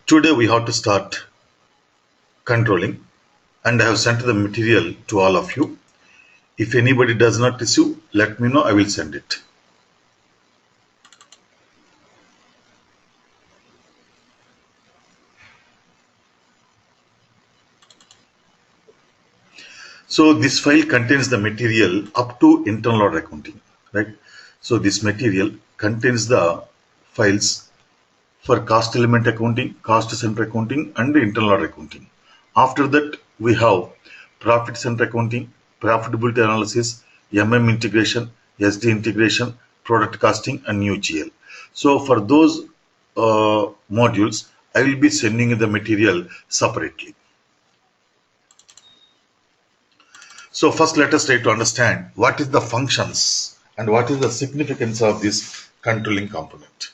Today we have to start controlling, and I have sent the material to all of you. If anybody does not receive, let me know, I will send it. So this file contains the material up to internal order accounting, right? So this material contains the files for cost element accounting, cost center accounting, and internal order accounting. After that, we have profit center accounting, profitability analysis, integration, SD integration, product costing, and new GL. So for those modules, I will be sending the material separately. So first let us try to understand what is the functions and what is the significance of this controlling component.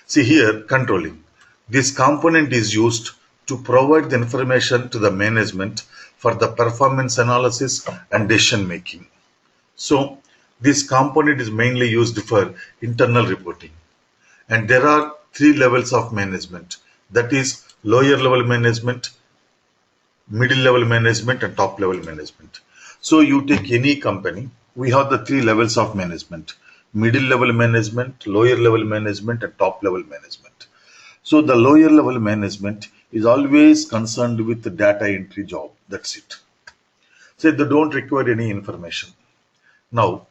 See here, controlling. This component is used to provide the information to the management for the performance analysis and decision making. So this component is mainly used for internal reporting. And there are three levels of management. That is lower level management, middle level management, and top level management. So you take any company, we have the three levels of management: middle level management, lower level management, and top level management. So the lower level management is always concerned with the data entry job. That's it. So they don't require any information. Now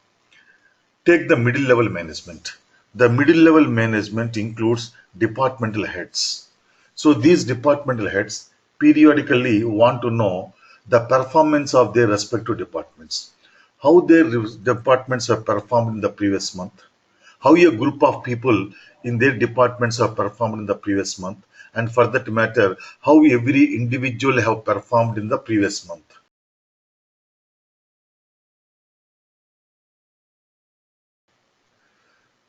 take the middle level management. The middle level management includes departmental heads. So these departmental heads periodically want to know the performance of their respective departments, how their departments have performed in the previous month, how a group of people in their departments have performed in the previous month, and for that matter, how every individual have performed in the previous month.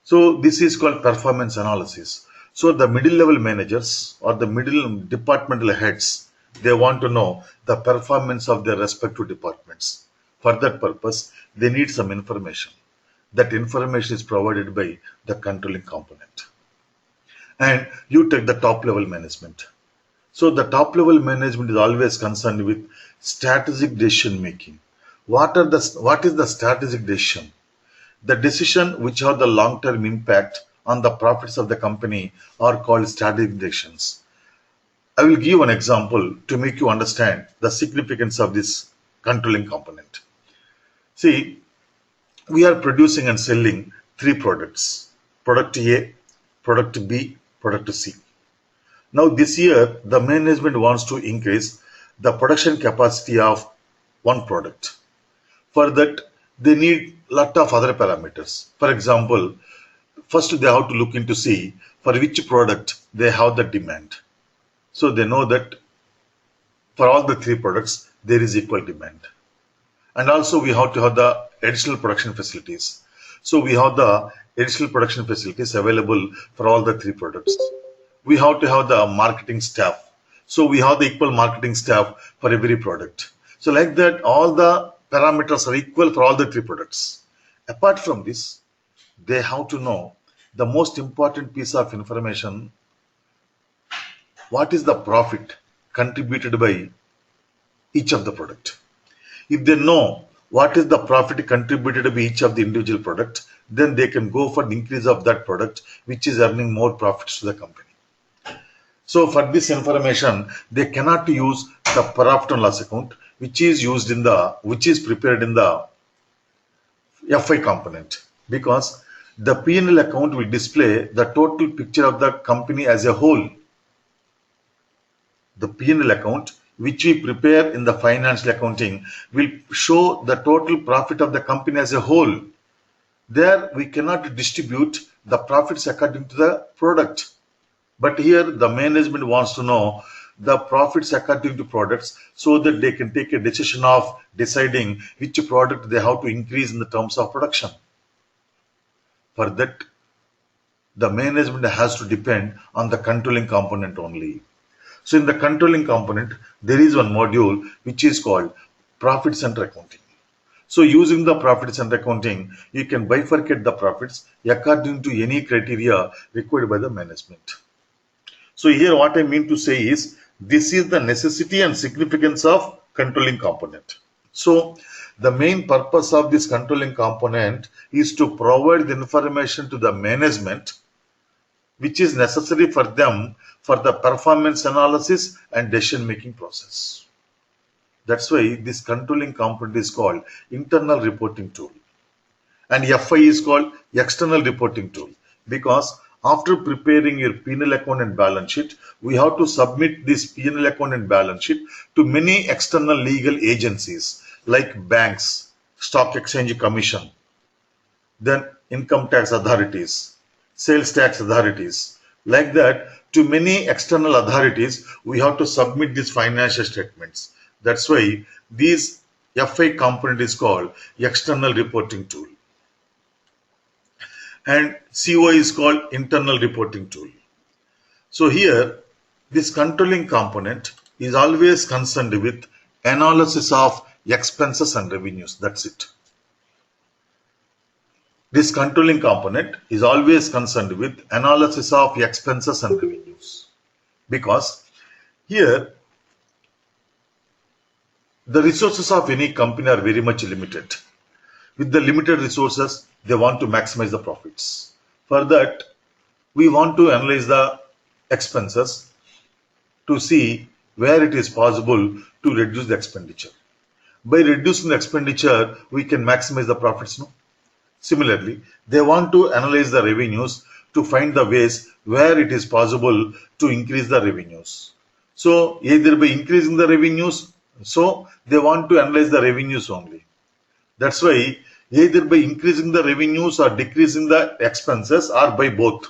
So this is called performance analysis. So the middle level managers or the middle departmental heads, they want to know the performance of their respective departments. For that purpose, they need some information. That information is provided by the controlling component. And you take the top level management. So the top level management is always concerned with strategic decision making. What is the strategic decision? The decision which have the long-term impact on the profits of the company are called strategic decisions. I will give an example to make you understand the significance of this controlling component. See, we are producing and selling three products: product A, product B, product C. Now this year, the management wants to increase the production capacity of one product. For that, they need lot of other parameters. For example, first they have to look into see for which product they have the demand. So they know that for all the three products there is equal demand. And also we have to have the additional production facilities. So we have the additional production facilities available for all the three products. We have to have the marketing staff. So we have the equal marketing staff for every product. So like that, all the parameters are equal for all the three products. Apart from this, they have to know the most important piece of information: what is the profit contributed by each of the product. If they know what is the profit contributed by each of the individual product, then they can go for the increase of that product which is earning more profits to the company. So for this information, they cannot use the profit and loss account which is prepared in the FI component, because the P&L account will display the total picture of the company as a whole. The P&L account which we prepare in the financial accounting will show the total profit of the company as a whole. There we cannot distribute the profits according to the product. But here the management wants to know the profits according to products so that they can take a decision of deciding which product they have to increase in the terms of production. For that, the management has to depend on the controlling component only. So in the controlling component, there is one module which is called profit center accounting. So using the profit center accounting, you can bifurcate the profits according to any criteria required by the management. So here what I mean to say is, this is the necessity and significance of controlling component. So the main purpose of this controlling component is to provide the information to the management which is necessary for them for the performance analysis and decision making process. That's why this controlling component is called internal reporting tool, and FI is called external reporting tool, because after preparing your P&L account and balance sheet, we have to submit this P&L account and balance sheet to many external legal agencies like banks, stock exchange commission, then income tax authorities, sales tax authorities. Like that, to many external authorities, we have to submit these financial statements. That's why this FI component is called external reporting tool. And CO is called internal reporting tool. So here, this controlling component is always concerned with analysis of expenses and revenues. That's it. This controlling component is always concerned with analysis of expenses and revenues, because here the resources of any company are very much limited. With the limited resources, they want to maximize the profits. For that, we want to analyze the expenses to see where it is possible to reduce the expenditure. By reducing the expenditure, we can maximize the profits. No? Similarly, they want to analyze the revenues to find the ways where it is possible to increase the revenues. So either by increasing the revenues, so they want to analyze the revenues only. That's why either by increasing the revenues or decreasing the expenses, or by both,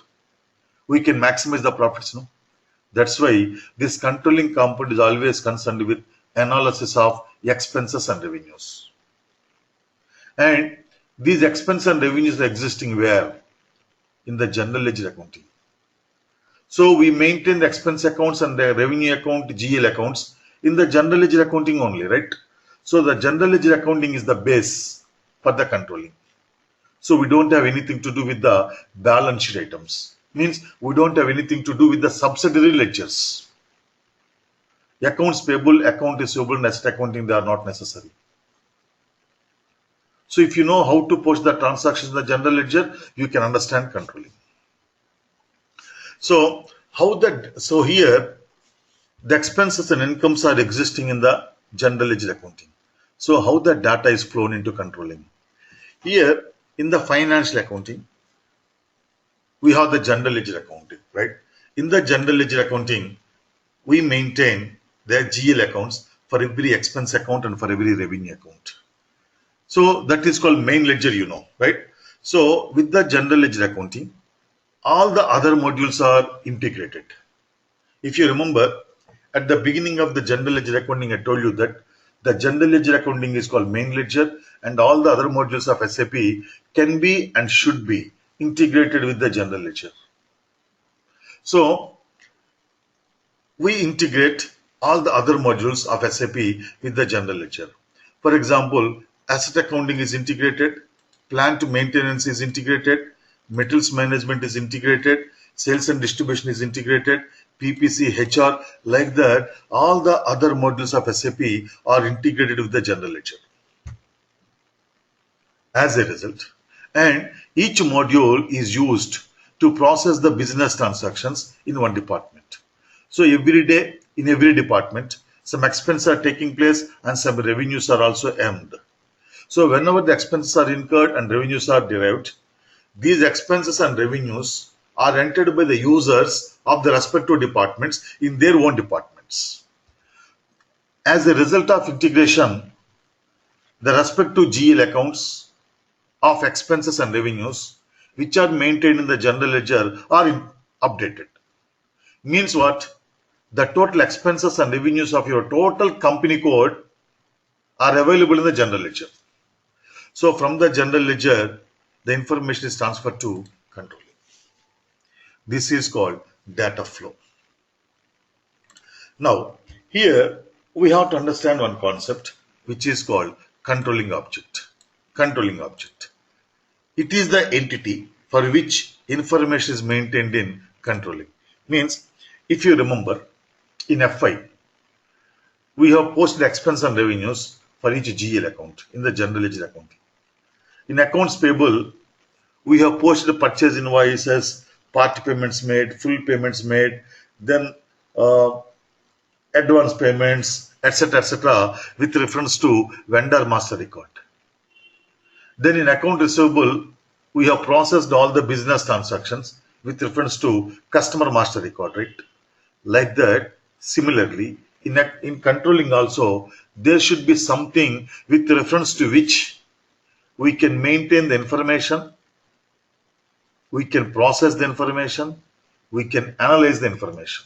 we can maximize the profits. No? That's why this controlling component is always concerned with analysis of expenses and revenues. And these expenses and revenues are existing where? In the general ledger accounting. So we maintain the expense accounts and the revenue account, GL accounts, in the general ledger accounting only, right? So the general ledger accounting is the base for the controlling. So we don't have anything to do with the balance sheet items. Means we don't have anything to do with the subsidiary ledgers. Accounts payable, account receivable, and asset accounting, they are not necessary. So if you know how to post the transactions in the general ledger, you can understand controlling. So here the expenses and incomes are existing in the general ledger accounting. So how the data is flown into controlling? Here in the financial accounting, we have the general ledger accounting, right? In the general ledger accounting, we maintain the GL accounts for every expense account and for every revenue account. So that is called main ledger, you know, right? So with the general ledger accounting, all the other modules are integrated. If you remember, at the beginning of the general ledger accounting, I told you that the general ledger accounting is called main ledger, and all the other modules of SAP can be and should be integrated with the general ledger. So we integrate all the other modules of SAP with the general ledger. For example, asset accounting is integrated, plant maintenance is integrated, metals management is integrated, sales and distribution is integrated, PPC, HR, like that, all the other modules of SAP are integrated with the general ledger. As a result, and each module is used to process the business transactions in one department. So every day in every department, some expenses are taking place and some revenues are also earned. So whenever the expenses are incurred and revenues are derived, these expenses and revenues are entered by the users of the respective departments in their own departments. As a result of integration, the respective GL accounts of expenses and revenues which are maintained in the general ledger are updated. Means what? The total expenses and revenues of your total company code are available in the general ledger. So from the general ledger, the information is transferred to controlling. This is called data flow. Now, here we have to understand one concept which is called controlling object. controlling object. It is the entity for which information is maintained in controlling. Means, if you remember, in FI, we have posted expense and revenues for each GL account in the general ledger accounting. In accounts payable, we have posted purchase invoices, part payments made, full payments made, then advance payments, etc., with reference to vendor master record. Then in account receivable, we have processed all the business transactions with reference to customer master record, right? Like that, similarly, in controlling also, there should be something with reference to which we can maintain the information, we can process the information, we can analyze the information.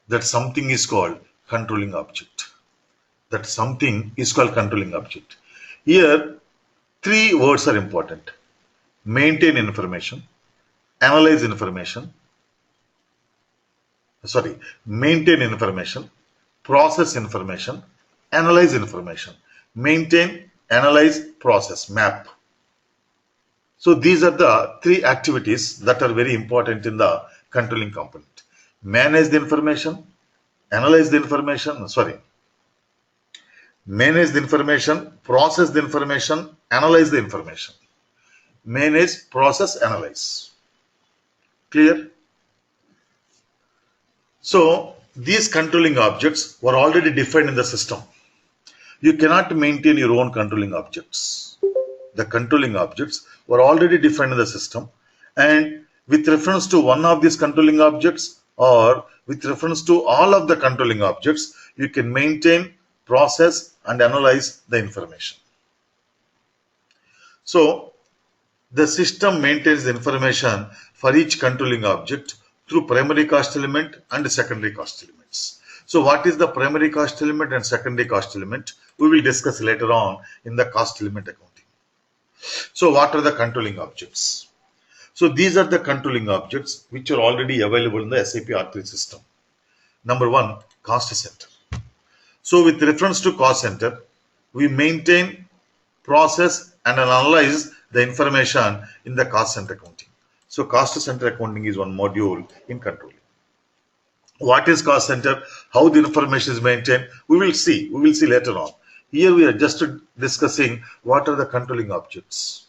That something is called controlling object. That something is called controlling object. Here, three words are important: maintain information, analyze information, maintain information, process information, analyze information. Maintain, analyze, process, map. So these are the three activities that are very important in the controlling component. Manage the information, analyze the information, manage the information, process the information, analyze the information. Manage, process, analyze. Clear? So these controlling objects were already defined in the system. You cannot maintain your own controlling objects. The controlling objects were already defined in the system, and with reference to one of these controlling objects or with reference to all of the controlling objects, you can maintain, process and analyze the information. So the system maintains the information for each controlling object through primary cost element and secondary cost elements. So what is the primary cost element and secondary cost element? We will discuss later on in the cost element accounting. So what are the controlling objects? So these are the controlling objects which are already available in the SAP R3 system. Number one, cost center. So with reference to cost center, we maintain, process and analyze the information in the cost center accounting. So cost center accounting is one module in controlling. What is cost center? How the information is maintained? We will see later on. Here we are just discussing what are the controlling objects.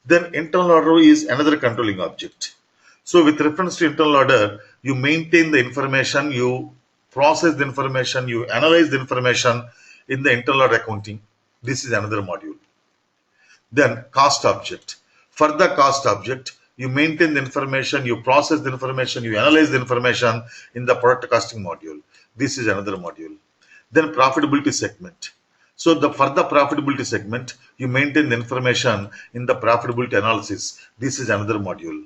Then internal order is another controlling object. So with reference to internal order, you maintain the information, you process the information, you analyze the information in the internal order accounting. This is another module. Then cost object. For the cost object, you maintain the information, you process the information, you analyze the information in the product costing module. This is another module. Then profitability segment. So for the profitability segment, you maintain the information in the profitability analysis. This is another module.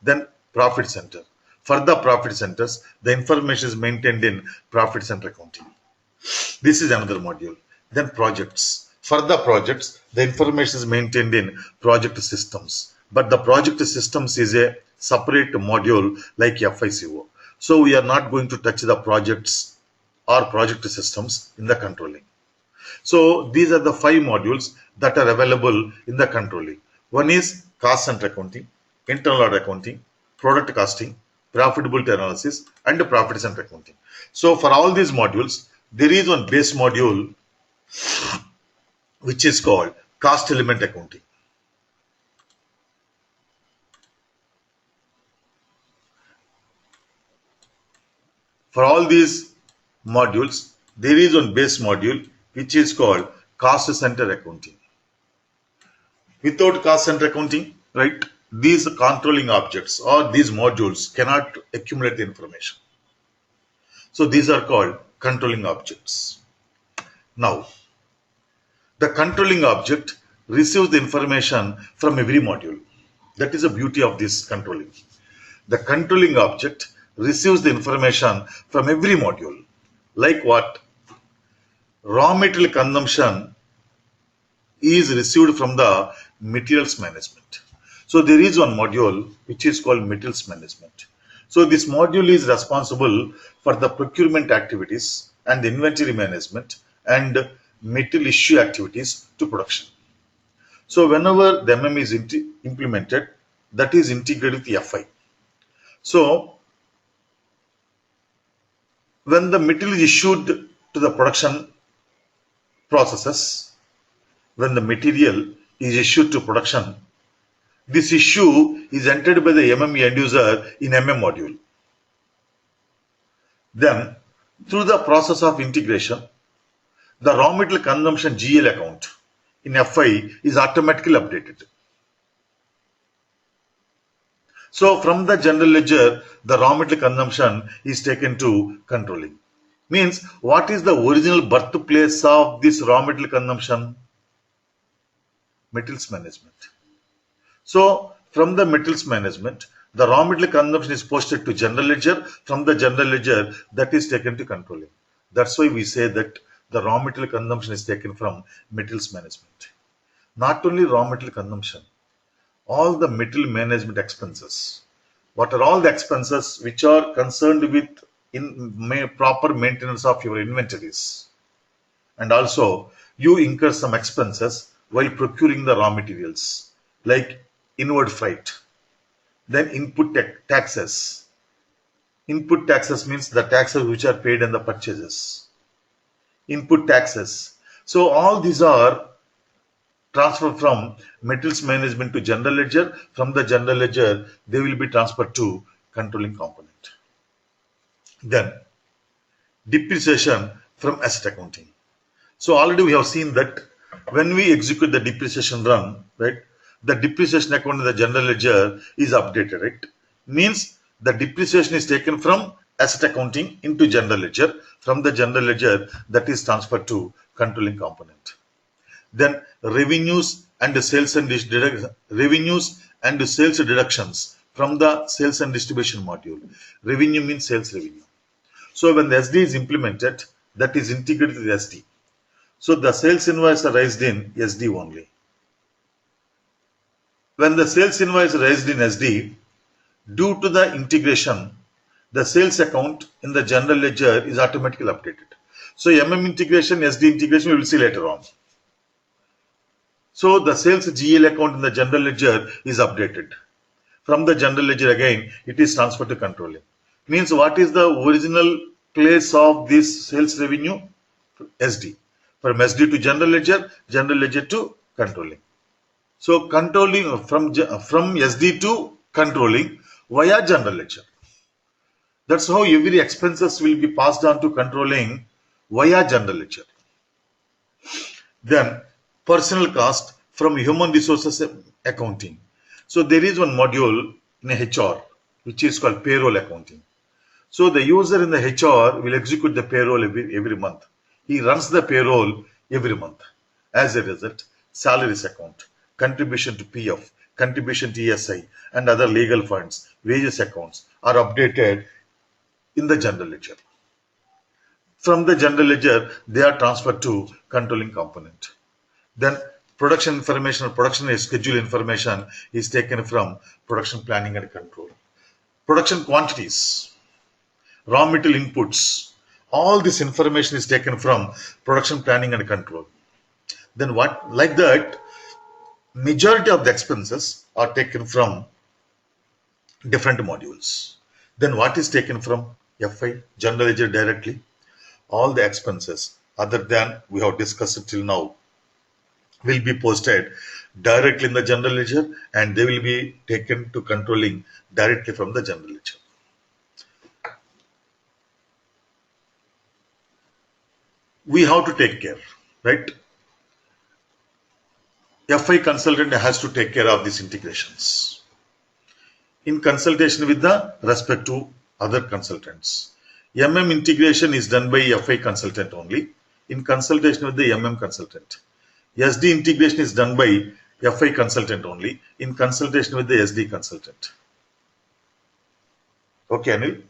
Then profit center. For the profit centers, the information is maintained in profit center accounting. This is another module. Then projects. For the projects, the information is maintained in project systems. But the project systems is a separate module like FICO. So we are not going to touch the projects or project systems in the controlling. So these are the 5 modules that are available in the controlling. One is cost center accounting, internal order accounting, product costing, profitability analysis and profit center accounting. So for all these modules, there is one base module which is called cost element accounting. For all these modules, there is one base module which is called cost center accounting. Without cost center accounting, right, these controlling objects or these modules cannot accumulate information. So these are called controlling objects. Now, the controlling object receives the information from every module. That is the beauty of this controlling. The controlling object receives the information from every module. Like what? Raw material consumption is received from the materials management. So there is one module which is called materials management. So this module is responsible for the procurement activities and inventory management and material issue activities to production. So whenever the MM is implemented, that is integrated with FI. So when the material is issued to the production processes, when the material is issued to production, this issue is entered by the MM end user in MM module. Then, through the process of integration, the raw material consumption GL account in FI is automatically updated. So, from the general ledger, the raw material consumption is taken to controlling. Means, what is the original birthplace of this raw material consumption? Metals management. So, from the metals management, the raw material consumption is posted to general ledger. From the general ledger, that is taken to controlling. That's why we say that the raw material consumption is taken from metals management. Not only raw material consumption, all the material management expenses. What are all the expenses which are concerned with proper maintenance of your inventories? And also, you incur some expenses while procuring the raw materials, like inward freight. Then input taxes. Input taxes means the taxes which are paid in the purchases. Input taxes. So all these are transferred from metals management to general ledger. From the general ledger, they will be transferred to controlling component. Then depreciation from asset accounting. So already we have seen that when we execute the depreciation run, right, the depreciation account in the general ledger is updated, right? Means the depreciation is taken from asset accounting into general ledger. From the general ledger, that is transferred to controlling component. Then revenues and sales and deductions from the sales and distribution module. Revenue means sales revenue. So when the SD is implemented, that is integrated with SD. So the sales invoice are raised in SD only. When the sales invoice is raised in SD, due to the integration, the sales account in the general ledger is automatically updated. So MM integration, SD integration we will see later on. So the sales GL account in the general ledger is updated. From the general ledger again, it is transferred to controlling. Means what is the original place of this sales revenue? SD. From SD to general ledger to controlling. So controlling from SD to controlling via general ledger. That's how every expenses will be passed on to controlling via general ledger. Then personal cost from human resources accounting. So there is one module in HR which is called payroll accounting. So the user in the HR will execute the payroll every month. He runs the payroll every month. As a result, salaries account, contribution to PF, contribution to ESI and other legal funds, wages accounts are updated in the general ledger. From the general ledger, they are transferred to controlling component. Then production information or production schedule information is taken from production planning and control. Production quantities, raw material inputs, all this information is taken from production planning and control. Then what, like that, majority of the expenses are taken from different modules. Then what is taken from FI, general ledger directly? All the expenses other than we have discussed till now will be posted directly in the general ledger and they will be taken to controlling directly from the general ledger. We have to take care, right? FI consultant has to take care of these integrations in consultation with the respect to other consultants. MM integration is done by FI consultant only in consultation with the MM consultant. SD integration is done by FI consultant only in consultation with the SD consultant. Okay, Anil?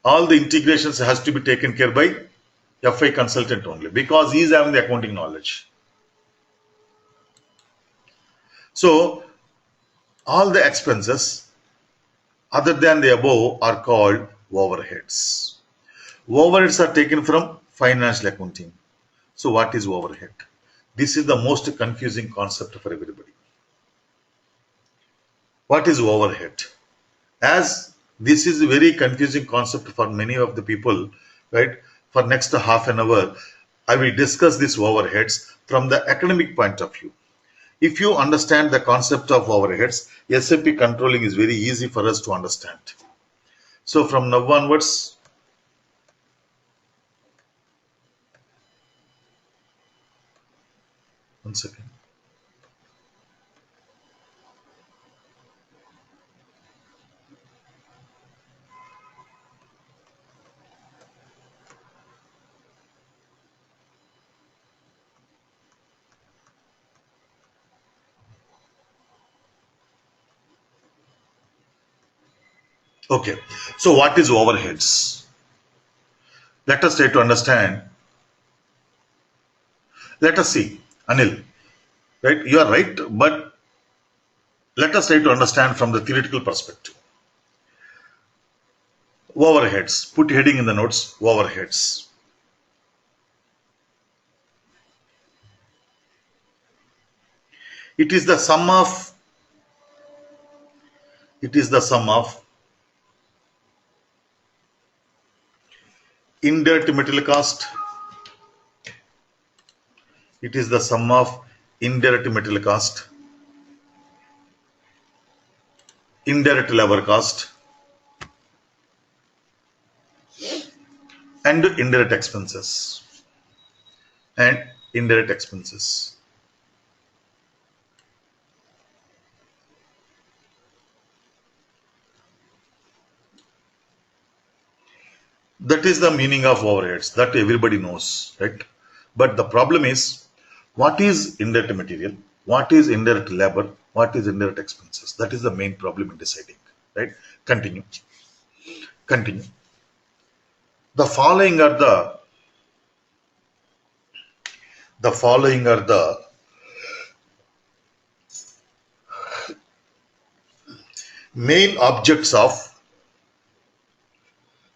All the integrations has to be taken care by FI consultant only because he is having the accounting knowledge. So, all the expenses other than the above are called overheads. Overheads are taken from financial accounting. So what is overhead? This is the most confusing concept for everybody. What is overhead? As this is a very confusing concept for many of the people, right? For next half an hour, I will discuss these overheads from the academic point of view. If you understand the concept of overheads, SAP controlling is very easy for us to understand. So from now onwards, one second. Okay, so what is overheads? Let us try to understand. Let us see, Anil, right? You are right, but let us try to understand from the theoretical perspective. Overheads, put heading in the notes, overheads. It is the sum of, it is the sum of indirect material cost. It is the sum of indirect material cost, indirect labor cost, and indirect expenses. And indirect expenses. That is the meaning of overheads that everybody knows, right? But the problem is, what is indirect material? What is indirect labor? What is indirect expenses? That is the main problem in deciding, right? Continue. Continue. The following are the following are the main objects of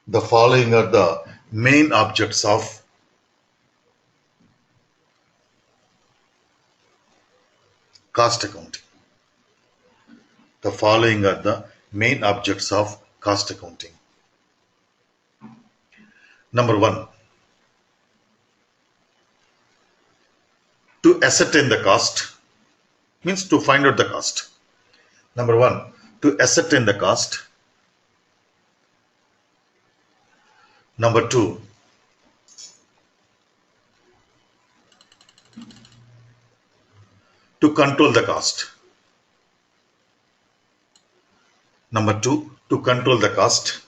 the following are the main objects of cost accounting. The following are the main objects of cost accounting. Number one, to ascertain the cost, means to find out the cost. Number one, to ascertain the cost. Number two, to control the cost. Number two, to control the cost.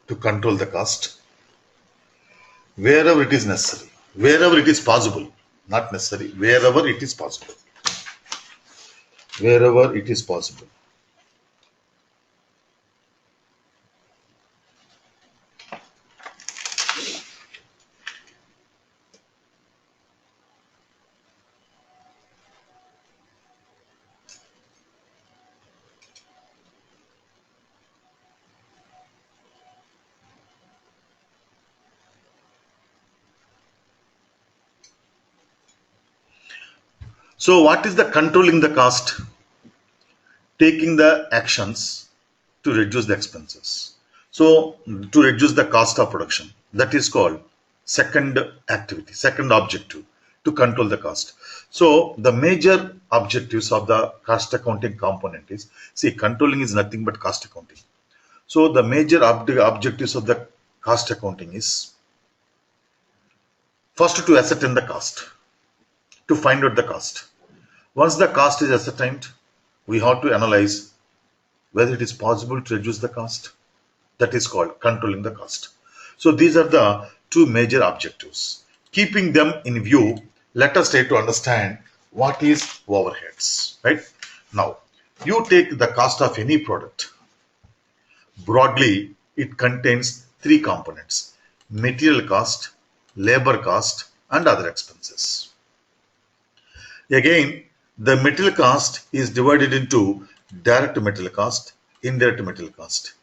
To control the cost wherever it is necessary, wherever it is possible, not necessary, wherever it is possible. Wherever it is possible. So what is the controlling the cost? Taking the actions to reduce the expenses. So to reduce the cost of production, that is called second activity, second objective, to control the cost. So the major objectives of the cost accounting component is, see, controlling is nothing but cost accounting. So the major objectives of the cost accounting is, first, to ascertain the cost, to find out the cost. Once the cost is ascertained, we have to analyze whether it is possible to reduce the cost. That is called controlling the cost. So these are the two major objectives. Keeping them in view, let us try to understand what is overheads, right? Now, you take the cost of any product. Broadly, it contains three components: material cost, labor cost, and other expenses. Again, the material cost is divided into direct material cost, indirect material cost.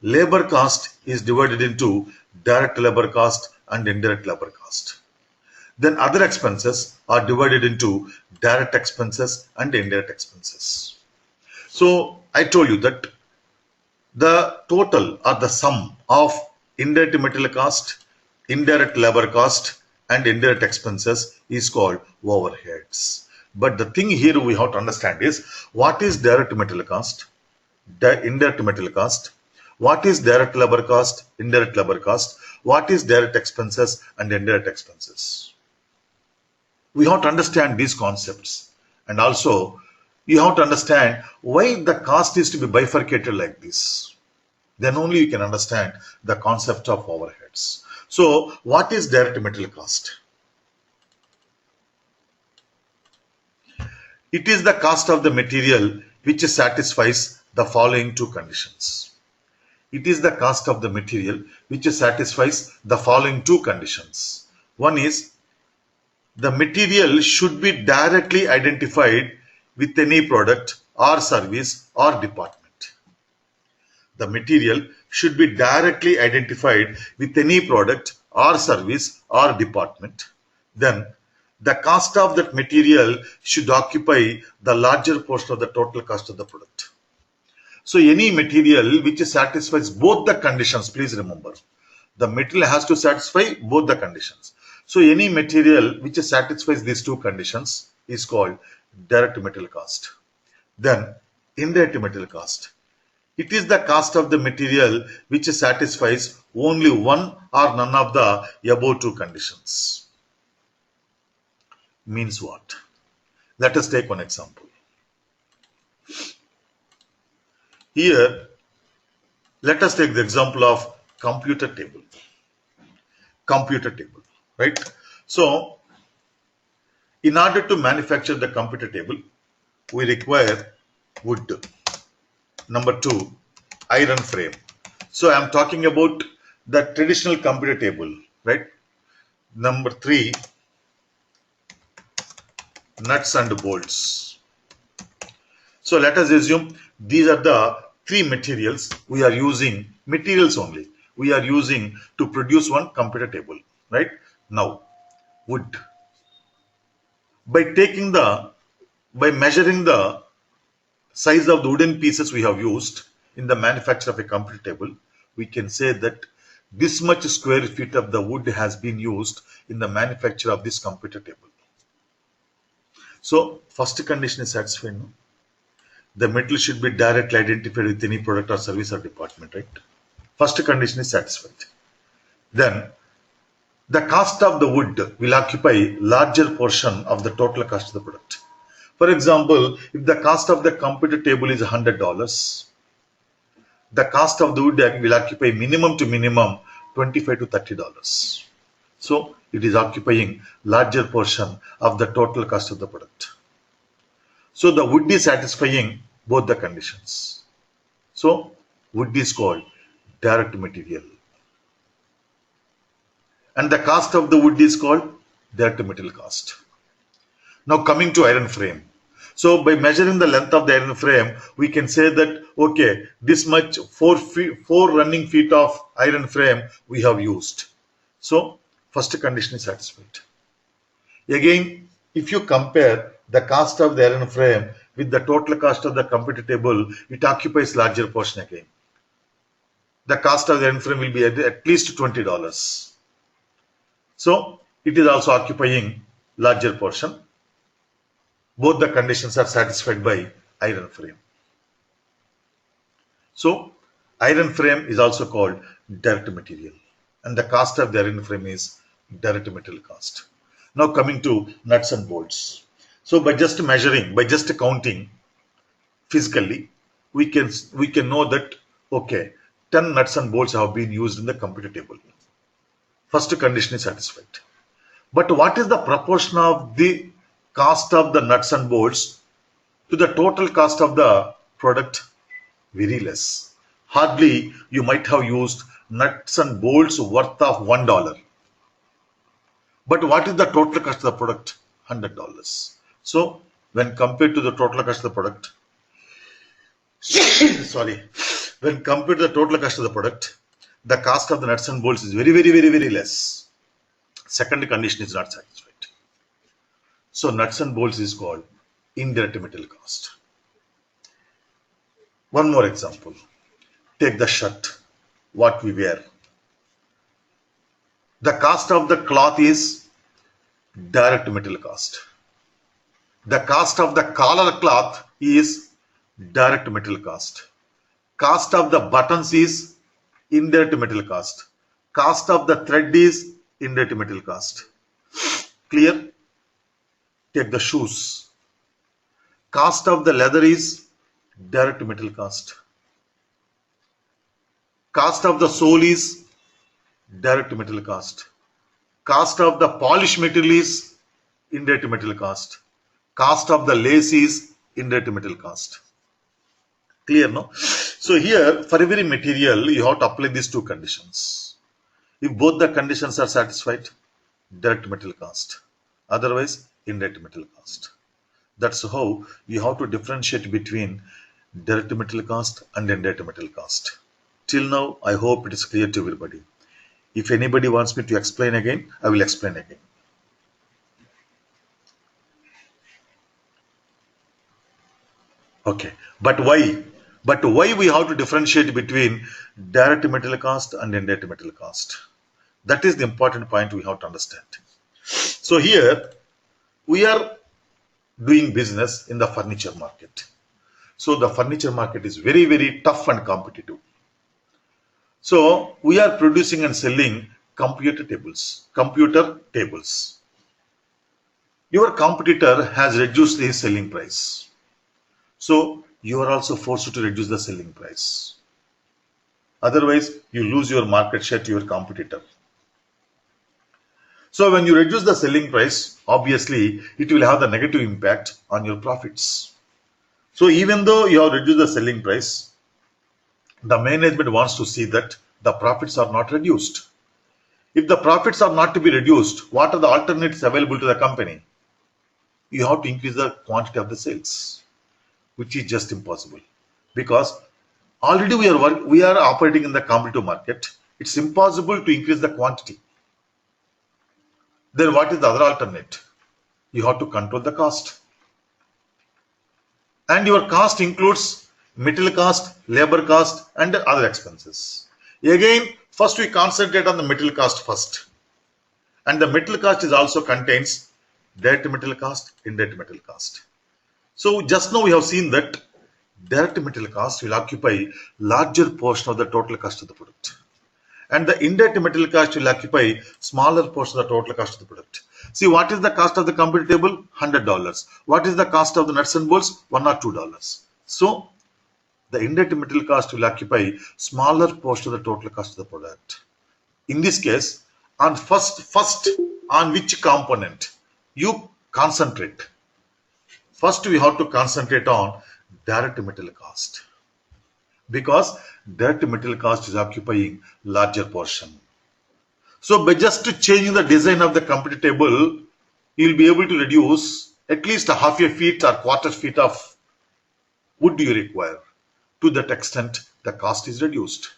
labor cost is divided into direct labor cost and indirect labor cost. Then other expenses are divided into direct expenses and indirect expenses. So I told you that the total or the sum of indirect material cost, indirect labor cost and indirect expenses is called overheads. But the thing here we have to understand is what is direct material cost, indirect material cost, what is direct labor cost, indirect labor cost, what is direct expenses and indirect expenses. We have to understand these concepts, and also you have to understand why the cost is to be bifurcated like this. Then only you can understand the concept of overheads. So what is direct material cost? It is the cost of the material which satisfies the following two conditions. It is the cost of the material which satisfies the following two conditions. One is the material should be directly identified with any product or service or department. The material should be directly identified with any product or service or department. Then the cost of that material should occupy the larger portion of the total cost of the product. So any material which satisfies both the conditions, please remember, the material has to satisfy both the conditions. So any material which satisfies these two conditions is called direct material cost. Then indirect material cost. It is the cost of the material which satisfies only one or none of the above two conditions. Means what? Let us take one example. Here, let us take the example of computer table. Computer table, right? So, in order to manufacture the computer table, we require wood. Number two, iron frame. So, I am talking about the traditional computer table, right? Number three, nuts and bolts. So, let us assume these are the three materials we are using, materials only, we are using to produce one computer table, right? Now, wood. By measuring the size of the wooden pieces we have used in the manufacture of a computer table, we can say that this much square feet of the wood has been used in the manufacture of this computer table. So, first condition is satisfied. No? The material should be directly identified with any product or service or department, right? First condition is satisfied. Then, the cost of the wood will occupy larger portion of the total cost of the product. For example, if the cost of the computer table is $100, the cost of the wood will occupy minimum to minimum $25 to $30. So, it is occupying larger portion of the total cost of the product. So, the wood is satisfying both the conditions. So, wood is called direct material. And the cost of the wood is called direct material cost. Now, coming to iron frame. So, by measuring the length of the iron frame, we can say that, okay, this much 4 running feet of iron frame we have used. So, first condition is satisfied. Again, if you compare the cost of the iron frame with the total cost of the computer table, it occupies larger portion again. The cost of the iron frame will be at least $20. So, it is also occupying larger portion. Both the conditions are satisfied by iron frame. So, iron frame is also called direct material, and the cost of the iron frame is direct material cost. Now, coming to nuts and bolts. So, by just measuring, by just counting physically, we can know that, okay, 10 nuts and bolts have been used in the computer table. First condition is satisfied. But what is the proportion of the cost of the nuts and bolts to the total cost of the product? Very less. Hardly you might have used nuts and bolts worth of $1. But what is the total cost of the product? $100. So when compared to the total cost of the product, sorry, When compared to the total cost of the product, the cost of the nuts and bolts is very less. Second condition is not satisfied. So nuts and bolts is called indirect material cost. One more example. Take the shirt, what we wear. The cost of the cloth is direct material cost. The cost of the collar cloth is direct material cost. Cost of the buttons is indirect material cost. Cost of the thread is indirect material cost. Clear? Take the shoes. Cost of the leather is direct material cost. Cost of the sole is direct material cost. Cost of the polish material is indirect material cost. Cost of the lace is indirect material cost. Clear, no? So here, for every material, you have to apply these two conditions. If both the conditions are satisfied, direct material cost. Otherwise, indirect material cost. That's how you have to differentiate between direct material cost and indirect material cost. Till now, I hope it is clear to everybody. If anybody wants me to explain again, I will explain again. Okay, but why? But why we have to differentiate between direct material cost and indirect material cost? That is the important point we have to understand. So here we are doing business in the furniture market. So the furniture market is very tough and competitive. So we are producing and selling computer tables. Your competitor has reduced the selling price. So you are also forced to reduce the selling price. Otherwise, you lose your market share to your competitor. So when you reduce the selling price, obviously it will have the negative impact on your profits. So even though you have reduced the selling price, the management wants to see that the profits are not reduced. If the profits are not to be reduced, what are the alternatives available to the company? You have to increase the quantity of the sales, which is just impossible, because already we are operating in the competitive market. It's impossible to increase the quantity. Then what is the other alternative? You have to control the cost. And your cost includes material cost, labor cost, and other expenses. Again, first we concentrate on the material cost first. And the material cost is also contains direct material cost, indirect material cost. So just now we have seen that direct material cost will occupy larger portion of the total cost of the product. And the indirect material cost will occupy smaller portion of the total cost of the product. See, what is the cost of the computer table? $100. What is the cost of the nuts and bolts? $1 or $2. So the indirect material cost will occupy smaller portion of the total cost of the product. In this case, on first on which component you concentrate? First, we have to concentrate on direct material cost, because direct material cost is occupying larger portion. So by just changing the design of the computer table, you will be able to reduce at least a half a feet or quarter feet of wood you require. To that extent, the cost is reduced.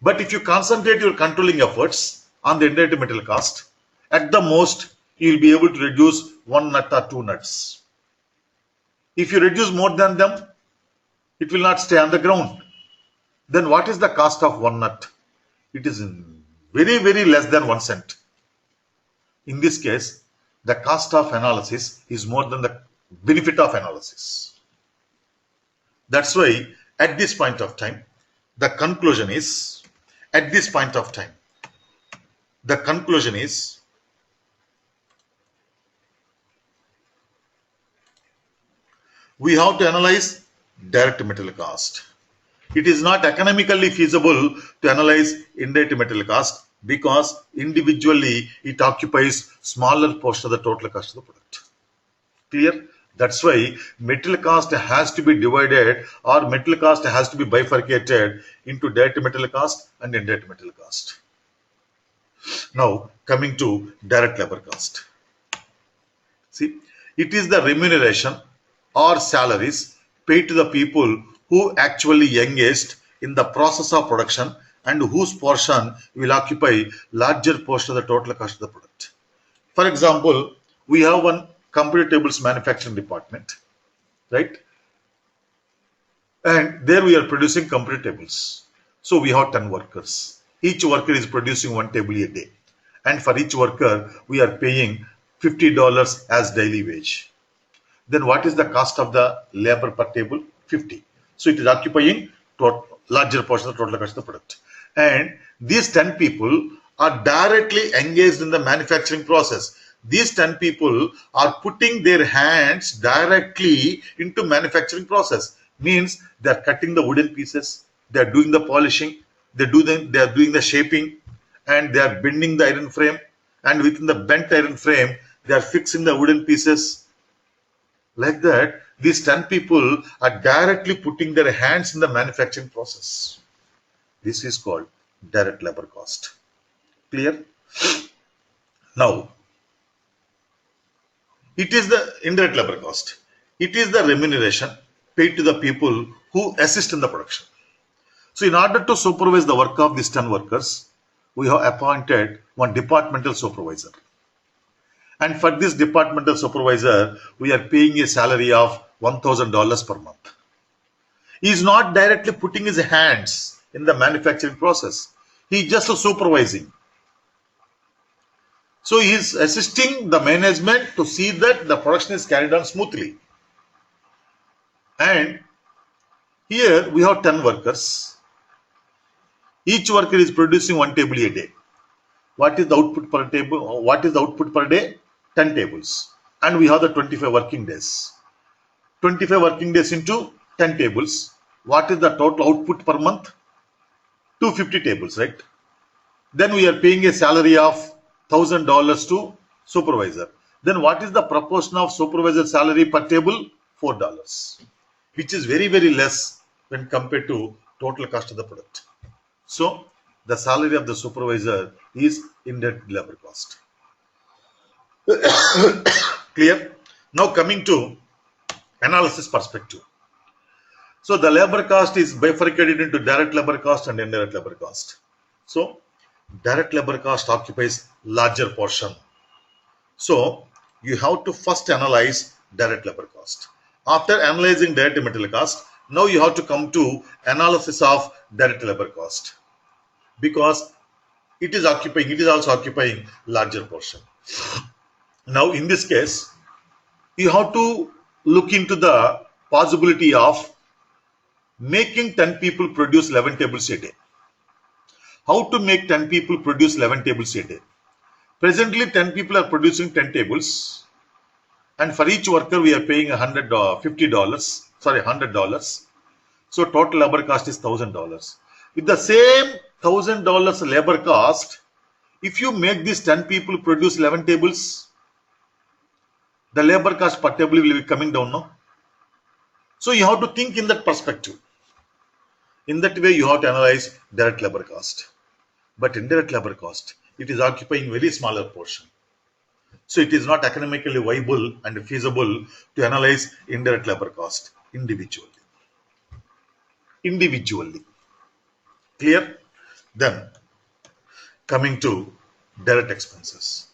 But if you concentrate your controlling efforts on the indirect material cost, at the most, you will be able to reduce 1 nut or 2 nuts. If you reduce more than them, it will not stay on the ground. Then what is the cost of 1 nut? It is very less than 1 cent. In this case, the cost of analysis is more than the benefit of analysis. That's why at this point of time, the conclusion is, we have to analyze direct material cost. It is not economically feasible to analyze indirect material cost, because individually it occupies smaller portion of the total cost of the product. Clear? That's why material cost has to be divided, or material cost has to be bifurcated into direct material cost and indirect material cost. Now coming to direct labor cost. See, it is the remuneration or salaries paid to the people who actually engaged in the process of production and whose portion will occupy larger portion of the total cost of the product. For example, we have one computer tables manufacturing department, right? And there we are producing computer tables. So we have 10 workers. Each worker is producing one table a day. And for each worker, we are paying $50 as daily wage. Then what is the cost of the labor per table? 50. So it is occupying larger portion of the total cost of the product. And these 10 people are directly engaged in the manufacturing process. These 10 people are putting their hands directly into manufacturing process. Means they are cutting the wooden pieces, they are doing the polishing, they are doing the shaping, and they are bending the iron frame, and within the bent iron frame they are fixing the wooden pieces. Like that, these 10 people are directly putting their hands in the manufacturing process. This is called direct labor cost. Clear? Now, it is the indirect labor cost. It is the remuneration paid to the people who assist in the production. So in order to supervise the work of these 10 workers, we have appointed one departmental supervisor. And for this departmental supervisor, we are paying a salary of $1,000 per month. He is not directly putting his hands in the manufacturing process. He is just supervising. So he is assisting the management to see that the production is carried on smoothly. And here we have 10 workers. Each worker is producing one table a day. What is the output per table? What is the output per day? 10 tables. And we have the 25 working days. 25 working days into 10 tables. What is the total output per month? 250 tables, right? Then we are paying a salary of $1,000 to supervisor. Then what is the proportion of supervisor salary per table? $4, which is very, very less when compared to total cost of the product. So the salary of the supervisor is indirect labor cost. Clear? Now coming to analysis perspective. So the labor cost is bifurcated into direct labor cost and indirect labor cost. So direct labor cost occupies larger portion. So you have to first analyze direct labor cost. After analyzing direct material cost, now you have to come to analysis of direct labor cost, because it is also occupying larger portion. Now in this case, you have to look into the possibility of making 10 people produce 11 tables a day. How to make 10 people produce 11 tables a day? Presently 10 people are producing 10 tables, and for each worker we are paying $100. So total labor cost is $1,000. With the same $1,000 labor cost, if you make these 10 people produce 11 tables, the labor cost per table will be coming down, no? So you have to think in that perspective. In that way, you have to analyze direct labor cost. But indirect labor cost, it is occupying very smaller portion. So it is not economically viable and feasible to analyze indirect labor cost individually. Clear? Then coming to direct expenses.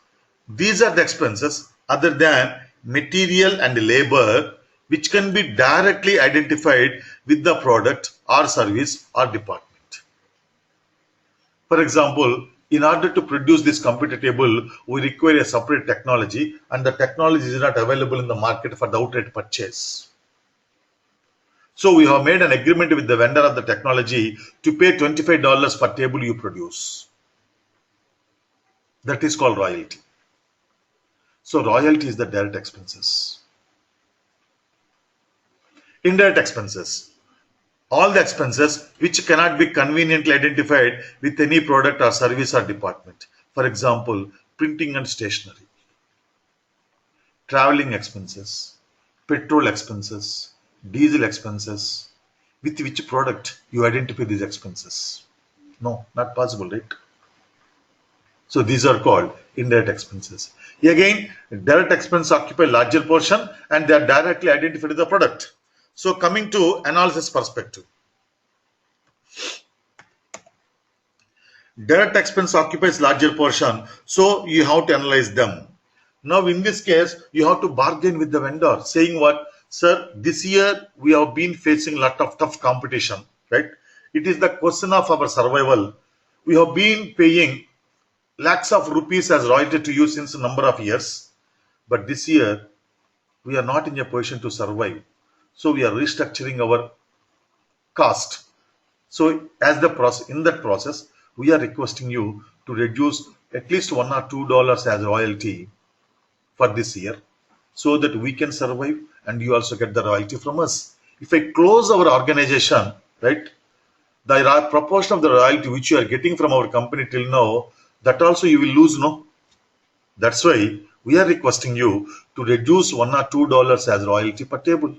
These are the expenses other than material and labor which can be directly identified with the product or service or department. For example, in order to produce this computer table, we require a separate technology, and the technology is not available in the market for the outright purchase. So we have made an agreement with the vendor of the technology to pay $25 per table you produce. That is called royalty. So royalty is the direct expenses. Indirect expenses. All the expenses which cannot be conveniently identified with any product or service or department. For example, printing and stationery, traveling expenses, petrol expenses, diesel expenses. With which product you identify these expenses? No, not possible, right? So these are called indirect expenses. Again, direct expenses occupy larger portion and they are directly identified with the product. So coming to analysis perspective, direct expense occupies larger portion, so you have to analyze them. Now in this case, you have to bargain with the vendor, saying what, sir, this year we have been facing a lot of tough competition, right? It is the question of our survival. We have been paying lakhs of rupees as royalty to you since a number of years, but this year we are not in a position to survive. So we are restructuring our cost. So as the process, in that process, we are requesting you to reduce at least $1 or $2 as royalty for this year, so that we can survive and you also get the royalty from us. If I close our organization, right, the proportion of the royalty which you are getting from our company till now, that also you will lose, no? That's why we are requesting you to reduce $1 or $2 as royalty per table.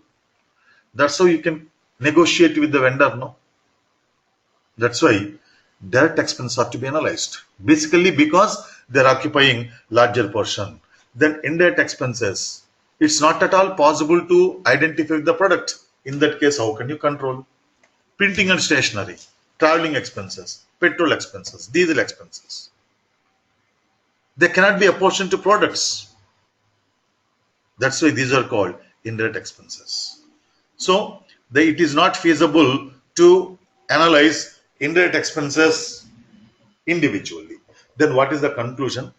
That's how you can negotiate with the vendor, no? That's why direct expenses are to be analyzed. Basically because they're occupying larger portion. Then indirect expenses, it's not at all possible to identify the product. In that case, how can you control? Printing and stationery, traveling expenses, petrol expenses, diesel expenses. They cannot be apportioned to products. That's why these are called indirect expenses. So it is not feasible to analyze indirect expenses individually. Then what is the conclusion?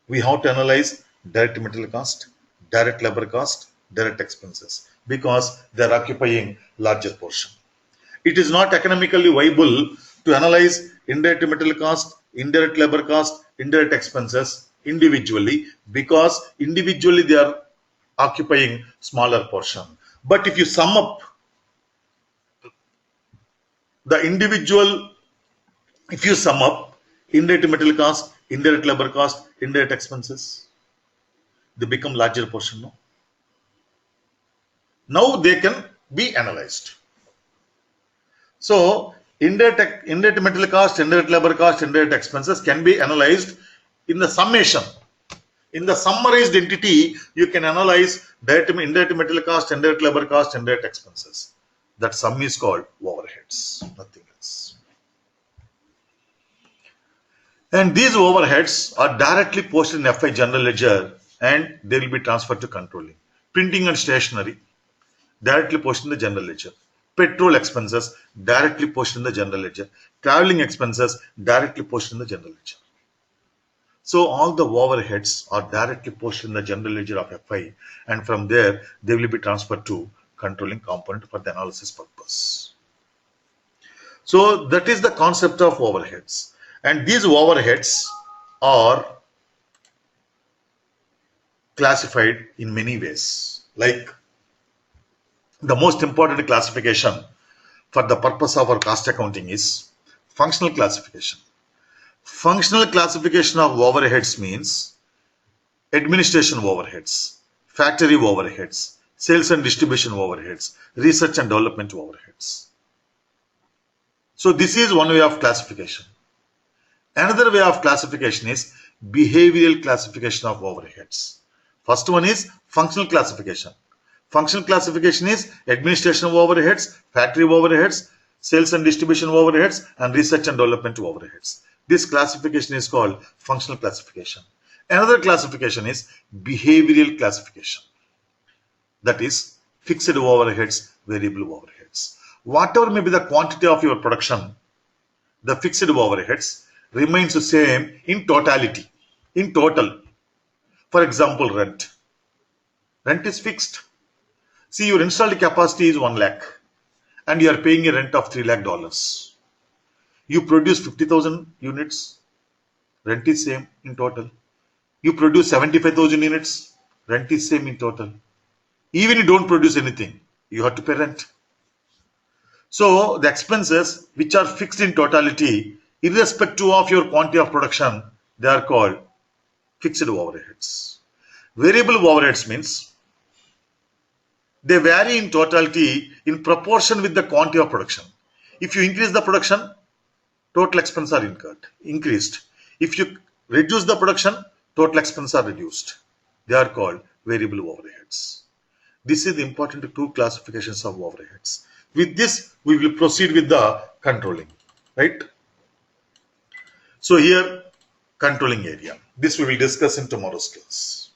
We have to analyze direct material cost, direct labor cost, direct expenses, because they are occupying larger portion. It is not economically viable to analyze indirect material cost, indirect labor cost, indirect expenses individually, because individually they are occupying smaller portion. But if you sum up the individual, if you sum up indirect material cost, indirect labor cost, indirect expenses, they become larger portion. No? Now they can be analyzed. So indirect material cost, indirect labor cost, indirect expenses can be analyzed in the summation. In the summarized entity, you can analyze indirect material cost, indirect labor cost, indirect expenses. That sum is called overheads, nothing else. And these overheads are directly posted in FI general ledger and they will be transferred to controlling. Printing and stationery, directly posted in the general ledger. Petrol expenses, directly posted in the general ledger. Traveling expenses, directly posted in the general ledger. So all the overheads are directly posted in the general ledger of FI, and from there they will be transferred to controlling component for the analysis purpose. So that is the concept of overheads, and these overheads are classified in many ways. Like the most important classification for the purpose of our cost accounting is functional classification. Functional classification of overheads means administration overheads, factory overheads, sales and distribution overheads, research and development overheads. So this is one way of classification. Another way of classification is behavioral classification of overheads. First one is functional classification. Functional classification is administration of overheads, factory overheads, sales and distribution overheads, and research and development overheads. This classification is called functional classification. Another classification is behavioral classification. That is fixed overheads, variable overheads. Whatever may be the quantity of your production, the fixed overheads remains the same in totality, in total. For example, rent. Rent is fixed. See, your installed capacity is 1 lakh and you are paying a rent of $3 lakh. You produce 50,000 units, rent is same in total. You produce 75,000 units, rent is same in total. Even you don't produce anything, you have to pay rent. So the expenses which are fixed in totality, irrespective of your quantity of production, they are called fixed overheads. Variable overheads means they vary in totality in proportion with the quantity of production. If you increase the production, total expenses are increased. If you reduce the production, total expenses are reduced. They are called variable overheads. This is the important two classifications of overheads. With this, we will proceed with the controlling, right? So here, controlling area. This we will discuss in tomorrow's class.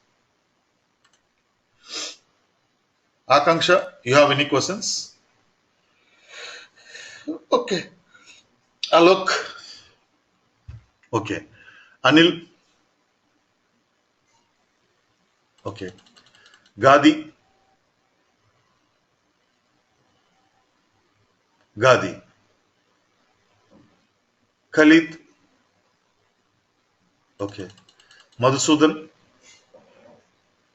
Akanksha, you have any questions? Okay. Alok. Okay. Anil. Okay. Gadi. Gadi. Khalid. Okay. Madhusudan.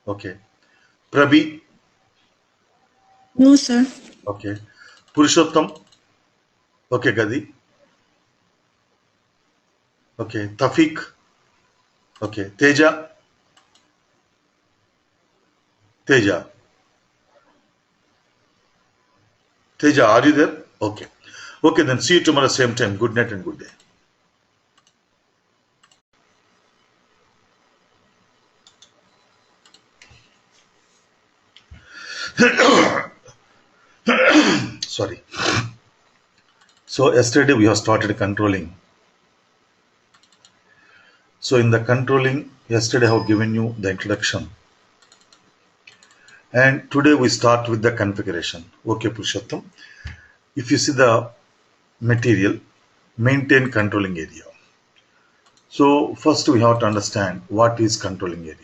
Okay. Prabhi. No, sir. Okay. Purushottam. Okay, Gadi. Okay. Tafik. Okay. Teja. Teja. Teja, are you there? Okay. Okay, then see you tomorrow same time. Good night and good day. Sorry. So yesterday we have started controlling. So in the controlling, yesterday I have given you the introduction. And today we start with the configuration. Okay, Purushottam. If you see the material, maintain controlling area. So first we have to understand what is controlling area.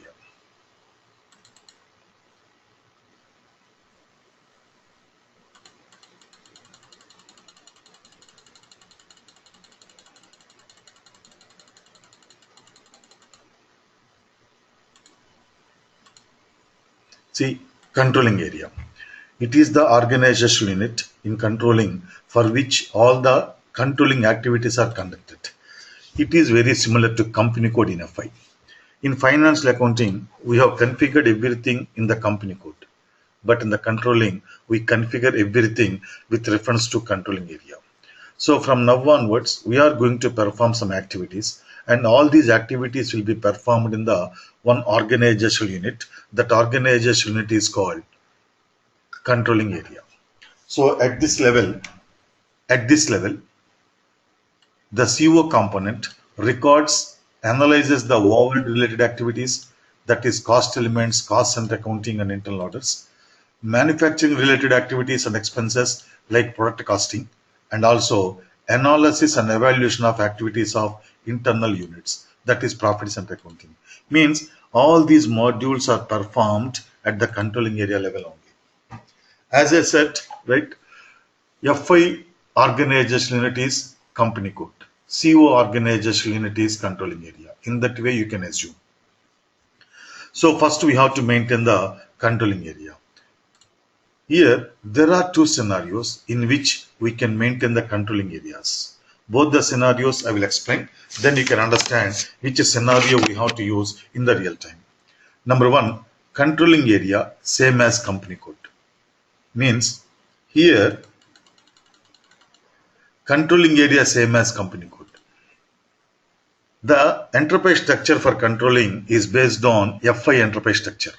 See, controlling area. It is the organizational unit in controlling for which all the controlling activities are conducted. It is very similar to company code in FI. In financial accounting, we have configured everything in the company code. But in the controlling, we configure everything with reference to controlling area. So from now onwards, we are going to perform some activities, and all these activities will be performed in the one organizational unit. That organizational unit is called controlling area. So at this level, the CO component records, analyzes the overhead related activities, that is cost elements, cost center accounting and internal orders, manufacturing related activities and expenses like product costing, and also analysis and evaluation of activities of internal units, that is profit center accounting. Means all these modules are performed at the controlling area level only. As I said, right, FI organizational unit is company code. CO organizational unit is controlling area. In that way, you can assume. So first we have to maintain the controlling area. Here, there are two scenarios in which we can maintain the controlling areas. Both the scenarios I will explain. Then you can understand which scenario we have to use in the real time. Number one, controlling area same as company code. Means here controlling area same as company code. The enterprise structure for controlling is based on FI enterprise structure.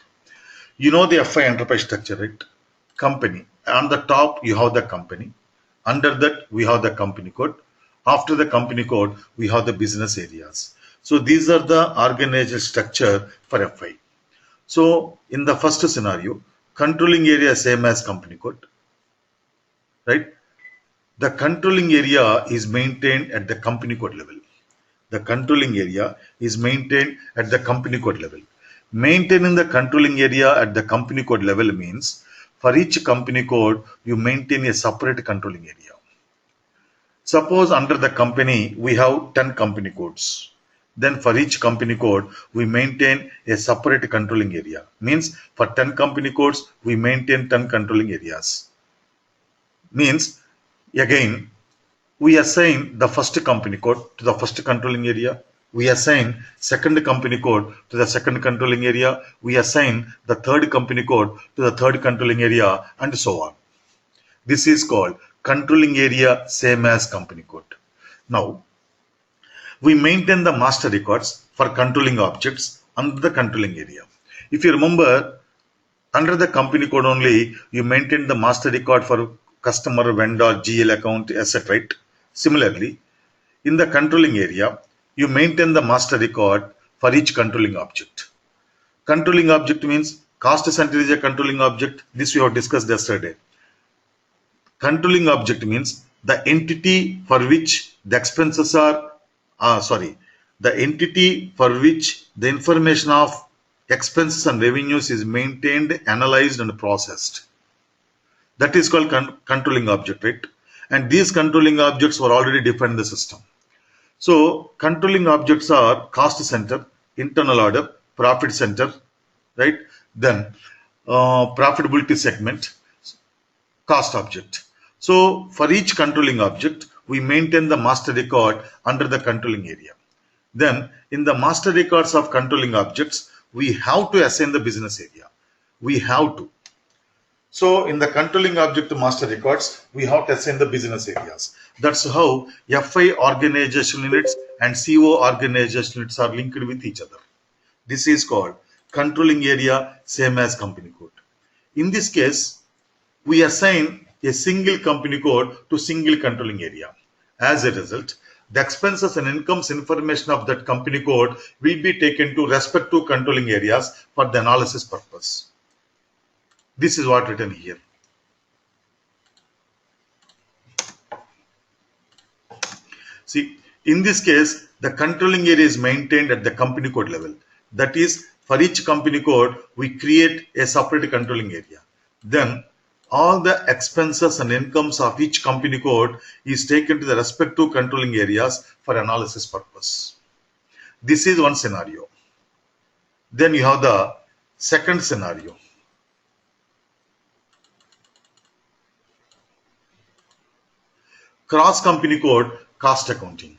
You know the FI enterprise structure, right? Company. On the top, you have the company. Under that, we have the company code. After the company code, we have the business areas. So these are the organizational structure for FI. So in the first scenario, controlling area same as company code, right? The controlling area is maintained at the company code level. The controlling area is maintained at the company code level. Maintaining the controlling area at the company code level means for each company code, you maintain a separate controlling area. Suppose under the company, we have 10 company codes. Then for each company code, we maintain a separate controlling area. Means for 10 company codes, we maintain 10 controlling areas. Means again, we assign the first company code to the first controlling area. We assign second company code to the second controlling area. We assign the third company code to the third controlling area, and so on. This is called controlling area same as company code. Now, we maintain the master records for controlling objects under the controlling area. If you remember, Under the company code only, you maintain the master record for customer, vendor, GL account, etc. Right? Similarly, in the controlling area, you maintain the master record for each controlling object. Controlling object means cost center is a controlling object. This we have discussed yesterday. Controlling object means the entity for which the expenses are, the entity for which the information of expenses and revenues is maintained, analyzed, and processed. That is called controlling object, right? And these controlling objects were already defined in the system. So controlling objects are cost center, internal order, profit center, right? Then profitability segment, cost object. So for each controlling object, we maintain the master record under the controlling area. Then in the master records of controlling objects, we have to assign the business area. We have to. So in the controlling object master records, we have to assign the business areas. That's how FI organization units and CO organization units are linked with each other. This is called controlling area, same as company code. In this case, we assign a single company code to single controlling area. As a result, the expenses and incomes information of that company code will be taken to respective controlling areas for the analysis purpose. This is what written here. See, in this case, the controlling area is maintained at the company code level. That is, for each company code, we create a separate controlling area. Then, all the expenses and incomes of each company code is taken to the respective controlling areas for analysis purpose. This is one scenario. Then you have the second scenario. Cross company code cost accounting.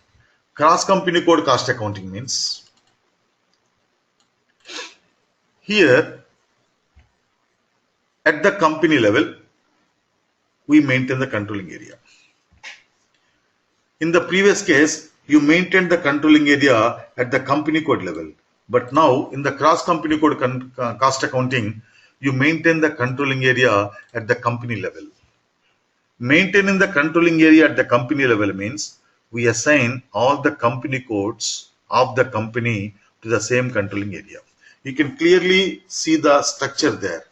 Cross company code cost accounting means here at the company level we maintain the controlling area. In the previous case, you maintained the controlling area at the company code level, but now in the cross company code cost accounting, you maintain the controlling area at the company level. Maintaining the controlling area at the company level means we assign all the company codes of the company to the same controlling area. You can clearly see the structure there.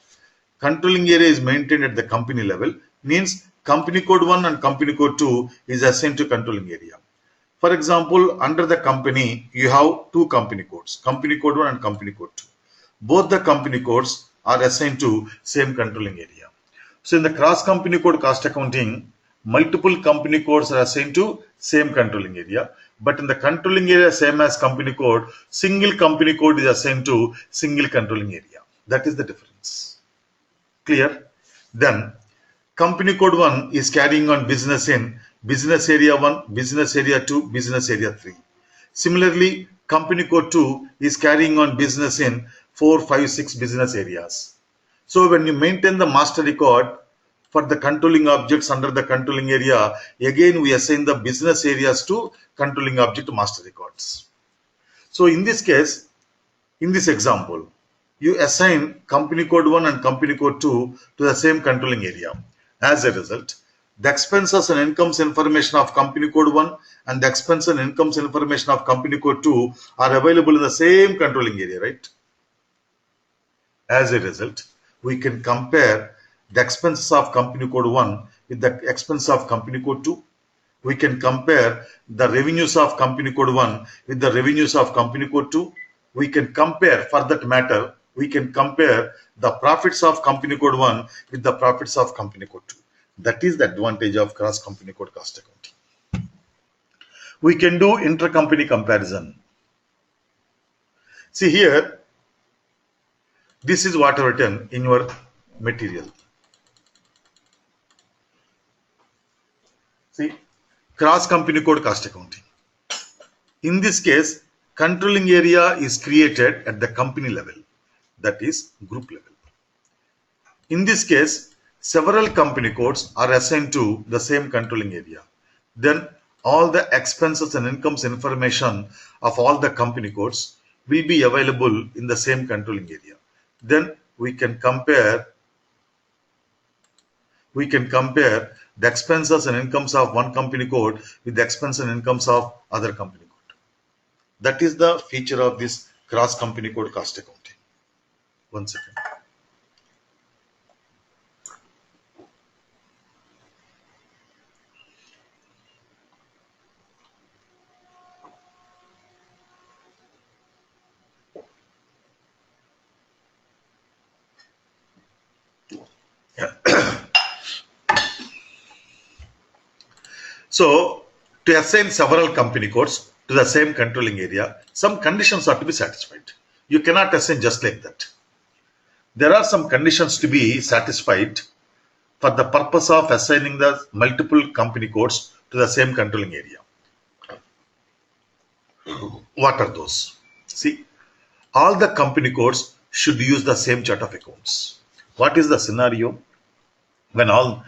Controlling area is maintained at the company level, means company code 1 and company code 2 is assigned to controlling area. For example, under the company, you have two company codes, company code 1 and company code 2. Both the company codes are assigned to same controlling area. So in the cross company code cost accounting, multiple company codes are assigned to same controlling area. But in the controlling area, same as company code, single company code is assigned to single controlling area. That is the difference. Clear? Then company code 1 is carrying on business in business area 1, business area 2, business area 3. Similarly, company code 2 is carrying on business in 4, 5, 6 business areas. So when you maintain the master record for the controlling objects under the controlling area, again we assign the business areas to controlling object master records. So in this case, in this example, you assign company code 1 and company code 2 to the same controlling area. As a result, the expenses and incomes information of company code 1 and the expense and incomes information of company code 2 are available in the same controlling area, right? As a result, we can compare the expenses of company code 1 with the expense of company code 2. We can compare the revenues of company code 1 with the revenues of company code 2. We can compare, for that matter, we can compare the profits of company code 1 with the profits of company code 2. That is the advantage of cross company code cost accounting. We can do intercompany comparison. See here, this is what written in your material. See, cross company code cost accounting. In this case, controlling area is created at the company level, that is group level. In this case, several company codes are assigned to the same controlling area. Then all the expenses and incomes information of all the company codes will be available in the same controlling area. Then we can compare the expenses and incomes of one company code with the expense and incomes of other company code. That is the feature of this cross company code cost accounting. One second. So, to assign several company codes to the same controlling area, some conditions are to be satisfied. You cannot assign just like that. There are some conditions to be satisfied for the purpose of assigning the multiple company codes to the same controlling area. What are those? See, all the company codes should use the same chart of accounts. What is the scenario when all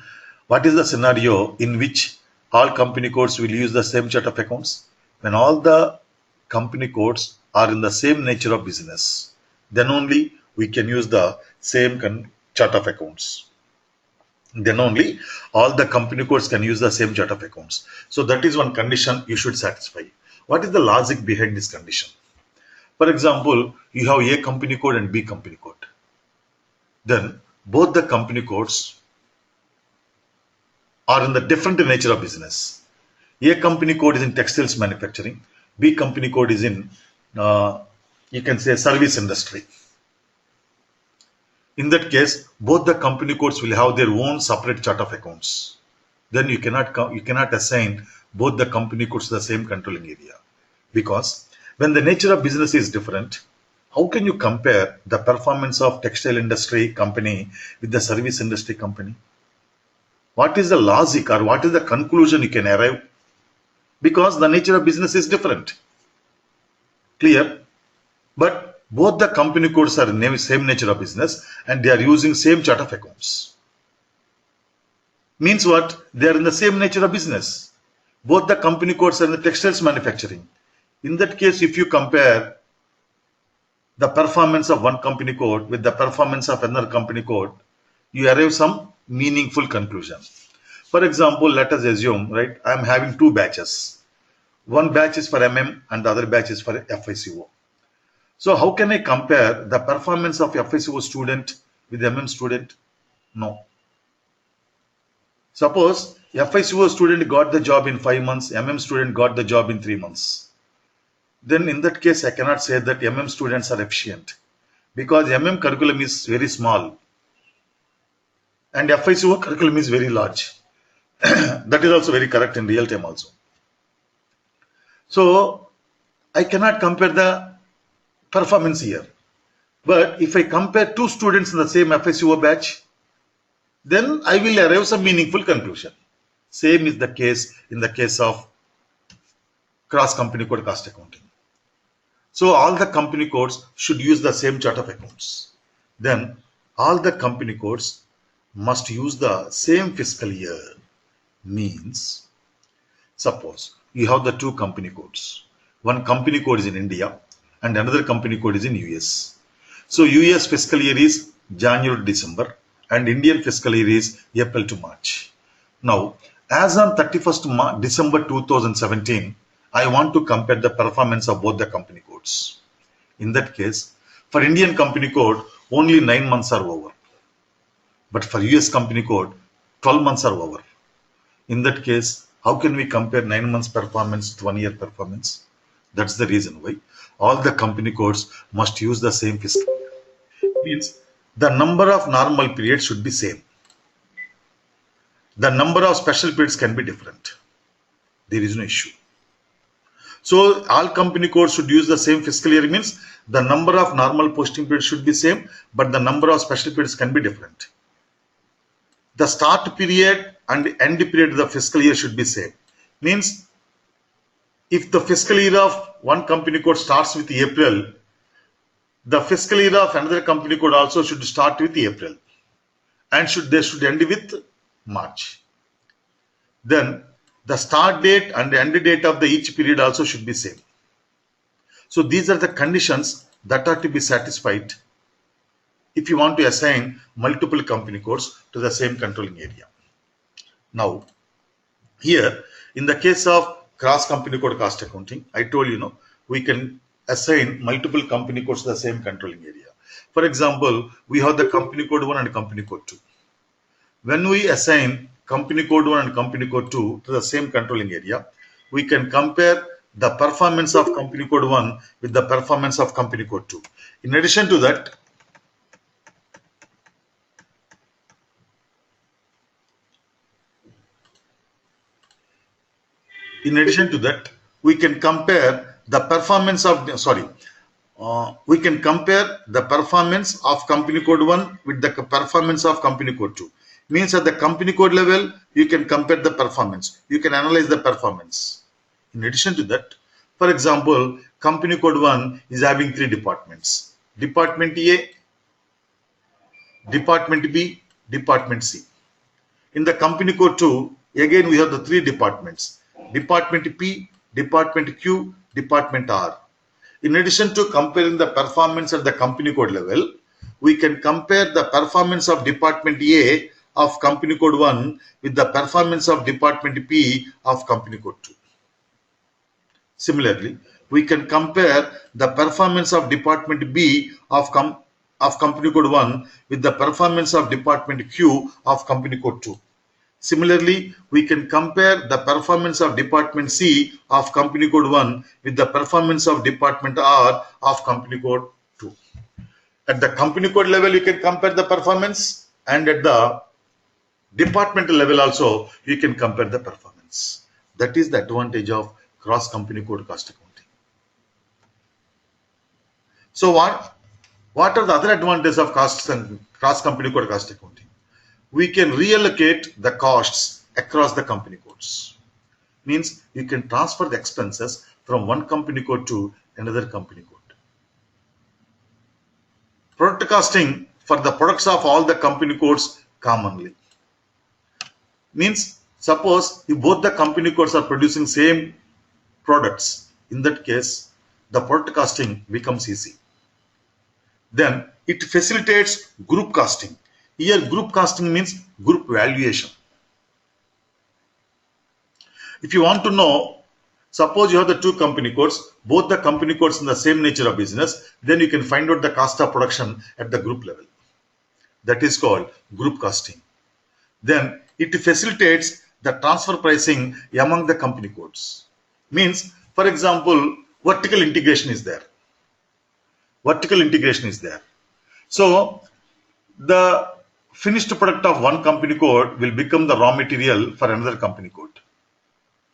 what is the scenario in which all company codes will use the same chart of accounts? When all the company codes are in the same nature of business, then only we can use the same chart of accounts. Then only all the company codes can use the same chart of accounts. So that is one condition you should satisfy. What is the logic behind this condition? For example, you have A company code and B company code. Then both the company codes are in the different nature of business. A company code is in textiles manufacturing. B company code is in, you can say, service industry. In that case, both the company codes will have their own separate chart of accounts. Then you cannot assign both the company codes to the same controlling area, because when the nature of business is different, how can you compare the performance of textile industry company with the service industry company? What is the logic or what is the conclusion you can arrive? Because the nature of business is different. Clear? But both the company codes are in the same nature of business and they are using same chart of accounts. Means what? They are in the same nature of business. Both the company codes are in the textiles manufacturing. In that case, if you compare the performance of one company code with the performance of another company code, you arrive some meaningful conclusion. For example, let us assume, right, I am having two batches. One batch is for MM and the other batch is for FICO. So how can I compare the performance of FICO student with MM student? No. Suppose FICO student got the job in 5 months, MM student got the job in 3 months. Then in that case, I cannot say that MM students are efficient, because MM curriculum is very small and FICO curriculum is very large. That is also very correct in real time also. So I cannot compare the performance here. But if I compare two students in the same FICO batch, then I will arrive some meaningful conclusion. Same is the case in the case of cross company code cost accounting. So all the company codes should use the same chart of accounts. Then all the company codes must use the same fiscal year. Means, suppose you have the two company codes. One company code is in India and another company code is in US. So US fiscal year is January to December and Indian fiscal year is April to March. Now, as on 31st December 2017, I want to compare the performance of both the company codes. In that case, for Indian company code, only 9 months are over. But for US company code, 12 months are over. In that case, how can we compare 9 months performance to 1 year performance? That's the reason why all the company codes must use the same fiscal year. Means the number of normal periods should be same. The number of special periods can be different. There is no issue. So all company codes should use the same fiscal year, means the number of normal posting periods should be same, but the number of special periods can be different. The start period and end period of the fiscal year should be same. Means if the fiscal year of one company code starts with April, the fiscal year of another company code also should start with April and they should end with March. Then the start date and the end date of the each period also should be same. So these are the conditions that are to be satisfied if you want to assign multiple company codes to the same controlling area. Now, here, in the case of cross company code cost accounting, I told we can assign multiple company codes to the same controlling area. For example, we have the company code 1 and company code 2. When we assign company code 1 and company code 2 to the same controlling area, we can compare the performance of company code 1 with the performance of company code 2. In addition to that, we can compare the performance of we can compare the performance of company code 1 with the performance of company code 2. Means at the company code level, you can compare the performance. You can analyze the performance. In addition to that, for example, company code 1 is having 3 departments. Department A, Department B, Department C. In the company code 2, again we have the 3 departments. Department P, Department Q, Department R. In addition to comparing the performance at the company code level, we can compare the performance of Department A of company code 1 with the performance of Department P of company code 2. Similarly, we can compare the performance of Department B of company code 1 with the performance of Department Q of company code 2. Similarly, we can compare the performance of Department C of company code 1 with the performance of Department R of company code 2. At the company code level, you can compare the performance, and at the departmental level also, you can compare the performance. That is the advantage of cross company code cost accounting. So what are the other advantages of cross company code cost accounting? We can reallocate the costs across the company codes. Means you can transfer the expenses from one company code to another company code. Product costing for the products of all the company codes commonly. Means suppose if both the company codes are producing same products, in that case the product costing becomes easy. Then it facilitates group costing. Here group costing means group valuation. If you want to know, suppose you have the 2 company codes, both the company codes in the same nature of business, then you can find out the cost of production at the group level. That is called group costing. Then it facilitates the transfer pricing among the company codes. Means, for example, vertical integration is there. So the finished product of one company code will become the raw material for another company code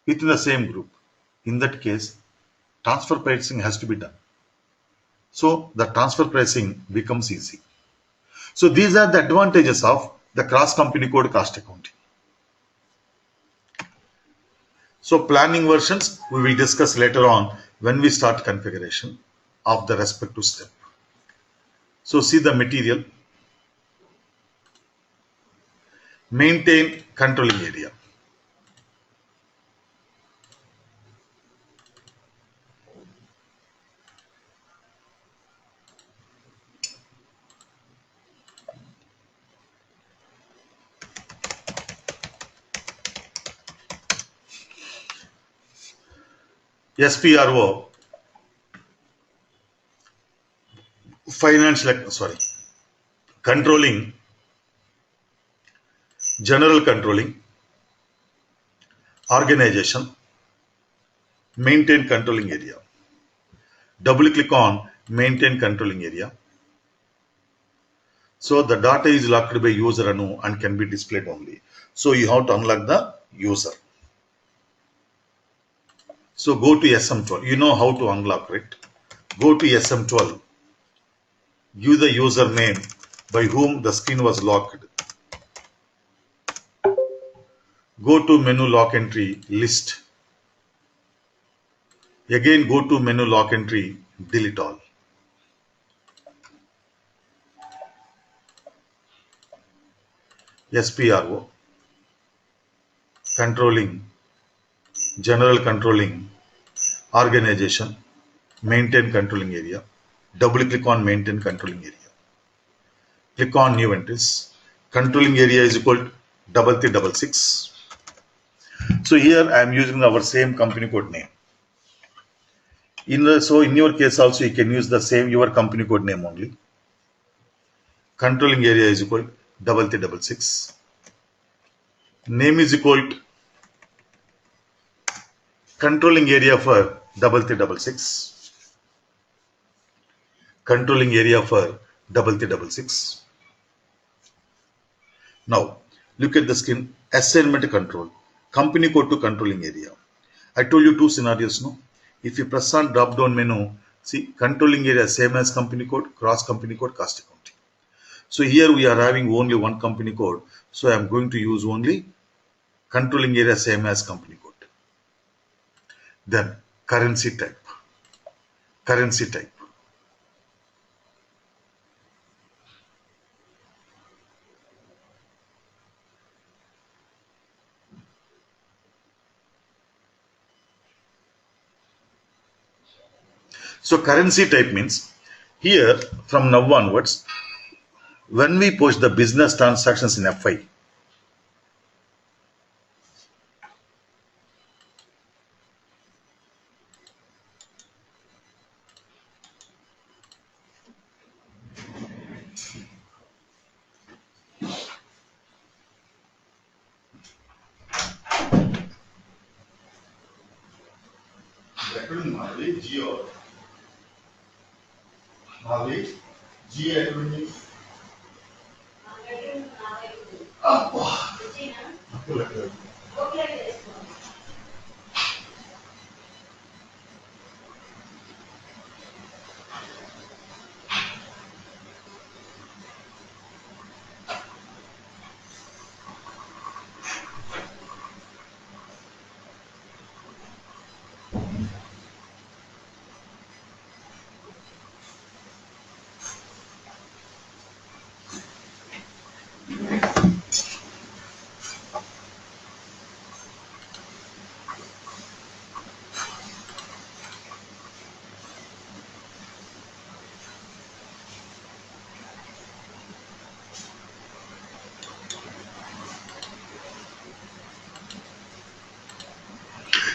within the same group. In that case, transfer pricing has to be done. So the transfer pricing becomes easy. So these are the advantages of the cross company code cost accounting. So planning versions we will discuss later on when we start configuration of the respective step. So see the material. Maintain controlling area. SPRO, controlling, general controlling, organization, maintain controlling area. Double click on maintain controlling area. So the data is locked by user Anu and can be displayed only. So you have to unlock the user. So go to SM12. You know how to unlock it. Go to SM12. Give the username by whom the screen was locked. Go to menu lock entry list. Again go to menu lock entry, delete all. SPRO, controlling, general controlling, organization, maintain controlling area. Double click on maintain controlling area. Click on new entries. Controlling area is equal to 3366. So here I am using our same company code name. In your case also you can use the same your company code name only. Controlling area is equal to 3366. Name is equal to controlling area for 3366. Controlling area for 3366. Now look at the screen. Assignment control. Company code to controlling area. I told you two scenarios, no? If you press on drop down menu, see controlling area same as company code, cross company code, cost accounting. So here we are having only one company code. So I am going to use only controlling area same as company code. Then currency type. Currency type. So currency type means here from now onwards, when we post the business transactions in FI,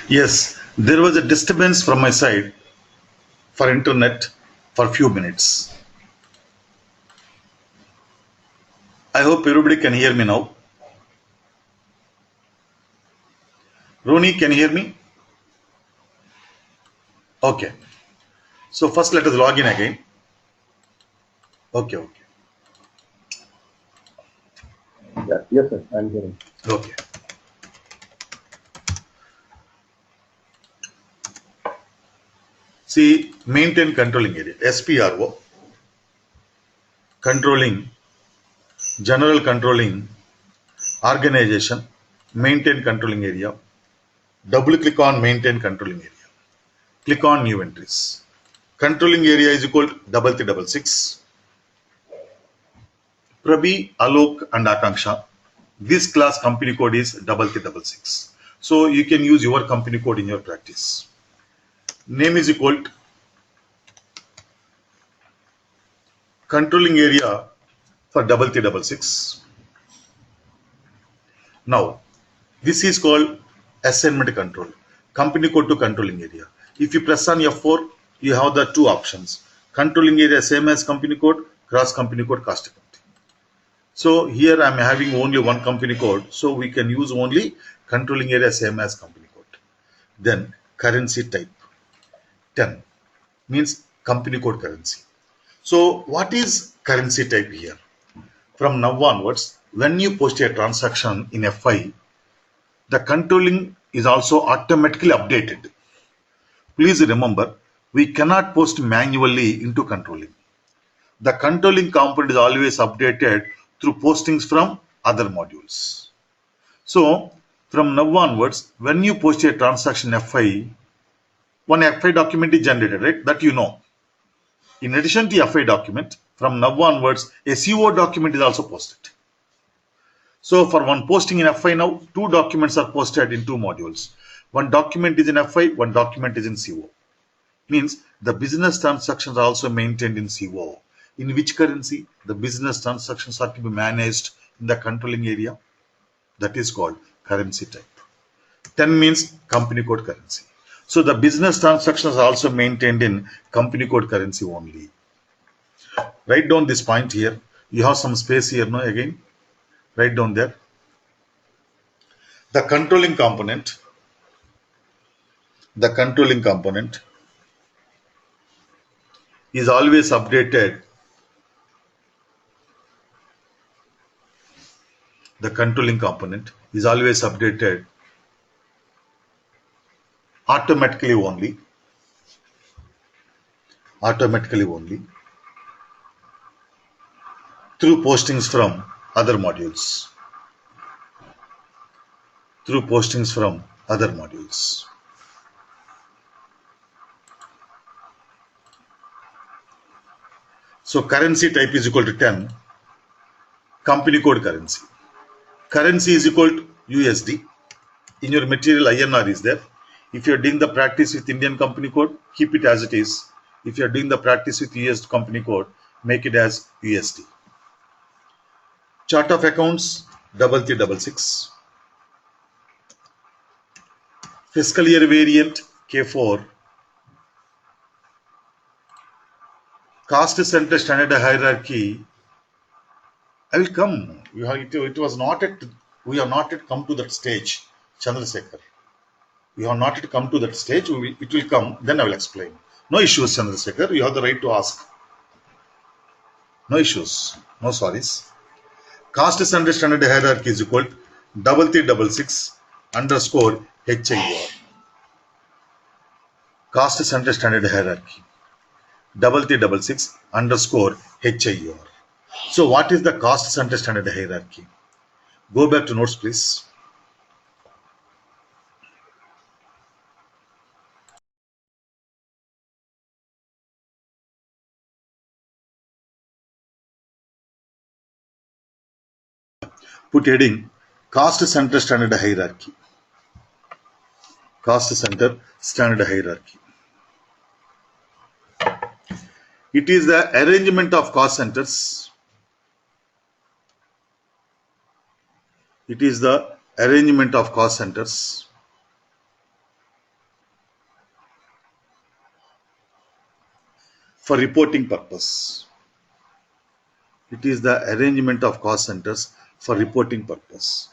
yes, there was a disturbance from my side for internet for few minutes. I hope everybody can hear me now. Roni, can you hear me? Okay. So first let us log in again. Okay, okay, Yeah, yes, sir. I'm hearing. okay. See, maintain controlling area, SPRO, controlling, general controlling, organization, maintain controlling area. Double click on maintain controlling area. Click on new entries. Controlling area is equal to 3366. Prabhi, Alok and Akanksha. This class company code is 3366. So you can use your company code in your practice. Name is equal to controlling area for 3366. Now, this is called assignment control. Company code to controlling area. If you press on F4, you have the two options. Controlling area same as company code, cross company code, cost accounting. So here I am having only one company code. So we can use only controlling area same as company code. Then currency type 10 means company code currency. So what is currency type here? From now onwards, when you post a transaction in FI, the controlling is also automatically updated. Please remember, we cannot post manually into controlling. The controlling component is always updated through postings from other modules. So from now onwards, when you post a transaction FI, one FI document is generated, right? That you know. In addition to FI document, from now onwards, a CO document is also posted. So for one posting in FI now, two documents are posted in two modules. One document is in FI, one document is in CO. Means the business transactions are also maintained in CO. In which currency the business transactions are to be managed in the controlling area? That is called currency type. 10 means company code currency. So the business transactions are also maintained in company code currency only. Write down this point here. You have some space here, no? Again, write down there. The controlling component, the controlling component is always updated. The controlling component is always updated automatically only, automatically only through postings from other modules, through postings from other modules. So currency type is equal to 10, company code currency. Currency is equal to USD. In your material, INR is there. If you are doing the practice with Indian company code, keep it as it is. If you are doing the practice with US company code, make it as USD. Chart of accounts 3366. Fiscal year variant K4. Cost center standard hierarchy. I will come. It was not at. We have not yet come to that stage, Chandrasekhar. We have not yet come to that stage. It will come. Then I will explain. No issues, Chandrasekhar. You have the right to ask. No issues. No sorries. Cost center standard hierarchy is equal to 3366 underscore HIR. Cost center standard hierarchy 3366 underscore HIR. So what is the cost center standard hierarchy? Go back to notes, please. Put heading cost center standard hierarchy. Cost center standard hierarchy. It is the arrangement of cost centers. It is the arrangement of cost centers for reporting purpose. It is the arrangement of cost centers for reporting purpose.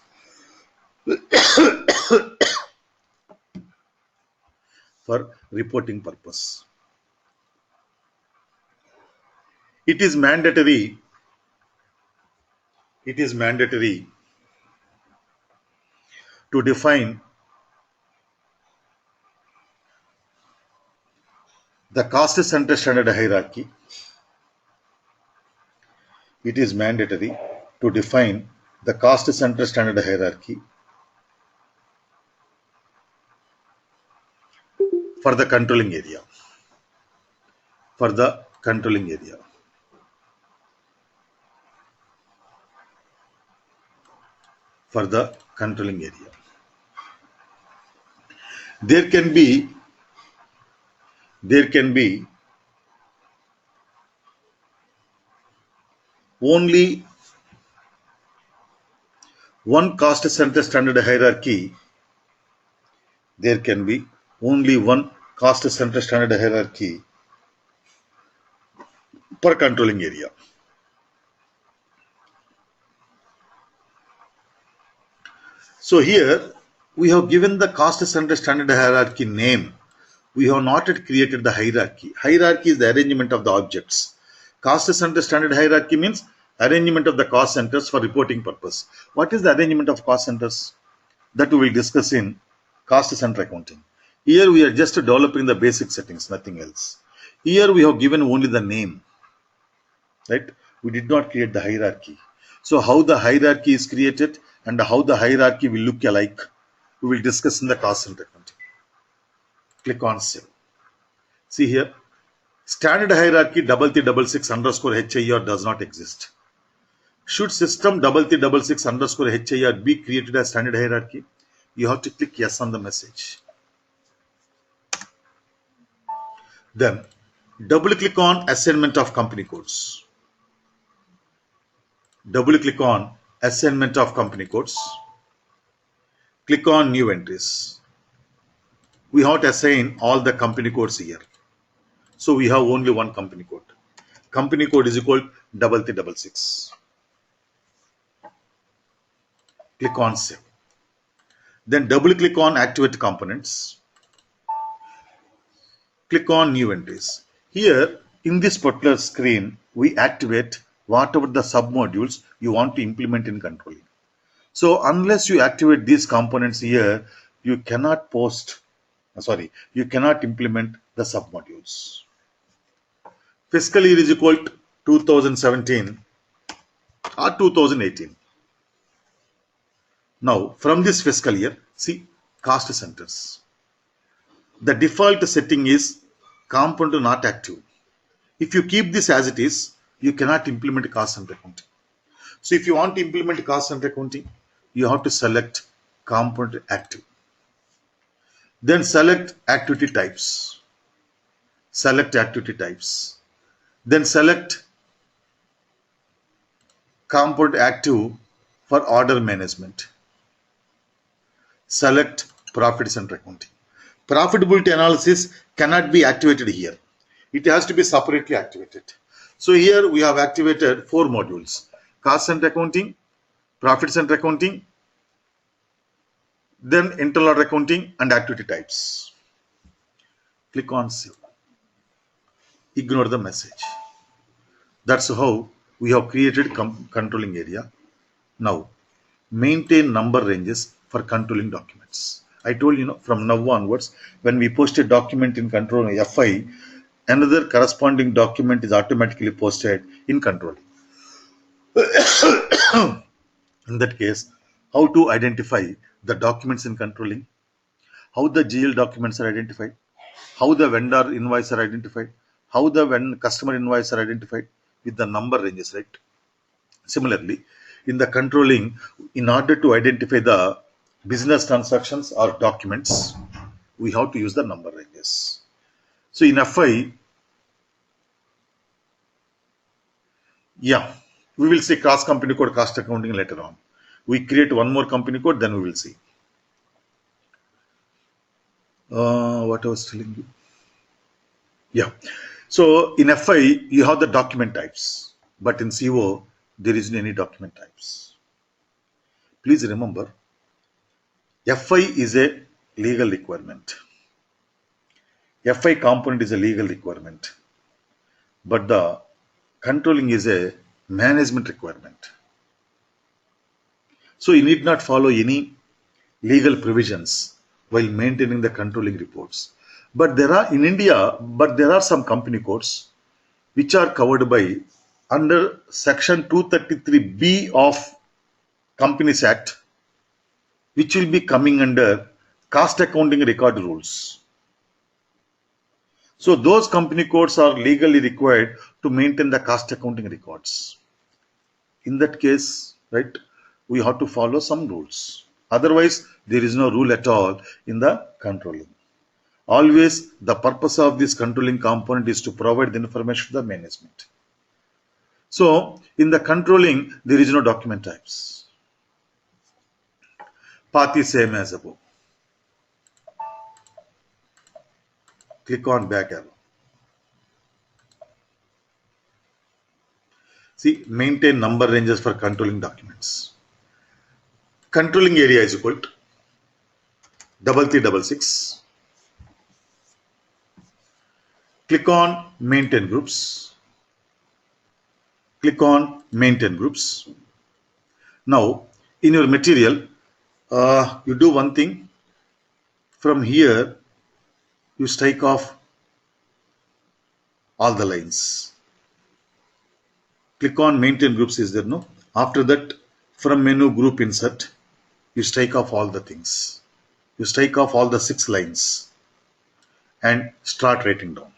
For reporting purpose. It is mandatory. It is mandatory to define the cost center standard hierarchy. It is mandatory to define the cost center standard hierarchy for the controlling area. For the controlling area. For the controlling area. There can be only one cost center standard hierarchy. There can be only one cost center standard hierarchy per controlling area. So here we have given the cost center standard hierarchy name. We have not yet created the hierarchy. Hierarchy is the arrangement of the objects. Cost center standard hierarchy means arrangement of the cost centers for reporting purpose. What is the arrangement of cost centers? That we will discuss in cost center accounting. Here we are just developing the basic settings, nothing else. Here we have given only the name, right? We did not create the hierarchy. So how the hierarchy is created and how the hierarchy will look alike, we will discuss in the cost center accounting. Click on save. See here, standard hierarchy 3366 underscore HIR does not exist. Should system 3366 underscore HIR be created as standard hierarchy? You have to click yes on the message. Then double click on assignment of company codes. Double click on assignment of company codes. Click on new entries. We have to assign all the company codes here. So we have only one company code. Company code is equal 3366. Click on save. Then double click on activate components. Click on new entries. Here in this particular screen, we activate whatever the submodules you want to implement in controlling. So unless you activate these components here, you cannot you cannot implement the submodules. Fiscal year is equal to 2017 or 2018. Now from this fiscal year, see cost centers. The default setting is component not active. If you keep this as it is, you cannot implement cost center accounting. So if you want to implement cost center accounting, you have to select component active. Then select activity types. Select activity types. Then select component active for order management. Select profit center accounting. Profitability analysis cannot be activated here. It has to be separately activated. So here we have activated 4 modules: cost center accounting, profit center accounting, then internal order accounting and activity types. Click on save. Ignore the message. That's how we have created controlling area. Now maintain number ranges for controlling documents. I told you, from now onwards, when we post a document in control FI, another corresponding document is automatically posted in control. In that case, how to identify the documents in controlling, how the GL documents are identified, how the vendor invoice are identified, how the customer invoice are identified with the number ranges, right? Similarly, in the controlling, in order to identify the business transactions or documents, we have to use the number ranges. So in FI, yeah, we will see cross company code cost accounting later on. We create one more company code, then we will see. What I was telling you. Yeah. So in FI, you have the document types, but in CO, there isn't any document types. Please remember, FI is a legal requirement. FI component is a legal requirement, but the controlling is a management requirement. So you need not follow any legal provisions while maintaining the controlling reports. But there are some company codes which are covered by under section 233B of Companies Act, which will be coming under cost accounting record rules. So those company codes are legally required to maintain the cost accounting records. In that case, right, we have to follow some rules. Otherwise, there is no rule at all in the controlling. Always the purpose of this controlling component is to provide the information to the management. So in the controlling, there is no document types. Path is same as above. Click on back arrow. See, maintain number ranges for controlling documents. Controlling area is equal to 3366. Click on maintain groups. Click on maintain groups. Now, in your material, you do one thing. From here, you strike off all the lines. Click on maintain groups, is there no? After that, from menu group insert, you strike off all the things. You strike off all the 6 lines and start writing down.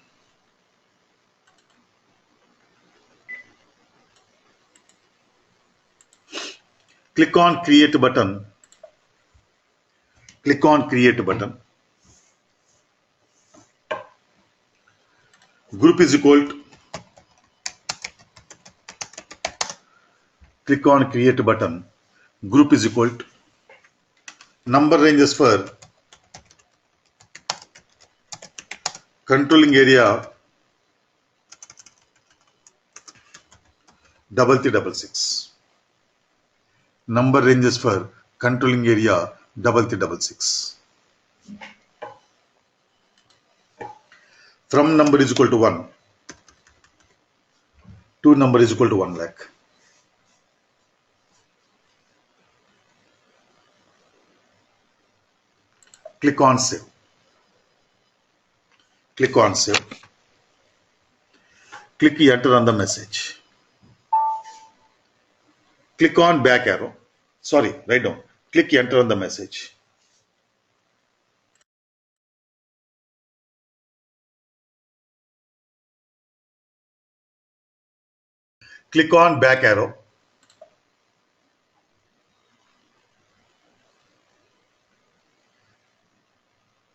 Click on create button. Click on create button. Group is equal to Click on create button. Group is equal to number ranges for controlling area 3366. Number ranges for controlling area 3366. From number is equal to 1 to number is equal to 1 lakh. Click on save. Click on save. Click enter on the message. Click on back arrow. Sorry, write down. Click enter on the message. Click on back arrow.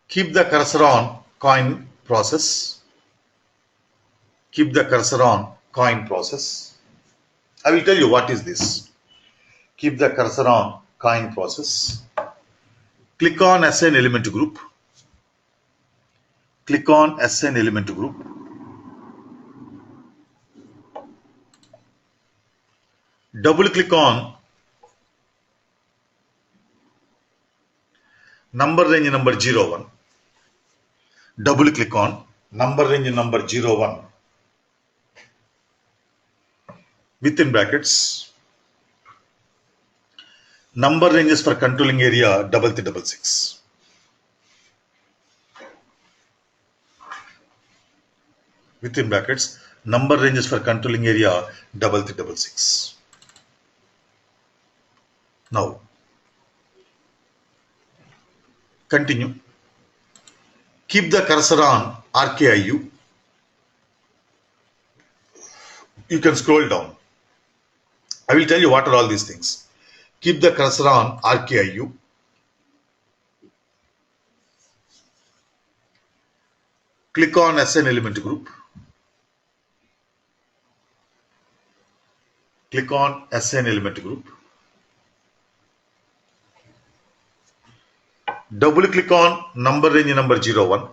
Keep the cursor on coin process. Keep the cursor on coin process. I will tell you what is this. Keep the cursor on coin process. Click on assign element group. Click on assign element group. Double click on number range number 01. Double click on number range number 01 within brackets. Number ranges for controlling area 3366. Within brackets, number ranges for controlling area 3366. Now, continue. Keep the cursor on RKIU. You can scroll down. I will tell you what are all these things. Keep the cursor on RKIU. Click on assign element group. Click on assign element group. Double click on number range number 01.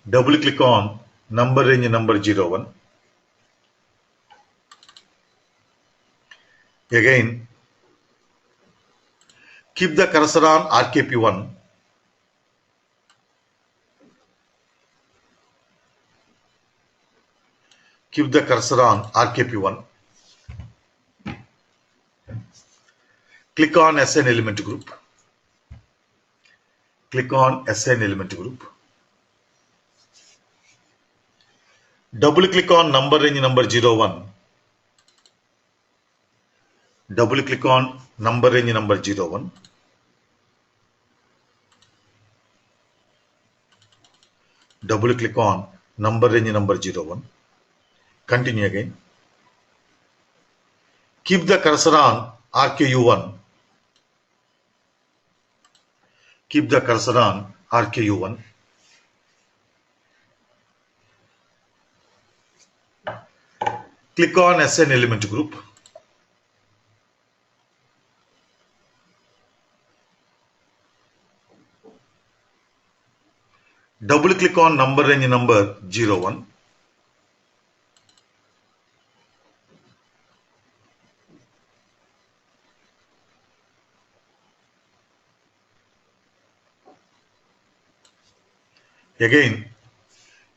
Double click on number range number 01. Again, keep the cursor on RKP1. Keep the cursor on RKP1. Click on assign element group. Click on assign element group. Double click on number range number 01. Double click on number range number 01. Double click on number range number 01. Continue again. Keep the cursor on RKU1. Keep the cursor on RKU1. Click on assign element group. Double click on number range number 01. Again,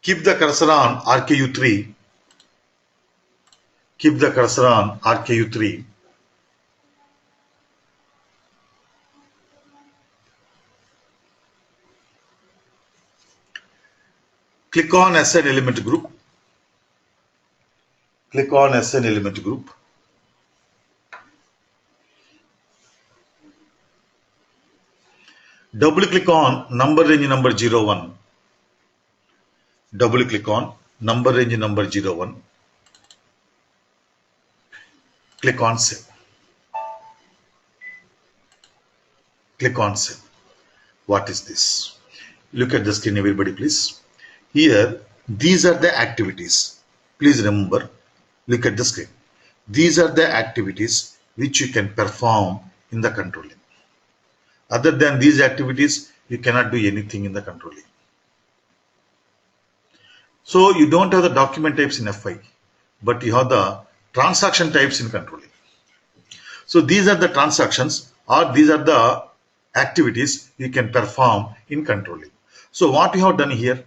keep the cursor on RKU3. Keep the cursor on RKU3. Click on assign element group. Click on assign element group. Double click on number range number 01. Double click on number range number 01. Click on save. Click on save. What is this? Look at the screen, everybody, please. Here, these are the activities. Please remember, Look at the screen. These are the activities which you can perform in the controlling. Other than these activities, you cannot do anything in the controlling. So you don't have the document types in FI, but you have the transaction types in controlling. So these are the transactions, or these are the activities you can perform in controlling. So what you have done here,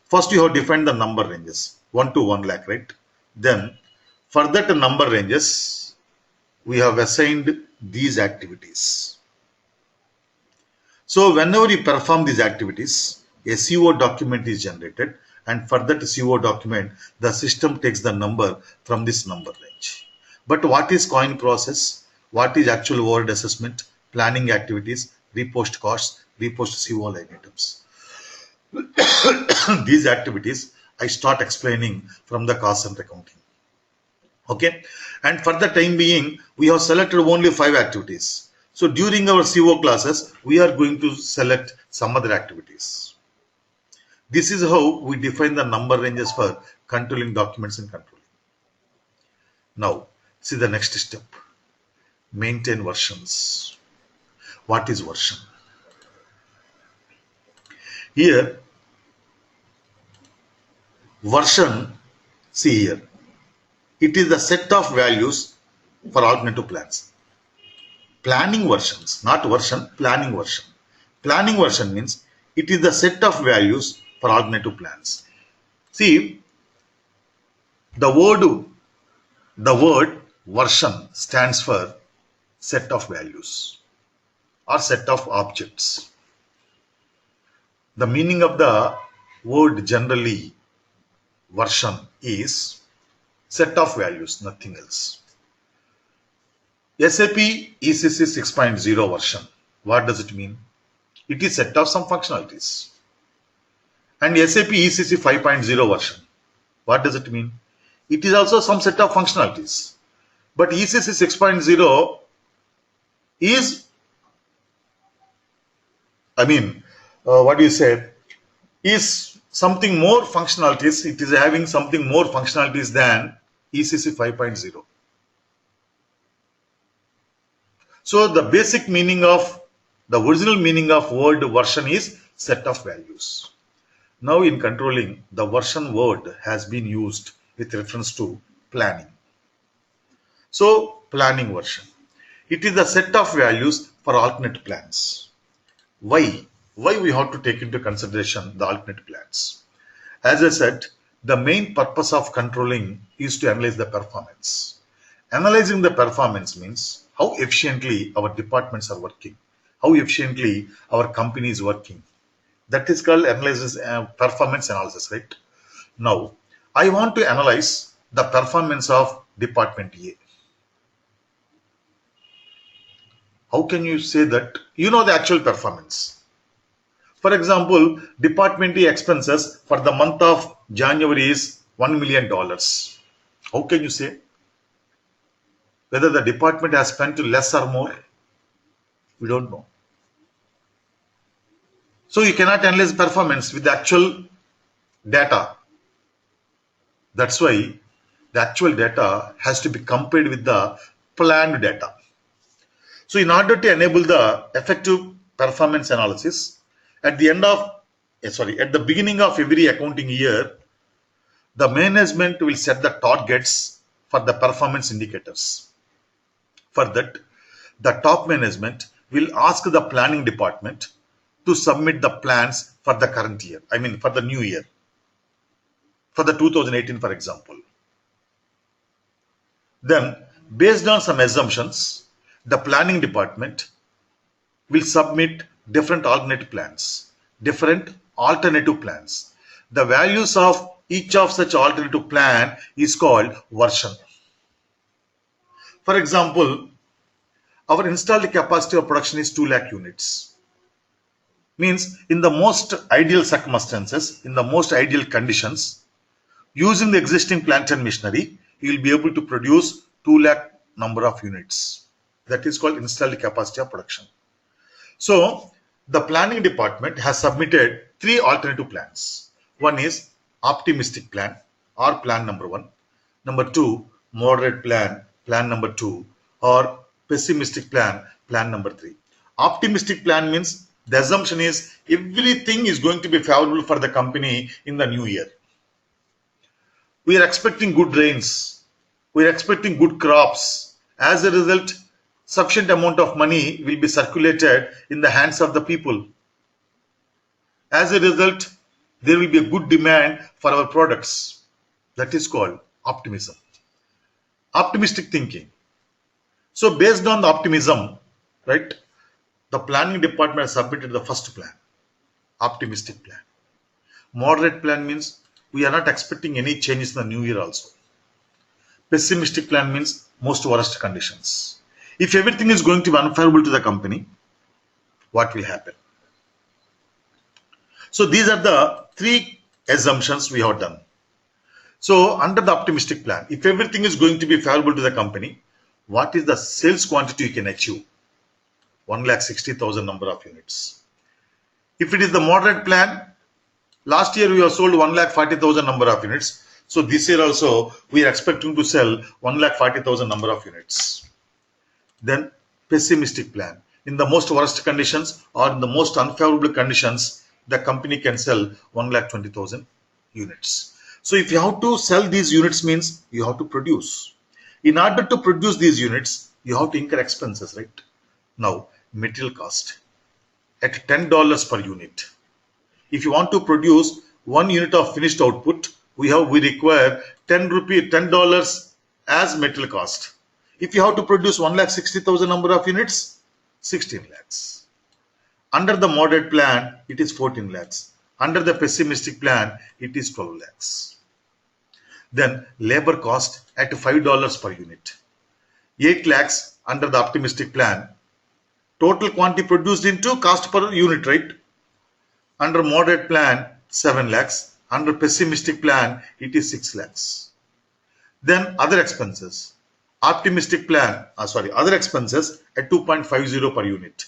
first you have defined the number ranges 1 to 1 lakh, right? Then for that number ranges, we have assigned these activities. So whenever you perform these activities, a CO document is generated, and for that CO document, the system takes the number from this number range. But what is coin process? What is actual overhead assessment, planning activities, repost costs, repost CO line items? These activities I start explaining from the cost center accounting. Okay, and for the time being, we have selected only 5 activities. So during our CO classes, we are going to select some other activities. This is how we define the number ranges for controlling documents and controlling. Now, see the next step. Maintain versions. What is version? Here, version, see here, it is the set of values for alternative plans. Planning versions, not version, planning version. Planning version means it is the set of values for alternative plans. See, the word version stands for set of values or set of objects. The meaning of the word generally version is set of values, nothing else. SAP ECC 6.0 version, what does it mean? It is set of some functionalities. And SAP ECC 5.0 version, what does it mean? It is also some set of functionalities. But ECC 6.0 is, is something more functionalities. It is having something more functionalities than ECC 5.0. So the basic meaning of, the original meaning of word version is set of values. Now in controlling, the version word has been used with reference to planning. So planning version, it is the set of values for alternate plans. Why we have to take into consideration the alternate plans? As I said, the main purpose of controlling is to analyze the performance. Analyzing the performance means how efficiently our departments are working, how efficiently our company is working. That is called performance analysis, right? Now, I want to analyze the performance of department A. How can you say that? You know the actual performance. For example, department A expenses for the month of January is $1 million. How can you say whether the department has spent less or more? We don't know. So you cannot analyze performance with the actual data. That's why the actual data has to be compared with the planned data. So in order to enable the effective performance analysis, at the beginning of every accounting year, the management will set the targets for the performance indicators. For that, the top management will ask the planning department to submit the plans for the current year, for the new year, for the 2018, for example. Then, based on some assumptions, the planning department will submit different alternative plans. The values of each of such alternative plan is called version. For example, our installed capacity of production is 2 lakh units. Means in the most ideal circumstances, in the most ideal conditions, using the existing plant and machinery, you will be able to produce 2 lakh number of units. That is called installed capacity of production. So the planning department has submitted 3 alternative plans. One is optimistic plan or plan number 1. Number 2, moderate plan, plan number 2, or pessimistic plan, plan number 3. Optimistic plan means the assumption is everything is going to be favorable for the company in the new year. We are expecting good rains. We are expecting good crops. As a result, sufficient amount of money will be circulated in the hands of the people. As a result, there will be a good demand for our products. That is called optimism. Optimistic thinking. So based on the optimism, right, the planning department has submitted the first plan, optimistic plan. Moderate plan means we are not expecting any changes in the new year also. Pessimistic plan means most worst conditions. If everything is going to be unfavorable to the company, what will happen? So these are the 3 assumptions we have done. So under the optimistic plan, if everything is going to be favorable to the company, what is the sales quantity you can achieve? 1,60,000 number of units. If it is the moderate plan, last year we have sold 1,40,000 number of units. So this year also we are expecting to sell 1,40,000 number of units. Then pessimistic plan. In the most worst conditions or in the most unfavorable conditions, the company can sell 1,20,000 units. So if you have to sell these units means you have to produce. In order to produce these units, you have to incur expenses, right? Now, material cost at $10 per unit. If you want to produce 1 unit of finished output, we require $10 as material cost. If you have to produce 1,60,000 number of units, 16 lakhs. Under the moderate plan, it is 14 lakhs. Under the pessimistic plan, it is 12 lakhs. Then labor cost at $5 per unit. 8 lakhs under the optimistic plan. Total quantity produced into cost per unit, right? Under moderate plan, 7 lakhs. Under pessimistic plan, it is 6 lakhs. Then other expenses. Optimistic plan, other expenses at 2.50 per unit.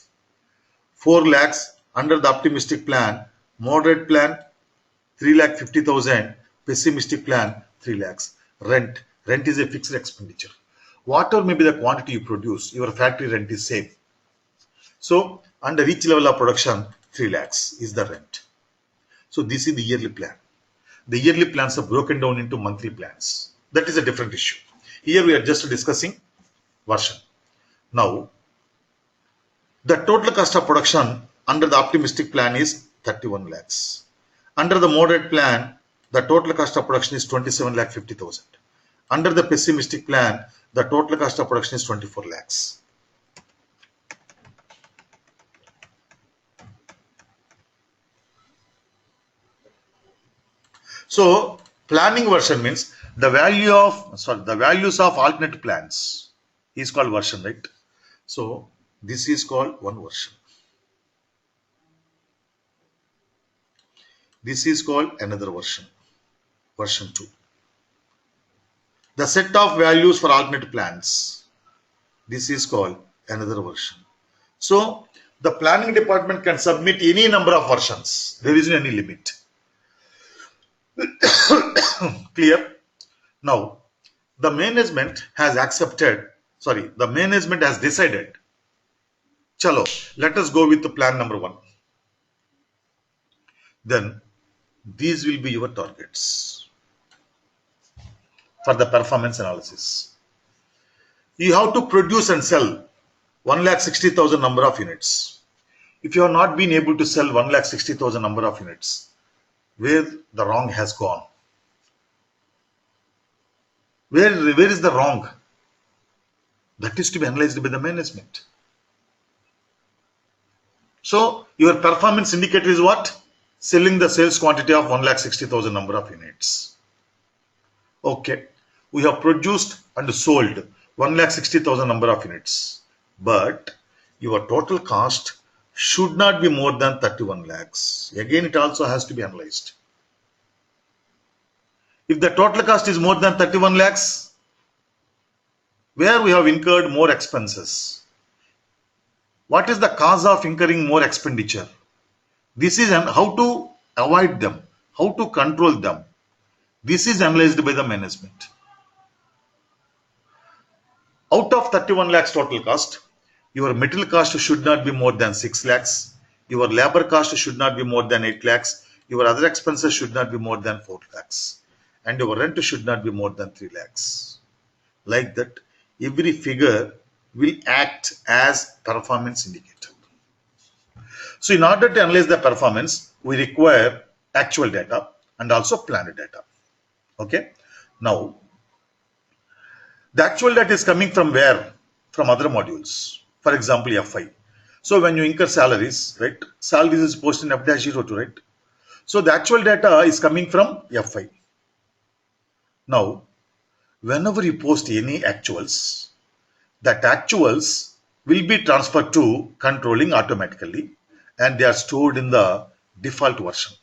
4 lakhs under the optimistic plan. Moderate plan, 3,50,000. Pessimistic plan, 3 lakhs. Rent. Rent is a fixed expenditure. Whatever may be the quantity you produce, your factory rent is same. So under each level of production, 3 lakhs is the rent. So this is the yearly plan. The yearly plans are broken down into monthly plans. That is a different issue. Here we are just discussing version. Now, the total cost of production under the optimistic plan is 31 lakhs. Under the moderate plan, the total cost of production is 27,50,000. Under the pessimistic plan, the total cost of production is 24 lakhs. So planning version means the values of alternate plans is called version, right? So this is called one version. This is called another version, version 2. The set of values for alternate plans. This is called another version. So the planning department can submit any number of versions. There isn't any limit. Clear? Now, the management has decided. Chalo, let us go with the plan number 1. Then these will be your targets for the performance analysis. You have to produce and sell 1,60,000 number of units. If you have not been able to sell 1,60,000 number of units, where the wrong has gone? Where is the wrong? That is to be analyzed by the management. So your performance indicator is what? Selling the sales quantity of 1,60,000 number of units. Okay, we have produced and sold 1,60,000 number of units, but your total cost should not be more than 31 lakhs. Again, it also has to be analyzed. If the total cost is more than 31 lakhs, where we have incurred more expenses? What is the cause of incurring more expenditure? This is how to avoid them, how to control them. This is analyzed by the management. Out of 31 lakhs total cost, your material cost should not be more than 6 lakhs. Your labor cost should not be more than 8 lakhs. Your other expenses should not be more than 4 lakhs. And your rent should not be more than 3 lakhs. Like that, every figure will act as performance indicator. So in order to analyze the performance, we require actual data and also planned data. Okay. Now, the actual data is coming from where? From other modules. For example, FI. So when you incur salaries, right? Salaries is posted in F-02, right? So the actual data is coming from FI. Now, whenever you post any actuals, that actuals will be transferred to controlling automatically, and they are stored in the default version.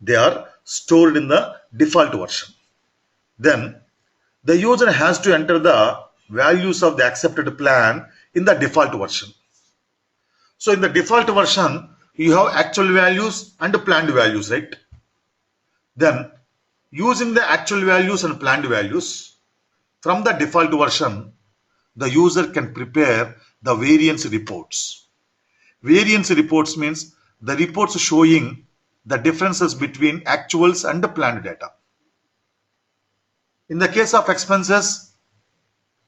They are stored in the default version. Then the user has to enter the values of the accepted plan in the default version. So in the default version, you have actual values and planned values, right? Then using the actual values and planned values from the default version, the user can prepare the variance reports. Variance reports means the reports showing the differences between actuals and the planned data. In the case of expenses,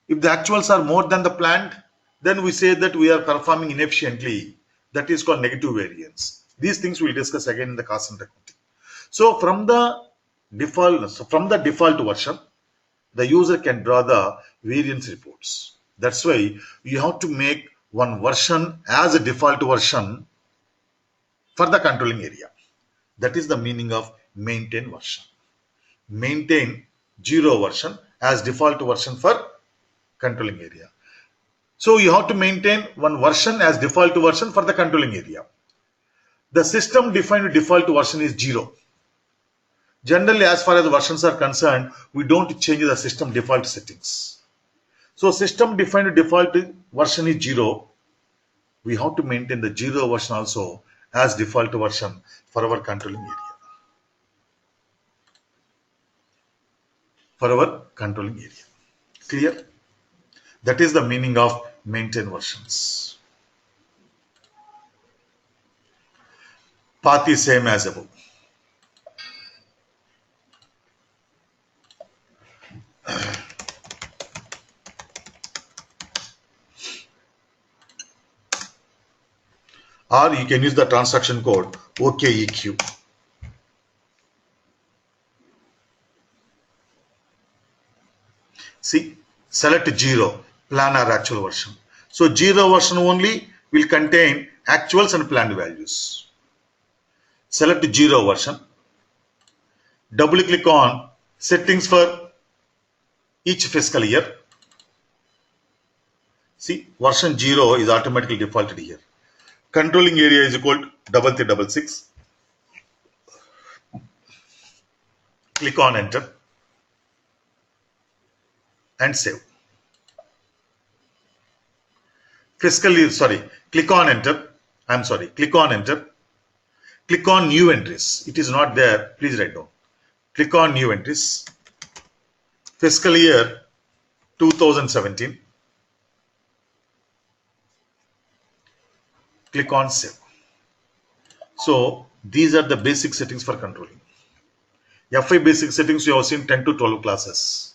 if the actuals are more than the planned, then we say that we are performing inefficiently. That is called negative variance. These things we'll discuss again in the cost and accounting. So from the default version, the user can draw the variance reports. That's why you have to make one version as a default version for the controlling area. That is the meaning of maintain version. Maintain 0 version as default version for controlling area. So you have to maintain one version as default version for the controlling area. The system defined default version is 0. Generally, as far as versions are concerned, we don't change the system default settings. So system defined default version is 0. We have to maintain the 0 version also as default version for our controlling area. For our controlling area. Clear? That is the meaning of maintain versions. Path is same as above. Or you can use the transaction code OKEQ. See, select 0, plan or actual version. So 0 version only will contain actuals and planned values. Select 0 version. Double click on settings for each fiscal year. See, version 0 is automatically defaulted here. Controlling area is equal to 3366. Click on enter and save. Fiscal year, sorry, click on enter. Click on enter. Click on new entries. It is not there. Please write down. Click on new entries. Fiscal year 2017. Click on save. So these are the basic settings for controlling. FI basic settings you have seen 10 to 12 classes.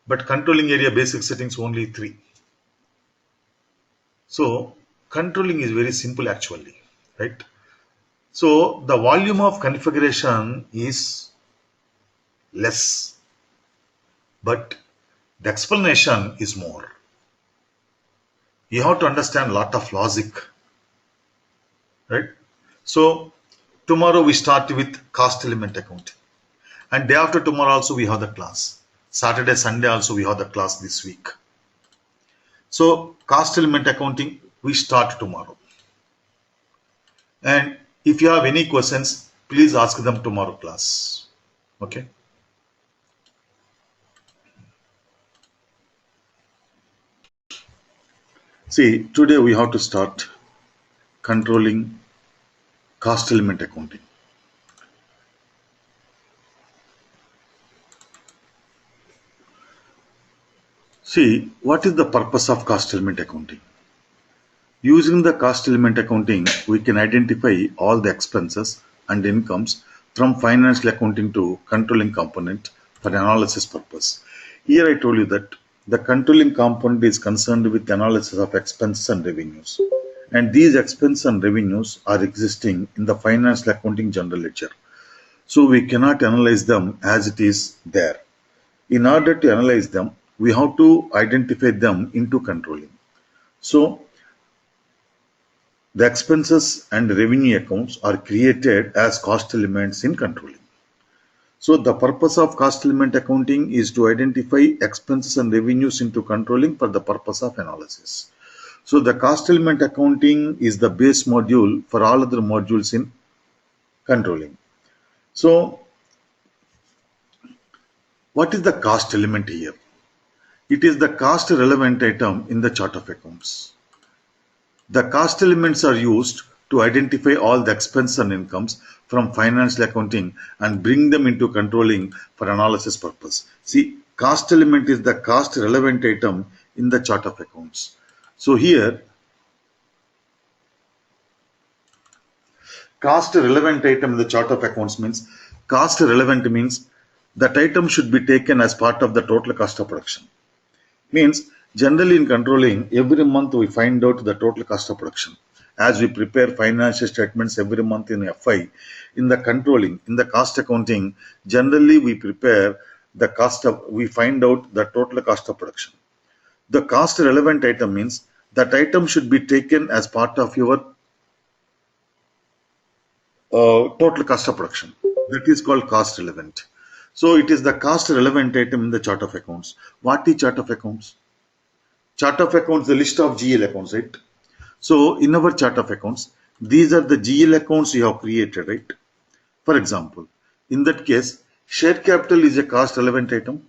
But controlling area basic settings only 3. So controlling is very simple actually, right? So the volume of configuration is less, but the explanation is more. You have to understand a lot of logic, right? So tomorrow we start with cost element accounting, and day after tomorrow also we have the class. Saturday, Sunday also we have the class this week. So cost element accounting we start tomorrow. And if you have any questions, please ask them tomorrow class. Okay. See, today we have to start controlling cost element accounting. See, what is the purpose of cost element accounting? Using the cost element accounting, we can identify all the expenses and incomes from financial accounting to controlling component for analysis purpose. Here I told you that the controlling component is concerned with analysis of expenses and revenues. And these expenses and revenues are existing in the financial accounting general ledger. So we cannot analyze them as it is there. In order to analyze them, we have to identify them into controlling. So the expenses and revenue accounts are created as cost elements in controlling. So the purpose of cost element accounting is to identify expenses and revenues into controlling for the purpose of analysis. So the cost element accounting is the base module for all other modules in controlling. So what is the cost element here? It is the cost relevant item in the chart of accounts. The cost elements are used to identify all the expenses and incomes from financial accounting and bring them into controlling for analysis purpose. See, cost element is the cost relevant item in the chart of accounts. So here, cost relevant item in the chart of accounts means cost relevant means that item should be taken as part of the total cost of production. Means generally in controlling, every month we find out the total cost of production. As we prepare financial statements every month in FI, in the controlling, in the cost accounting, generally we prepare the cost of, we find out the total cost of production. The cost relevant item means that item should be taken as part of your total cost of production. That is called cost relevant. So it is the cost relevant item in the chart of accounts. What is chart of accounts? Chart of accounts, the list of GL accounts, right? So in our chart of accounts, these are the GL accounts you have created, right? For example, in that case, share capital is a cost relevant item.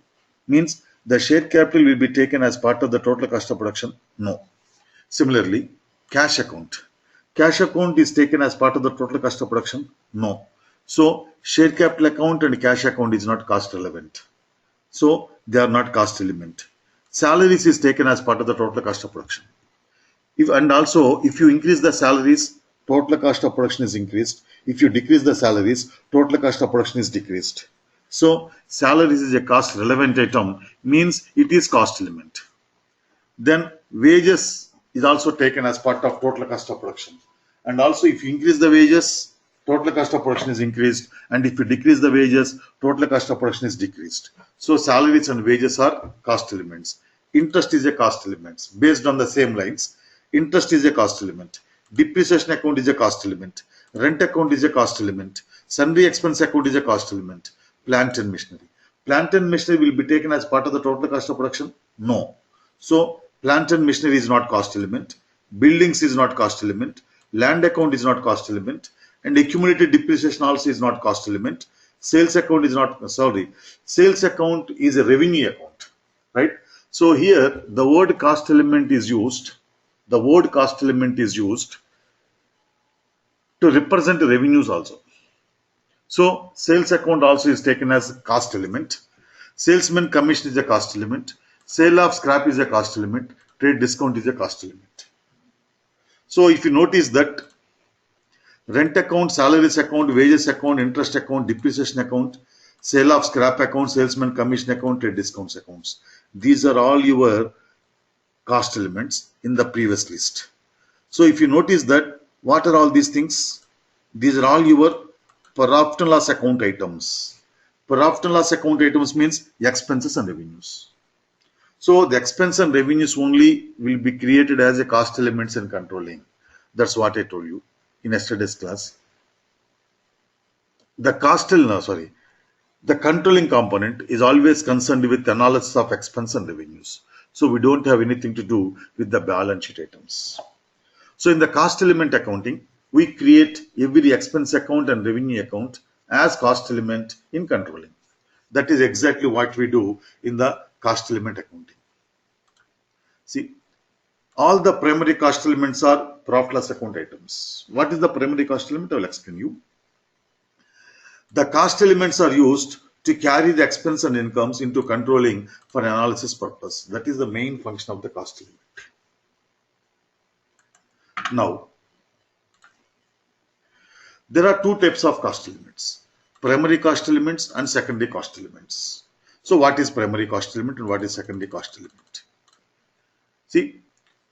Means the share capital will be taken as part of the total cost of production? No. Similarly, cash account. Cash account is taken as part of the total cost of production? No. So share capital account and cash account is not cost relevant. So they are not cost element. Salaries is taken as part of the total cost of production. And also, if you increase the salaries, total cost of production is increased. If you decrease the salaries, total cost of production is decreased. So salaries is a cost relevant item, means it is cost element. Then wages is also taken as part of total cost of production. And also if you increase the wages, total cost of production is increased. And if you decrease the wages, total cost of production is decreased. So salaries and wages are cost elements. Interest is a cost element. Based on the same lines, interest is a cost element. Depreciation account is a cost element. Rent account is a cost element. Sundry expense account is a cost element. Plant and machinery. Plant and machinery will be taken as part of the total cost of production? No. So plant and machinery is not cost element. Buildings is not cost element. Land account is not cost element. And accumulated depreciation also is not cost element. Sales account is not, sales account is a revenue account, right? So here the word cost element is used. The word cost element is used to represent revenues also. So sales account also is taken as cost element. Salesman commission is a cost element. Sale of scrap is a cost element. Trade discount is a cost element. So if you notice that rent account, salaries account, wages account, interest account, depreciation account, sale of scrap account, salesman commission account, trade discounts accounts. These are all your cost elements in the previous list. So if you notice that, what are all these things? These are all your profit and loss account items. Profit and loss account items means expenses and revenues. So the expense and revenues only will be created as a cost elements in controlling. That's what I told you in yesterday's class. The the controlling component is always concerned with analysis of expense and revenues. So we don't have anything to do with the balance sheet items. So in the cost element accounting, we create every expense account and revenue account as cost element in controlling. That is exactly what we do in the cost element accounting. See, all the primary cost elements are profit loss account items. What is the primary cost element? I will explain you. The cost elements are used to carry the expense and incomes into controlling for analysis purpose. That is the main function of the cost element. Now, there are two types of cost elements, primary cost elements and secondary cost elements. So what is primary cost element and what is secondary cost element? See,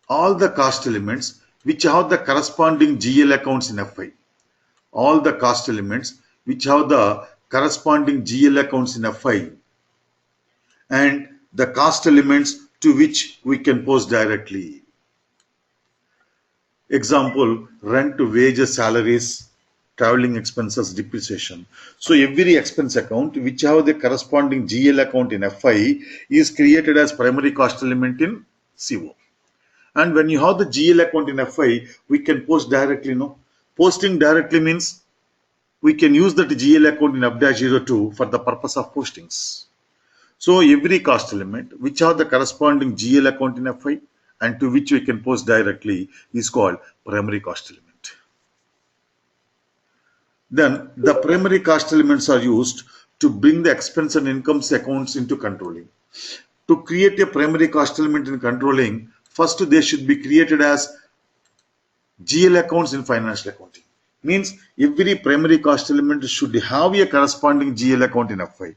all the cost elements which have the corresponding GL accounts in FI, all the cost elements which have the corresponding GL accounts in FI, and the cost elements to which we can post directly. Example, rent, wages, salaries, traveling expenses, depreciation. So every expense account which have the corresponding GL account in FI is created as primary cost element in CO. And when you have the GL account in FI, we can post directly. No, posting directly means we can use that GL account in F-02 for the purpose of postings. So every cost element which have the corresponding GL account in FI and to which we can post directly is called primary cost element. Then the primary cost elements are used to bring the expense and incomes accounts into controlling. To create a primary cost element in controlling, first they should be created as GL accounts in financial accounting. Means every primary cost element should have a corresponding GL account in FI.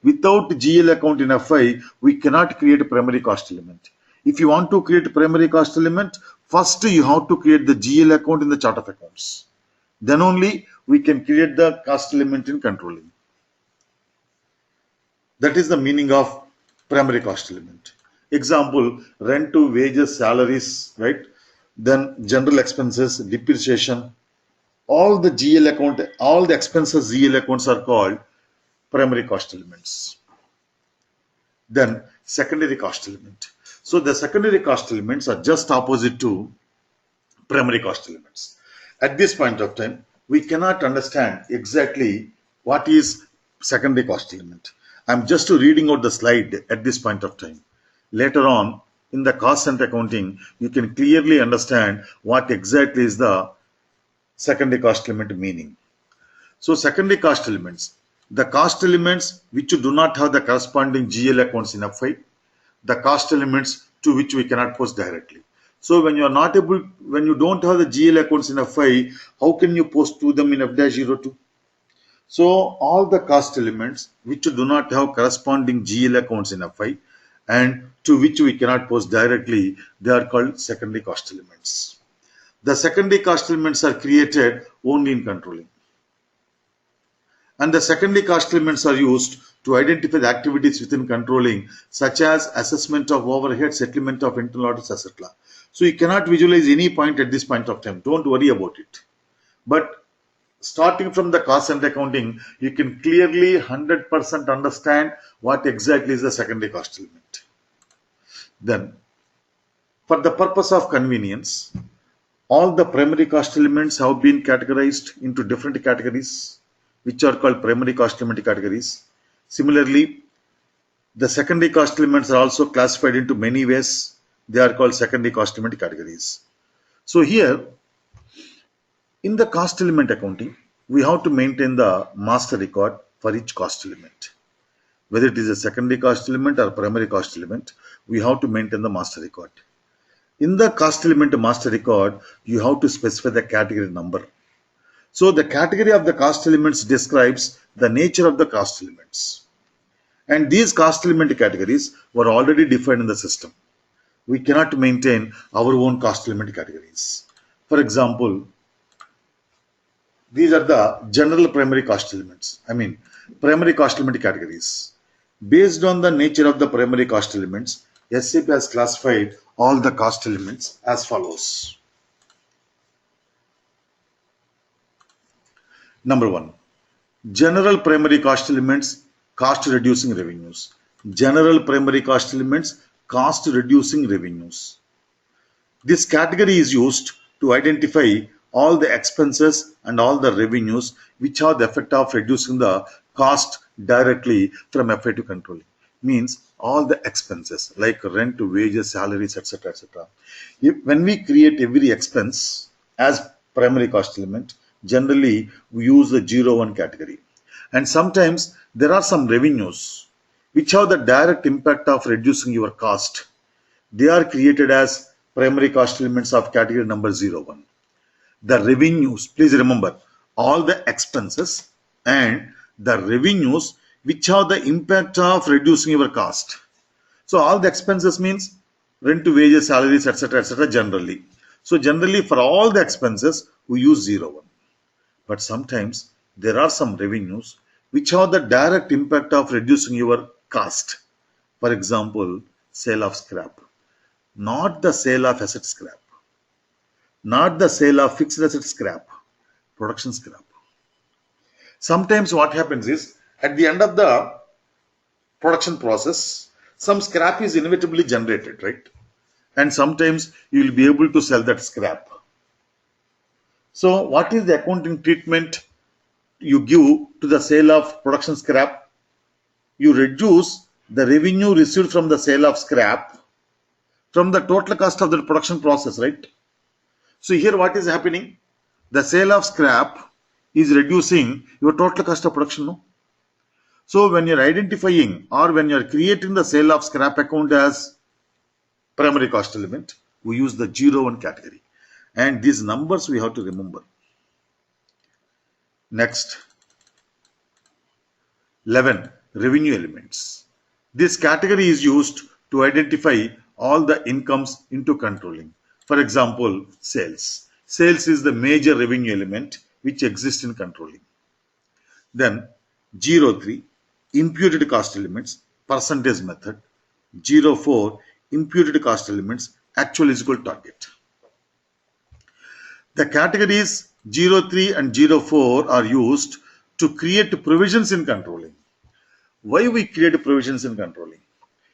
Without GL account in FI, we cannot create a primary cost element. If you want to create a primary cost element, first you have to create the GL account in the chart of accounts. Then only we can create the cost element in controlling. That is the meaning of primary cost element. Example, rent to wages, salaries, right? Then general expenses, depreciation, all the GL account, all the expenses GL accounts are called primary cost elements. Then secondary cost element. So the secondary cost elements are just opposite to primary cost elements. At this point of time, we cannot understand exactly what is secondary cost element. I'm just reading out the slide at this point of time. Later on, in the cost center accounting, you can clearly understand what exactly is the secondary cost element meaning. So secondary cost elements, the cost elements which do not have the corresponding GL accounts in FI, the cost elements to which we cannot post directly. So when you are not able, when you don't have the GL accounts in FI, how can you post to them in F-02? So all the cost elements which do not have corresponding GL accounts in FI and to which we cannot post directly, they are called secondary cost elements. The secondary cost elements are created only in controlling. And the secondary cost elements are used to identify the activities within controlling, such as assessment of overhead, settlement of internal audits, etc. So you cannot visualize any point at this point of time. Don't worry about it. But starting from the cost center accounting, you can clearly 100% understand what exactly is the secondary cost element. Then, for the purpose of convenience, all the primary cost elements have been categorized into different categories, which are called primary cost element categories. Similarly, the secondary cost elements are also classified into many ways. They are called secondary cost element categories. So here, in the cost element accounting, we have to maintain the master record for each cost element. Whether it is a secondary cost element or primary cost element, we have to maintain the master record. In the cost element master record, you have to specify the category number. So the category of the cost elements describes the nature of the cost elements. And these cost element categories were already defined in the system. We cannot maintain our own cost element categories. For example, these are the general primary cost elements. Primary cost element categories. Based on the nature of the primary cost elements, SAP has classified all the cost elements as follows. Number 1, general primary cost elements, cost reducing revenues. General primary cost elements, cost reducing revenues. This category is used to identify all the expenses and all the revenues which have the effect of reducing the cost directly from FI to controlling. Means all the expenses like rent, wages, salaries, etc. etc. When we create every expense as primary cost element, generally we use the 0-1 category. And sometimes there are some revenues which have the direct impact of reducing your cost. They are created as primary cost elements of category number 01. The revenues, please remember, all the expenses and the revenues which have the impact of reducing your cost. So all the expenses means rent to wages, salaries, etc., generally. So generally for all the expenses, we use 01. But sometimes there are some revenues which have the direct impact of reducing your cost. For example, sale of scrap, not the sale of asset scrap, not the sale of fixed asset scrap, production scrap. Sometimes what happens is at the end of the production process, some scrap is inevitably generated, right? And sometimes you will be able to sell that scrap. So what is the accounting treatment you give to the sale of production scrap? You reduce the revenue received from the sale of scrap from the total cost of the production process, right? So here what is happening? The sale of scrap is reducing your total cost of production, no? So when you're identifying or when you're creating the sale of scrap account as primary cost element, we use the 01 category. And these numbers we have to remember. Next, 11, revenue elements. This category is used to identify all the incomes into controlling. For example, sales. Sales is the major revenue element which exists in controlling. Then 03, imputed cost elements, percentage method. 04, imputed cost elements, actual is equal to target. The categories 03 and 04 are used to create provisions in controlling. Why we create provisions in controlling?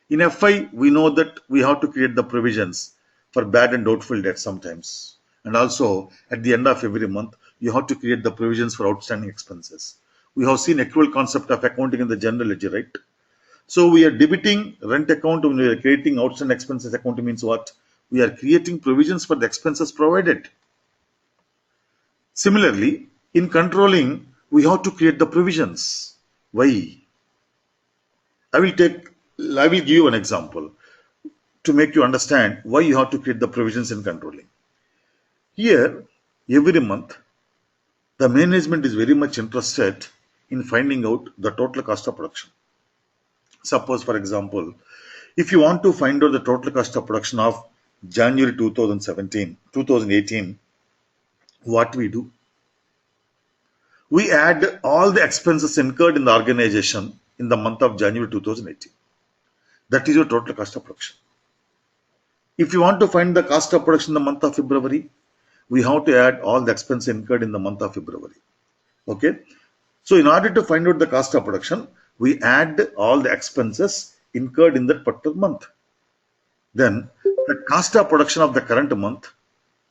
In FI, we know that we have to create the provisions for bad and doubtful debt sometimes. And also, at the end of every month, you have to create the provisions for outstanding expenses. We have seen accrual concept of accounting in the general ledger, right? So we are debiting rent account when we are creating outstanding expenses account means what? We are creating provisions for the expenses provided. Similarly, in controlling, we have to create the provisions. Why? I will give you an example to make you understand why you have to create the provisions in controlling. Here, every month, the management is very much interested in finding out the total cost of production. Suppose, for example, if you want to find out the total cost of production of January 2018, what we do? We add all the expenses incurred in the organization in the month of January 2018. That is your total cost of production. If you want to find the cost of production in the month of February, we have to add all the expenses incurred in the month of February. Okay. So in order to find out the cost of production, we add all the expenses incurred in that particular month. Then the cost of production of the current month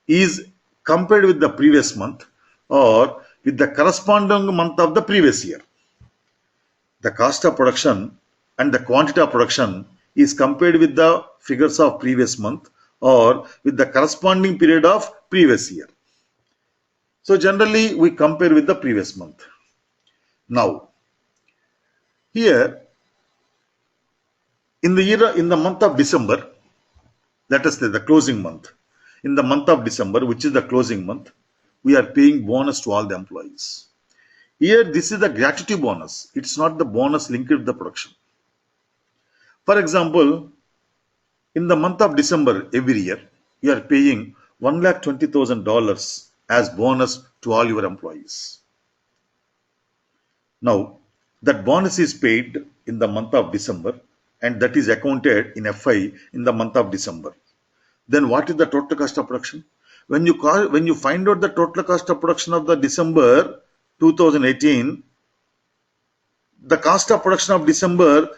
is compared with the previous month or with the corresponding month of the previous year. The cost of production and the quantity of production is compared with the figures of previous month or with the corresponding period of previous year. So generally we compare with the previous month. Now, here in the month of December, let us say the closing month. In the month of December, which is the closing month, we are paying bonus to all the employees. Here, this is the gratuity bonus. It's not the bonus linked to the production. For example, in the month of December every year, you are paying $120,000 as bonus to all your employees. Now, that bonus is paid in the month of December and that is accounted in FI in the month of December. Then what is the total cost of production? When you find out the total cost of production of the December 2018, the cost of production of December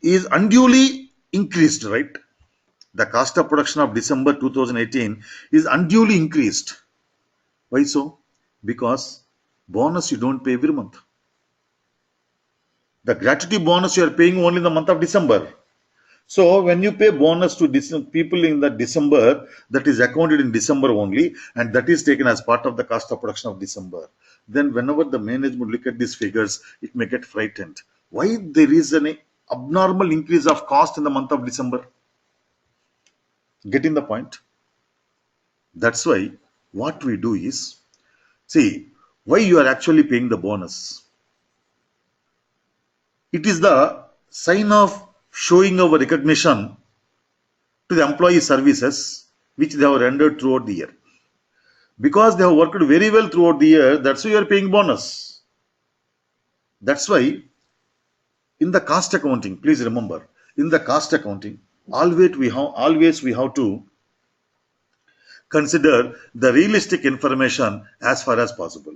is unduly increased, right? The cost of production of December 2018 is unduly increased. Why so? Because bonus you don't pay every month. The gratuity bonus you are paying only in the month of December. So when you pay bonus to people in the December, that is accounted in December only, and that is taken as part of the cost of production of December. Then whenever the management look at these figures, it may get frightened. Why there is an abnormal increase of cost in the month of December? Getting the point? That's why what we do is, see, why you are actually paying the bonus. It is the sign of showing our recognition to the employee services which they have rendered throughout the year. Because they have worked very well throughout the year, that's why you are paying bonus. That's why in the cost accounting, please remember, in the cost accounting, always we have to consider the realistic information as far as possible.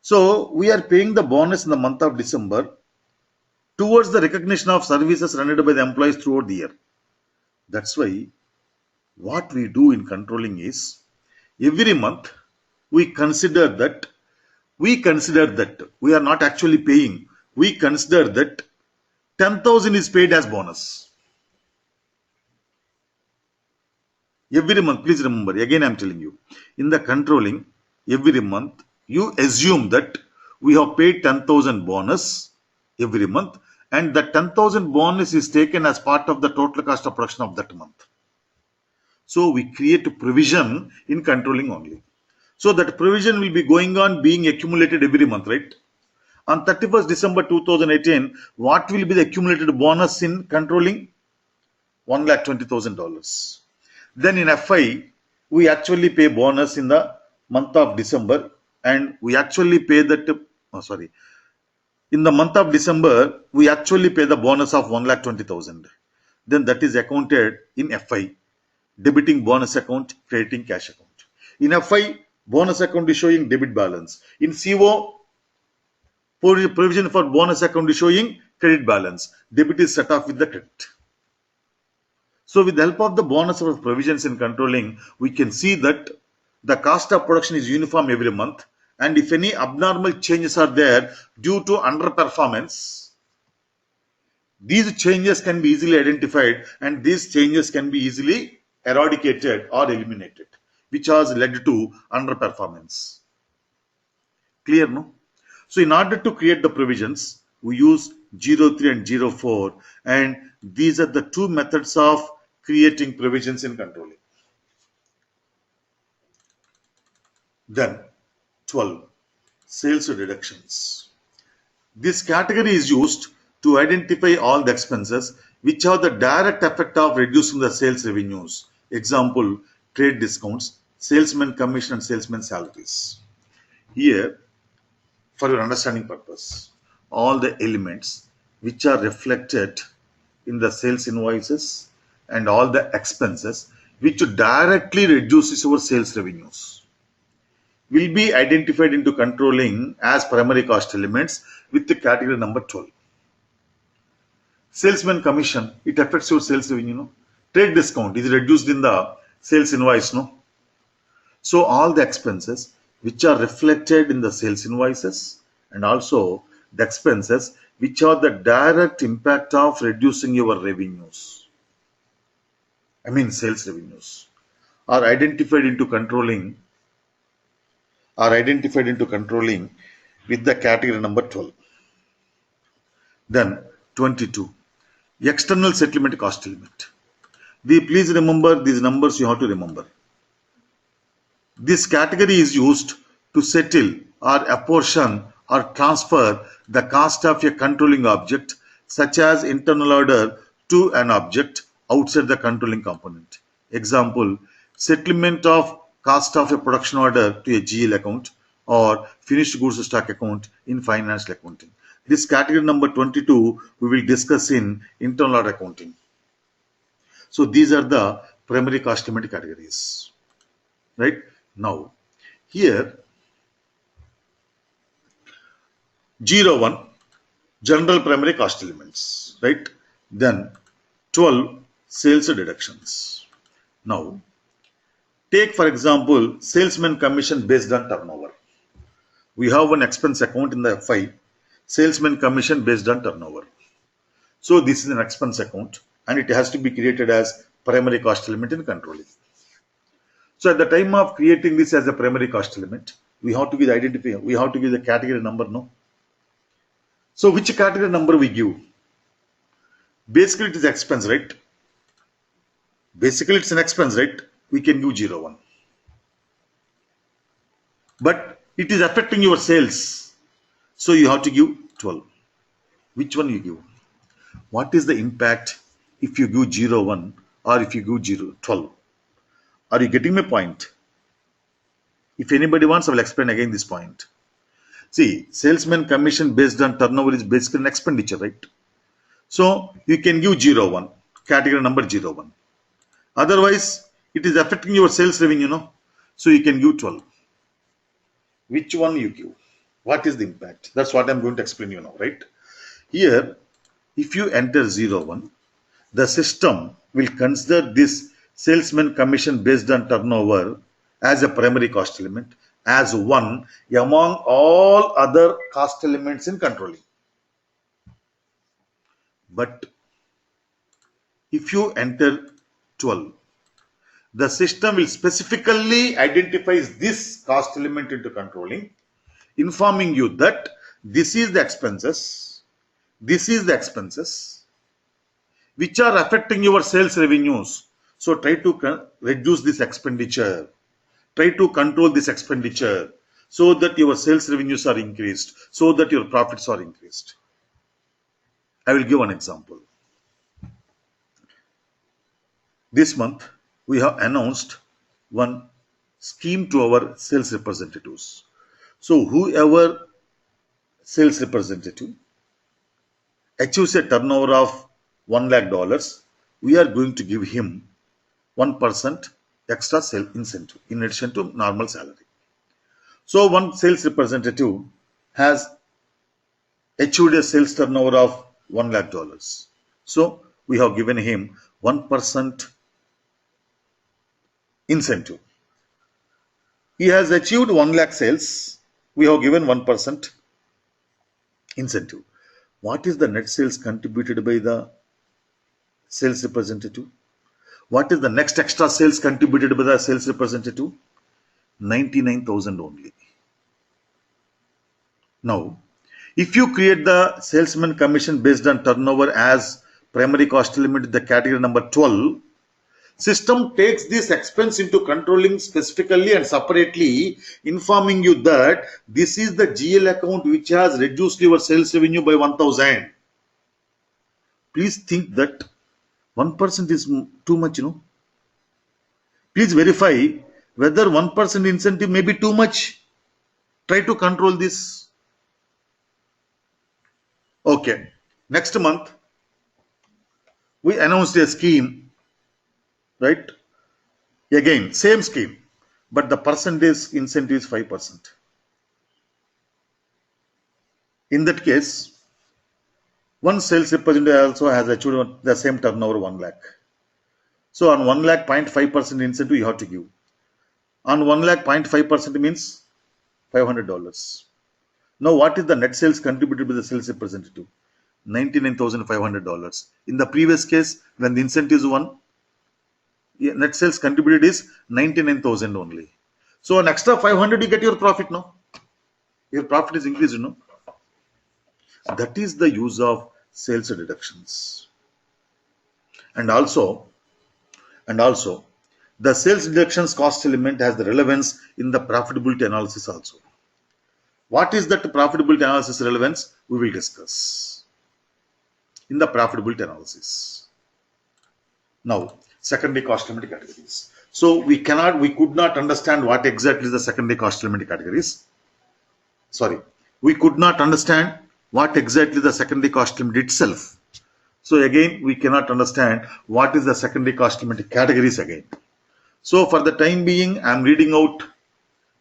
So we are paying the bonus in the month of December towards the recognition of services rendered by the employees throughout the year. That's why what we do in controlling is every month we consider that we are not actually paying. We consider that 10,000 is paid as bonus. Every month, please remember, again I am telling you, in the controlling, every month, you assume that we have paid 10,000 bonus every month, and the 10,000 bonus is taken as part of the total cost of production of that month. So we create a provision in controlling only. So that provision will be going on being accumulated every month, right? On 31st December 2018, what will be the accumulated bonus in controlling? $120,000. Then in FI, we actually pay bonus in the month of December, and we actually pay that, in the month of December, we actually pay the bonus of 1,20,000. Then that is accounted in FI, debiting bonus account, crediting cash account. In FI, bonus account is showing debit balance. In CO, provision for bonus account is showing credit balance. Debit is set off with the credit. So with the help of the bonus of provisions in controlling, we can see that the cost of production is uniform every month, and if any abnormal changes are there due to underperformance, these changes can be easily identified and these changes can be easily eradicated or eliminated, which has led to underperformance. Clear, no? So in order to create the provisions, we use 03 and 04, and these are the two methods of creating provisions in controlling. Then 12, sales deductions. This category is used to identify all the expenses which have the direct effect of reducing the sales revenues. Example, trade discounts, salesman commission and salesman salaries. Here, for your understanding purpose, all the elements which are reflected in the sales invoices and all the expenses which directly reduces our sales revenues will be identified into controlling as primary cost elements with the category number 12. Salesman commission, it affects your sales revenue, no? Trade discount is reduced in the sales invoice, no? So all the expenses which are reflected in the sales invoices and also the expenses which are the direct impact of reducing your revenues, sales revenues, are identified into controlling with the category number 12. Then 22, external settlement cost element. Please remember these numbers, you have to remember. This category is used to settle or apportion or transfer the cost of a controlling object such as internal order to an object outside the controlling component. Example, settlement of cost of a production order to a GL account or finished goods stock account in financial accounting. This category number 22 we will discuss in internal order accounting. So these are the primary cost element categories. Right? Now, here 01, general primary cost elements, right? Then 12, sales deductions. Now, take for example, salesman commission based on turnover. We have one expense account in the FI, salesman commission based on turnover. So this is an expense account and it has to be created as primary cost element in controlling. So at the time of creating this as a primary cost element, we have to give the identifier, we have to give the category number, no? So which category number we give? Basically it is expense, right? Basically it's an expense, right? We can give 01. But it is affecting your sales. So you have to give 12. Which one you give? What is the impact if you give 01 or if you give 12? Are you getting my point? If anybody wants, I will explain again this point. See, salesman commission based on turnover is basically an expenditure, right? So you can give 01, category number 01. Otherwise, it is affecting your sales revenue, no? So you can give 12. Which one you give? What is the impact? That's what I'm going to explain you now, right? Here, if you enter 01, the system will consider this salesman commission based on turnover as a primary cost element, as one among all other cost elements in controlling. But if you enter 12, the system will specifically identify this cost element into controlling, informing you that this is the expenses which are affecting your sales revenues. So try to reduce this expenditure. Try to control this expenditure so that your sales revenues are increased, so that your profits are increased. I will give one example. This month, we have announced one scheme to our sales representatives. So whoever sales representative achieves a turnover of $1 lakh, we are going to give him 1% extra sale incentive in addition to normal salary. So one sales representative has achieved a sales turnover of $1 lakh. So we have given him 1% incentive. He has achieved 1 lakh sales. We have given 1% incentive. What is the net sales contributed by the sales representative? What is the next extra sales contributed by the sales representative? 99,000 only. Now, if you create the salesman commission based on turnover as primary cost element, the category number 12, system takes this expense into controlling specifically and separately, informing you that this is the GL account which has reduced your sales revenue by 1,000. Please think that 1% is too much, no? Please verify whether 1% incentive may be too much. Try to control this. Okay. Next month, we announced a scheme, right? Again, same scheme, but the percentage incentive is 5%. In that case, one sales representative also has achieved the same turnover 1 lakh. So on 1 lakh, 0.5% incentive you have to give. On 1 lakh, 0.5% means $500. Now, what is the net sales contributed by the sales representative? $99,500. In the previous case, when the incentive is 1, net sales contributed is 99,000 only. So an extra 500 you get your profit, no? Your profit is increased, no? That is the use of sales deductions. And also, the sales deductions cost element has the relevance in the profitability analysis also. What is that profitability analysis relevance? We will discuss in the profitability analysis. Now, secondary cost element categories. So we could not understand what exactly is the secondary cost element categories. We could not understand what exactly the secondary cost element itself. So again, we cannot understand what is the secondary cost element categories again. So for the time being, I am reading out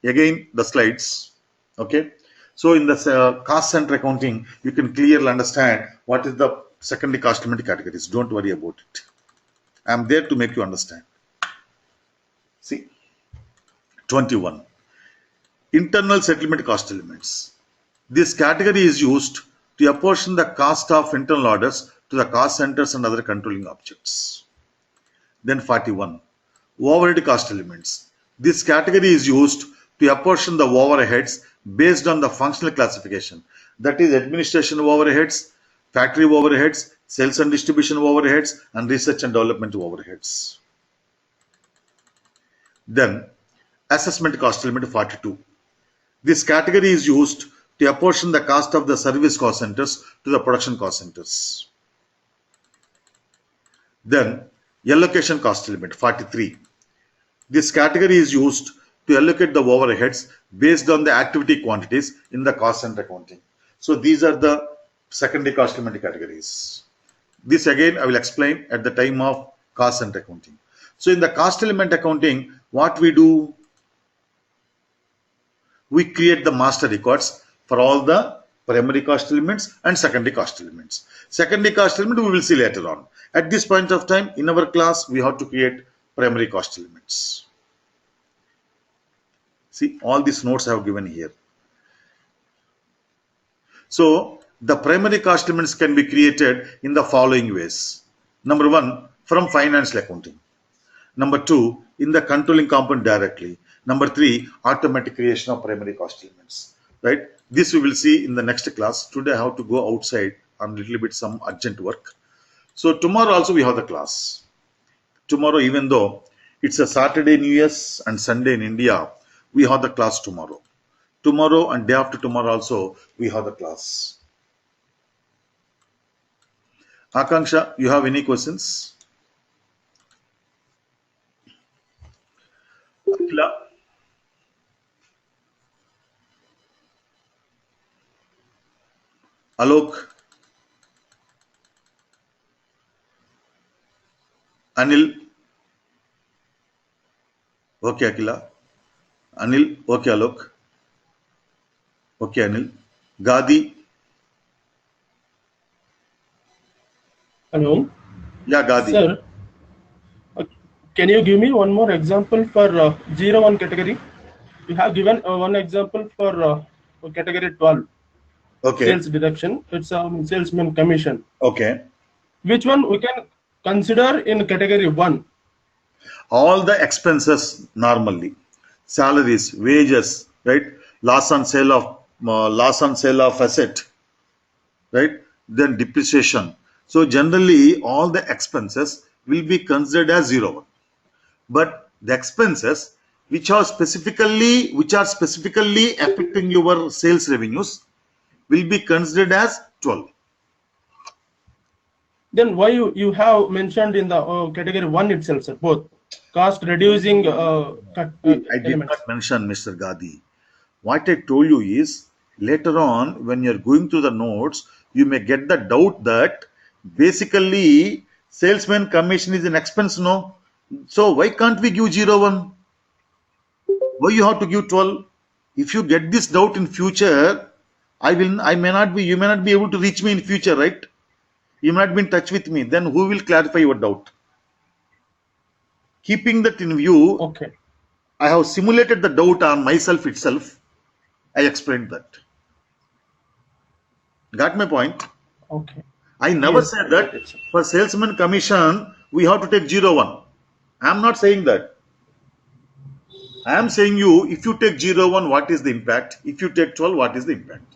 again the slides. Okay. So in the cost center accounting, you can clearly understand what is the secondary cost element categories. Don't worry about it. I am there to make you understand. See, 21. Internal settlement cost elements. This category is used to apportion the cost of internal orders to the cost centers and other controlling objects. Then 41. Overhead cost elements. This category is used to apportion the overheads based on the functional classification. That is administration overheads, factory overheads, sales and distribution overheads, and research and development overheads. Then assessment cost element 42. This category is used to apportion the cost of the service cost centers to the production cost centers. Then allocation cost element 43. This category is used to allocate the overheads based on the activity quantities in the cost center accounting. So these are the secondary cost element categories. This again I will explain at the time of cost center accounting. So in the cost element accounting, what we do? We create the master records for all the primary cost elements and secondary cost elements. Secondary cost element we will see later on. At this point of time in our class, we have to create primary cost elements. See, all these notes I have given here. So the primary cost elements can be created in the following ways. Number one, from financial accounting. Number two, in the controlling component directly. Number three, automatic creation of primary cost elements. Right? This we will see in the next class. Today I have to go outside on a little bit some urgent work. So tomorrow also we have the class. Tomorrow, even though it's a Saturday in US and Sunday in India, we have the class tomorrow. Tomorrow and day after tomorrow also we have the class. Akanksha, you have any questions? Akila? Alok? Anil? Okay, Akila. Anil? Okay, Alok. Okay, Anil. Gadi? Hello, Yeah, Gadi. sir. Can you give me one more example for 01 category? You have given one example for category 12, Okay. sales deduction. It's salesman commission. Okay. Which one we can consider in category 1? All the expenses normally, salaries, wages, right? Loss on sale of asset, right? Then depreciation. So generally, all the expenses will be considered as 0. But the expenses which are specifically affecting your sales revenues will be considered as 12. Then why you have mentioned in the category 1 itself, sir, both cost reducing I did elements. not mention, Mr. Gadi. What I told you is later on when you're going through the notes, you may get the doubt that basically salesman commission is an expense, no? So why can't we give 01? Why you have to give 12? If you get this doubt in future, you may not be able to reach me in future, right? You may not be in touch with me. Then who will clarify your doubt? Keeping that in view, Okay. I have simulated the doubt on myself itself. I explained that. Got my point? Okay. I never Yes, said that it's- for salesman commission, we have to take 01. I am not saying that. I am saying you, if you take 01, what is the impact? If you take 12, what is the impact?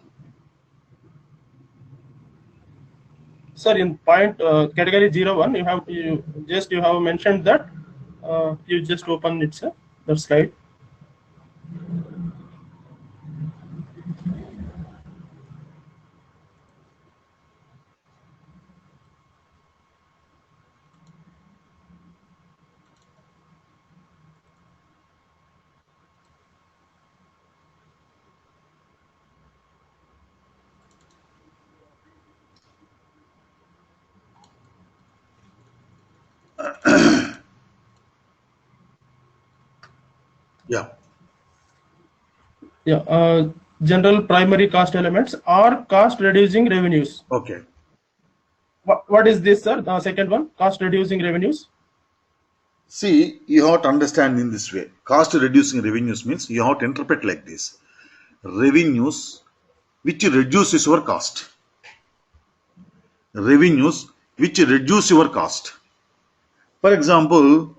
Sir, in point category 01, you have mentioned that you just open it, sir. The slide. Yeah. Yeah, general primary cost elements or cost reducing revenues. Okay. What is this, sir? The second one, cost reducing revenues. See, you have to understand in this way. Cost reducing revenues means you have to interpret like this. Revenues which reduces your cost. Revenues which reduce your cost. For example,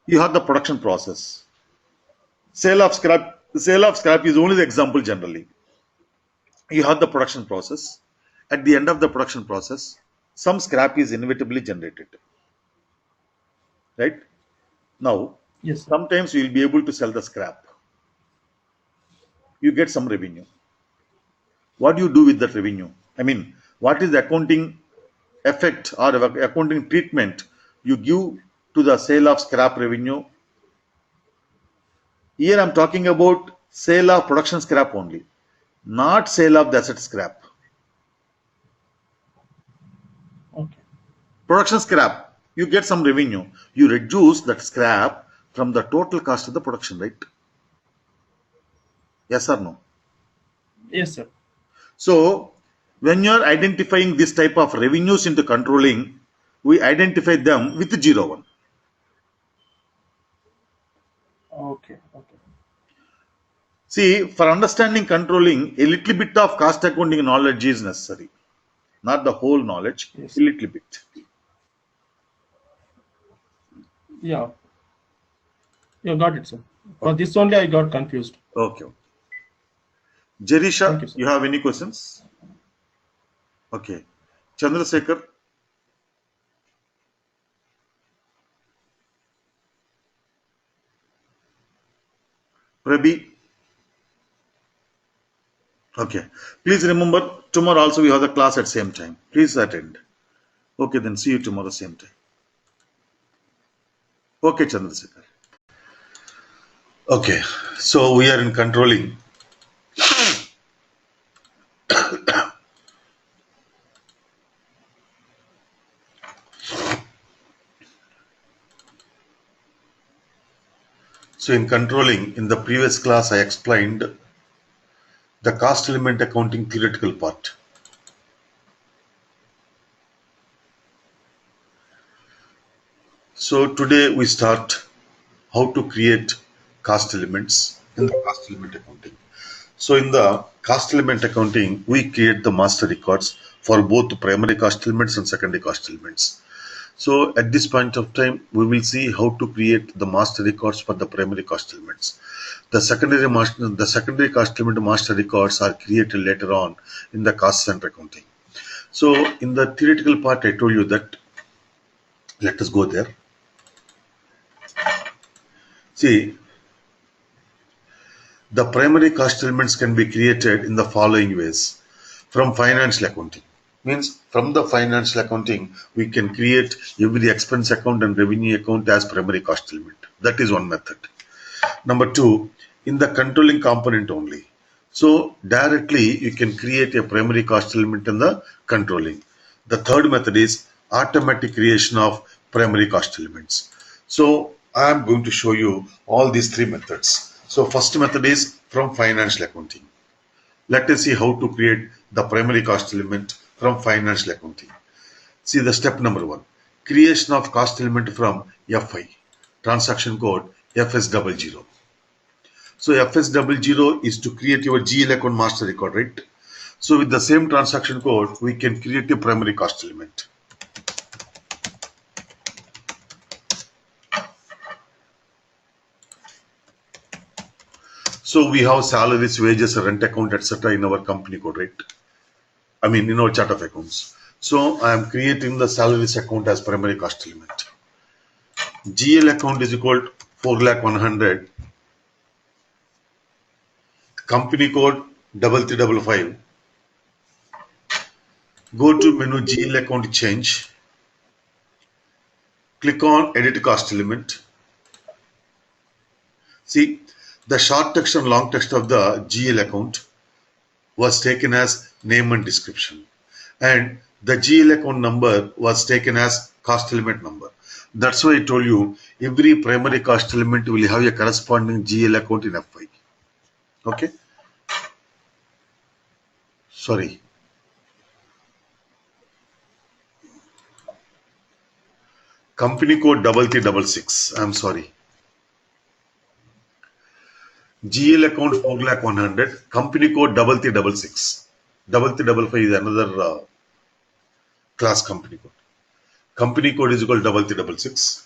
you have the production process. Sale of scrap is only the example generally. You have the production process. At the end of the production process, some scrap is inevitably generated. Right? Now, Yes, sir. sometimes you will be able to sell the scrap. You get some revenue. What do you do with that revenue? I mean, what is the accounting effect or accounting treatment you give to the sale of scrap revenue? Here I'm talking about sale of production scrap only, not sale of the asset scrap. Okay. Production scrap, you get some revenue. You reduce that scrap from the total cost of the production, right? Yes or no? Yes, sir. So when you're identifying this type of revenues into controlling, we identify them with 01. Okay. Okay. See, for understanding controlling, a little bit of cost accounting knowledge is necessary. Not the whole knowledge, Yes. a little bit. Yeah. You got it, sir. For Okay. this only I got confused. Okay. Thank Jerisha, you, sir. you have any questions? Okay. Chandrasekhar, Prabi. Okay. Please remember, tomorrow also we have the class at same time. Please attend. Okay, then see you tomorrow same time. Okay, Chandrasekhar. Okay. So we are in controlling. So in controlling, in the previous class I explained the cost element accounting theoretical part. So today we start how to create cost elements in the cost element accounting. So in the cost element accounting, we create the master records for both primary cost elements and secondary cost elements. So at this point of time, we will see how to create the master records for the primary cost elements. The secondary cost element master records are created later on in the cost center accounting. So in the theoretical part, I told you that. Let us go there. See, the primary cost elements can be created in the following ways. From financial accounting. Means from the financial accounting, we can create every expense account and revenue account as primary cost element. That is one method. Number two, in the controlling component only. So directly you can create a primary cost element in the controlling. The third method is automatic creation of primary cost elements. So I am going to show you all these three methods. So first method is from financial accounting. Let us see how to create the primary cost element from financial accounting. See the step number one. Creation of cost element from FI. Transaction code FS00. So FS00 is to create your GL account master record, right? So with the same transaction code, we can create a primary cost element. So we have salaries, wages, rent account, etc. in our company code, right? I mean, in our chart of accounts. So I am creating the salaries account as primary cost element. GL account is equal to 4,100,000. Company code 3355. Go to menu GL account change. Click on edit cost element. See, the short text and long text of the GL account was taken as name and description, and the GL account number was taken as cost element number. That's why I told you every primary cost element will have a corresponding GL account in FI. Okay. Sorry. Company code 3366. I'm sorry. GL account 4,100,000. Company code 3366. 3355 is another class company code. company code is equal to 3366.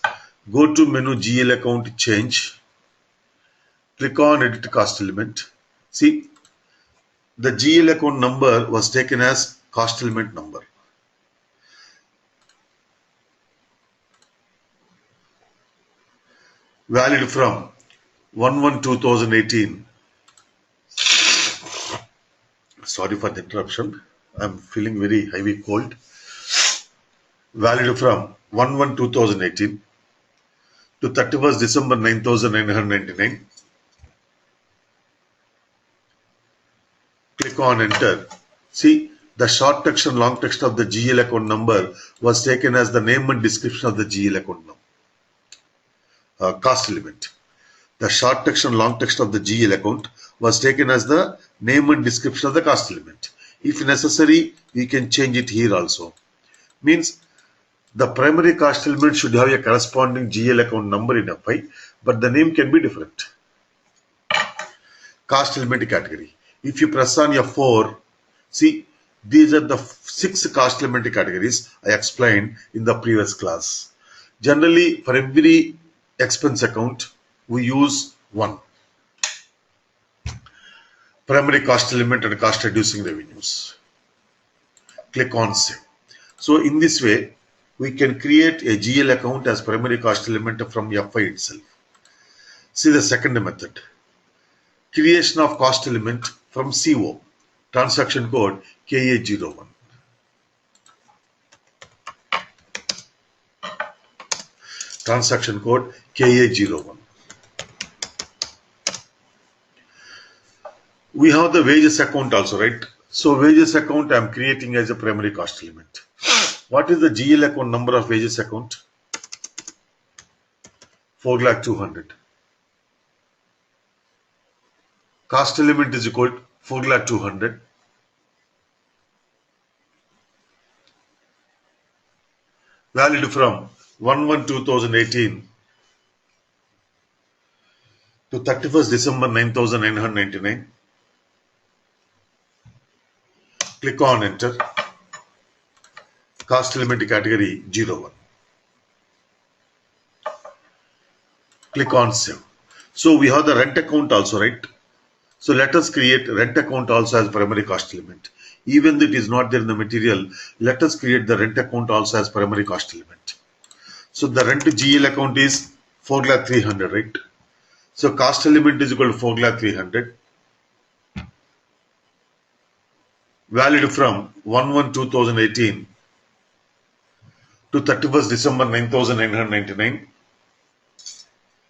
Go to menu GL account change. Click on edit cost element. See, the GL account number was taken as cost element number. Valid from 1/1/2018. Sorry for the interruption. I'm feeling very heavy cold. Valid from 1/1/2018 to 31st December 9,999. Click on enter. See, the short text and long text of the GL account number was taken as the name and description of the GL account number. Cost element. The short text and long text of the GL account was taken as the name and description of the cost element. If necessary, we can change it here also. Means the primary cost element should have a corresponding GL account number in FI, but the name can be different. Cost element category. If you press on F4, see, these are the 6 cost element categories I explained in the previous class. Generally, for every expense account, we use one. Primary cost element and cost reducing revenues. Click on save. So in this way, we can create a GL account as primary cost element from FI itself. See the second method. Creation of cost element from CO. Transaction code KA01. Transaction code KA01. We have the wages account also, right? So wages account I am creating as a primary cost element. What is the GL account number of wages account? 4,200,000. Cost element is equal to 4,200,000. Valid from 1/1/2018 to 31st December 9,999. Click on enter. Cost element category 01. Click on save. So we have the rent account also, right? So let us create rent account also as primary cost element. Even though it is not there in the material, let us create the rent account also as primary cost element. So the rent GL account is 4,300,000, right? So cost element is equal to 4,300,000. Valid from 1/1/2018 to 31st December 9,999.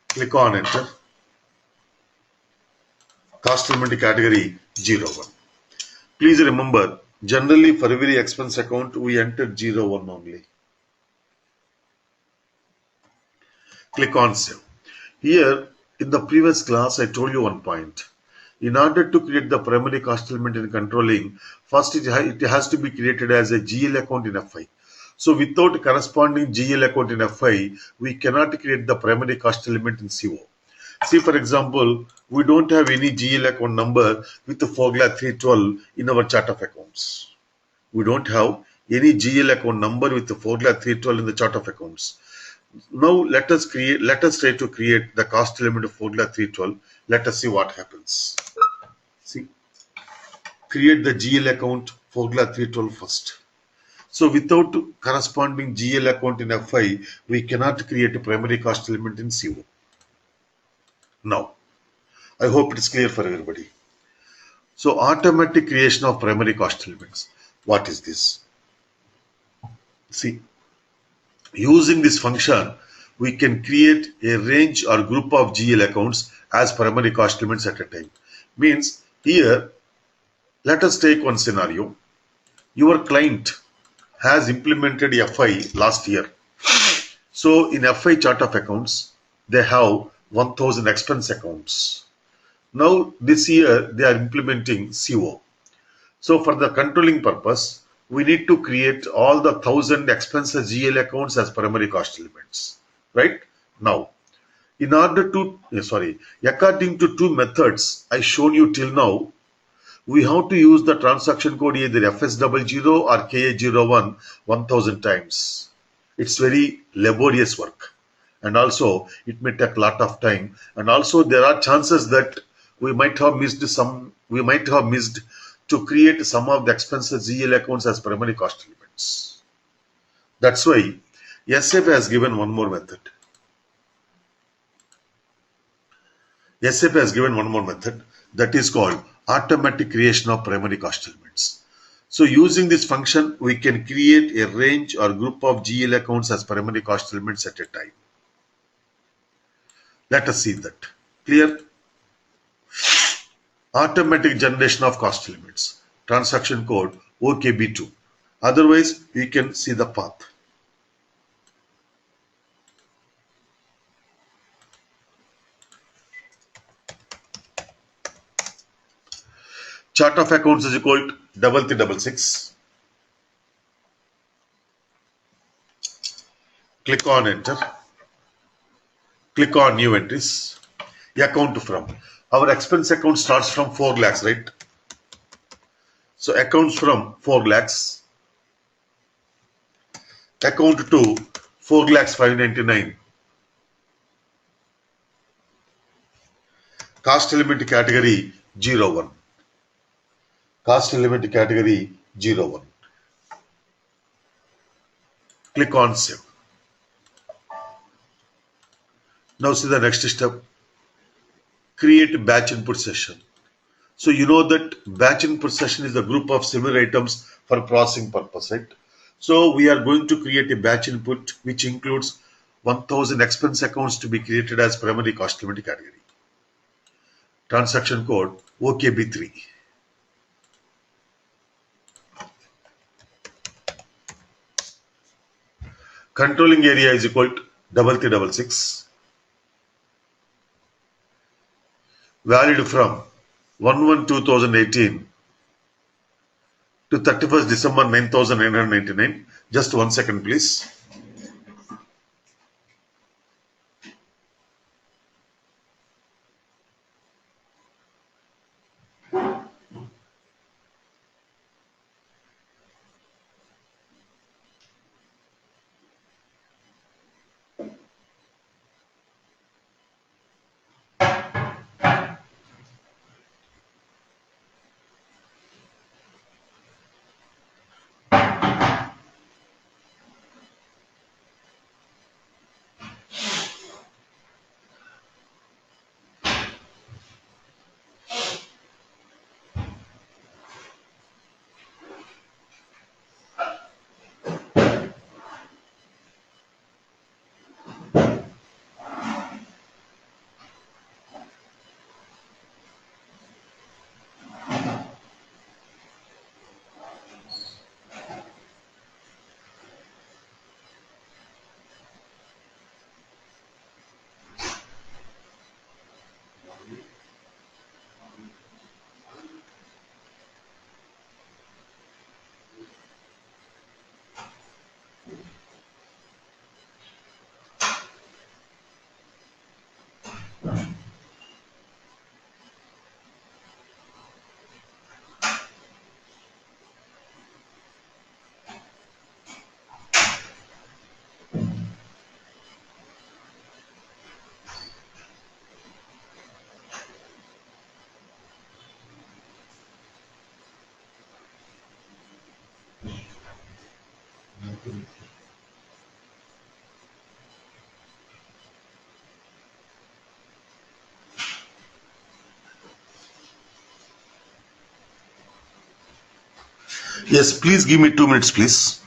Click on enter. Cost element category 01. Please remember, generally for every expense account, we enter 01 only. Click on save. Here, in the previous class, I told you one point. In order to create the primary cost element in controlling, first it has to be created as a GL account in FI. So without corresponding GL account in FI, we cannot create the primary cost element in CO. See, for example, we don't have any GL account number with the 4,312 in our chart of accounts. We don't have any GL account number with the 4,312 in the chart of accounts. Now let us try to create the cost element of 4,312. Let us see what happens. See, create the GL account 4,312 first. So without corresponding GL account in FI, we cannot create a primary cost element in CO. Now, I hope it is clear for everybody. So automatic creation of primary cost elements. What is this? See, using this function, we can create a range or group of GL accounts as primary cost elements at a time. Means here, let us take one scenario. Your client has implemented FI last year. So in FI chart of accounts, they have 1,000 expense accounts. Now this year they are implementing CO. So for the controlling purpose, we need to create all the 1,000 expenses GL accounts as primary cost elements, right? Now, in order to, according to two methods I shown you till now, we have to use the transaction code either FS00 or KA01 1,000 times. It's very laborious work, and also it may take a lot of time, and also there are chances that we might have missed to create some of the expenses GL accounts as primary cost elements. That's why SAP has given one more method. SAP has given one more method that is called automatic creation of primary cost elements. So using this function, we can create a range or group of GL accounts as primary cost elements at a time. Let us see that. Clear? Automatic generation of cost elements. Transaction code OKB2. Otherwise, we can see the path. Chart of accounts is equal to 3366. Click on enter. Click on new entries. Account from. Our expense account starts from 4 lakhs, right? So accounts from 4 lakhs. Account to 4 lakhs 599. Cost element category 01. Cost element category 01. Click on save. Now see the next step. Create batch input session. So you know that batch input session is a group of similar items for processing purpose, right? So we are going to create a batch input which includes 1000 expense accounts to be created as primary cost element category. Transaction code OKB3. Controlling area is equal to 3366. Valid from 1/1/2018 to 31st December 9999. Just 1 second, please. Yes, please give me 2 minutes, please.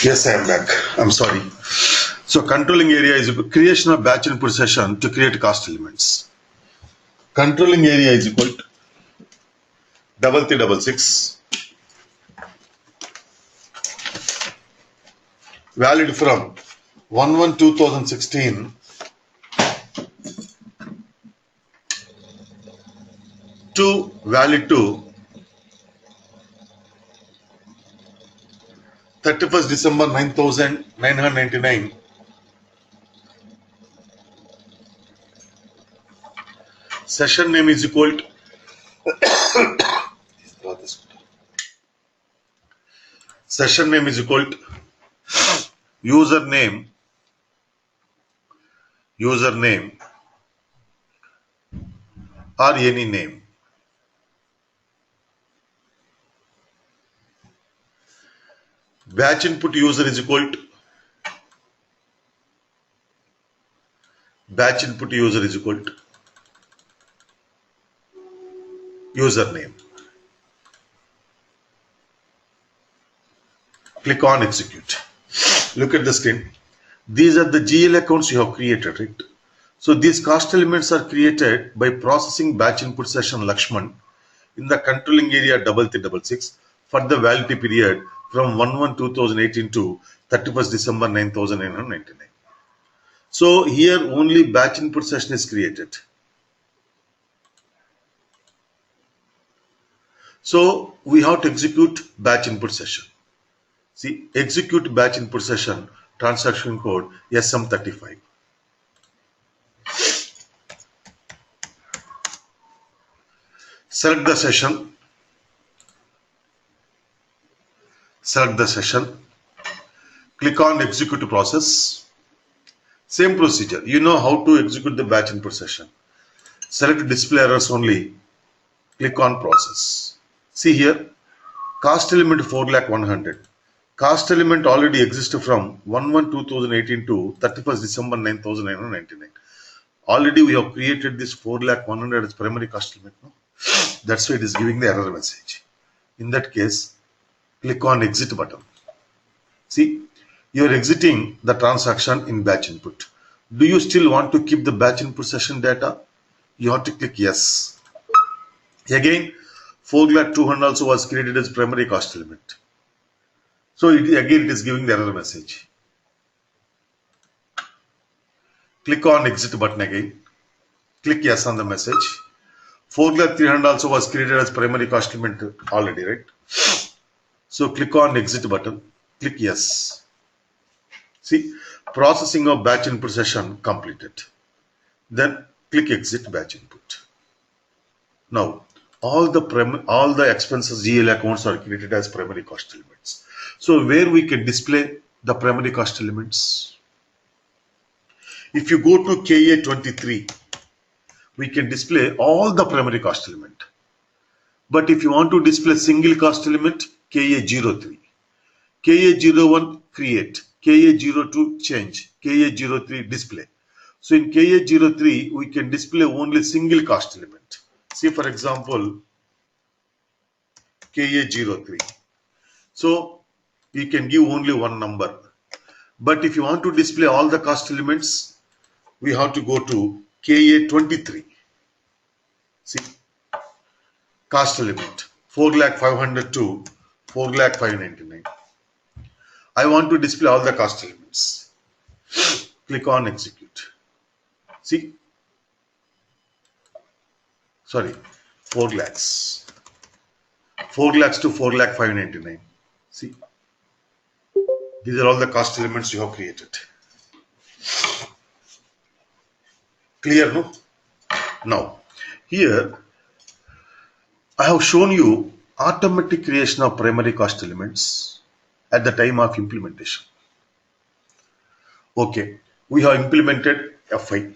Yes, I am back. I'm sorry. So controlling area is creation of batch input session to create cost elements. Controlling area is equal to 3366 valid from 1/1/2016 to valid to 31st December 9,999. Session name is equal to session name is equal to username or any name. Batch input user is equal to username. Click on execute. Look at the screen. These are the GL accounts you have created, right? So these cost elements are created by processing batch input session Lakshman in the controlling area 3366 for the validity period from 1/1/2018 to 31st December 9,999. So here only batch input session is created. So we have to execute batch input session. See, execute batch input session, transaction code SM35. Select the session, click on execute process. Same procedure. You know how to execute the batch input session. Select display errors only, click on process. See here, cost element 4,100,000. Cost element already exists from 1/1/2018 to 31st December 9,999. Already we have created this 4,100,000 as primary cost element. No? That's why it is giving the error message. In that case, click on exit button. See, you are exiting the transaction in batch input. Do you still want to keep the batch input session data? You have to click yes. Again, 4,200,000 also was created as primary cost element. So again it is giving the error message. Click on exit button again. Click yes on the message. 4,300,000 also was created as primary cost element already, right? So click on exit button. Click yes. See, processing of batch input session completed. Then click exit batch input. Now all the expenses GL accounts are created as primary cost elements. So where we can display the primary cost elements? If you go to KA23, we can display all the primary cost element. But if you want to display single cost element, KA03, KA01 create, KA02 change, KA03 display. So in KA03, we can display only single cost element. See, for example, KA03. So you can give only one number. But if you want to display all the cost elements, we have to go to KA23. See, cost element 4,500,000 to 4,599,000. I want to display all the cost elements. Click on execute. See, sorry, 4 lakhs. 4 lakhs to 4,599,000. See, these are all the cost elements you have created. Clear, no? Now, here I have shown you automatic creation of primary cost elements at the time of implementation. Okay, we have implemented FI.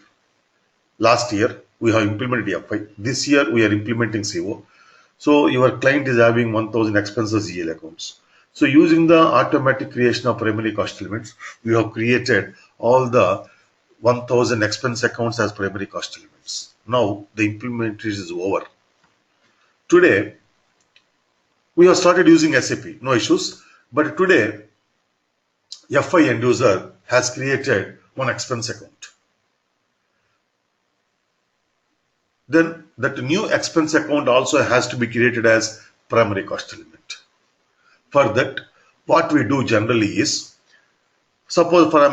Last year, we have implemented FI. This year, we are implementing CO. So, your client is having 1,000 expenses GL accounts. So, using the automatic creation of primary cost elements, we have created all the 1,000 expense accounts as primary cost elements. Now, the implementation is over. Today, we have started using SAP, no issues. But today, FI end user has created one expense account. Then that new expense account also has to be created as primary cost element. For that, what we do generally is, suppose for I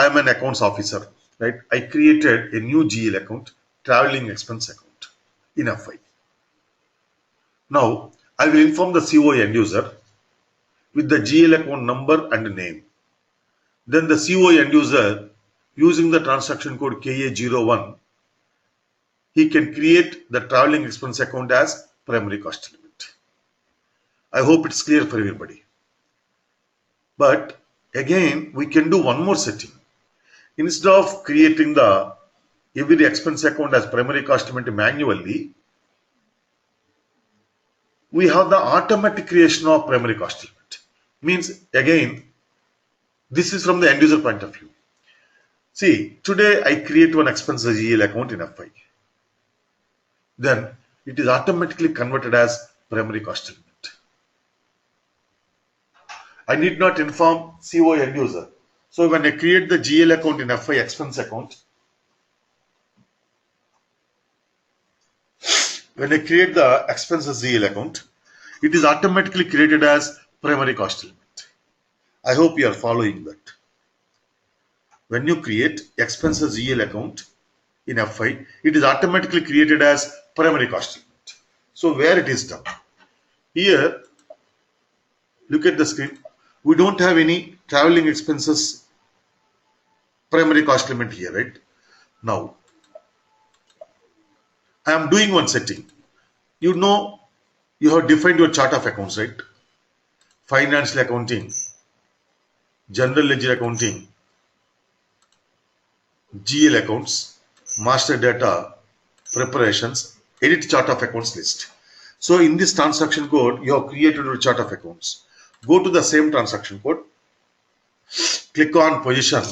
am an accounts officer, right? I created a new GL account, traveling expense account in FI. Now, I will inform the CO end user with the GL account number and name. Then the CO end user, using the transaction code KA01, he can create the traveling expense account as primary cost element. I hope it's clear for everybody. But again, we can do one more setting. Instead of creating the every expense account as primary cost element manually, we have the automatic creation of primary cost element. Means again, this is from the end user point of view. See, today I create one expense GL account in FI. Then it is automatically converted as primary cost element. I need not inform CO end user. So when I create the GL account in FI expense account, when I create the expenses GL account, it is automatically created as primary cost element. I hope you are following that. When you create expenses GL account in FI, it is automatically created as primary cost element. So where it is done? Here, look at the screen. We don't have any traveling expenses primary cost element here, right? Now, I am doing one setting. You know, you have defined your chart of accounts, right? Financial accounting, general ledger accounting, GL accounts, master data, preparations, edit chart of accounts list. So in this transaction code, you have created a chart of accounts. Go to the same transaction code, click on position,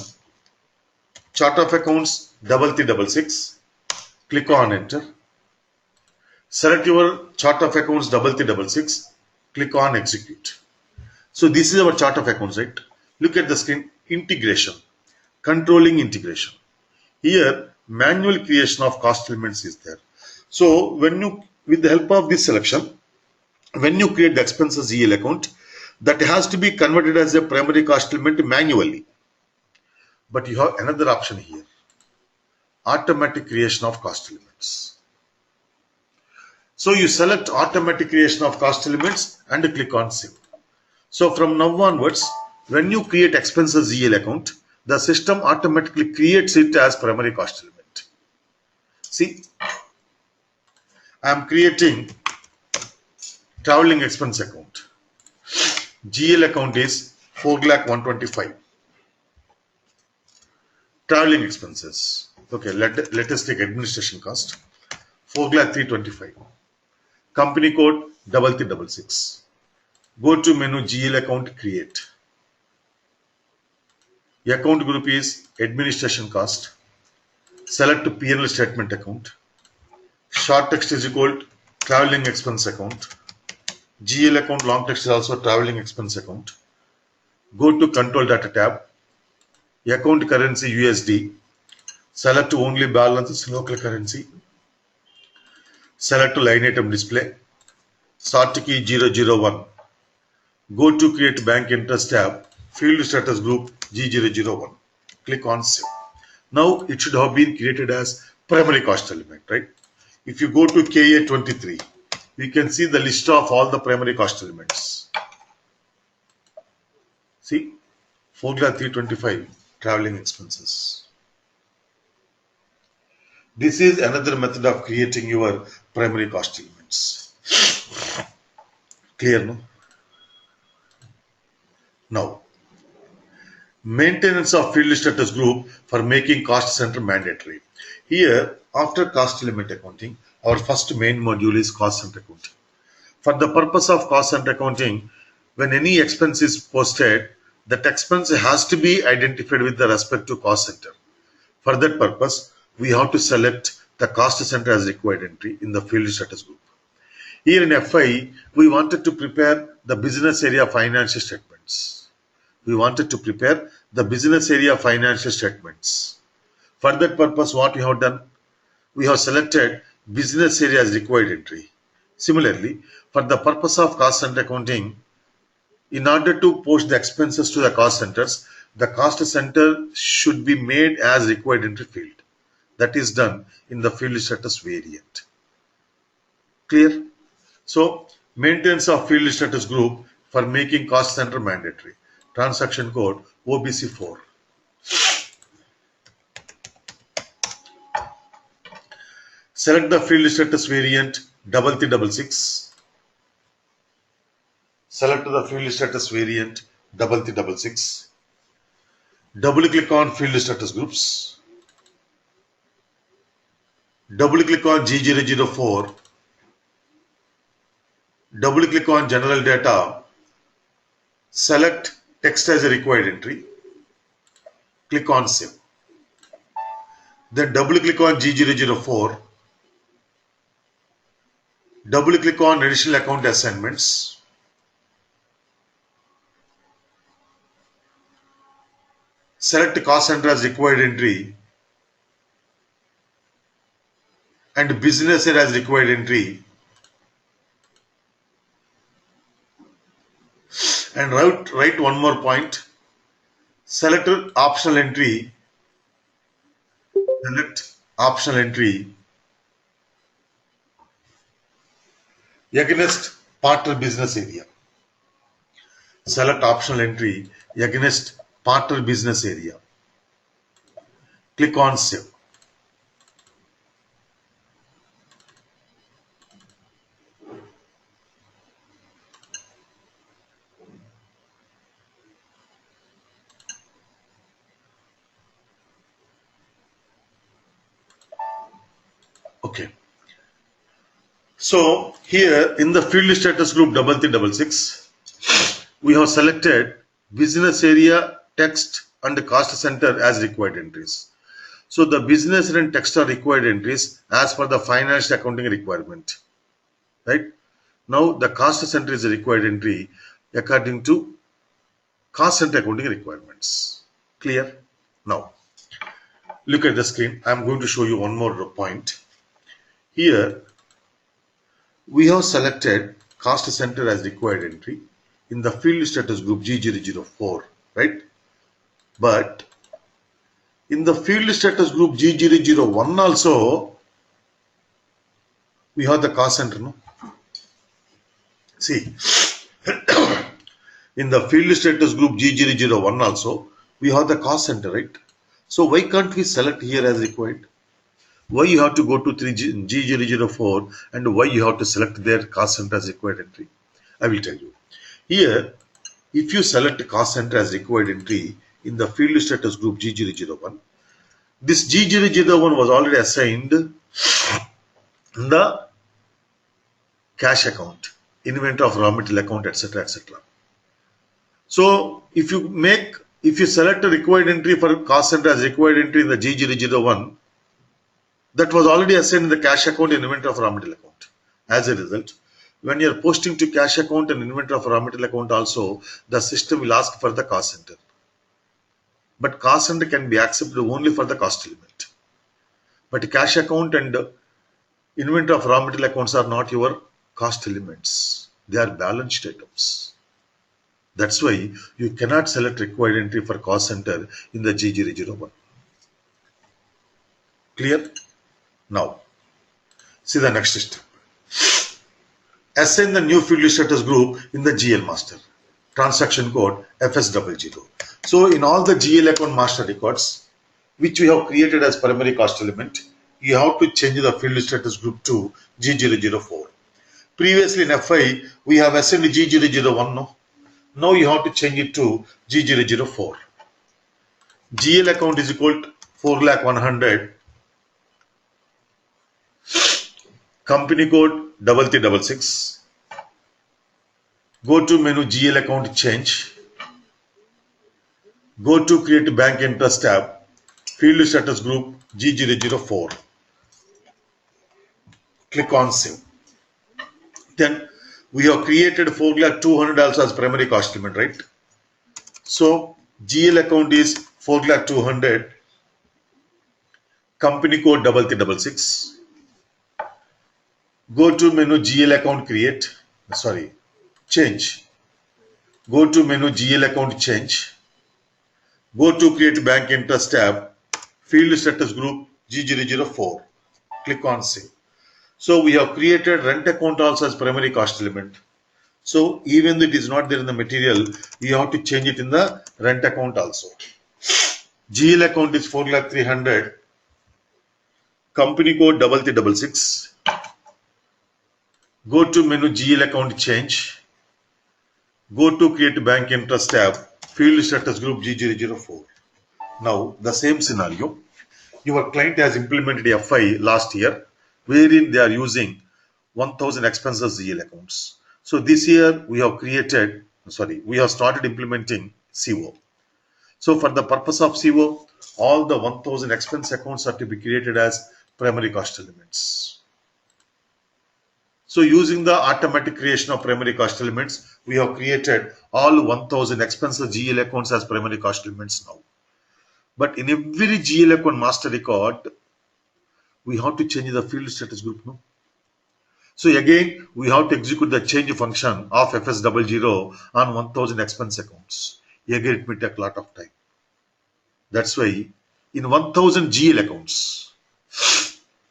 chart of accounts 3366, click on enter. Select your chart of accounts 3366, click on execute. So this is our chart of accounts, right? Look at the screen, integration, controlling integration. Here, manual creation of cost elements is there. So when you, with the help of this selection, when you create the expenses GL account, that has to be converted as a primary cost element manually. But you have another option here, automatic creation of cost elements. So you select automatic creation of cost elements and click on save. So from now onwards, when you create expenses GL account, the system automatically creates it as primary cost element. See, I am creating traveling expense account. GL account is 4,125,000. Traveling expenses. Okay, let us take administration cost. 4,325,000. Company code 3366. Go to menu GL account, create. Account group is administration cost. Select P&L statement account. Short text is equal to traveling expense account. GL account long text is also traveling expense account. Go to control data tab. Account currency USD. Select only balances local currency. Select line item display. Start key 001. Go to create bank interest tab. Field status group G001. Click on save. Now it should have been created as primary cost element, right? If you go to KA23, we can see the list of all the primary cost elements. See, 4,325,000 traveling expenses. This is another method of creating your primary cost elements. Clear, no? Now, maintenance of field status group for making cost center mandatory. Here, after cost element accounting, our first main module is cost center accounting. For the purpose of cost center accounting, when any expense is posted, that expense has to be identified with the respect to cost center. For that purpose, we have to select the cost center as required entry in the field status group. Here in FI, we wanted to prepare the business area financial statements. We wanted to prepare the business area financial statements. For that purpose, what we have done? We have selected business area as required entry. Similarly, for the purpose of cost center accounting, in order to post the expenses to the cost centers, the cost center should be made as required entry field. That is done in the field status variant. Clear? So, maintenance of field status group for making cost center mandatory. Transaction code OBC4. Select the field status variant 3366. Select the field status variant 3366. Double click on field status groups. Double click on G004. Double click on general data. Select text as a required entry. Click on save. Then double click on G004. Double click on additional account assignments. Select cost center as required entry and business area as required entry. And write one more point. Select optional entry. Select optional entry against partner business area. Select optional entry against partner business area. Click on save. Okay. So here in the field status group 3366, we have selected business area, text and cost center as required entries. So the business and text are required entries as per the financial accounting requirement. Right? Now the cost center is a required entry according to cost center accounting requirements. Clear? Now look at the screen. I am going to show you one more point. Here we have selected cost center as required entry in the field status group G004, right? But in the field status group G001 also we have the cost center, no? See, in the field status group G001 also we have the cost center, right? So why can't we select here as required? Why you have to go to G004 and why you have to select their cost center as required entry? I will tell you. Here, if you select cost center as required entry in the field status group G001, this G001 was already assigned in the cash account, inventory of raw material account, etc. etc. So if you select a required entry for cost center as required entry in the G001, that was already assigned in the cash account and inventory of raw material account. As a result, when you are posting to cash account and inventory of raw material account also, the system will ask for the cost center. But cost center can be accepted only for the cost element. But cash account and inventory of raw material accounts are not your cost elements. They are balanced items. That's why you cannot select required entry for cost center in the G001. Clear? Now, see the next step. Assign the new field status group in the GL master. Transaction code FS00. So in all the GL account master records, which we have created as primary cost element, you have to change the field status group to G004. Previously in FI, we have assigned G001. No? Now you have to change it to G004. GL account is equal to 4,100,000. Company code 3366. Go to menu GL account change. Go to create bank interest tab. Field status group G004. Click on save. Then we have created 4,200,000 also as primary cost element, right? So GL account is 4,200,000, company code 3366. Go to menu GL account change. Go to menu GL account change. Go to create bank interest tab, field status group G004. Click on save. So we have created rent account also as primary cost element. So even though it is not there in the material, you have to change it in the rent account also. GL account is 4,300,000, company code 3366. Go to menu GL account change. Go to create bank interest tab, field status group G004. Now the same scenario. Your client has implemented FI last year, wherein they are using 1,000 expenses GL accounts. So this year we have started implementing CO. So for the purpose of CO, all the 1,000 expense accounts are to be created as primary cost elements. So using the automatic creation of primary cost elements, we have created all 1,000 expenses GL accounts as primary cost elements now. But in every GL account master record, we have to change the field status group. No? So again, we have to execute the change function of FS00 on 1,000 expense accounts. Again, it may take a lot of time. That's why in 1,000 GL accounts,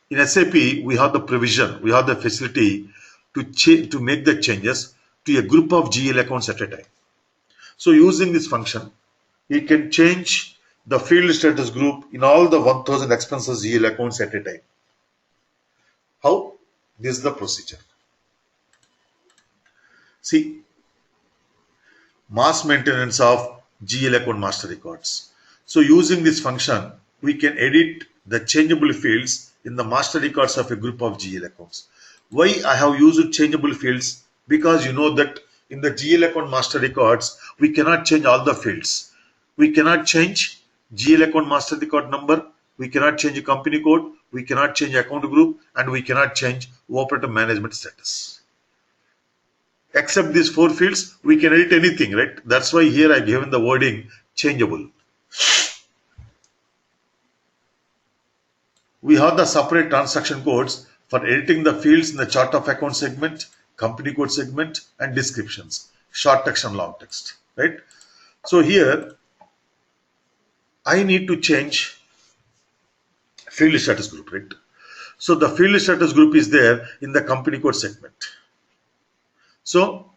in SAP, we have the provision, we have the facility to make the changes to a group of GL accounts at a time. So using this function, you can change the field status group in all the 1,000 expenses GL accounts at a time. How? This is the procedure. See, mass maintenance of GL account master records. So using this function, we can edit the changeable fields in the master records of a group of GL accounts. Why I have used changeable fields? Because you know that in the GL account master records, we cannot change all the fields. We cannot change GL account master record number, we cannot change a company code, we cannot change account group, and we cannot change operator management status. Except these 4 fields, we can edit anything, right? That's why here I given the wording changeable. We have the separate transaction codes for editing the fields in the chart of account segment, company code segment, and descriptions, short text and long text, right? So here, I need to change field status group, right? So the field status group is there in the company code segment. So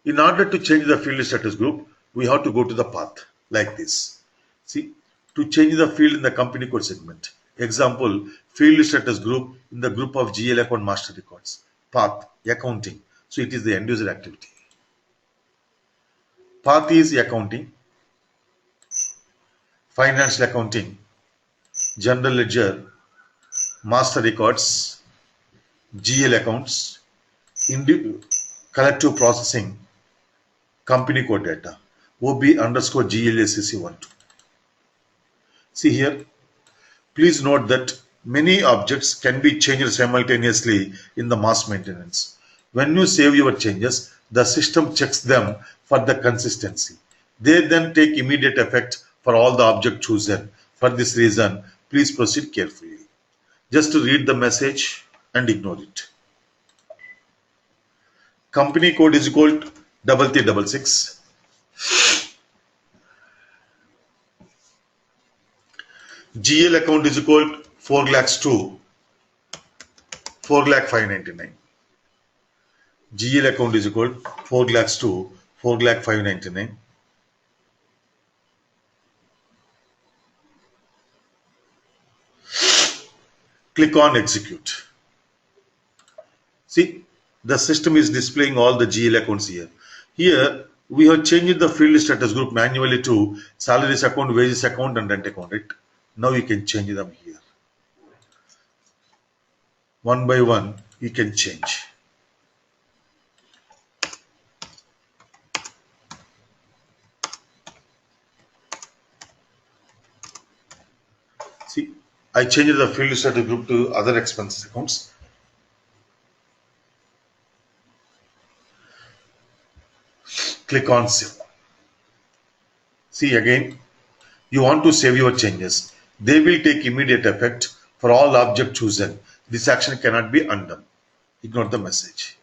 in order to change the field status group, we have to go to the path like this. See, to change the field in the company code segment. Example, field status group in the group of GL account master records. Path, accounting. So it is the end user activity. Path is accounting, financial accounting, general ledger, master records, GL accounts, collective processing, company code data, OB underscore GLACC12. See here, please note that many objects can be changed simultaneously in the mass maintenance. When you save your changes, the system checks them for the consistency. They then take immediate effect for all the objects chosen. For this reason, please proceed carefully. Just to read the message and ignore it. Company code is equal to 3366. GL account is equal to 4 lakhs to 4 lakh 599. GL account is equal to 4 lakhs to 4 lakh 599. Click on execute. See, the system is displaying all the GL accounts here. Here, we have changed the field status group manually to salaries account, wages account, and rent account. Right? Now you can change them here. One by one, you can change. See, I changed the field status group to other expenses accounts. Click on save. See again, you want to save your changes. They will take immediate effect for all object chosen. This action cannot be undone. Ignore the message.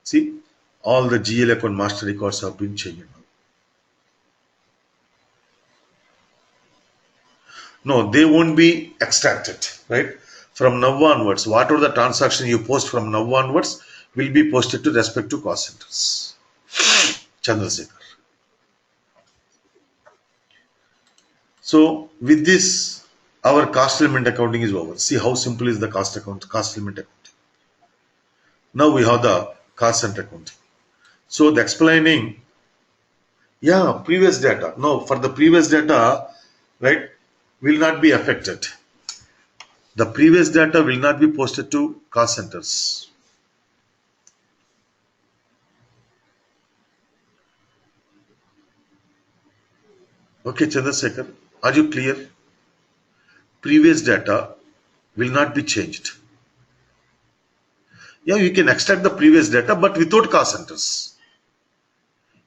See, all the GL account master records have been changed now. No, they won't be extracted, right? From now onwards, whatever the transaction you post from now onwards will be posted to respective cost centers. Chandrasekhar. So with this, our cost element accounting is over. See how simple is the cost element accounting. Now we have the cost center accounting. So the explaining, yeah, previous data. No, for the previous data, right, will not be affected. The previous data will not be posted to cost centers. Okay, Chandrasekhar, are you clear? Previous data will not be changed. Yeah, you can extract the previous data, but without cost centers.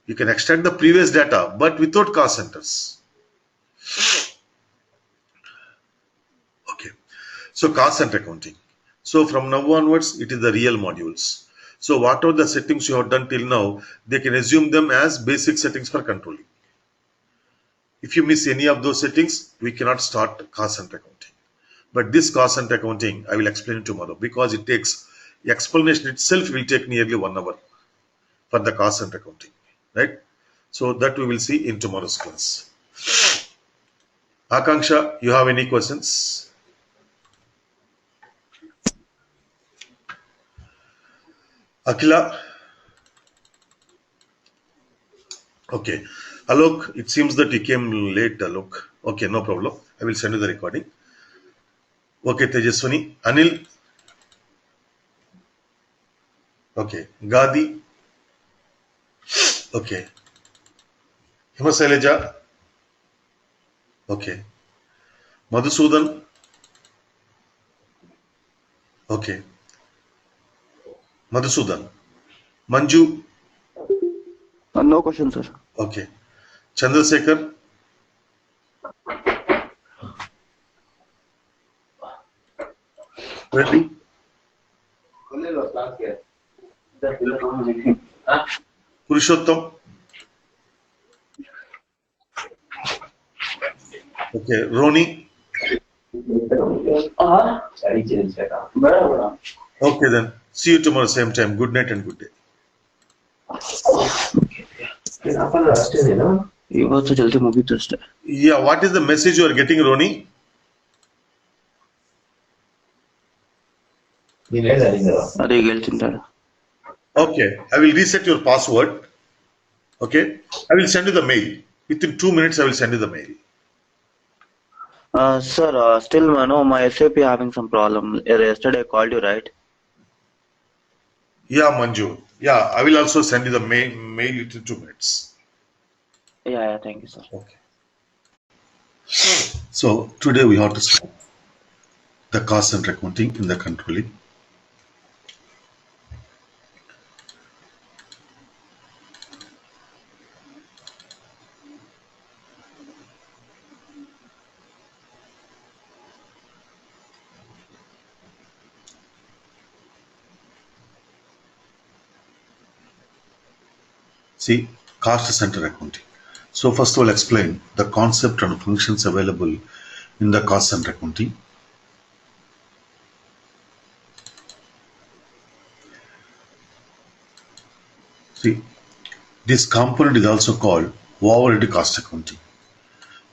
You can extract the previous data, but without cost centers. Okay. So cost center accounting. So from now onwards, it is the real modules. So whatever the settings you have done till now, they can assume them as basic settings for controlling. If you miss any of those settings, we cannot start cost center accounting. But this cost center accounting, I will explain tomorrow because it takes, the explanation itself will take nearly 1 hour for the cost center accounting, right? So that we will see in tomorrow's class. Akanksha, you have any questions? Akila? Okay. Alok, it seems that you came late, Alok. Okay, no problem. I will send you the recording. Okay, Tejaswani. Anil? Okay. Gadi? Okay. Himasaileja? Okay. Madhusudan? Okay. Madhusudan. Manju? No question, sir. Okay. Chandrasekhar? Ready? Purushottam? Okay. Roni? Okay then. See you tomorrow same time. Good night and good day. ಇವತ್ತು ಜಲ್ದಿ ಮುಗೀತು ಅಷ್ಟೇ. Yeah, what is the message you are getting, Roni? ಅದೇ ಈಗ ಹೇಳ್ತೀನಿ ತಾಳು. Okay, I will reset your password. Okay, I will send you the mail. Within 2 minutes, I will send you the mail. Sir, still no, my SAP having some problem. Yesterday I called you, right? Yeah, Manju. Yeah, I will also send you the mail within 2 minutes. Yeah, thank you, sir. Okay. So today we have to start the cost center accounting in the controlling. See, cost center accounting. So first of all, explain the concept and functions available in the cost center accounting. See, this component is also called overhead cost accounting.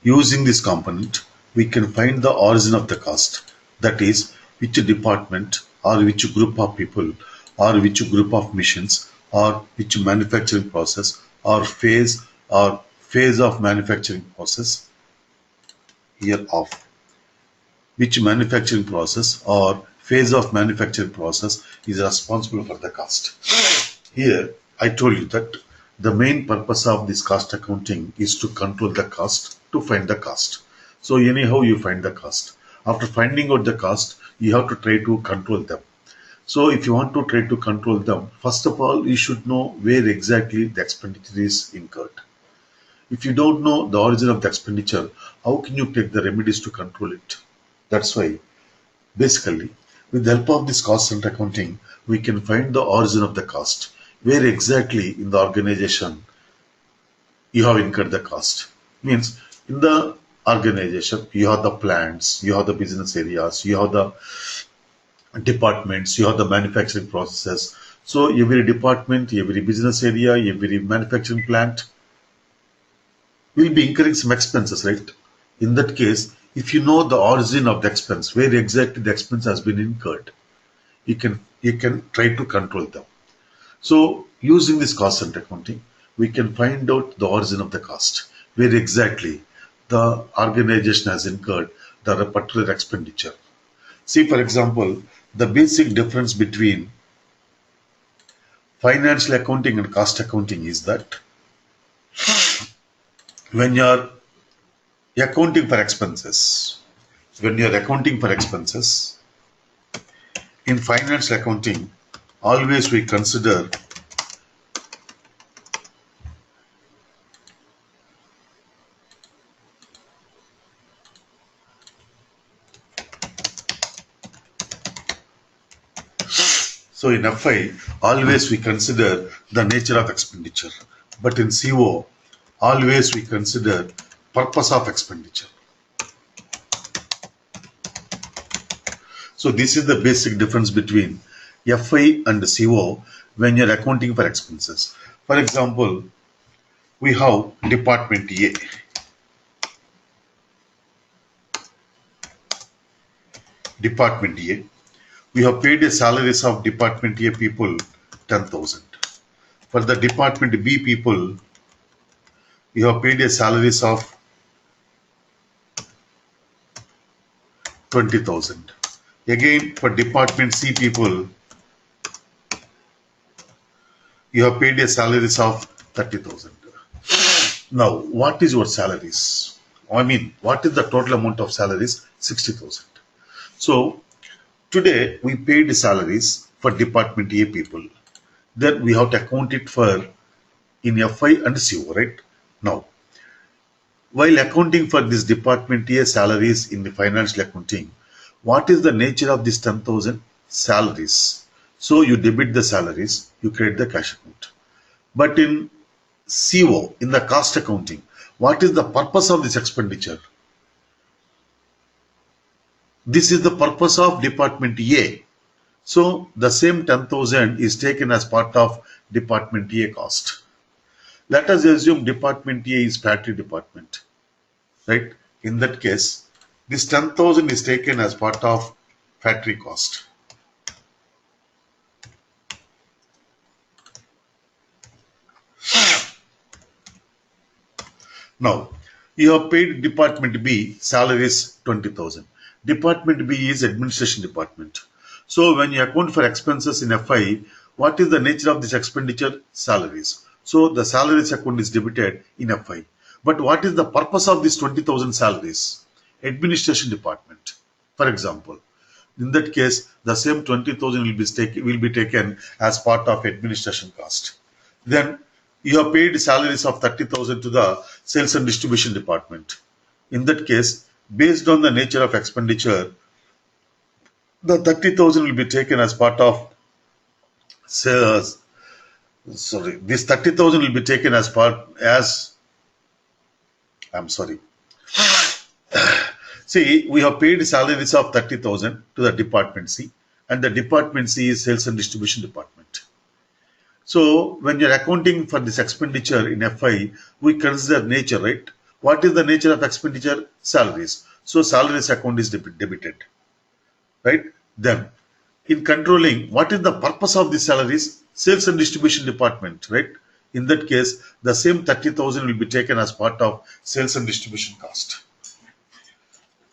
Using this component, we can find the origin of the cost, that is, which department or which group of people or which group of machines or which manufacturing process or phase of manufacturing process here of which manufacturing process or phase of manufacturing process is responsible for the cost. Here I told you that the main purpose of this cost accounting is to control the cost, to find the cost. So anyhow you find the cost. After finding out the cost, you have to try to control them. So if you want to try to control them, first of all, you should know where exactly the expenditure is incurred. If you don't know the origin of the expenditure, how can you take the remedies to control it? That's why, basically, with the help of this cost center accounting, we can find the origin of the cost, where exactly in the organization you have incurred the cost. Means in the organization, you have the plants, you have the business areas, you have the departments, you have the manufacturing processes. So every department, every business area, every manufacturing plant will be incurring some expenses, right? In that case, if you know the origin of the expense, where exactly the expense has been incurred, you can try to control them. So using this cost center accounting, we can find out the origin of the cost, where exactly the organization has incurred the particular expenditure. See, for example, the basic difference between financial accounting and cost accounting is that when you're accounting for expenses, when you're accounting for expenses, in financial accounting, always we consider so in FI, always we consider the nature of expenditure. But in CO, always we consider purpose of expenditure. So this is the basic difference between FI and CO when you're accounting for expenses. For example, we have Department A. Department A. We have paid the salaries of Department A people 10,000. For the Department B people, we have paid the salaries of 20,000. Again, for Department C people, you have paid the salaries of 30,000. Now, what is your salaries? I mean, what is the total amount of salaries? 60,000. So, today we paid salaries for Department A people. Then we have to account it for in FI and CO, right? Now, while accounting for this Department A salaries in the financial accounting, what is the nature of this 10,000 salaries? So you debit the salaries, you credit the cash account. But in CO, in the cost accounting, what is the purpose of this expenditure? This is the purpose of Department A. So the same 10,000 is taken as part of Department A cost. Let us assume Department A is factory department, right? In that case, this 10,000 is taken as part of factory cost. Now, you have paid Department B salaries 20,000. Department B is administration department. So when you account for expenses in FI, what is the nature of this expenditure? Salaries. So the salaries account is debited in FI. But what is the purpose of this 20,000 salaries? Administration department. For example, in that case, the same 20,000 will be taken as part of administration cost. Then you have paid salaries of 30,000 to the sales and distribution department. In that case, based on the nature of expenditure, the 30,000 will be taken as part of sales. Sorry, this 30,000 will be taken as I'm sorry. See, we have paid salaries of 30,000 to the Department C, and the Department C is sales and distribution department. So when you're accounting for this expenditure in FI, we consider nature, right? What is the nature of expenditure? Salaries. So salaries account is debited, right? Then in controlling, what is the purpose of the salaries? Sales and distribution department, right? In that case, the same 30,000 will be taken as part of sales and distribution cost.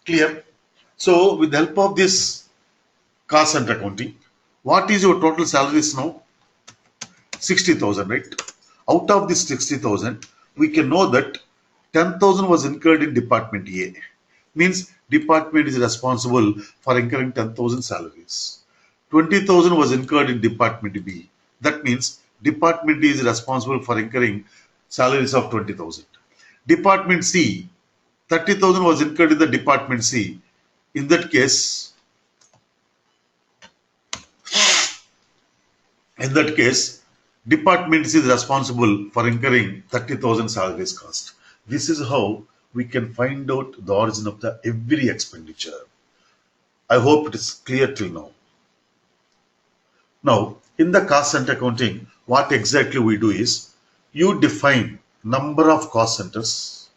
Clear? So with the help of this cost center accounting, what is your total salaries now? 60,000, right? Out of this 60,000, we can know that 10,000 was incurred in Department A. Means department is responsible for incurring 10,000 salaries. 20,000 was incurred in Department B. That means Department D is responsible for incurring salaries of 20,000. Department C, 30,000 was incurred in the Department C. In that case, Department C is responsible for incurring 30,000 salaries cost. This is how we can find out the origin of the every expenditure. I hope it is clear till now. Now, in the cost center accounting, what exactly we do is you define number of cost centers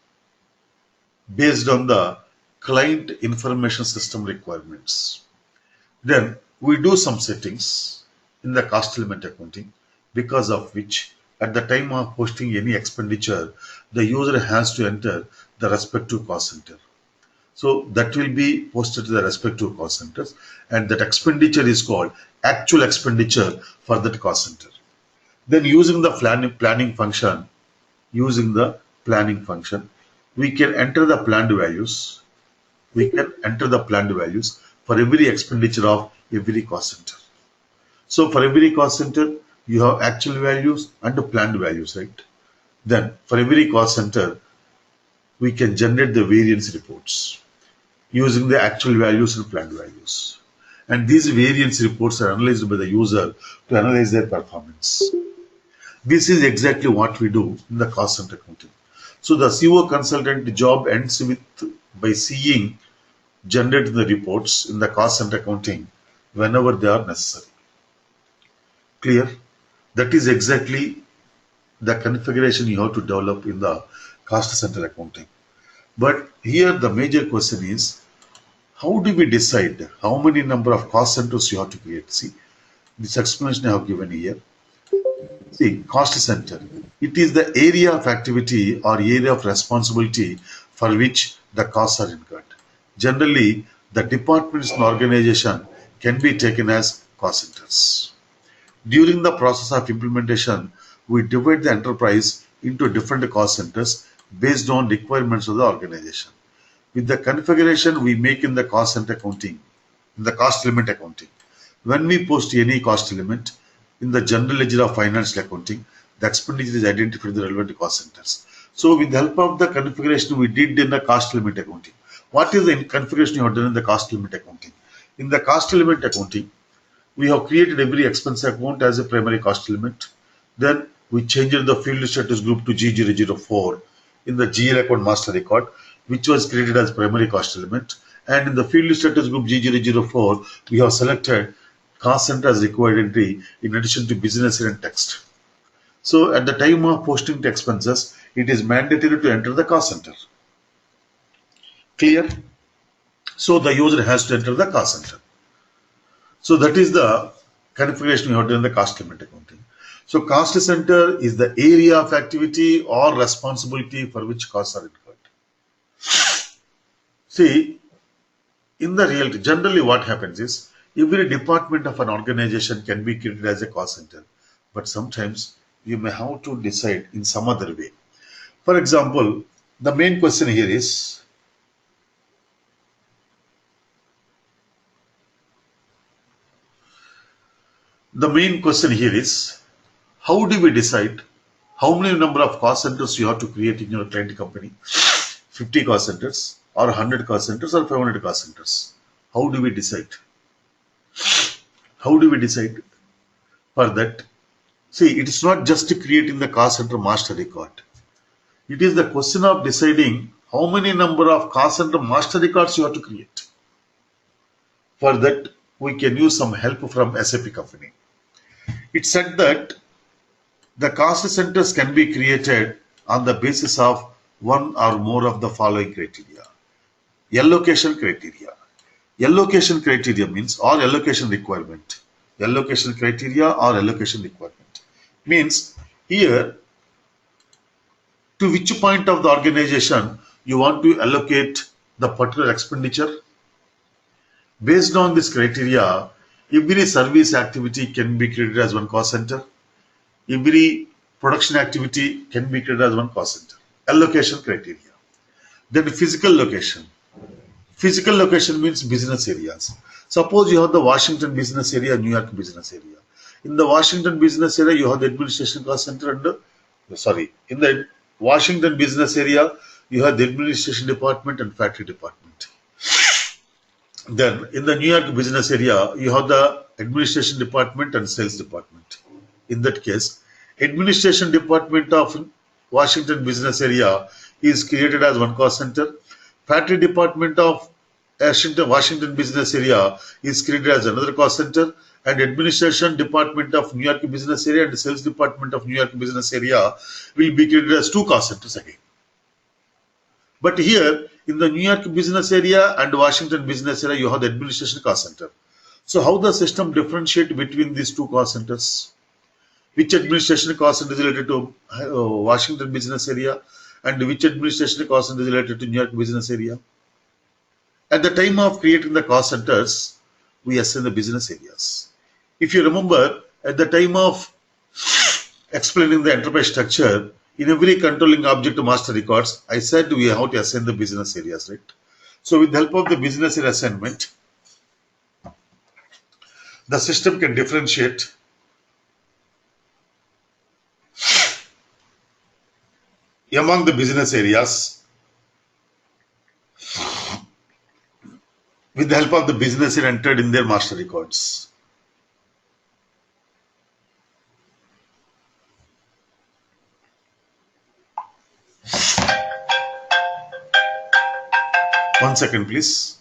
based on the client information system requirements. Then we do some settings in the cost element accounting, because of which at the time of posting any expenditure, the user has to enter the respective cost center. So that will be posted to the respective cost centers, and that expenditure is called actual expenditure for that cost center. Then using the planning function, we can enter the planned values. For every expenditure of every cost center. So for every cost center, you have actual values and the planned values, right? Then for every cost center, we can generate the variance reports using the actual values and planned values. And these variance reports are analyzed by the user to analyze their performance. This is exactly what we do in the cost center accounting. So the CO consultant job ends by seeing generating the reports in the cost center accounting whenever they are necessary. Clear? That is exactly the configuration you have to develop in the cost center accounting. But here the major question is, how do we decide how many number of cost centers you have to create? See, this explanation I have given here. See, cost center. It is the area of activity or area of responsibility for which the costs are incurred. Generally, the departments and organization can be taken as cost centers. During the process of implementation, we divide the enterprise into different cost centers based on requirements of the organization. With the configuration we make in the cost center accounting, in the cost element accounting, when we post any cost element in the general ledger of financial accounting, the expenditure is identified in the relevant cost centers. So with the help of the configuration we did in the cost element accounting, what is the configuration you have done in the cost element accounting? In the cost element accounting, we have created every expense account as a primary cost element. Then we changed the field status group to G004 in the GL account master record, which was created as primary cost element. And in the field status group G004, we have selected cost center as required entry in addition to business and text. So at the time of posting the expenses, it is mandatory to enter the cost center. Clear? So the user has to enter the cost center. So that is the configuration you have done in the cost element accounting. So cost center is the area of activity or responsibility for which costs are incurred. See, in the reality, generally what happens is every department of an organization can be created as a cost center, but sometimes you may have to decide in some other way. For example, the main question here is, how do we decide how many number of cost centers you have to create in your client company? 50 cost centers or 100 cost centers or 500 cost centers? How do we decide? How do we decide? For that, see, it is not just creating the cost center master record. It is the question of deciding how many number of cost center master records you have to create. For that, we can use some help from SAP company. It said that the cost centers can be created on the basis of one or more of the following criteria. Allocation criteria. Allocation criteria means, or allocation requirement. Allocation criteria or allocation requirement means here to which point of the organization you want to allocate the particular expenditure. Based on this criteria, every service activity can be created as one cost center. Every production activity can be created as one cost center. Allocation criteria. Then physical location. Physical location means business areas. Suppose you have the Washington business area, New York business area. In the Washington business area, you have the administration cost center and in the Washington business area, you have the administration department and factory department. Then in the New York business area, you have the administration department and sales department. In that case, administration department of Washington business area is created as one cost center. Factory department of Washington business area is created as another cost center, and administration department of New York business area and sales department of New York business area will be created as two cost centers again. But here in the New York business area and Washington business area, you have the administration cost center. So how the system differentiate between these two cost centers? Which administration cost center is related to Washington business area and which administration cost center is related to New York business area? At the time of creating the cost centers, we assign the business areas. If you remember, at the time of explaining the enterprise structure, in every controlling object master records, I said we have to assign the business areas, right? So with the help of the business area assignment, the system can differentiate among the business areas with the help of the business area entered in their master records. One second, please.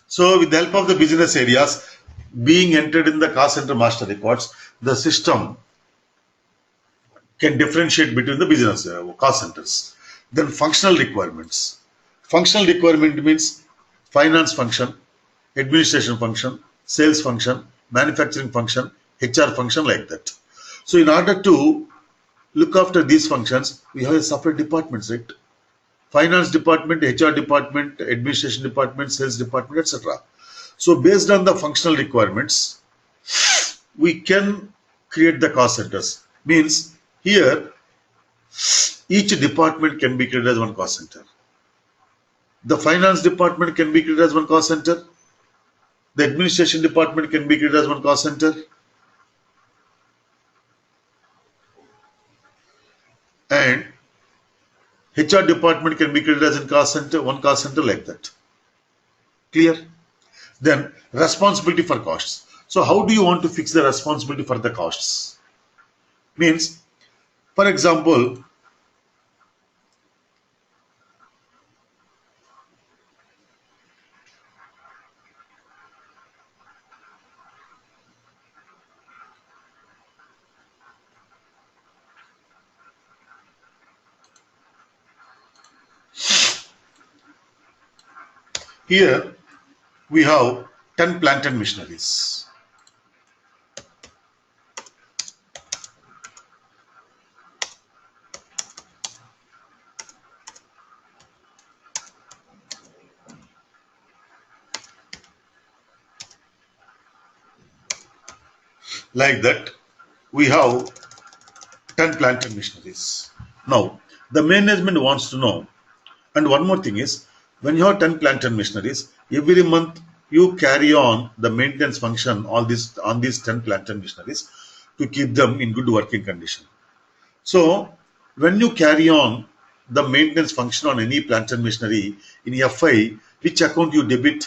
So with the help of the business areas being entered in the cost center master records, the system can differentiate between the business cost centers. Then functional requirements. Functional requirement means finance function, administration function, sales function, manufacturing function, HR function, like that. So in order to look after these functions, we have a separate departments, right? Finance department, HR department, administration department, sales department, etc. So based on the functional requirements, we can create the cost centers. Means here each department can be created as one cost center. The finance department can be created as one cost center. The administration department can be created as one cost center. And HR department can be created as in cost center, one cost center, like that. Clear? Then responsibility for costs. So how do you want to fix the responsibility for the costs? Means, for example, here we have 10 plant and machineries. Like that, we have 10 plant and machineries. Now, the management wants to know, and one more thing is, when you have 10 plant and machineries, every month you carry on the maintenance function on these 10 plant and machineries to keep them in good working condition. So, when you carry on the maintenance function on any plant and machinery in FI, which account you debit?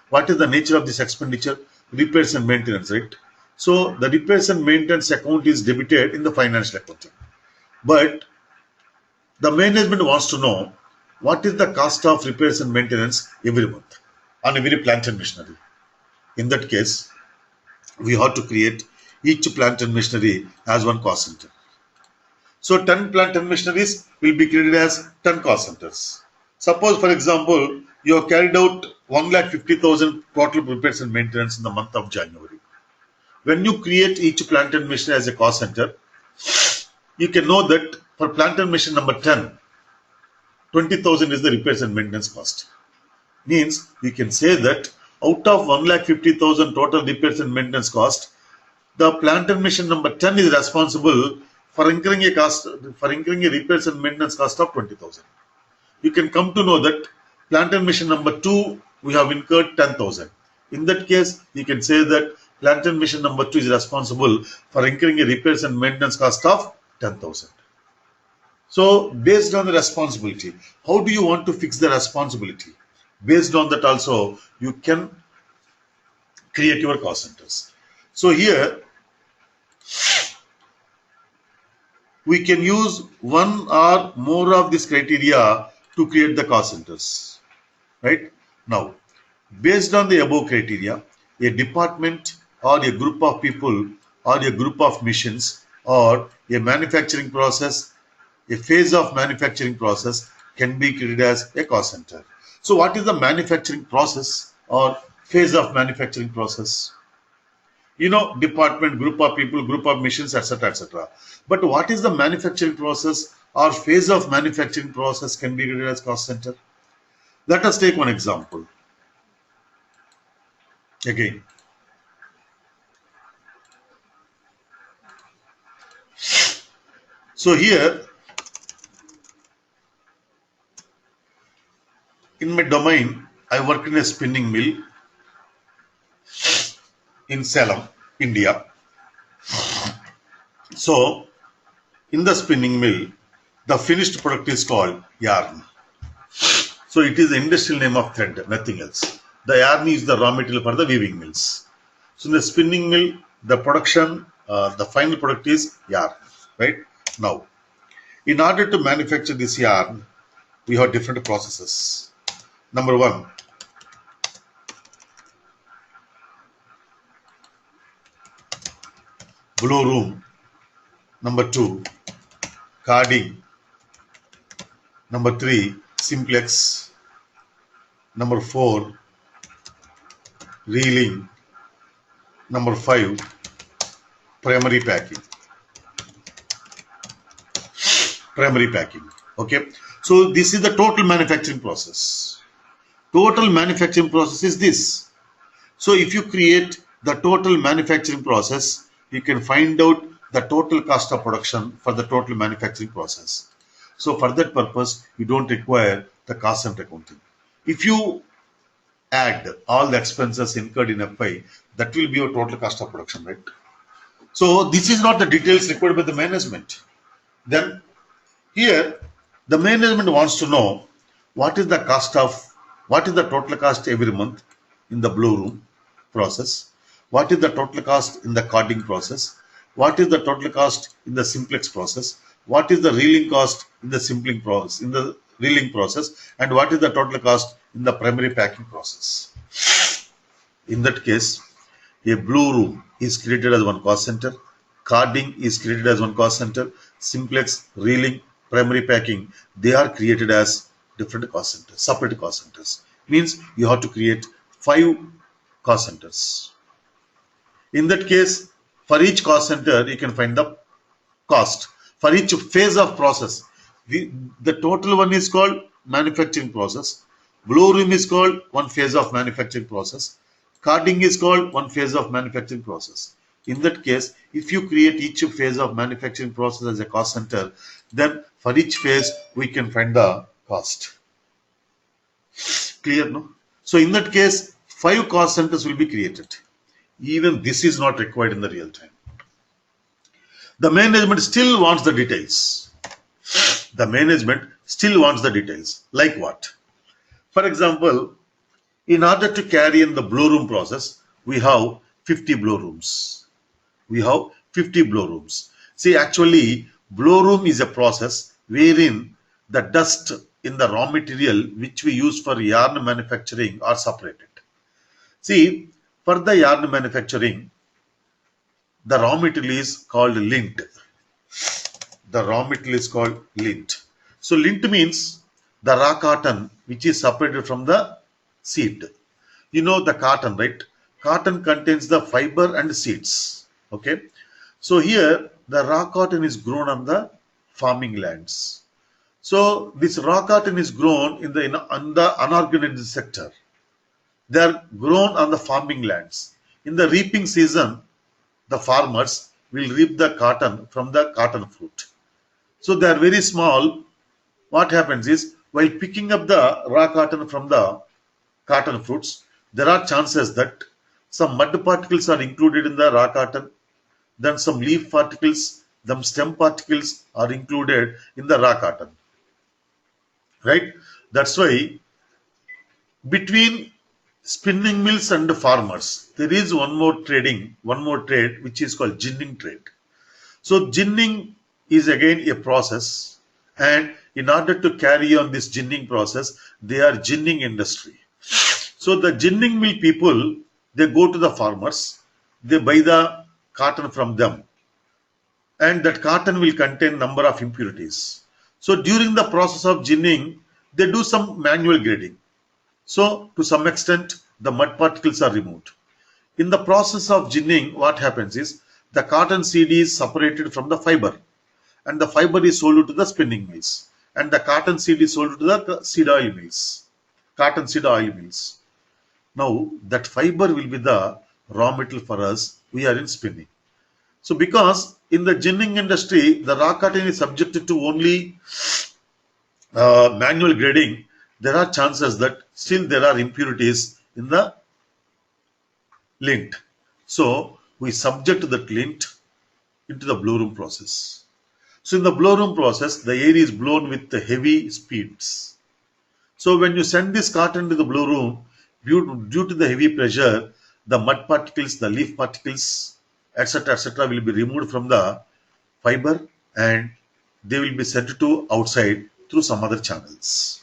What is the nature of this expenditure? Repairs and maintenance, right? So the repairs and maintenance account is debited in the financial accounting. But the management wants to know what is the cost of repairs and maintenance every month on every plant and machinery. In that case, we have to create each plant and machinery as one cost center. So 10 plant and machineries will be created as 10 cost centers. Suppose, for example, you have carried out 1,50,000 total repairs and maintenance in the month of January. When you create each plant and machinery as a cost center, you can know that for plant and machine number 10, 20,000 is the repairs and maintenance cost. Means you can say that out of 1,50,000 total repairs and maintenance cost, the plant and machine number 10 is responsible for incurring a repairs and maintenance cost of 20,000. You can come to know that plant and machine number 2 we have incurred 10,000. In that case, you can say that plant and machine number 2 is responsible for incurring a repairs and maintenance cost of 10,000. So based on the responsibility, how do you want to fix the responsibility? Based on that also, you can create your cost centers. So here, we can use one or more of this criteria to create the cost centers. Right? Now, based on the above criteria, a department or a group of people or a group of missions or a manufacturing process, a phase of manufacturing process can be created as a cost center. So what is the manufacturing process or phase of manufacturing process? You know, department, group of people, group of missions, etc., etc. But what is the manufacturing process or phase of manufacturing process can be created as cost center? Let us take one example. Again, so here in my domain, I work in a spinning mill in Salem, India. So in the spinning mill, the finished product is called yarn. So it is the industrial name of thread, nothing else. The yarn is the raw material for the weaving mills. So in the spinning mill, the production, the final product is yarn, right? Now, in order to manufacture this yarn, we have different processes. Number one, blow room. Number two, carding. Number three, simplex. Number four, reeling. Number five, primary packing. Primary packing. Okay. So this is the total manufacturing process. Total manufacturing process is this. So if you create the total manufacturing process, you can find out the total cost of production for the total manufacturing process. So for that purpose, you don't require the cost center accounting. If you add all the expenses incurred in FI, that will be your total cost of production, right? So this is not the details required by the management. Then here, the management wants to know what is the total cost every month in the blow room process, what is the total cost in the carding process, what is the total cost in the simplex process, what is the reeling cost in the reeling process, and what is the total cost in the primary packing process. In that case, a blow room is created as one cost center, carding is created as one cost center, simplex, reeling, primary packing, they are created as different cost centers, separate cost centers. Means you have to create 5 cost centers. In that case, for each cost center, you can find the cost. For each phase of process, the total one is called manufacturing process. Blow room is called one phase of manufacturing process. Carding is called one phase of manufacturing process. In that case, if you create each phase of manufacturing process as a cost center, then for each phase, we can find the cost. Clear, no? So in that case, 5 cost centers will be created. Even this is not required in the real time. The management still wants the details. The management still wants the details. Like what? For example, in order to carry in the blow room process, we have 50 blow rooms. We have 50 blow rooms. See, actually, Blow room is a process wherein the dust in the raw material which we use for yarn manufacturing are separated. See, for the yarn manufacturing, the raw material is called lint. The raw material is called lint. So lint means the raw cotton which is separated from the seed. You know the cotton, right? Cotton contains the fiber and seeds. Okay. So here the raw cotton is grown on the farming lands. So this raw cotton is grown on the unorganized sector. They are grown on the farming lands. In the reaping season, the farmers will reap the cotton from the cotton fruit. So they are very small. What happens is while picking up the raw cotton from the cotton fruits, there are chances that some mud particles are included in the raw cotton, then some leaf particles, some stem particles are included in the raw cotton. Right? That's why between spinning mills and farmers, there is one more trade which is called ginning trade. So ginning is again a process, and in order to carry on this ginning process, they are ginning industry. So the ginning mill people, they go to the farmers, they buy the cotton from them, and that cotton will contain number of impurities. So during the process of ginning, they do some manual grading. So to some extent, the mud particles are removed. In the process of ginning, what happens is the cotton seed is separated from the fiber, and the fiber is sold to the spinning mills, and the cotton seed is sold to the seed oil mills, cotton seed oil mills. Now that fiber will be the raw material for us. We are in spinning. So because in the ginning industry, the raw cotton is subjected to only manual grading, there are chances that still there are impurities in the lint. So we subject that lint into the blow room process. So in the blow room process, the air is blown with the heavy speeds. So when you send this cotton to the blow room, due to the heavy pressure, the mud particles, the leaf particles, etc., will be removed from the fiber, and they will be sent to outside through some other channels.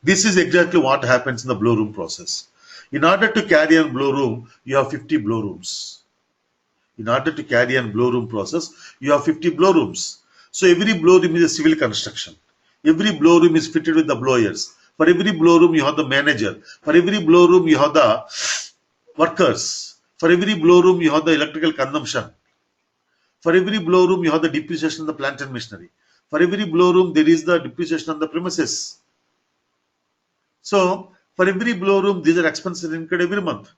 This is exactly what happens in the blow room process. In order to carry on blow room, you have 50 blow rooms. In order to carry on blow room process, you have 50 blow rooms. So every blow room is a civil construction. Every blow room is fitted with the blowers. For every blow room, you have the manager. For every blow room, you have the workers. For every blow room, you have the electrical consumption. For every blow room, you have the depreciation of the plant and machinery. For every blow room, there is the depreciation on the premises. So for every blow room, these are expenses incurred every month.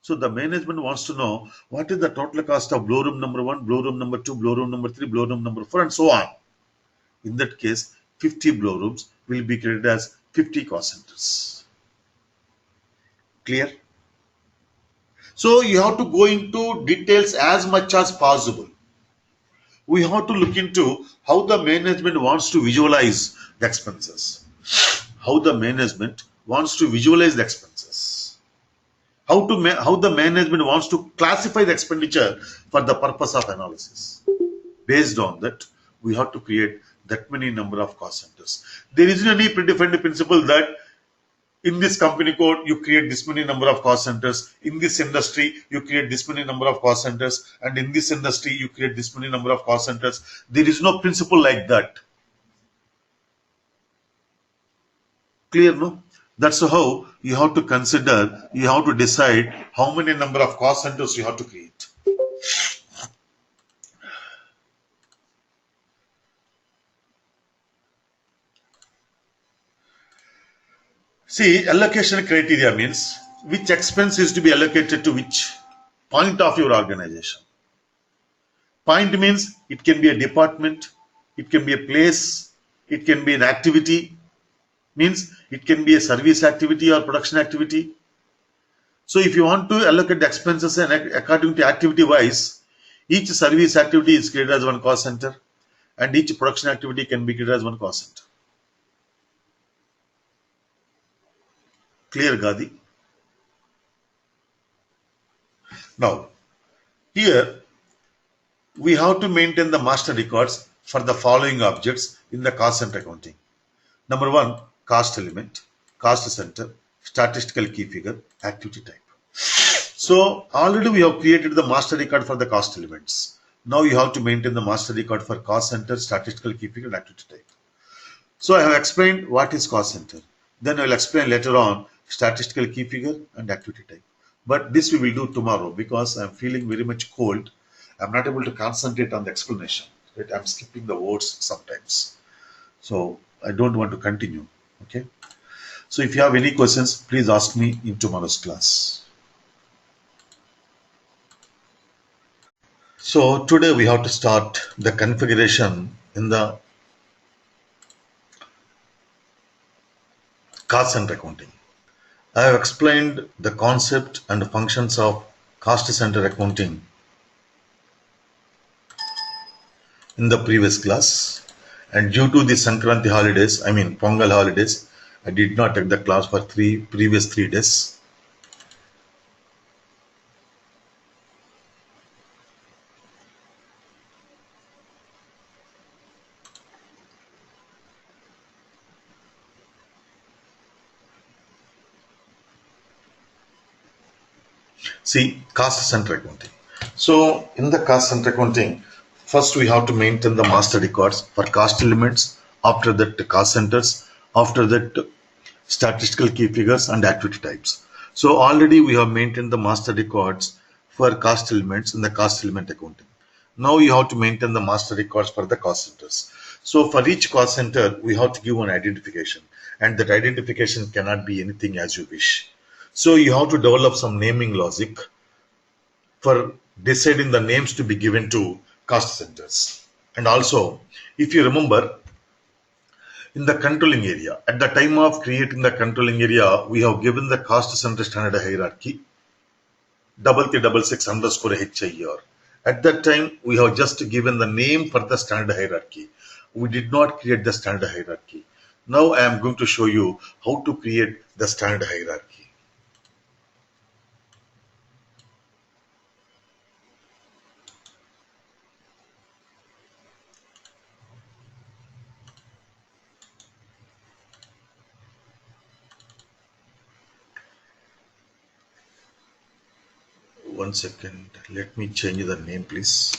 So the management wants to know what is the total cost of blow room number 1, blow room number 2, blow room number 3, blow room number 4, and so on. In that case, 50 blow rooms will be created as 50 cost centers. Clear? So you have to go into details as much as possible. We have to look into how the management wants to visualize the expenses. How the management wants to visualize the expenses. How the management wants to classify the expenditure for the purpose of analysis. Based on that, we have to create that many number of cost centers. There isn't any predefined principle that in this company code, you create this many number of cost centers. In this industry, you create this many number of cost centers. And in this industry, you create this many number of cost centers. There is no principle like that. Clear, no? That's how you have to consider, you have to decide how many number of cost centers you have to create. See, allocation criteria means which expense is to be allocated to which point of your organization. Point means it can be a department, it can be a place, it can be an activity, means it can be a service activity or production activity. So if you want to allocate the expenses and according to activity wise, each service activity is created as one cost center, and each production activity can be created as one cost center. Clear, Gadi? Now, here we have to maintain the master records for the following objects in the cost center accounting. Number one, cost element, cost center, statistical key figure, activity type. So already we have created the master record for the cost elements. Now you have to maintain the master record for cost center, statistical key figure, and activity type. So I have explained what is cost center. Then I will explain later on statistical key figure and activity type. But this we will do tomorrow because I am feeling very much cold. I am not able to concentrate on the explanation. Right? I am skipping the words sometimes. So I don't want to continue. Okay. So if you have any questions, please ask me in tomorrow's class. So today we have to start the configuration in the cost center accounting. I have explained the concept and functions of cost center accounting in the previous class, and due to the Sankranti holidays, I mean Pongal holidays, I did not take the class for previous 3 days. See, cost center accounting. So in the cost center accounting, first we have to maintain the master records for cost elements, after that the cost centers, after that statistical key figures and activity types. So already we have maintained the master records for cost elements in the cost element accounting. Now you have to maintain the master records for the cost centers. So for each cost center, we have to give an identification, and that identification cannot be anything as you wish. So you have to develop some naming logic for deciding the names to be given to cost centers. And also, if you remember, in the controlling area, at the time of creating the controlling area, we have given the cost center standard hierarchy 3366 underscore HIR. At that time, we have just given the name for the standard hierarchy. We did not create the standard hierarchy. Now I am going to show you how to create the standard hierarchy. One second, let me change the name, please.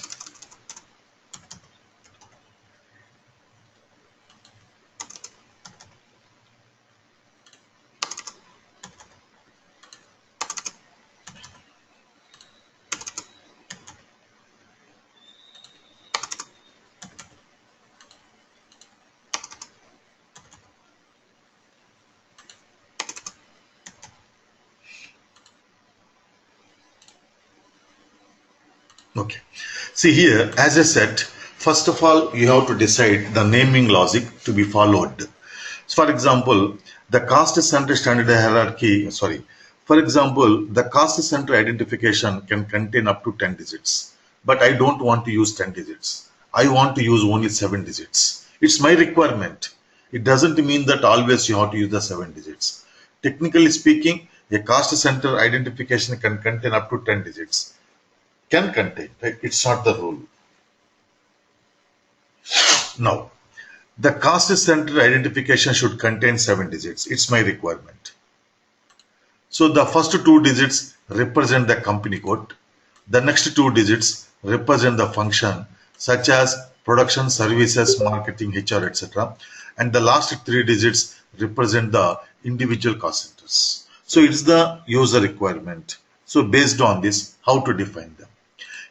Okay. See here, as I said, first of all, you have to decide the naming logic to be followed. So for example, the cost center standard hierarchy, for example, the cost center identification can contain up to 10 digits, but I don't want to use 10 digits. I want to use only 7 digits. It's my requirement. It doesn't mean that always you have to use the 7 digits. Technically speaking, a cost center identification can contain up to 10 digits. Can contain, right? It's not the rule. Now, the cost center identification should contain 7 digits. It's my requirement. So the first 2 digits represent the company code. The next 2 digits represent the function such as production, services, marketing, HR, etc. And the last 3 digits represent the individual cost centers. So it's the user requirement. So based on this, how to define them?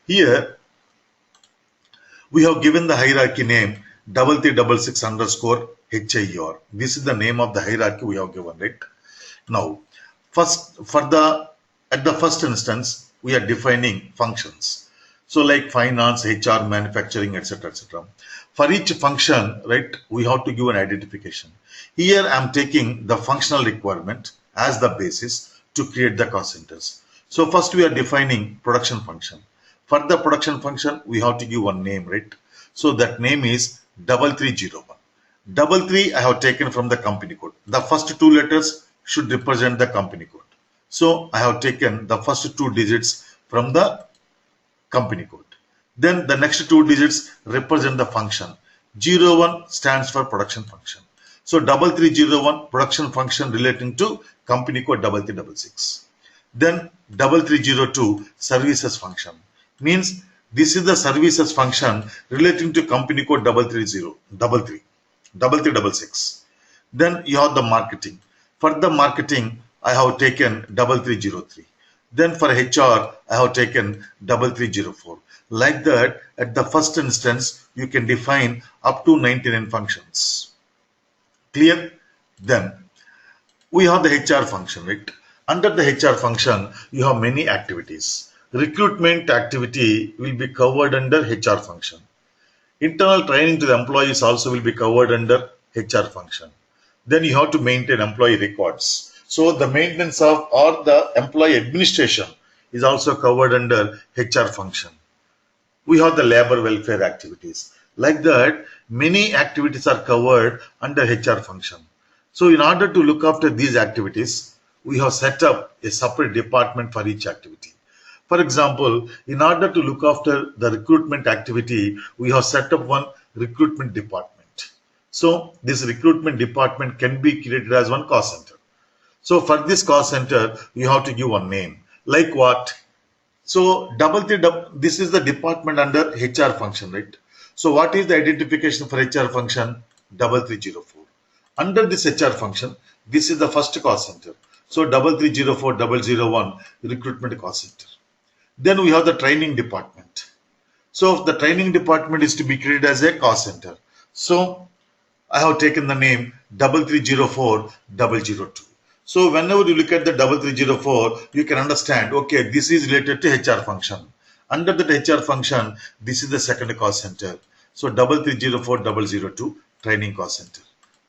Here, we have given the hierarchy name 3366 underscore HIR. This is the name of the hierarchy we have given, right? Now, at the first instance, we are defining functions. So like finance, HR, manufacturing, etc., etc. For each function, right, we have to give an identification. Here, I am taking the functional requirement as the basis to create the cost centers. So first we are defining production function. For the production function, we have to give one name, right? So that name is 3301. 33 I have taken from the company code. The first 2 letters should represent the company code. So I have taken the first 2 digits from the company code. Then the next 2 digits represent the function. 01 stands for production function. So 3301 production function relating to company code 3366. Then 3302 services function means this is the services function relating to company code 3366. Then you have the marketing. For the marketing, I have taken 3303. Then for HR, I have taken 3304. Like that, at the first instance, you can define up to 99 functions. Clear? Then we have the HR function, right? Under the HR function, you have many activities. Recruitment activity will be covered under HR function. Internal training to the employees also will be covered under HR function. Then you have to maintain employee records. So the maintenance of or the employee administration is also covered under HR function. We have the labor welfare activities. Like that, many activities are covered under HR function. So in order to look after these activities, we have set up a separate department for each activity. For example, in order to look after the recruitment activity, we have set up one recruitment department. So this recruitment department can be created as one cost center. So for this cost center, you have to give one name. Like what? So this is the department under HR function, right? So what is the identification for HR function? 3304. Under this HR function, this is the first cost center. So 3304001 recruitment cost center. Then we have the training department. So the training department is to be created as a cost center. So I have taken the name 3304002. So whenever you look at the 3304, you can understand, okay, this is related to HR function. Under that HR function, this is the second cost center. So 3304002 training cost center.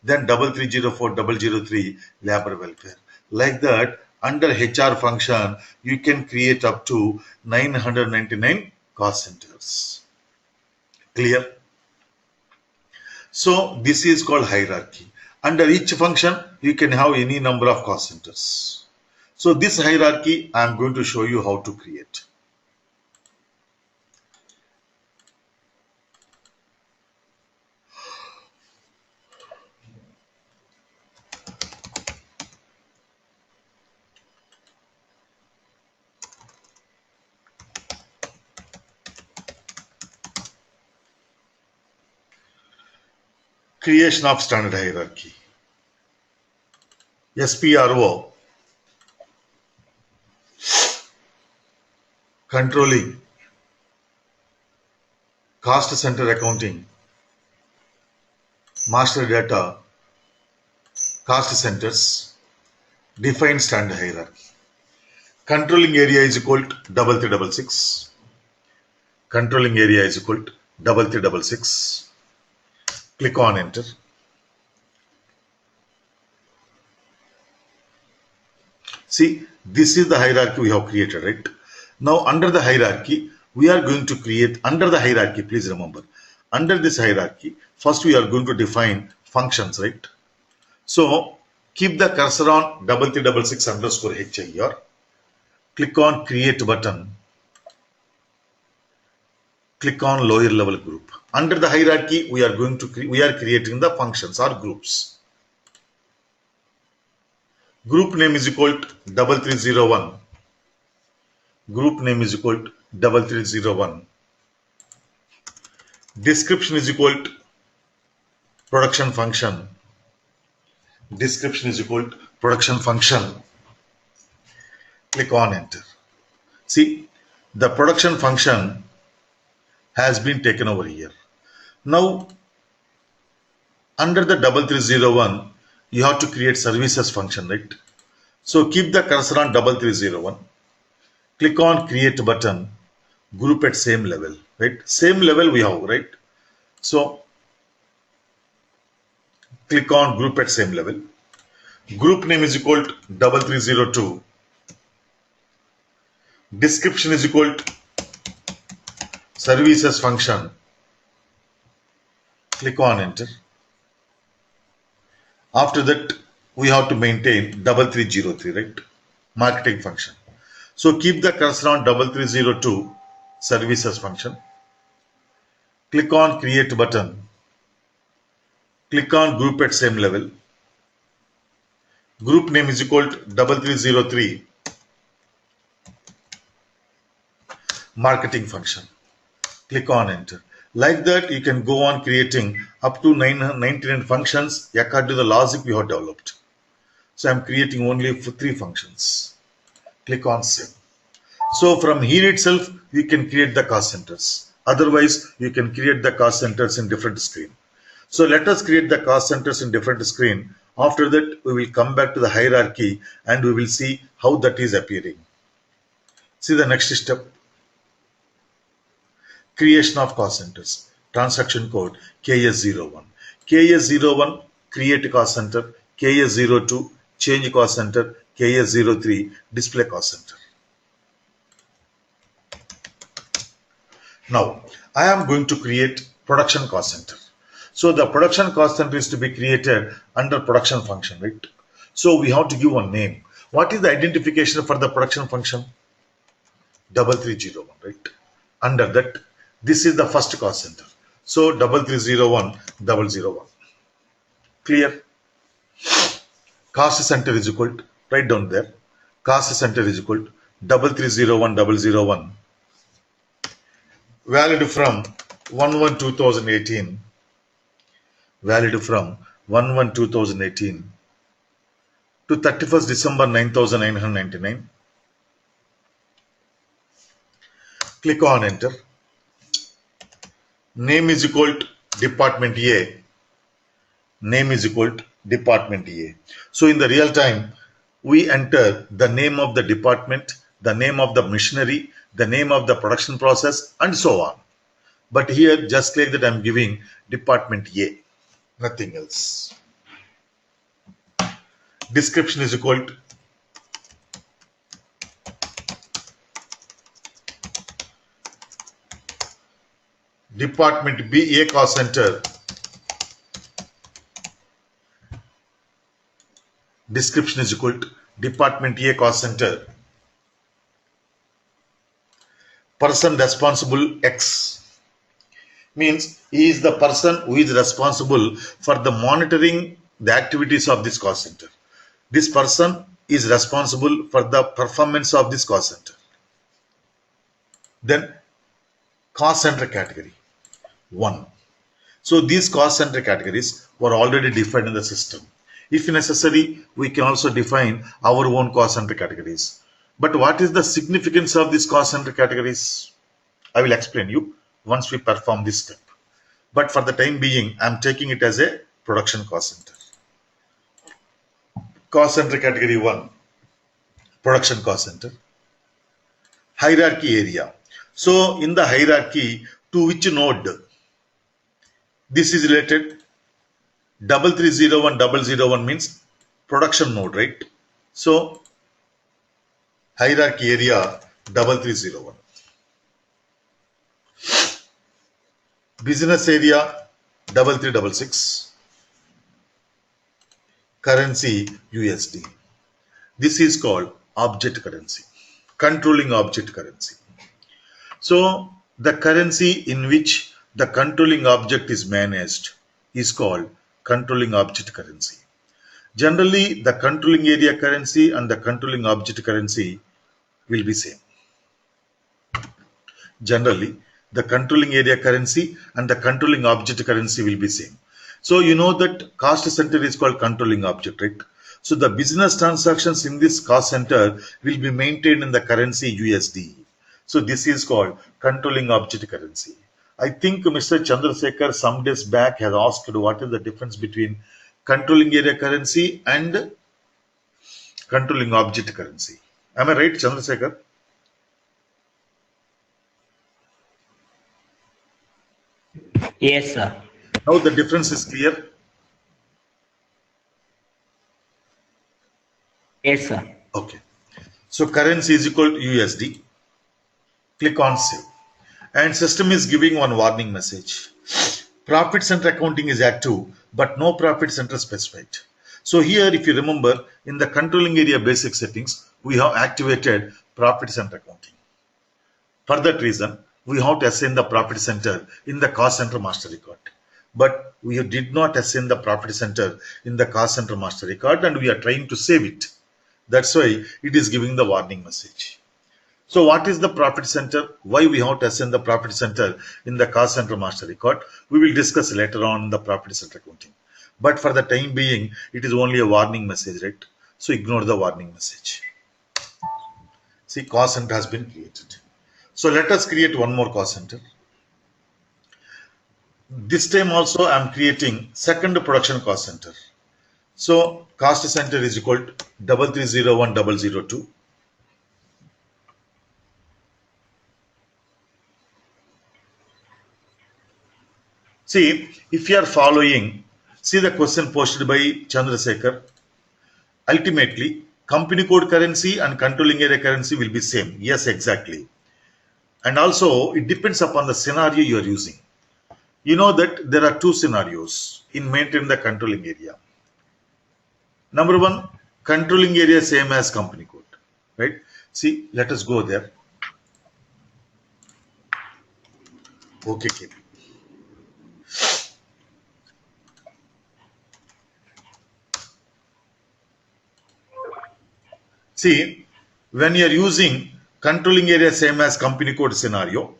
Then 3304003 labor welfare. Like that, under HR function, you can create up to 999 cost centers. Clear? So this is called hierarchy. Under each function, you can have any number of cost centers. So this hierarchy, I am going to show you how to create. Creation of standard hierarchy. SPRO, controlling, cost center accounting, master data, cost centers, define standard hierarchy. Controlling area is equal to 3366. Controlling area is equal to 3366. Click on enter. See, this is the hierarchy we have created, right? Now, under the hierarchy, we are going to create, under the hierarchy, please remember, under this hierarchy, first we are going to define functions, right? So, keep the cursor on 3366 underscore HIR. Click on create button. Click on lower level group. Under the hierarchy, we are creating the functions or groups. Group name is equal to 3301. Group name is equal to 3301. Description is equal to production function. Description is equal to production function. Click on enter. See, the production function has been taken over here. Now, under the 3301, you have to create services function, right? So keep the cursor on 3301. Click on create button. Group at same level, right? Same level we have, right? So click on group at same level. Group name is equal to 3302. Description is equal to services function. Click on enter. After that, we have to maintain 3303, right? Marketing function. So keep the cursor on 3302 services function. Click on create button. Click on group at same level. Group name is equal to 3303 marketing function. Click on enter. Like that, you can go on creating up to 99 functions according to the logic we have developed. So I'm creating only for 3 functions. Click on save. So from here itself, you can create the cost centers. Otherwise, you can create the cost centers in different screen. So let us create the cost centers in different screen. After that, we will come back to the hierarchy and we will see how that is appearing. See the next step. Creation of cost centers. Transaction code KS01. KS01 create cost center. KS02 change cost center. KS03 display cost center. Now, I am going to create production cost center. So the production cost center is to be created under production function, right? So we have to give one name. What is the identification for the production function? 3301, right? Under that, this is the first cost center. So 3301 Clear? Cost center is equal to, write down there. Cost center is equal to 3301 valid from 1/1/2018, valid from 1/1/2018 to 31st December 9999. Click on enter. Name is equal to department A. Name is equal to department A. So in the real time, we enter the name of the department, the name of the machinery, the name of the production process, and so on. But here, just like that, I'm giving department A, nothing else. Description is equal to department B A cost center. Description is equal to department A cost center. Person responsible X. Means he is the person who is responsible for the monitoring the activities of this cost center. This person is responsible for the performance of this cost center. Then cost center category 1. So these cost center categories were already defined in the system. If necessary, we can also define our own cost center categories. But what is the significance of these cost center categories? I will explain you once we perform this step. But for the time being, I am taking it as a production cost center. Cost center category 1, production cost center. Hierarchy area. So in the hierarchy, to which node? This is related. 3301 means production node, right? So hierarchy area 3301. Business area 3366. Currency USD. This is called object currency, controlling object currency. So the currency in which the controlling object is managed is called controlling object currency. Generally, the controlling area currency and the controlling object currency will be same. Generally, the controlling area currency and the controlling object currency will be same. So you know that cost center is called controlling object, right? So the business transactions in this cost center will be maintained in the currency USD. So this is called controlling object currency. I think Mr. Chandrasekhar some days back has asked what is the difference between controlling area currency and controlling object currency. Am I right, Chandrasekhar? Yes, sir. Now the difference is clear. Yes, sir. Okay. So currency is equal to USD. Click on save. And system is giving one warning message. Profit center accounting is active, but no profit center specified. So here, if you remember, in the controlling area basic settings, we have activated profit center accounting. For that reason, we have to assign the profit center in the cost center master record. but we did not assign the profit center in the cost center master record, and we are trying to save it. That's why it is giving the warning message. So what is the profit center? Why we have to assign the profit center in the cost center master record? We will discuss later on in the profit center accounting. But for the time being, it is only a warning message, right? So ignore the warning message. See, cost center has been created. So let us create one more cost center. This time also I am creating second production cost center. So cost center is equal to 3301002. See, if you are following, see the question posted by Chandrasekhar. Ultimately, company code currency and controlling area currency will be same. Yes, exactly. And also, it depends upon the scenario you are using. You know that there are two scenarios in maintaining the controlling area. Number one, controlling area same as company code, right? See, let us go there. Okay, KP. See, when you are using controlling area same as company code scenario,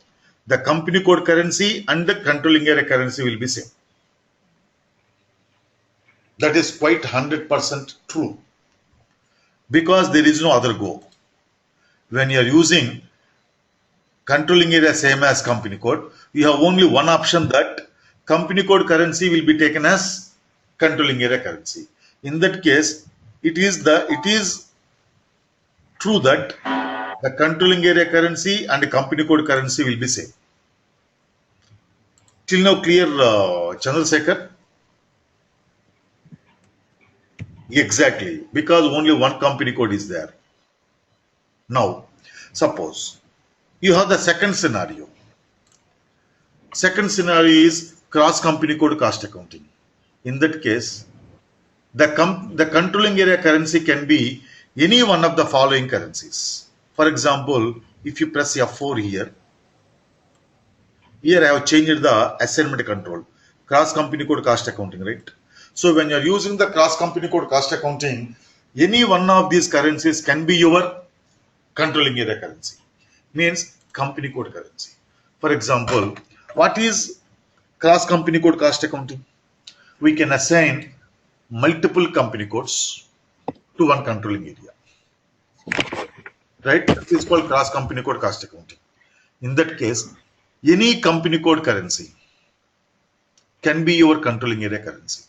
the company code currency and the controlling area currency will be same. That is quite 100% true, because there is no other go. When you are using controlling area same as company code, you have only one option, that company code currency will be taken as controlling area currency. In that case, it is true that the controlling area currency and the company code currency will be same. Till now clear, Chandrasekhar? Exactly, because only one company code is there. Now, suppose you have the second scenario. Second scenario is cross company code cost accounting. In that case, the controlling area currency can be any one of the following currencies. For example, if you press F4 here I have changed the assignment control, cross company code cost accounting, right? So when you are using the cross company code cost accounting, any one of these currencies can be your controlling area currency, means company code currency. For example, what is cross company code cost accounting? We can assign multiple company codes to one controlling area, right? This is called cross company code cost accounting. In that case, any company code currency can be your controlling area currency.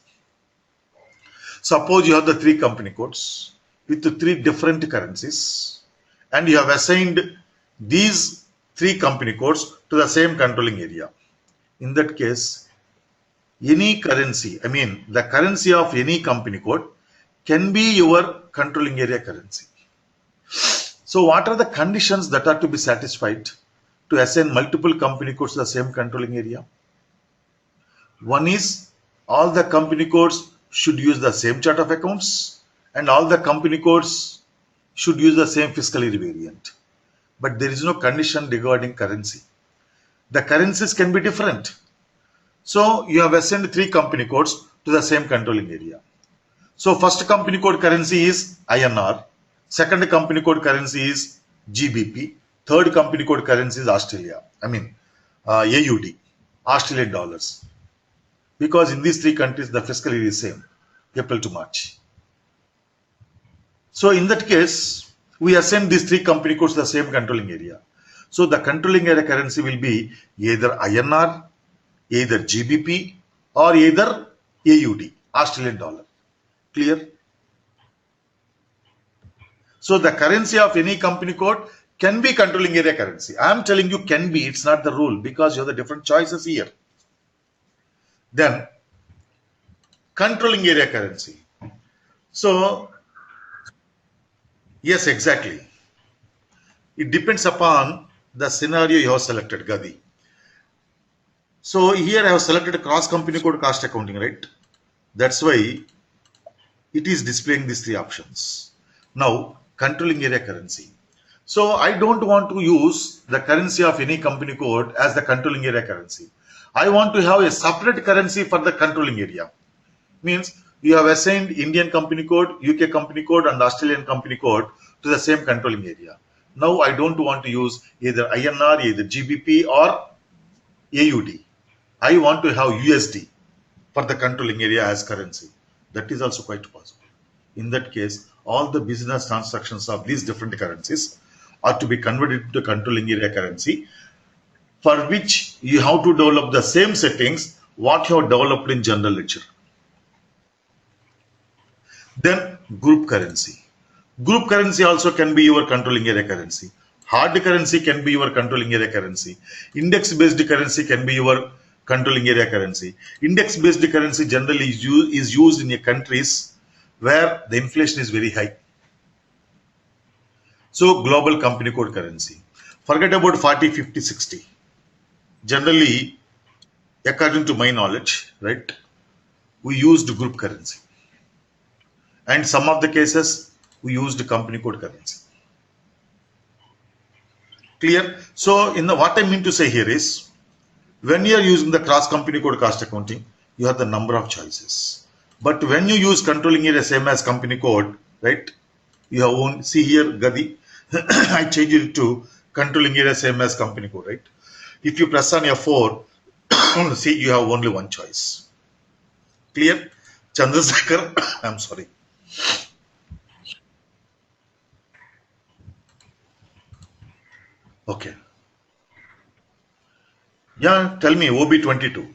Suppose you have the three company codes with the three different currencies, and you have assigned these three company codes to the same controlling area. In that case, any currency, the currency of any company code can be your controlling area currency. So what are the conditions that are to be satisfied to assign multiple company codes to the same controlling area? One is, all the company codes should use the same chart of accounts, and all the company codes should use the same fiscal year variant. But there is no condition regarding currency. The currencies can be different. So you have assigned three company codes to the same controlling area. So first company code currency is INR, second company code currency is GBP, third company code currency is AUD, Australian dollars. Because in these three countries the fiscal year is same, April to March. So in that case, we assign these three company codes to the same controlling area. So the controlling area currency will be either INR, either GBP, or either AUD, Australian dollar. Clear? So the currency of any company code can be controlling area currency. I am telling you can be, it's not the rule, because you have the different choices here. Then controlling area currency. So yes, exactly. It depends upon the scenario you have selected, Gadi. So here I have selected cross company code cost accounting, right? That's why it is displaying these three options. Now, controlling area currency. So I don't want to use the currency of any company code as the controlling area currency. I want to have a separate currency for the controlling area. Means you have assigned Indian company code, UK company code, and Australian company code to the same controlling area. Now I don't want to use either INR, either GBP or AUD. I want to have USD for the controlling area as currency. That is also quite possible. In that case, all the business transactions of these different currencies are to be converted to controlling area currency, for which you have to develop the same settings what you have developed in general ledger. Then group currency. Group currency also can be your controlling area currency. Hard currency can be your controlling area currency. Index based currency can be your controlling area currency. Index based currency generally is used in countries where the inflation is very high. So global company code currency. Forget about 40, 50, 60. Generally, according to my knowledge, right, we used group currency. And some of the cases we used company code currency. Clear? So what I mean to say here is, when you are using the cross company code cost accounting, you have the number of choices. But when you use controlling area same as company code, right, you have one. See here, Gadi, I changed it to controlling area same as company code, right? If you press on F4, see, you have only one choice. Clear? Chandrasekhar, I'm sorry. Okay. Yeah, tell me, OB22.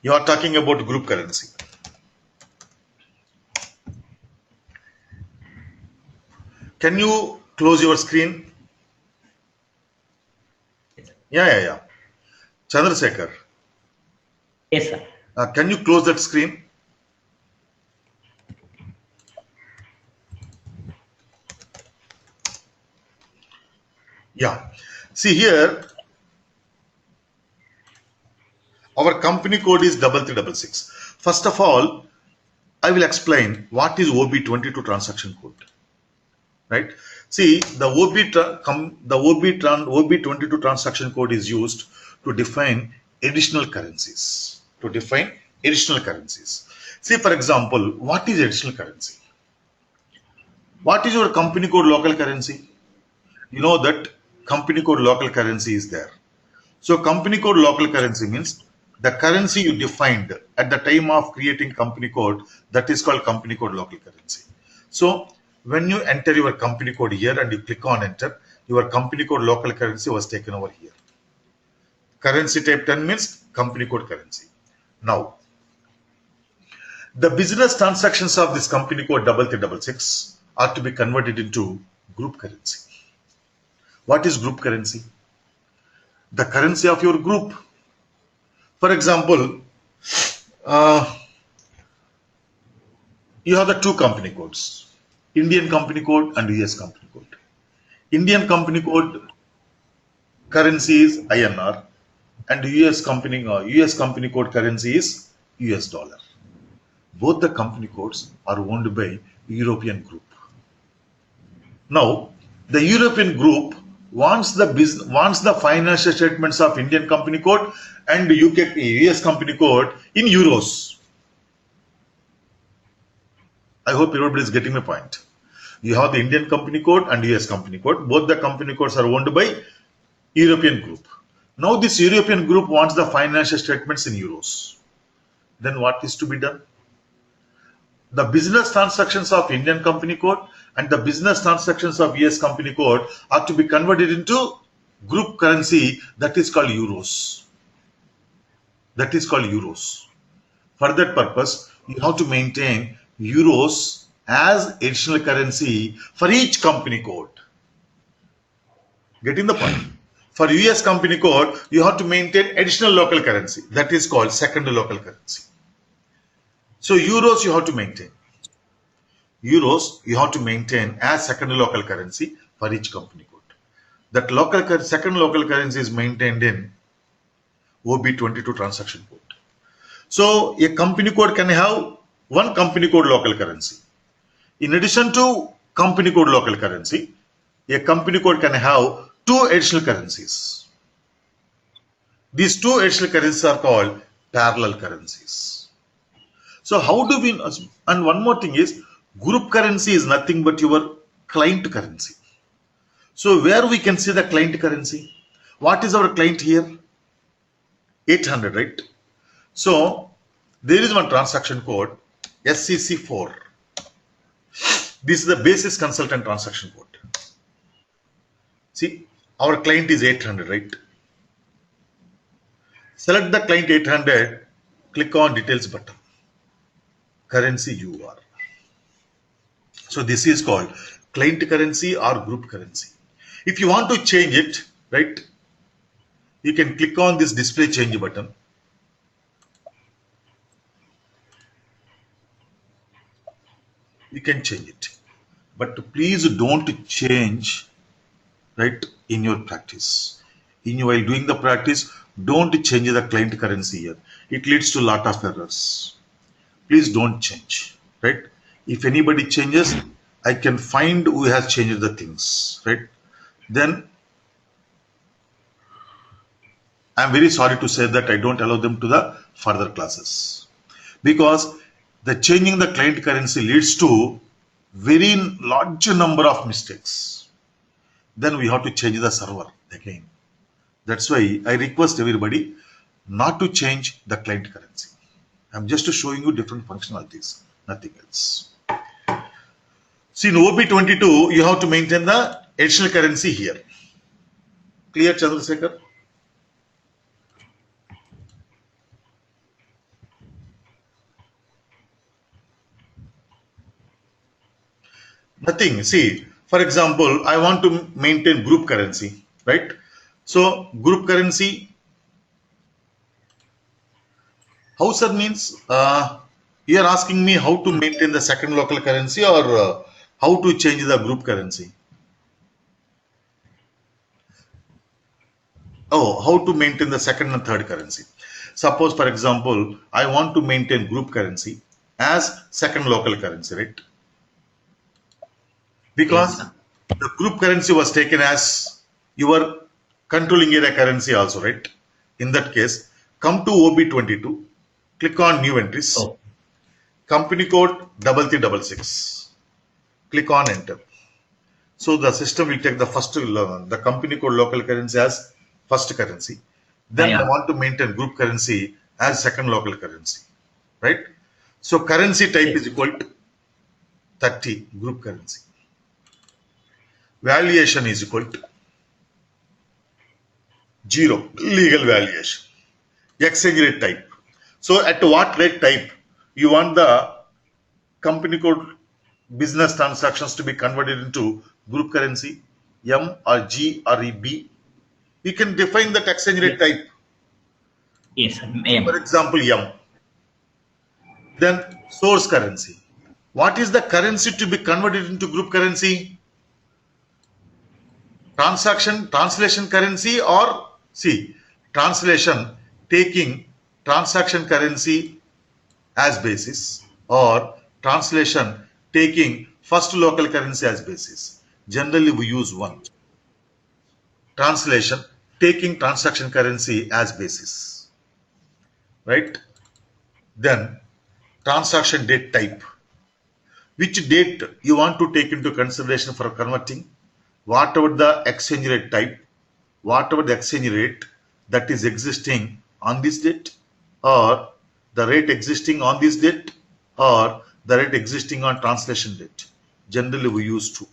You are talking about group currency. Can you close your screen? Yeah. Chandrasekhar, Yes, sir. can you close that screen? Yeah. See here, our company code is 3366. First of all, I will explain what is OB22 transaction code. Right? See, the OB22 transaction code is used to define additional currencies. See, for example, what is additional currency? What is your company code local currency? You know that company code local currency is there. So company code local currency means the currency you defined at the time of creating company code, that is called company code local currency. So when you enter your company code here and you click on enter, your company code local currency was taken over here. Currency type 10 means company code currency. Now, the business transactions of this company code 3366 are to be converted into group currency. What is group currency? The currency of your group. For example, you have the two company codes, Indian company code and US company code. Indian company code currency is INR and US company code currency is US dollar. Both the company codes are owned by European group. Now, the European group wants the financial statements of Indian company code and US company code in euros. I hope everybody is getting my point. You have the Indian company code and US company code. Both the company codes are owned by European group. Now this European group wants the financial statements in euros. Then what is to be done? The business transactions of Indian company code and the business transactions of US company code are to be converted into group currency, that is called euros. For that purpose, you have to maintain euros as additional currency for each company code. Getting the point? For US company code, you have to maintain additional local currency, that is called second local currency. So euros you have to maintain. Euros you have to maintain as second local currency for each company code. That second local currency is maintained in OB22 transaction code. So a company code can have one company code local currency. In addition to company code local currency, a company code can have two additional currencies. These two additional currencies are called parallel currencies. So how do we, and one more thing is, group currency is nothing but your client currency. So where we can see the client currency? What is our client here? 800, right? So there is one transaction code, SCC4. This is the basis consultant transaction code. See, our client is 800, right? Select the client 800, click on details button, currency UR. So this is called client currency or group currency. If you want to change it, right, you can click on this display change button. You can change it, but please don't change, right, in your practice. While doing the practice, don't change the client currency here. It leads to a lot of errors. Please don't change, right? If anybody changes, I can find who has changed the things, right? Then I'm very sorry to say that I don't allow them to the further classes, because the changing the client currency leads to very large number of mistakes. Then we have to change the server again. That's why I request everybody not to change the client currency. I'm just showing you different functionalities, nothing else. See, in OB22, you have to maintain the additional currency here. Clear, Chandrasekhar? Nothing. See, for example, I want to maintain group currency, right? So, group currency, how, sir, means you are asking me how to maintain the second local currency, or how to change the group currency? Oh, how to maintain the second and third currency. Suppose, for example, I want to maintain group currency as second local currency, right? Because Yes, sir. the group currency was taken as your controlling area currency also, right? In that case, come to OB22, click on new entries, Oh, company code 3366, click on enter. So the system will take the first, the company code local currency as first currency. Then I yeah. want to maintain group currency as second local currency, right? So currency type is equal to 30 group currency. Valuation is equal to 0 legal valuation. Exchange rate type. So at what rate type you want the company code business transactions to be converted into group currency, M or G or EB? You can define that exchange rate Yes, type. yes, sir. For M. example, M. Then source currency. What is the currency to be converted into group currency? Translation currency, or see, translation taking transaction currency as basis, or translation taking first local currency as basis. Generally, we use one. Translation taking transaction currency as basis, right? Then transaction date type. Which date you want to take into consideration for converting? Whatever the exchange rate type, whatever the exchange rate that is existing on this date, or the rate existing on this date, or the rate existing on translation date. Generally, we use two.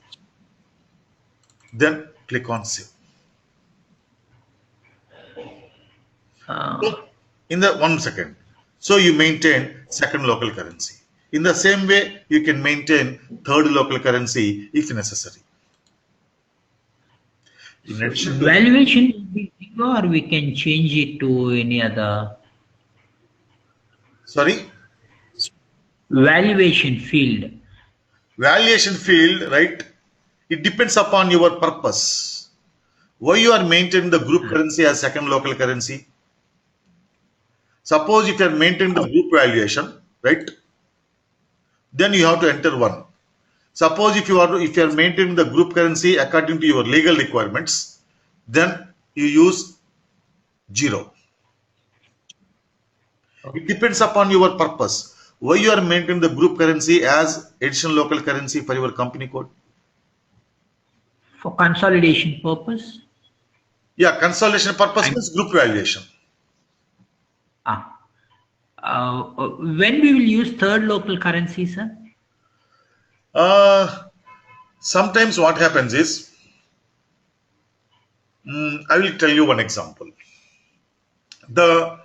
Then click on save. Uh, So in the 1 second, so you maintain second local currency. In the same way, you can maintain third local currency if necessary. In so addition to that, valuation will be zero, or we can change it to any other sorry, valuation field. valuation field, right? It depends upon your purpose. Why you are maintaining the group currency as second local currency? Suppose if you are maintaining the group valuation, right? Then you have to enter 1. Suppose if you are maintaining the group currency according to your legal requirements, then you use 0. It depends upon your purpose. Why you are maintaining the group currency as additional local currency for your company code? For consolidation purpose. Yeah, consolidation purpose means group valuation. Ah. When we will use third local currency, sir? Sometimes what happens is, I will tell you one example. The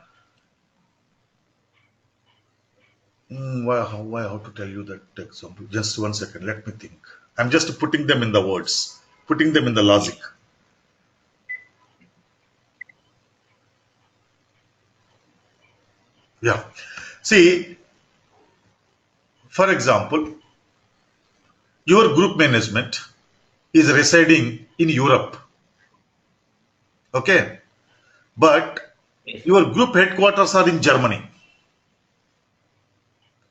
why how to tell you that example? Just 1 second. Let me think. I'm just putting them in the words, putting them in the logic. Yeah. See, for example, your group management is residing in Europe. Okay. But Yes. your group headquarters are in Germany.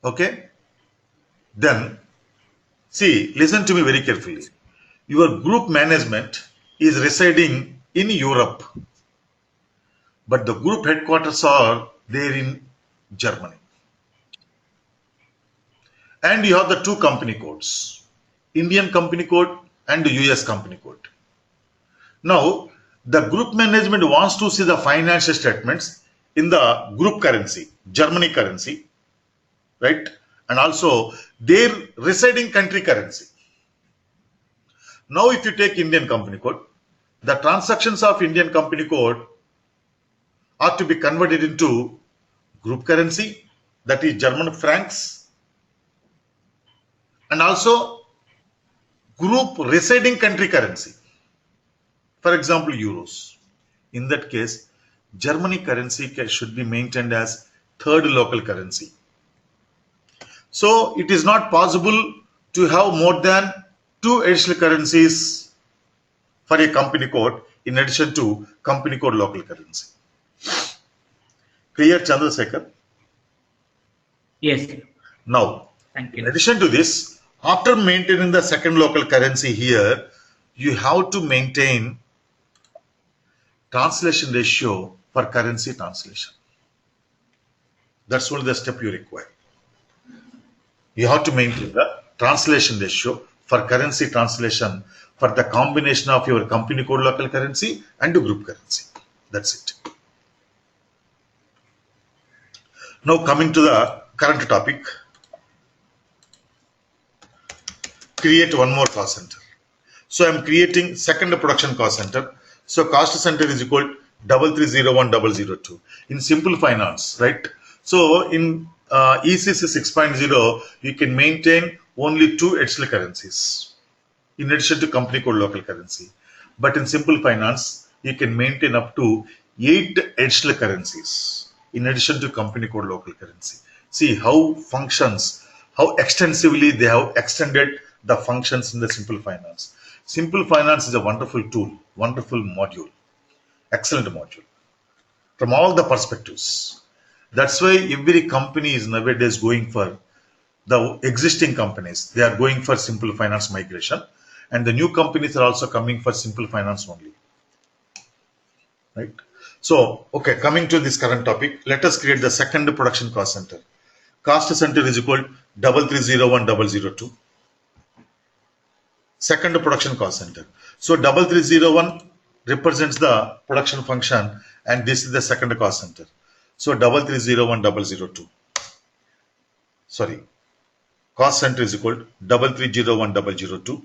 Okay. Then, see, listen to me very carefully. Your group management is residing in Europe, but the group headquarters are there in Germany. And you have the two company codes, Indian company code and the US company code. Now, the group management wants to see the financial statements in the group currency, Germany currency, right? And also their residing country currency. Now, if you take Indian company code, the transactions of Indian company code are to be converted into group currency, that is German francs, and also group residing country currency, for example, euros. In that case, Germany currency should be maintained as third local currency. So it is not possible to have more than two additional currencies for a company code in addition to company code local currency. Clear, Chandrasekhar? Yes. Now, Thank in you. addition to this, after maintaining the second local currency here, you have to maintain translation ratio for currency translation. That's only the step you require. You have to maintain the translation ratio for currency translation for the combination of your company code local currency and the group currency. That's it. Now coming to the current topic, create one more cost center. So I'm creating second production cost center. So cost center is equal to 3301002 in simple finance, right? So in ECC 6.0, you can maintain only two additional currencies in addition to company code local currency. But in simple finance, you can maintain up to 8 additional currencies in addition to company code local currency. See how functions, how extensively they have extended the functions in the simple finance. Simple finance is a wonderful tool, wonderful module, excellent module from all the perspectives. That's why every company is nowadays going for the existing companies. They are going for simple finance migration, and the new companies are also coming for simple finance only. Right? So, okay, coming to this current topic, let us create the second production cost center. Cost center is equal to 3301002. Second production cost center. So 3301 represents the production function, and this is the second cost center. So 3301002. Sorry, cost center is equal to 3301002.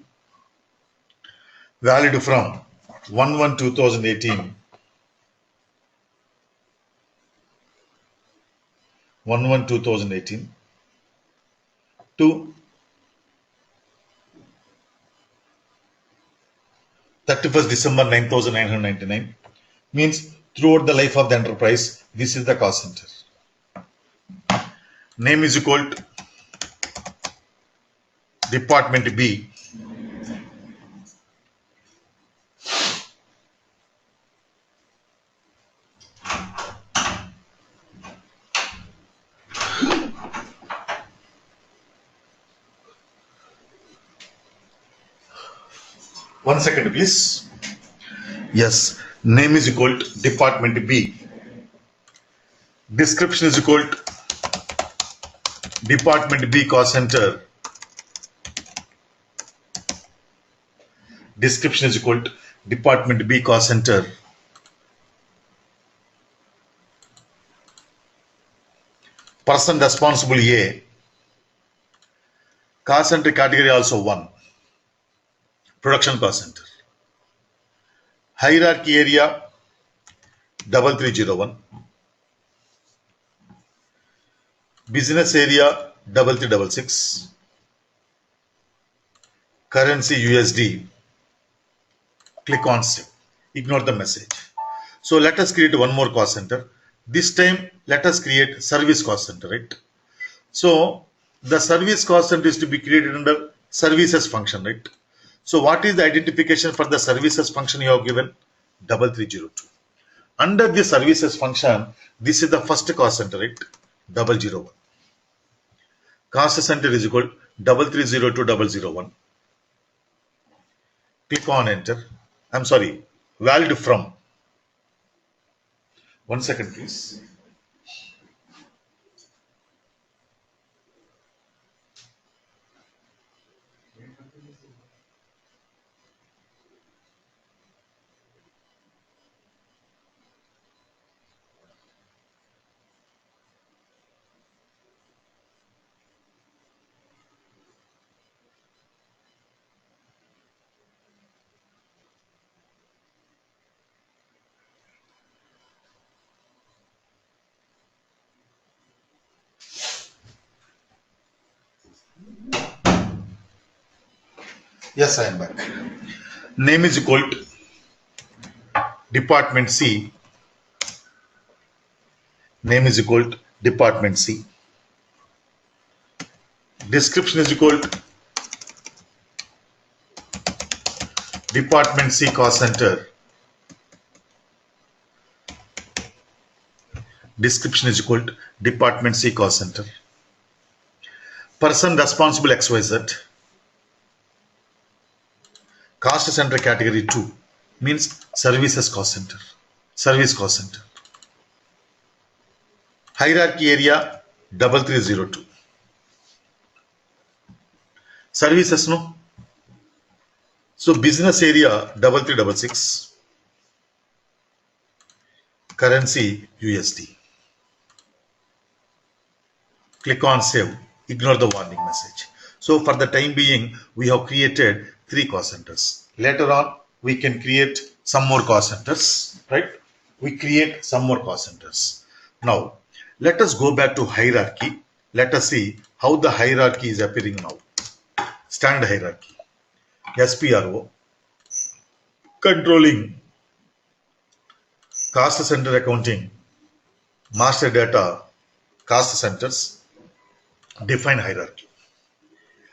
Valid from 1/1/2018. 1/1/2018 to 31st December 9999, means throughout the life of the enterprise, this is the cost center. Name is equal to Department B. One second, please. Yes, name is equal to Department B. Description is equal to department B cost center. Description is equal to department B cost center. Person responsible A. Cost center category also 1. Production cost center. Hierarchy area 3301. Business area 3366. Currency USD. Click on save. Ignore the message. So let us create one more cost center. This time let us create service cost center, right? So the service cost center is to be created under services function, right? So what is the identification for the services function you have given? 3302. Under the services function, this is the first cost center, right? 001. Cost center is equal 3302 Click on enter. I'm sorry, valid from. 1 second, please. Yes, I am back. Name is equal to department C. Name is equal to department C. Description is equal to department C cost center. Description is equal to department C cost center. Person responsible XYZ. Cost center category 2 means services cost center. Service cost center. Hierarchy area 3302. Services no. So business area 3366. Currency USD. Click on save. Ignore the warning message. So for the time being, we have created 3 cost centers. Later on, we can create some more cost centers, right? We create some more cost centers. Now, let us go back to hierarchy. Let us see how the hierarchy is appearing now. Standard hierarchy. SPRO. Controlling. Cost center accounting. Master data. Cost centers. Define hierarchy.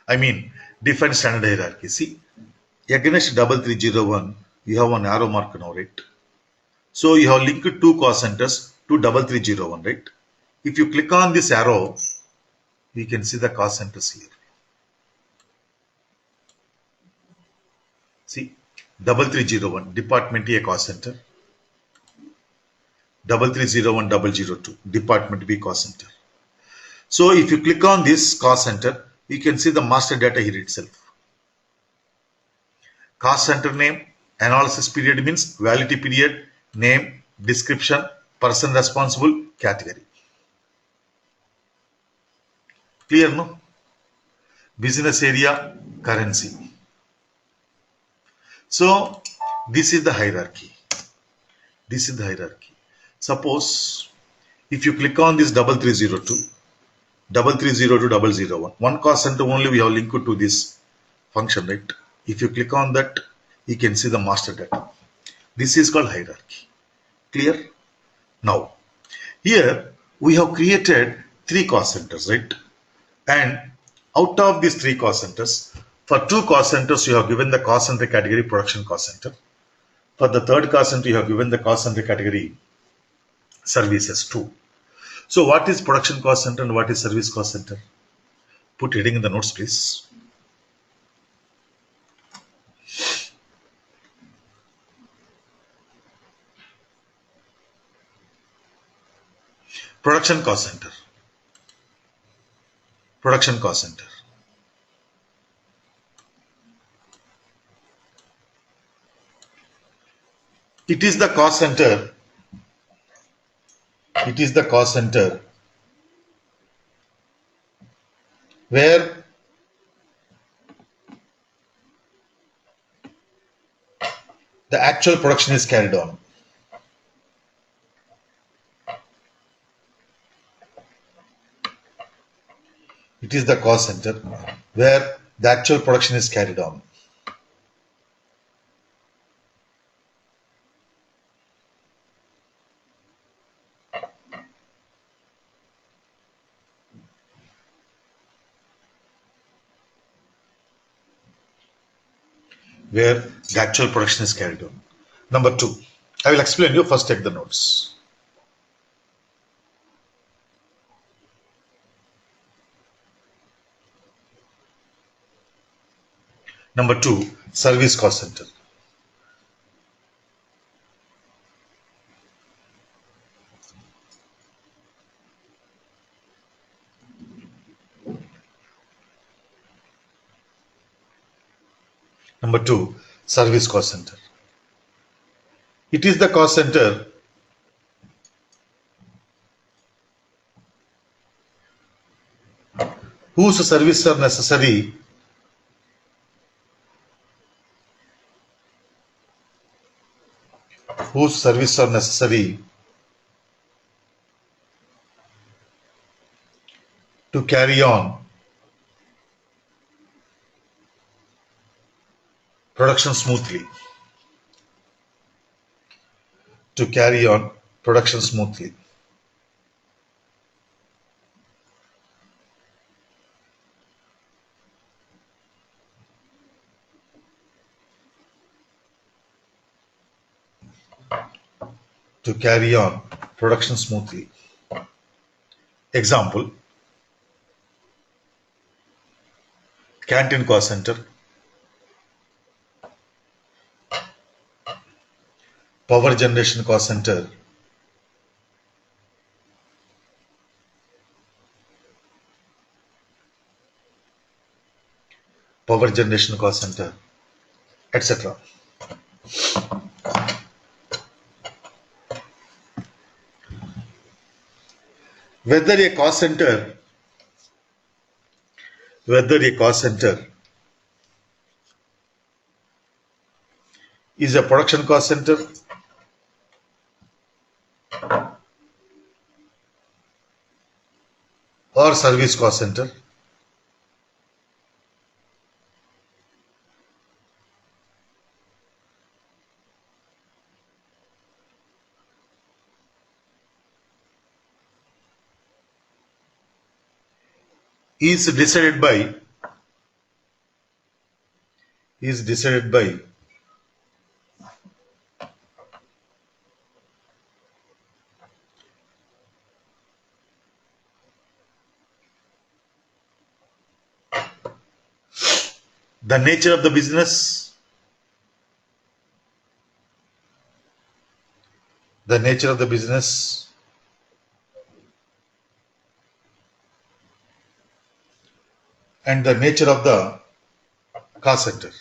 I mean, define standard hierarchy. See, against 3301, you have one arrow mark now, right? So you have linked 2 cost centers to 3301, right? If you click on this arrow, you can see the cost centers here. See, 3301, Department A cost center. 3301 Department B cost center. So if you click on this cost center, you can see the master data here itself. Cost center name, analysis period means validity period, name, description, person responsible, category. Clear, no? Business area, currency. So this is the hierarchy. This is the hierarchy. Suppose if you click on this 3302, 3302 one cost center only we have linked to this function, right? If you click on that, you can see the master data. This is called hierarchy. Clear? Now, here we have created 3 cost centers, right? And out of these 3 cost centers, for 2 cost centers, you have given the cost center category production cost center. For the third cost center, you have given the cost center category services 2. So what is production cost center and what is service cost center? Put heading in the notes, please. Production cost center. Production cost center. It is the cost center. It is the cost center where the actual production is carried on. It is the cost center where the actual production is carried on. Where the actual production is carried on. Number 2. I will explain you. First take the notes. Number 2. Service cost center. Number 2. Service cost center. It is the cost center whose services are necessary to carry on production smoothly. To carry on production smoothly. To carry on production smoothly. Example, canteen cost center, power generation cost center, etc. Whether a cost center is a production cost center or service cost center, is decided by the nature of the business, and the nature of the cost center.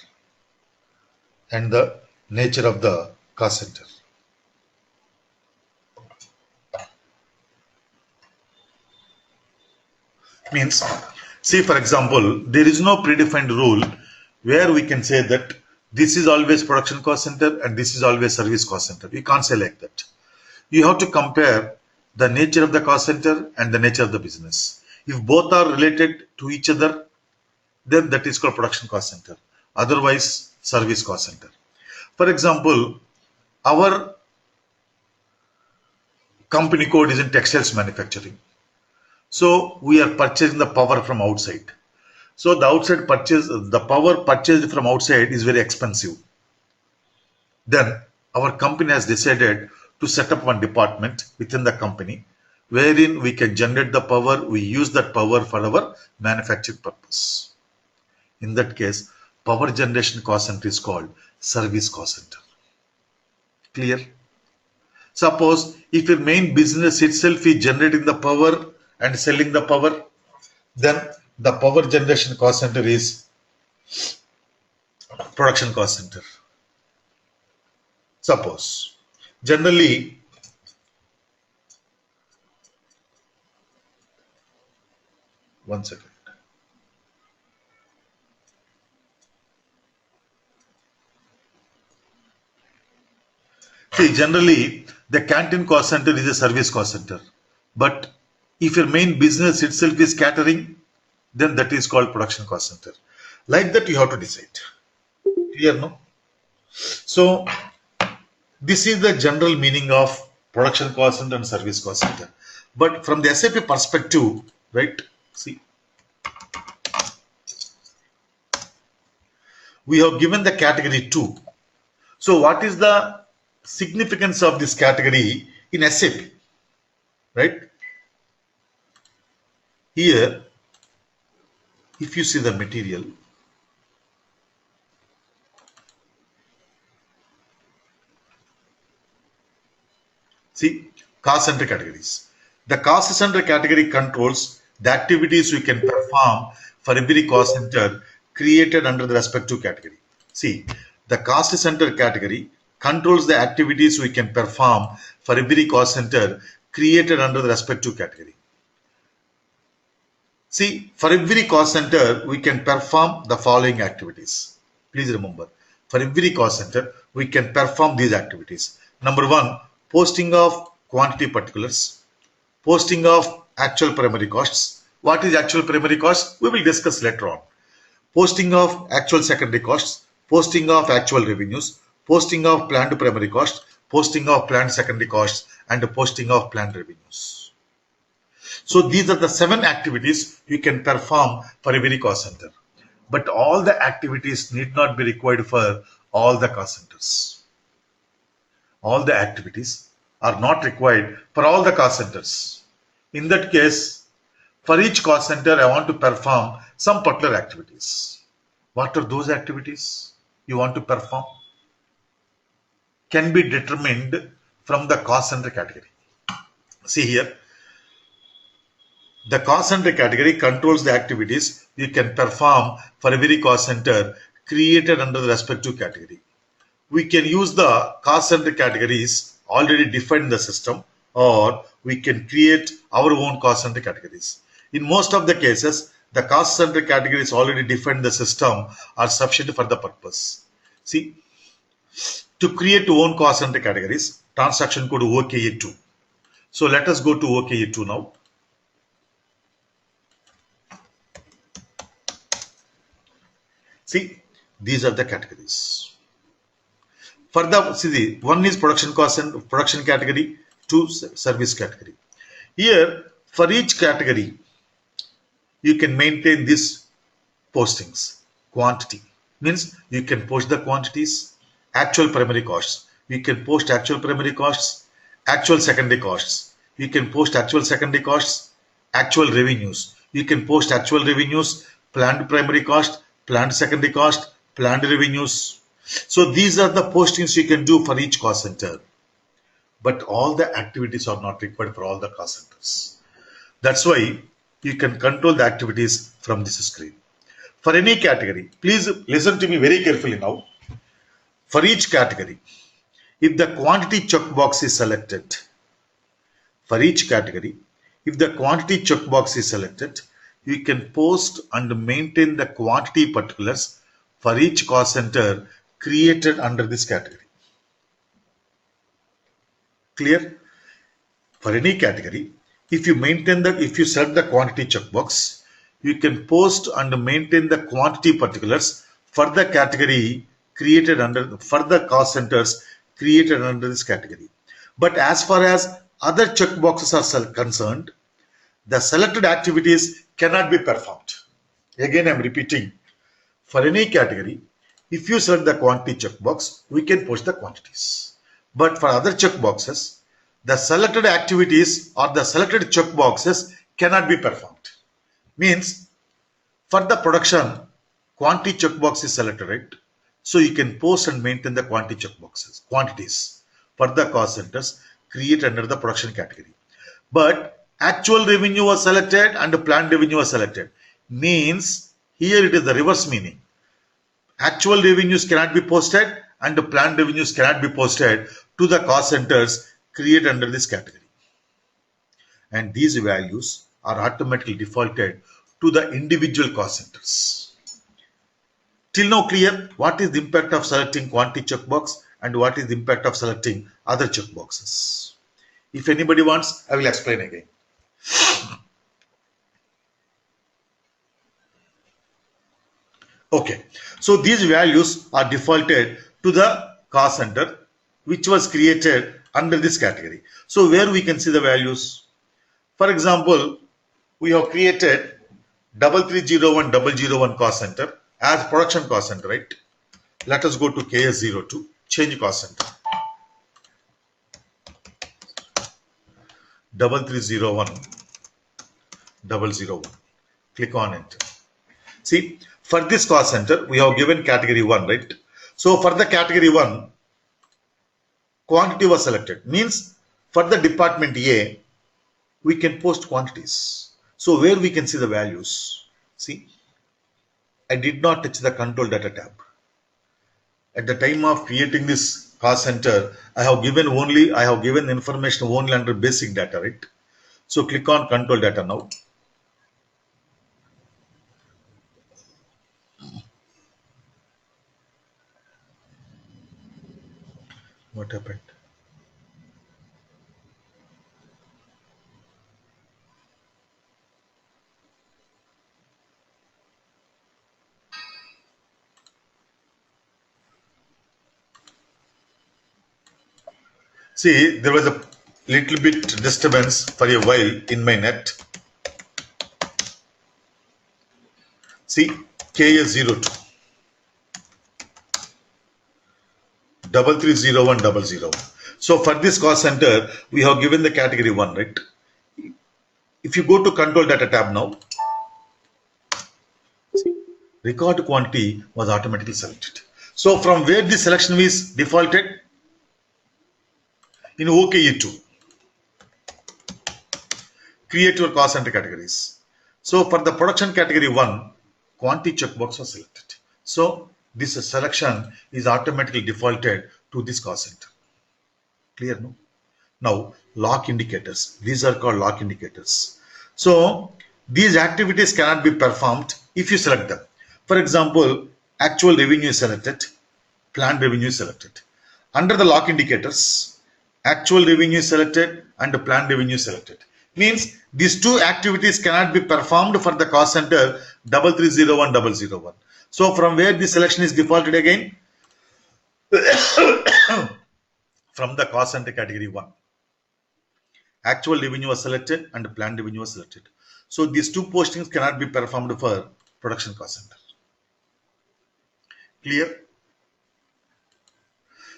Means, see, for example, there is no predefined rule where we can say that this is always production cost center and this is always service cost center. We can't say like that. You have to compare the nature of the cost center and the nature of the business. If both are related to each other, then that is called production cost center. Otherwise, service cost center. For example, our company code is in textiles manufacturing. So we are purchasing the power from outside. So the power purchased from outside is very expensive. Then our company has decided to set up one department within the company wherein we can generate the power, we use that power for our manufacturing purpose. In that case, power generation cost center is called service cost center. Clear? Suppose if your main business itself is generating the power and selling the power, then the power generation cost center is production cost center. Suppose generally one second. See, generally the canteen cost center is a service cost center. But if your main business itself is catering, then that is called production cost center. Like that, you have to decide. Clear, no? So this is the general meaning of production cost center and service cost center. But from the SAP perspective, right? See, we have given the category 2. So what is the significance of this category in SAP? Right? Here, if you see the material, see, cost center categories. The cost center category controls the activities we can perform for every cost center created under the respective category. See, the cost center category controls the activities we can perform for every cost center created under the respective category. See, for every cost center, we can perform the following activities. Please remember, for every cost center, we can perform these activities. Number 1, posting of quantity particulars, posting of actual primary costs. What is actual primary cost? We will discuss later on. Posting of actual secondary costs, posting of actual revenues, posting of planned primary costs, posting of planned secondary costs, and posting of planned revenues. So these are the 7 activities you can perform for every cost center. But all the activities need not be required for all the cost centers. All the activities are not required for all the cost centers. In that case, for each cost center, I want to perform some particular activities. What are those activities you want to perform? Can be determined from the cost center category. See here, the cost center category controls the activities you can perform for every cost center created under the respective category. We can use the cost center categories already defined in the system, or we can create our own cost center categories. In most of the cases, the cost center categories already defined in the system are sufficient for the purpose. See, to create own cost center categories, transaction code OKA2. So let us go to OKA2 now. See, these are the categories. For the, see, one is production cost and production category, 2 service category. Here, for each category, you can maintain these postings. Quantity means you can post the quantities. Actual primary costs, you can post actual primary costs. Actual secondary costs, you can post actual secondary costs. Actual revenues, you can post actual revenues. Planned primary cost, planned secondary cost, planned revenues. So these are the postings you can do for each cost center. But all the activities are not required for all the cost centers. That's why you can control the activities from this screen. For any category, please listen to me very carefully now. For each category, if the quantity checkbox is selected, for each category, if the quantity checkbox is selected, you can post and maintain the quantity particulars for each cost center created under this category. Clear? For any category, if you select the quantity checkbox, you can post and maintain the quantity particulars for the category created under, for the cost centers created under this category. But as far as other checkboxes are concerned, the selected activities cannot be performed. Again, I am repeating. For any category, if you select the quantity checkbox, we can post the quantities. But for other checkboxes, the selected activities or the selected checkboxes cannot be performed. Means, for the production, quantity checkbox is selected, right? So you can post and maintain the quantity checkboxes, quantities. For the cost centers, create under the production category. But actual revenue was selected and planned revenue was selected. Means here it is the reverse meaning. Actual revenues cannot be posted and the planned revenues cannot be posted to the cost centers created under this category. And these values are automatically defaulted to the individual cost centers. Till now clear what is the impact of selecting quantity checkbox and what is the impact of selecting other checkboxes. If anybody wants, I will explain again. Okay, so these values are defaulted to the cost center which was created under this category. So where we can see the values. For example, we have created 3301001 cost center as production cost center, right? Let us go to KS02, change cost center. 3301001. Click on enter. See, for this cost center, we have given category 1, right? So for the category 1, quantity was selected. Means for the department A, we can post quantities. So where we can see the values. See, I did not touch the control data tab. At the time of creating this cost center, I have given information only under basic data, right? So click on control data now. What happened? See, there was a little bit disturbance for a while in my net. See, KS02 3301001. So for this cost center, we have given the category 1, right? If you go to control data tab now, record quantity was automatically selected. So from where the selection is defaulted? In OKE2, create your cost center categories. So for the production category 1, quantity checkbox was selected. So this selection is automatically defaulted to this cost center. Clear, no? Now, lock indicators. These are called lock indicators. So these activities cannot be performed if you select them. For example, actual revenue is selected, planned revenue is selected. Under the lock indicators, actual revenue is selected and the planned revenue is selected. Means these two activities cannot be performed for the cost center 3301001. So from where the selection is defaulted again? From the cost center category 1. Actual revenue was selected and the planned revenue was selected. So these two postings cannot be performed for production cost center. Clear?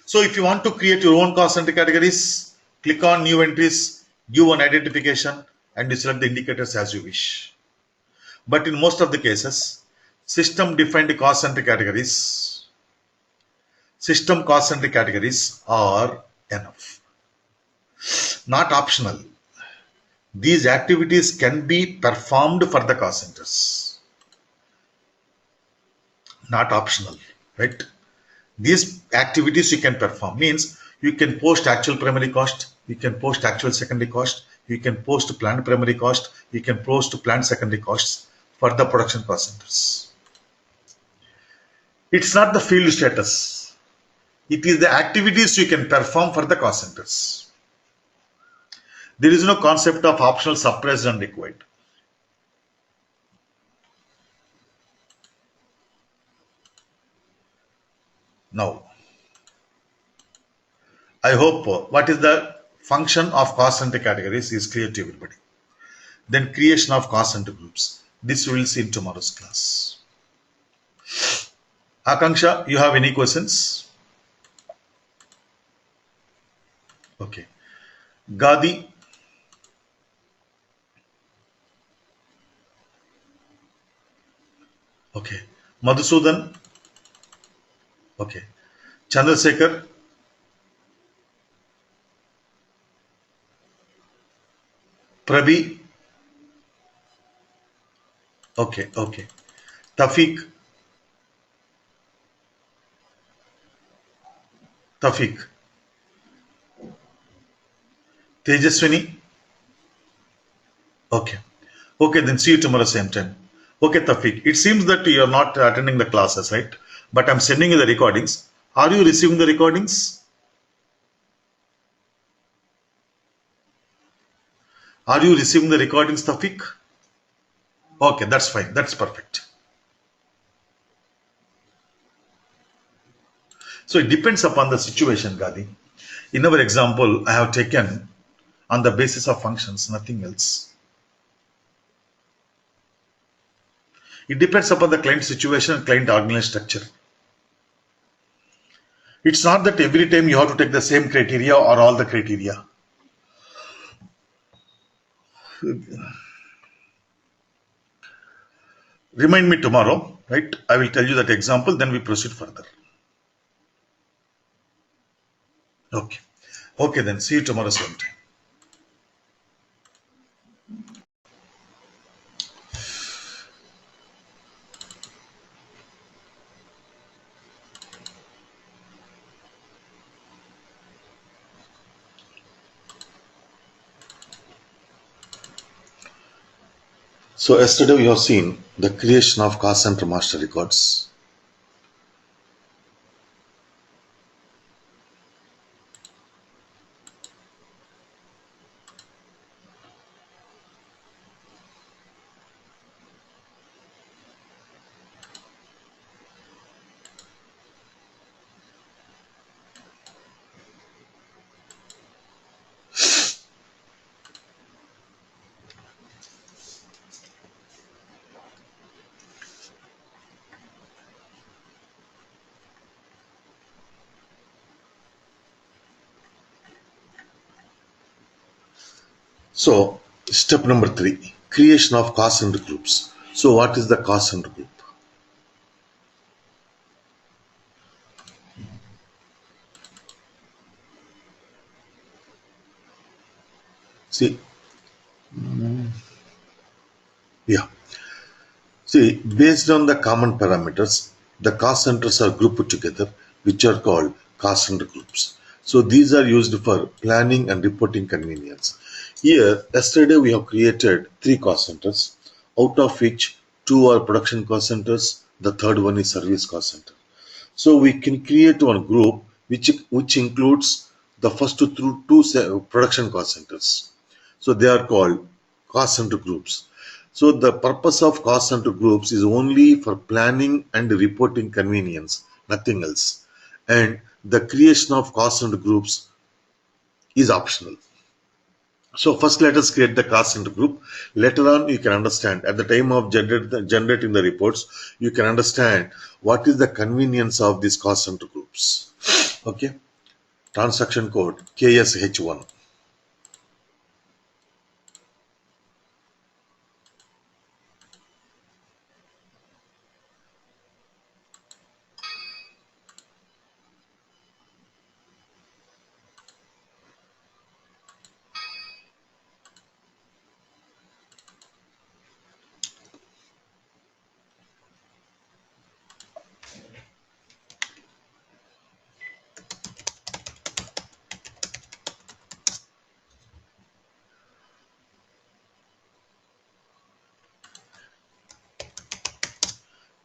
So if you want to create your own cost center categories, click on new entries, give one identification and you select the indicators as you wish. But in most of the cases, system defined cost center categories, system cost center categories are enough. Not optional. These activities can be performed for the cost centers. Not optional, right? These activities you can perform. Means you can post actual primary cost, you can post actual secondary cost, you can post planned primary cost, you can post planned secondary costs for the production cost centers. It's not the field status. It is the activities you can perform for the cost centers. There is no concept of optional, suppressed and required. Now, I hope what is the function of cost center categories is clear to everybody. Then creation of cost center groups. This we will see in tomorrow's class. Akanksha, you have any questions? Okay. Gadi. Okay. Madhusudan. Okay. Chandrasekhar. Prabi. Okay, okay. Tafiq. Tafiq. Tejaswini. Okay. Okay, then see you tomorrow same time. Okay, Tafiq. It seems that you are not attending the classes, right? But I'm sending you the recordings. Are you receiving the recordings? Are you receiving the recordings, Tafiq? Okay, that's fine. That's perfect. So it depends upon the situation, Gadi. In our example, I have taken on the basis of functions, nothing else. It depends upon the client situation and client organized structure. It's not that every time you have to take the same criteria or all the criteria. Remind me tomorrow, right? I will tell you that example, then we proceed further. Okay. Okay, then see you tomorrow same time. So yesterday we have seen the creation of cost center master records. So step number 3, creation of cost center groups. So what is the cost center group? See, yeah. See, based on the common parameters, the cost centers are grouped together, which are called cost center groups. So these are used for planning and reporting convenience. Here, yesterday we have created 3 cost centers, out of which 2 are production cost centers, the third one is service cost center. So we can create one group which includes the first two production cost centers. So they are called cost center groups. So the purpose of cost center groups is only for planning and reporting convenience, nothing else. And the creation of cost center groups is optional. So first let us create the cost center group. Later on you can understand at the time of generating the reports, you can understand what is the convenience of these cost center groups. Okay. Transaction code KSH1.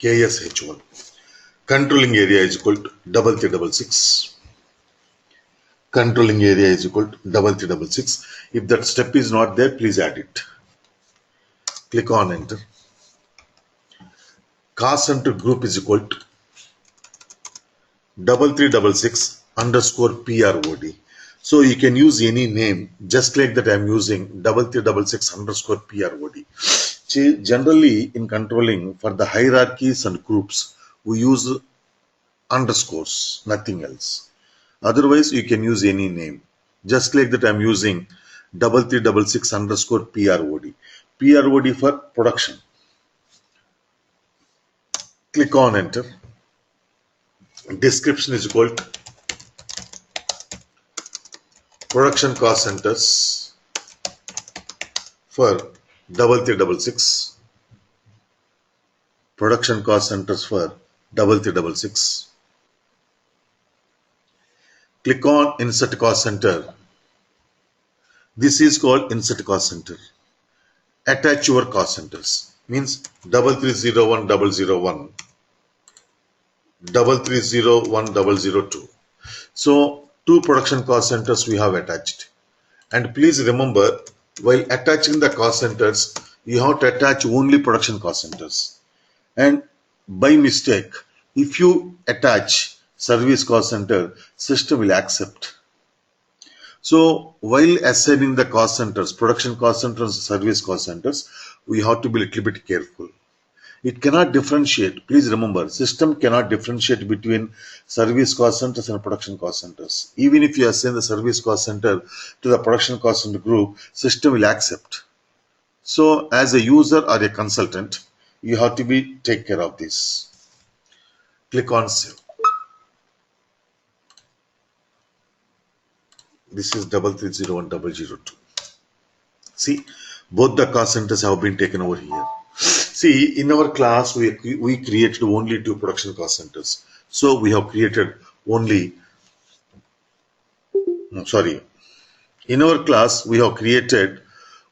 KSH1. Controlling area is equal to 3366. Controlling area is equal to 3366. If that step is not there, please add it. Click on enter. Cost center group is equal to 3366 underscore PROD. So you can use any name, just like that I'm using 3366 underscore PROD. Generally in controlling for the hierarchies and groups, we use underscores, nothing else. Otherwise, you can use any name. Just like that I'm using 3366 underscore PROD. PROD for production. Click on enter. Description is equal to production cost centers for 3366. Production cost centers for 3366. Click on insert cost center. This is called insert cost center. Attach your cost centers. Means 3301001, 3301002. So two production cost centers we have attached. And please remember, while attaching the cost centers, you have to attach only production cost centers. And by mistake, if you attach service cost center, system will accept. So while assigning the cost centers, production cost centers, service cost centers, we have to be a little bit careful. It cannot differentiate. Please remember, system cannot differentiate between service cost centers and production cost centers. Even if you assign the service cost center to the production cost center group, system will accept. So as a user or a consultant, you have to take care of this. Click on save. This is 3301002. See, both the cost centers have been taken over here. See, in our class, we created only two production cost centers. So we have created only, in our class, we have created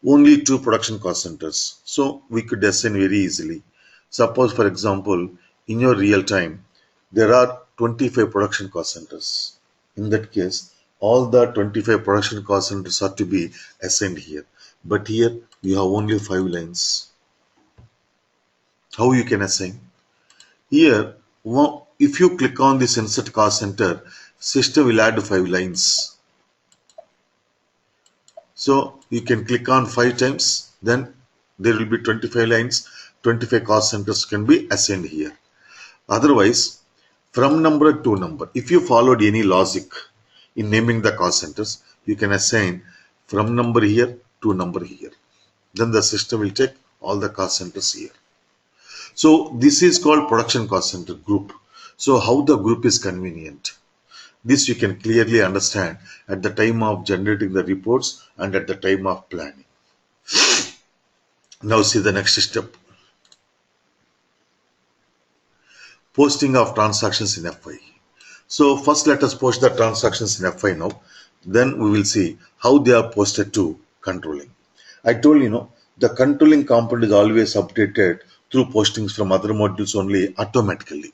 only two production cost centers. So we could assign very easily. Suppose, for example, in your real time, there are 25 production cost centers. In that case, all the 25 production cost centers are to be assigned here. But here, you have only 5 lines. How you can assign? Here, if you click on this insert cost center, system will add 5 lines. So you can click on 5 times, then there will be 25 lines, 25 cost centers can be assigned here. Otherwise, from number to number, if you followed any logic in naming the cost centers, you can assign from number here to number here. Then the system will take all the cost centers here. So this is called production cost center group. So how the group is convenient. This you can clearly understand at the time of generating the reports and at the time of planning. Now see the next step. Posting of transactions in FI. So first let us post the transactions in FI now. Then we will see how they are posted to controlling. I told you, the controlling component is always updated through postings from other modules only automatically.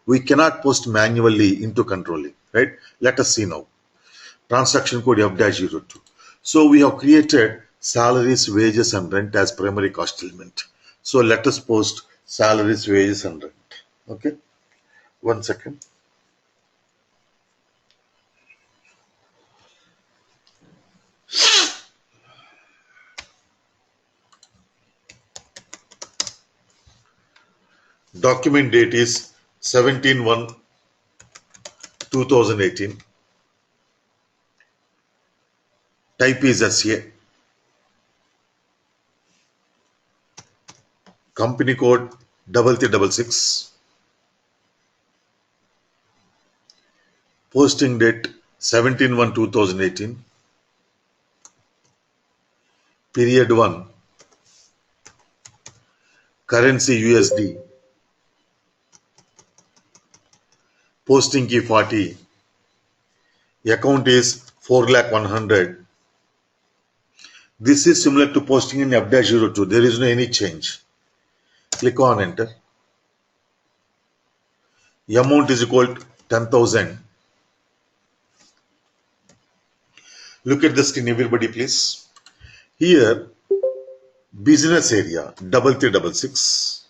We cannot post manually into controlling, right? Let us see now. Transaction code F-02. So we have created salaries, wages and rent as primary cost element. So let us post salaries, wages and rent. Okay. 1 second. Document date is 17/1/2018. Type is SA. Company code 3366. Posting date 17/1/2018. Period 1. Currency USD. Posting key 40. Account is 4,100,000. This is similar to posting in F-02. There is no any change. Click on enter. Amount is equal to 10,000. Look at the screen, everybody, please. Here, business area 3366.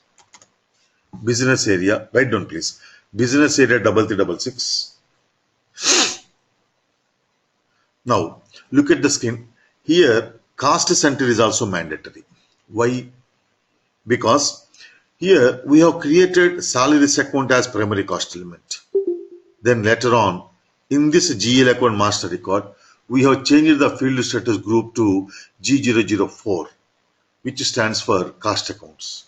Business area, write down please. Business area 3366. Now, look at the screen. Here, cost center is also mandatory. Why? Because here we have created salaries account as primary cost element. Then later on, in this GL account master record, we have changed the field status group to G004, which stands for cost accounts.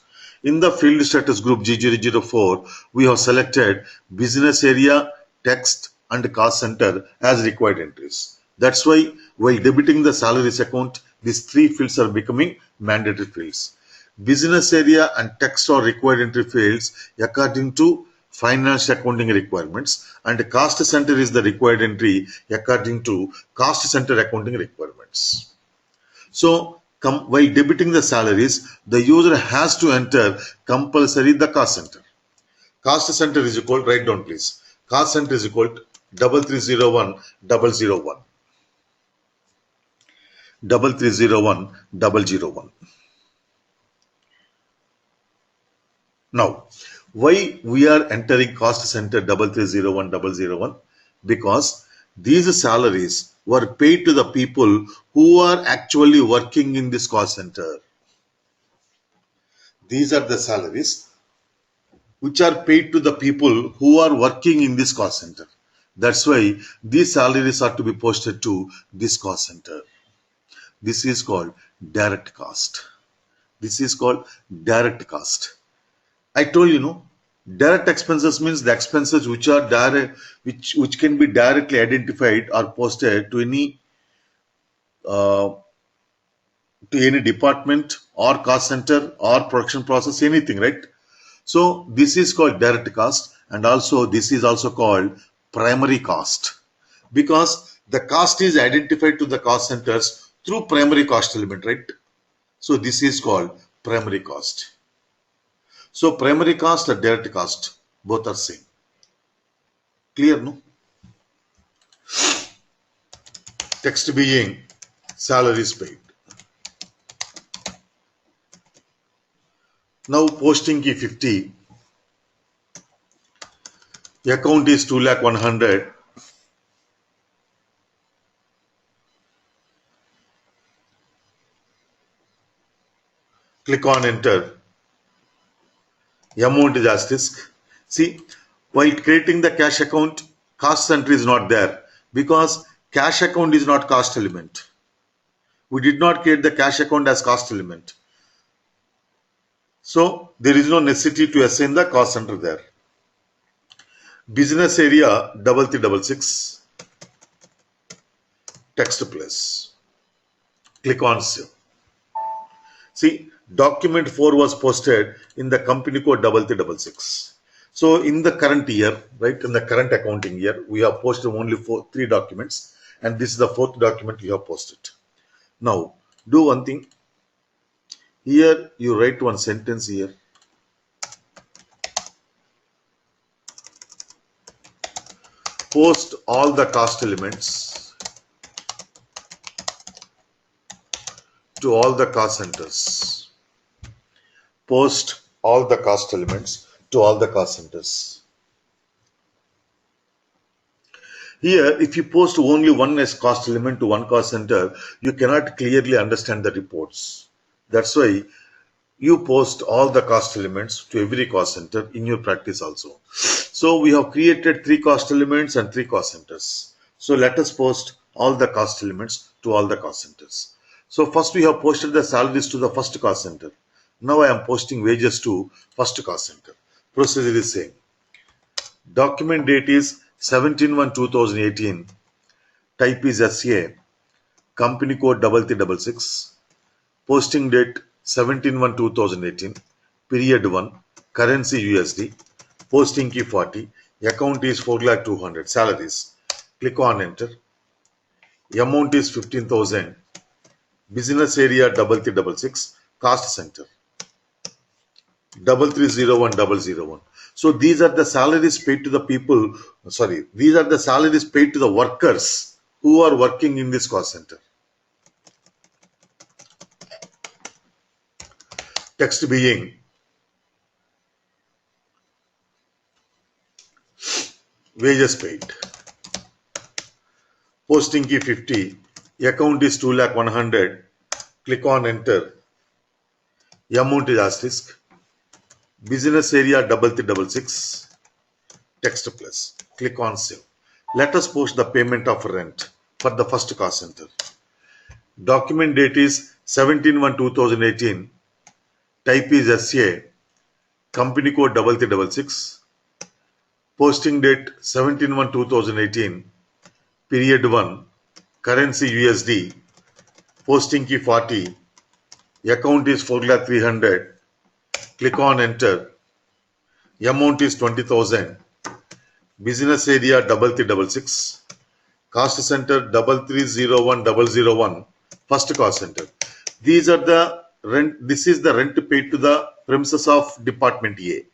In the field status group G004, we have selected business area, text and cost center as required entries. That's why while debiting the salaries account, These three fields are becoming mandatory fields. Business area and text are required entry fields according to finance accounting requirements, and cost center is the required entry according to cost center accounting requirements. So, while debiting the salaries, the user has to enter compulsory the cost center. Cost center is equal, write down please. Cost center is equal to 3301 001. Now, why we are entering cost center 3301 Because these salaries were paid to the people who are actually working in this cost center. These are the salaries which are paid to the people who are working in this cost center. That's why these salaries are to be posted to this cost center. This is called direct cost. This is called direct cost. I told you, no, direct expenses means the expenses which are direct, which can be directly identified or posted to any department or cost center or production process, anything, right? So this is called direct cost, and also this is also called primary cost, because the cost is identified to the cost centers through primary cost element, right? So this is called primary cost. So primary cost and direct cost both are same. Clear, no? Text being salaries paid. Now posting key 50. Account is 2,100,000. Click on enter. Amount is asterisk. See, while creating the cash account, cost center is not there because cash account is not cost element. We did not create the cash account as cost element. So there is no necessity to assign the cost center there. Business area 3366. Text place. Click on save. See, document 4 was posted in the company code 3366. So in the current year, right, in the current accounting year, we have posted only 3 documents, and this is the 4th document we have posted. Now, do one thing. Here, you write one sentence here. Post all the cost elements to all the cost centers. Post all the cost elements to all the cost centers. Here, if you post only one as cost element to one cost center, you cannot clearly understand the reports. That's why you post all the cost elements to every cost center in your practice also. So we have created 3 cost elements and 3 cost centers. So let us post all the cost elements to all the cost centers. So first we have posted the salaries to the first cost center. Now I am posting wages to first cost center. Procedure is same. Document date is 17/1/2018. Type is SA. Company code 3366. Posting date 17/1/2018. Period 1. Currency USD. Posting key 40. Account is 4,200,000. Salaries. Click on enter. Amount is 15,000. Business area 3366. Cost center 3301,001. So these are the salaries paid to the people. Sorry, these are the salaries paid to the workers who are working in this cost center. Text being wages paid. Posting key 50. Account is 2,100,000. Click on enter. Amount is asterisk. Business area 3366. Text plus. Click on save. Let us post the payment of rent for the first cost center. Document date is 17/1/2018. Type is SA. Company code 3366. Posting date 17/1/2018. Period 1. Currency USD. Posting key 40. Account is 4,300,000. Click on enter. Amount is 20,000. Business area 3366. Cost center 3301001. First cost center. These are the rent. This is the rent paid to the premises of department A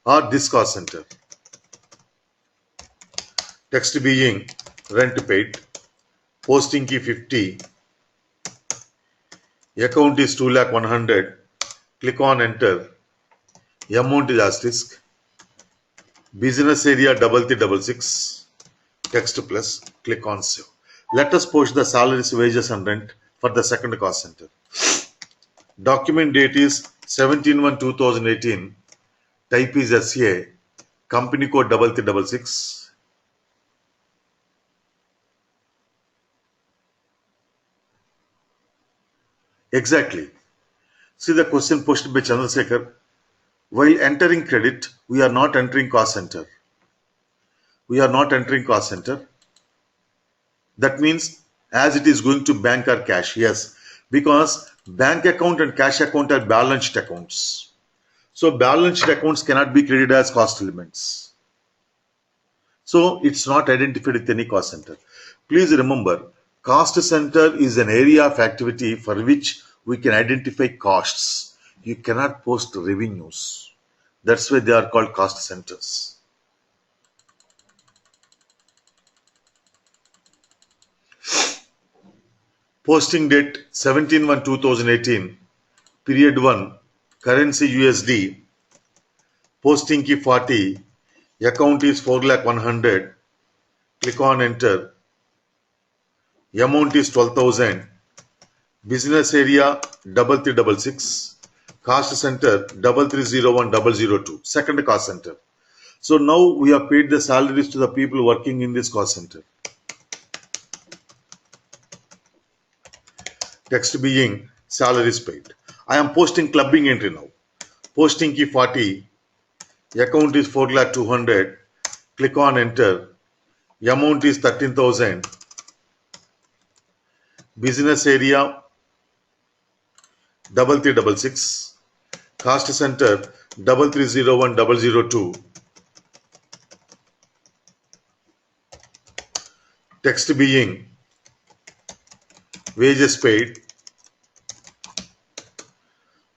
or this cost center. Text being rent paid. Posting key 50. Account is 2,100,000. Click on enter. Amount is asterisk. Business area 3366. Text plus. Click on save. Let us post the salaries, wages and rent for the second cost center. Document date is 17/1/2018. Type is SA. Company code 3366. Exactly. See the question posted by Chandrasekhar. While entering credit, we are not entering cost center. We are not entering cost center. That means as it is going to bank or cash. Yes, because bank account and cash account are balanced accounts. So balanced accounts cannot be credited as cost elements. So it's not identified with any cost center. Please remember, cost center is an area of activity for which we can identify costs. You cannot post revenues. That's why they are called cost centers. Posting date 17/1/2018. Period 1. Currency USD. Posting key 40. Account is 4,100,000. Click on enter. Amount is 12,000. Business area 3366. Cost center 3301002. Second cost center. So now we have paid the salaries to the people working in this cost center. Text being salaries paid. I am posting clubbing entry now. Posting key 40. Account is 4,200,000. Click on enter. Amount is 13,000. Business area 3366. Cost center 3301002. Text being wages paid.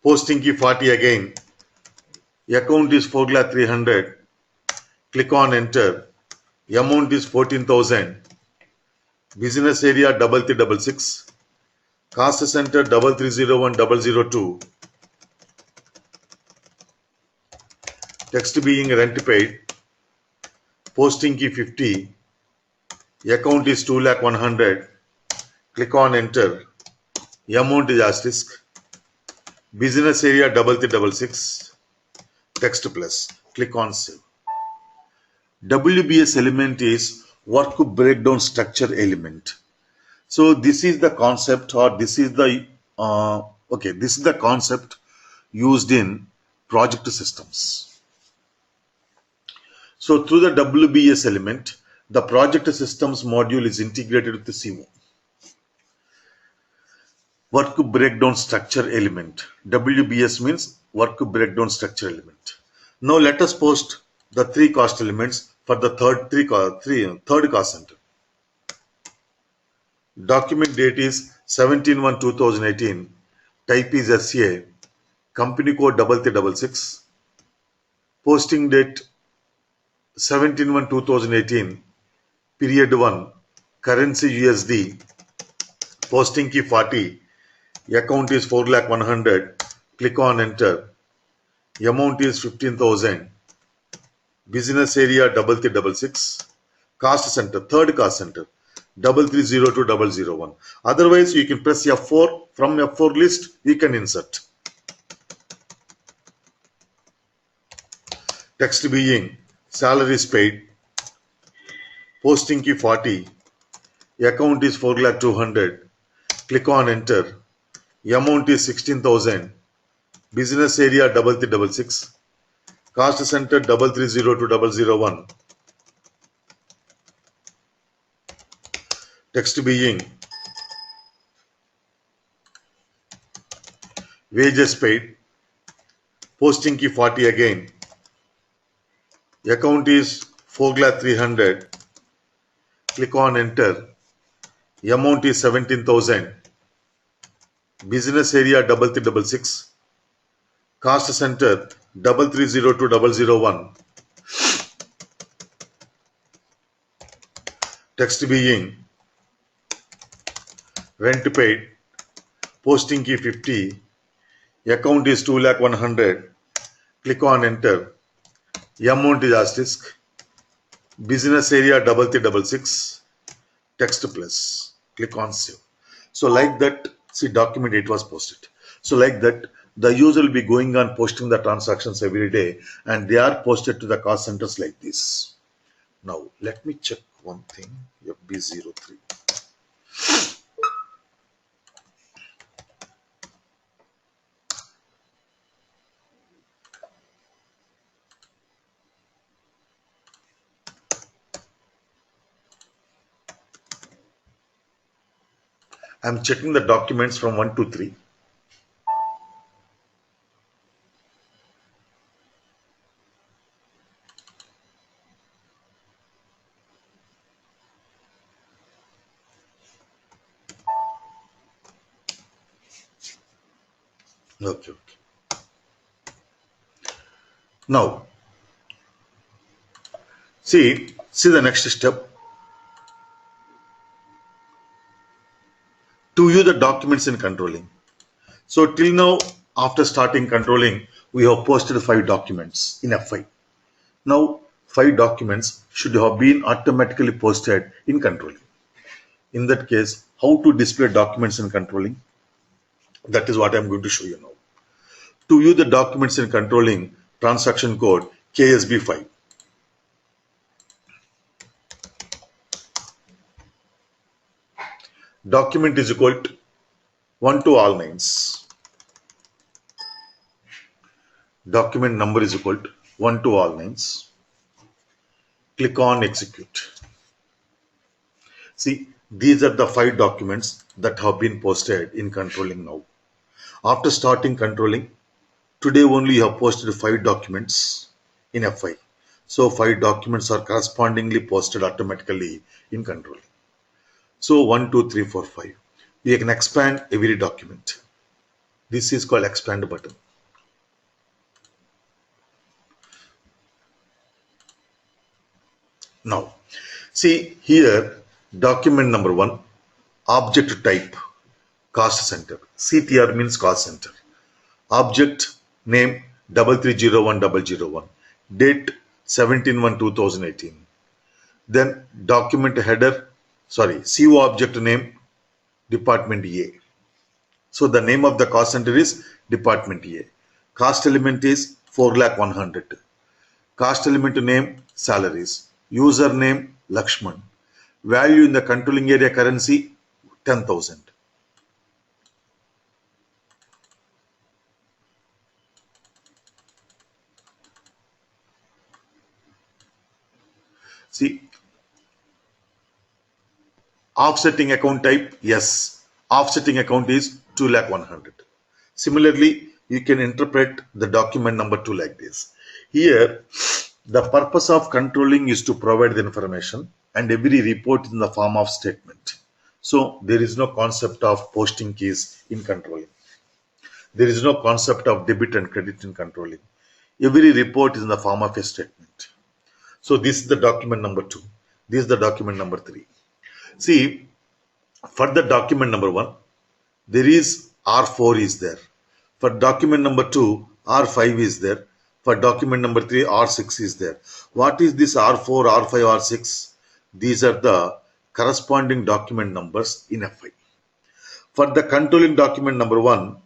Posting key 40 again. Account is 4,300,000. Click on enter. Amount is 14,000. Business area 3366. Cost center 3301002. Text being rent paid. Posting key 50. Account is 2,100,000. Click on enter. Amount is asterisk. Business area 3366. Text plus. Click on save. WBS element is work breakdown structure element. So this is the concept, or this is the this is the concept used in project systems. So through the WBS element, the project systems module is integrated with the CO. Work breakdown structure element. WBS means work breakdown structure element. Now let us post the three cost elements for the third cost center. Document date is 17/1/2018. Type is SA. Company code 3366. Posting date 17/1/2018. Period 1. Currency USD. Posting key 40. Account is 4,100,000. Click on enter. Amount is 15,000. Business area 3366. Cost center, third cost center 3302001. Otherwise, you can press F4. From F4 list, you can insert. Text being salaries paid. Posting key 40. Account is 4,200,000. Click on enter. Amount is 16,000. Business area 3366. Cost center 3302001. Text being wages paid, posting key 40 again, account is 4,300,000, click on enter, amount is 17,000, business area 3366, cost center 3302001, text being rent paid, posting key 50, account is 2,100,000, click on enter, amount is asterisk, business area 3366, text plus, click on save. So like that, see document it was posted. So like that, the user will be going on posting the transactions every day and they are posted to the cost centers like this. Now let me check one thing, FB03. I'm checking the documents from 1 to 3. Okay. Now, see the next step. To view the documents in controlling. So till now, after starting controlling, we have posted 5 documents in F5. Now, 5 documents should have been automatically posted in controlling. In that case, how to display documents in controlling? That is what I'm going to show you now. To view the documents in controlling, transaction code KSB5. Document is equal to 1 to all 9s. Document number is equal to 1 to all 9s. Click on execute. See, these are the 5 documents that have been posted in controlling now. After starting controlling, today only you have posted 5 documents in F5. So 5 documents are correspondingly posted automatically in controlling. So 1, 2, 3, 4, 5. You can expand every document. This is called expand button. Now, see here, document number 1, object type, cost center. CTR means cost center. Object name 3301001. Date 17/1/2018. Then document header, CO object name department A. So the name of the cost center is department A. Cost element is 4,100,000. Cost element name salaries. Username Lakshman. Value in the controlling area currency 10,000. See, offsetting account type, yes. Offsetting account is 2,100,000. Similarly, you can interpret the document number 2 like this. Here, the purpose of controlling is to provide the information and every report in the form of statement. So there is no concept of posting keys in controlling. There is no concept of debit and credit in controlling. Every report is in the form of a statement. So this is the document number 2. This is the document number 3. See, for the document number 1, there is R4 is there. For document number 2, R5 is there. For document number 3, R6 is there. What is this R4, R5, R6? These are the corresponding document numbers in F5. For the controlling document number 1,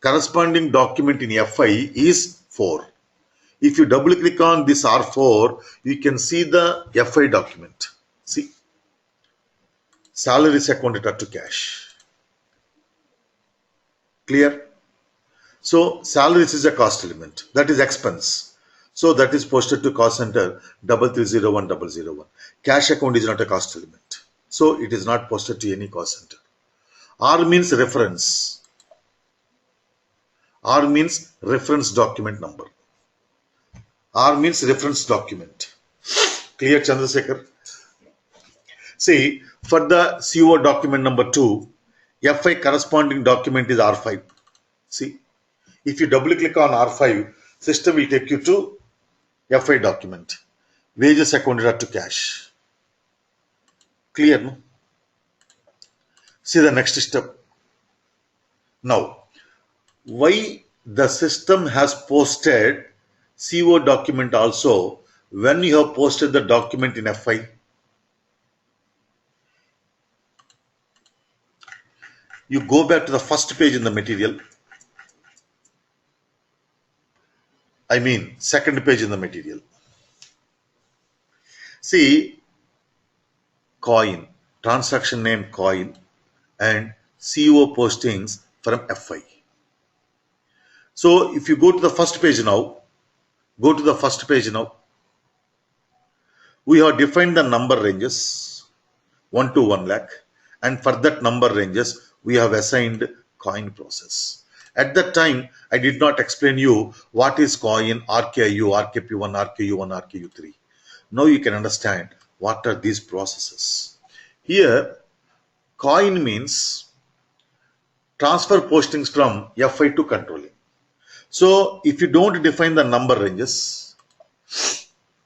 corresponding document in F5 is 4. If you double click on this R4, you can see the F5 document. See, salaries accounted to cash. Clear? So salaries is a cost element, that is expense. So that is posted to cost center 3301001. Cash account is not a cost element. So it is not posted to any cost center. R means reference. R means reference document number. R means reference document. Clear, Chandrasekhar? See, for the CO document number 2, FI corresponding document is R5. See, if you double click on R5, system will take you to FI document. Wages accounted to cash. Clear, no? See the next step. Now, why the system has posted CO document also when you have posted the document in FI? You go back to the first page in the material. I mean, second page in the material. See, coin, transaction name coin, and CO postings from FI. So if you go to the first page now, we have defined the number ranges 1 to 1 lakh, and for that number ranges we have assigned coin process. At that time, I did not explain you what is coin, RKIU, RKP1, RKU1, RKU3. Now you can understand what are these processes. Here, coin means transfer postings from FI to controlling. So if you don't define the number ranges,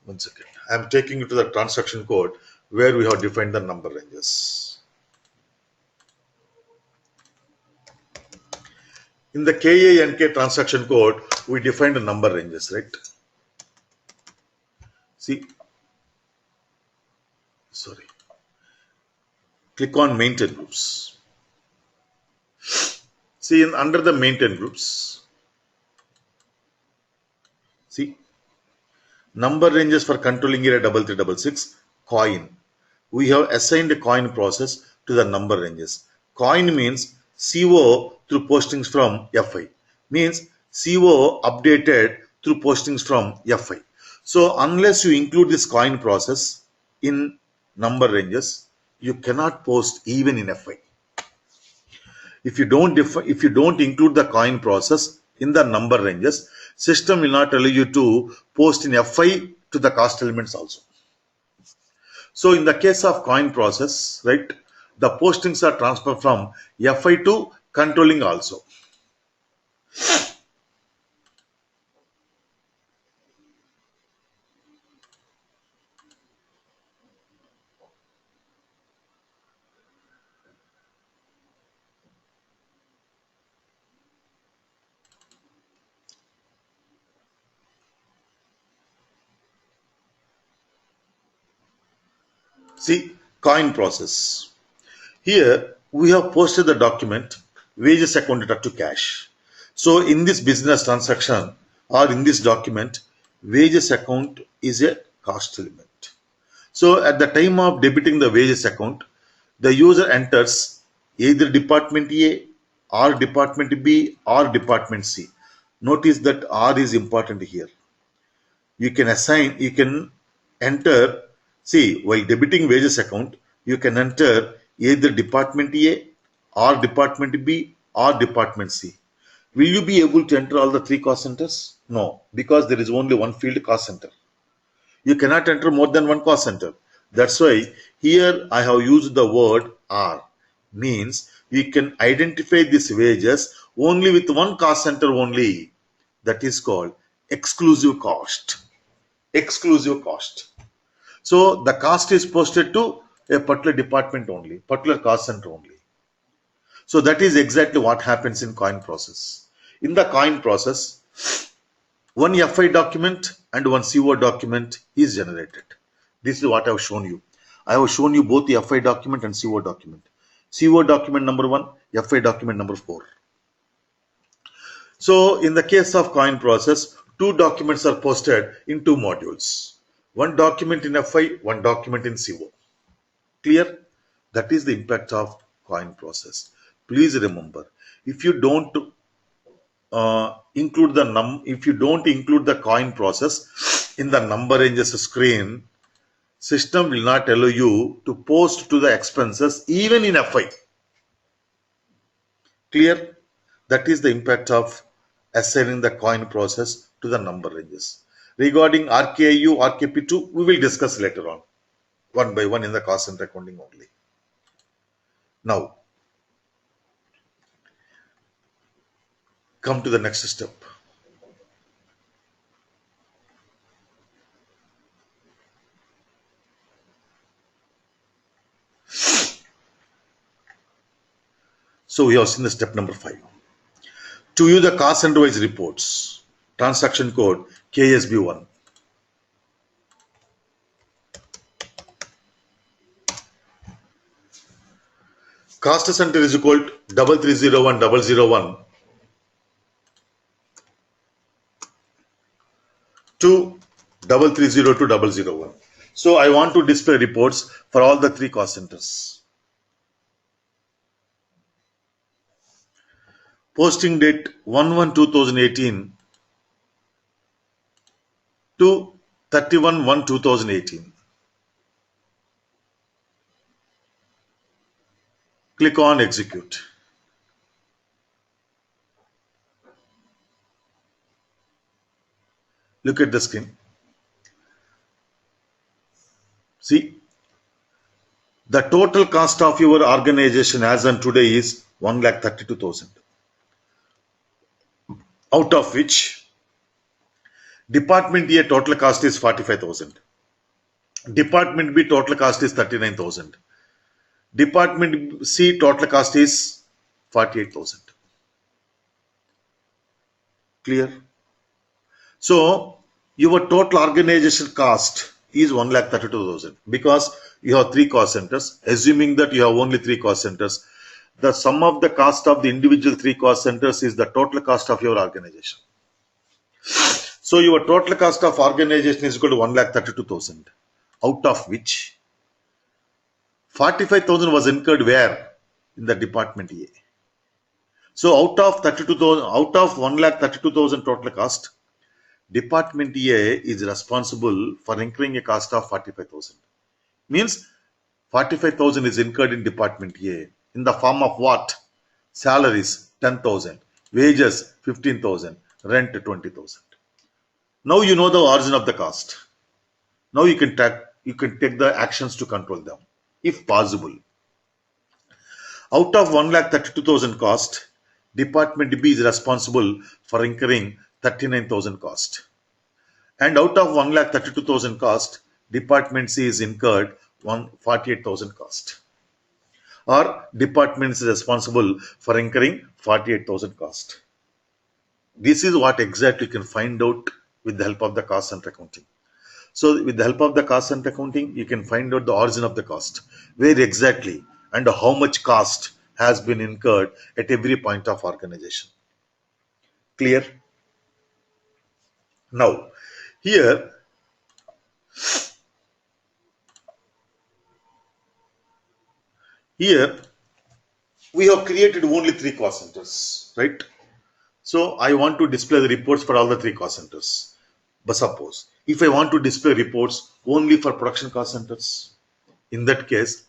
one second, I am taking you to the transaction code where we have defined the number ranges. In the KANK transaction code, we defined the number ranges, right? See, sorry. Click on maintain groups. See, under the maintain groups, see, number ranges for controlling area 3366, coin. We have assigned a coin process to the number ranges. Coin means CO through postings from FI. Means CO updated through postings from FI. So unless you include this coin process in number ranges, you cannot post even in FI. If you don't include the coin process in the number ranges, system will not allow you to post in FI to the cost elements also. So in the case of coin process, right, the postings are transferred from FI to controlling also. See, coin process. Here we have posted the document wages accounted to cash. So in this business transaction or in this document, wages account is a cost element. So at the time of debiting the wages account, the user enters either department A or department B or department C. Notice that R is important here. You can enter, see, while debiting wages account, you can enter either department A or department B or department C. Will you be able to enter all the 3 cost centers? No, because there is only one field cost center. You cannot enter more than one cost center. That's why here I have used the word R. Means you can identify these wages only with one cost center only. That is called exclusive cost. Exclusive cost. So the cost is posted to a particular department only, particular cost center only. So that is exactly what happens in coin process. In the coin process, one FI document and one CO document is generated. This is what I have shown you. I have shown you both the FI document and CO document. CO document number 1, FI document number 4. So in the case of coin process, 2 documents are posted in 2 modules. One document in FI, one document in CO. Clear? That is the impact of coin process. Please remember, if you don't include the coin process in the number ranges screen, system will not allow you to post to the expenses even in FI. Clear? That is the impact of assigning the coin process to the number ranges. Regarding RKIU, RKP2, we will discuss later on, one by one in the cost center accounting only. Now, come to the next step. So we have seen the step number 5. To view the cost center wise reports, transaction code KSB1. Cost center is equal to 3301001 to 3302001. So I want to display reports for all the 3 cost centers. Posting date 1/1/2018 to 31/1/2018. Click on execute. Look at the screen. See, the total cost of your organization as on today is 1,32,000. Out of which Department A total cost is 45,000. Department B total cost is 39,000. Department C total cost is 48,000. Clear? So your total organization cost is 1,32,000 because you have 3 cost centers. Assuming that you have only 3 cost centers, the sum of the cost of the individual 3 cost centers is the total cost of your organization. So your total cost of organization is equal to 1,32,000, out of which 45,000 was incurred where? In the Department A. So out of 1,32,000 total cost, Department A is responsible for incurring a cost of 45,000. Means 45,000 is incurred in Department A in the form of what? Salaries 10,000, wages 15,000, rent 20,000. Now you know the origin of the cost. Now you can take the actions to control them, if possible. Out of 1,32,000 cost, Department B is responsible for incurring 39,000 cost. And out of 1,32,000 cost, Department C is incurred 48,000 cost. Or Department is responsible for incurring 48,000 cost. This is what exactly you can find out with the help of the cost center accounting. So with the help of the cost center accounting, you can find out the origin of the cost, where exactly and how much cost has been incurred at every point of organization. Clear? Now, here we have created only 3 cost centers, right? So I want to display the reports for all the 3 cost centers. But suppose if I want to display reports only for production cost centers, in that case,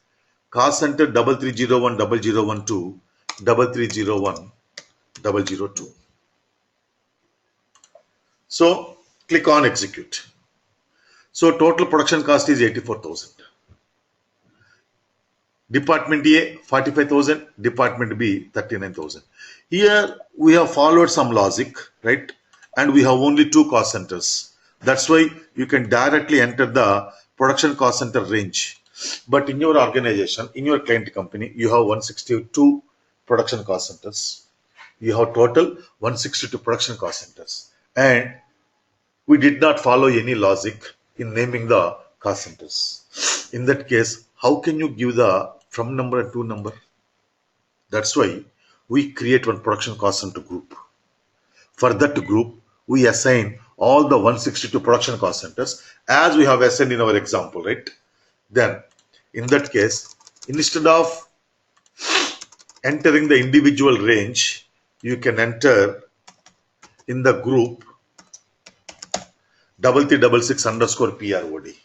cost center 33010012, 3301 002. So click on execute. So total production cost is 84,000. Department A 45,000, Department B 39,000. Here we have followed some logic, right? And we have only 2 cost centers. That's why you can directly enter the production cost center range. But in your organization, in your client company, you have 162 production cost centers. You have total 162 production cost centers. And we did not follow any logic in naming the cost centers. In that case, how can you give the from number and to number? That's why we create one production cost center group. For that group, we assign all the 162 production cost centers as we have assigned in our example, right? Then, in that case, instead of entering the individual range, you can enter in the group 3366_PROD.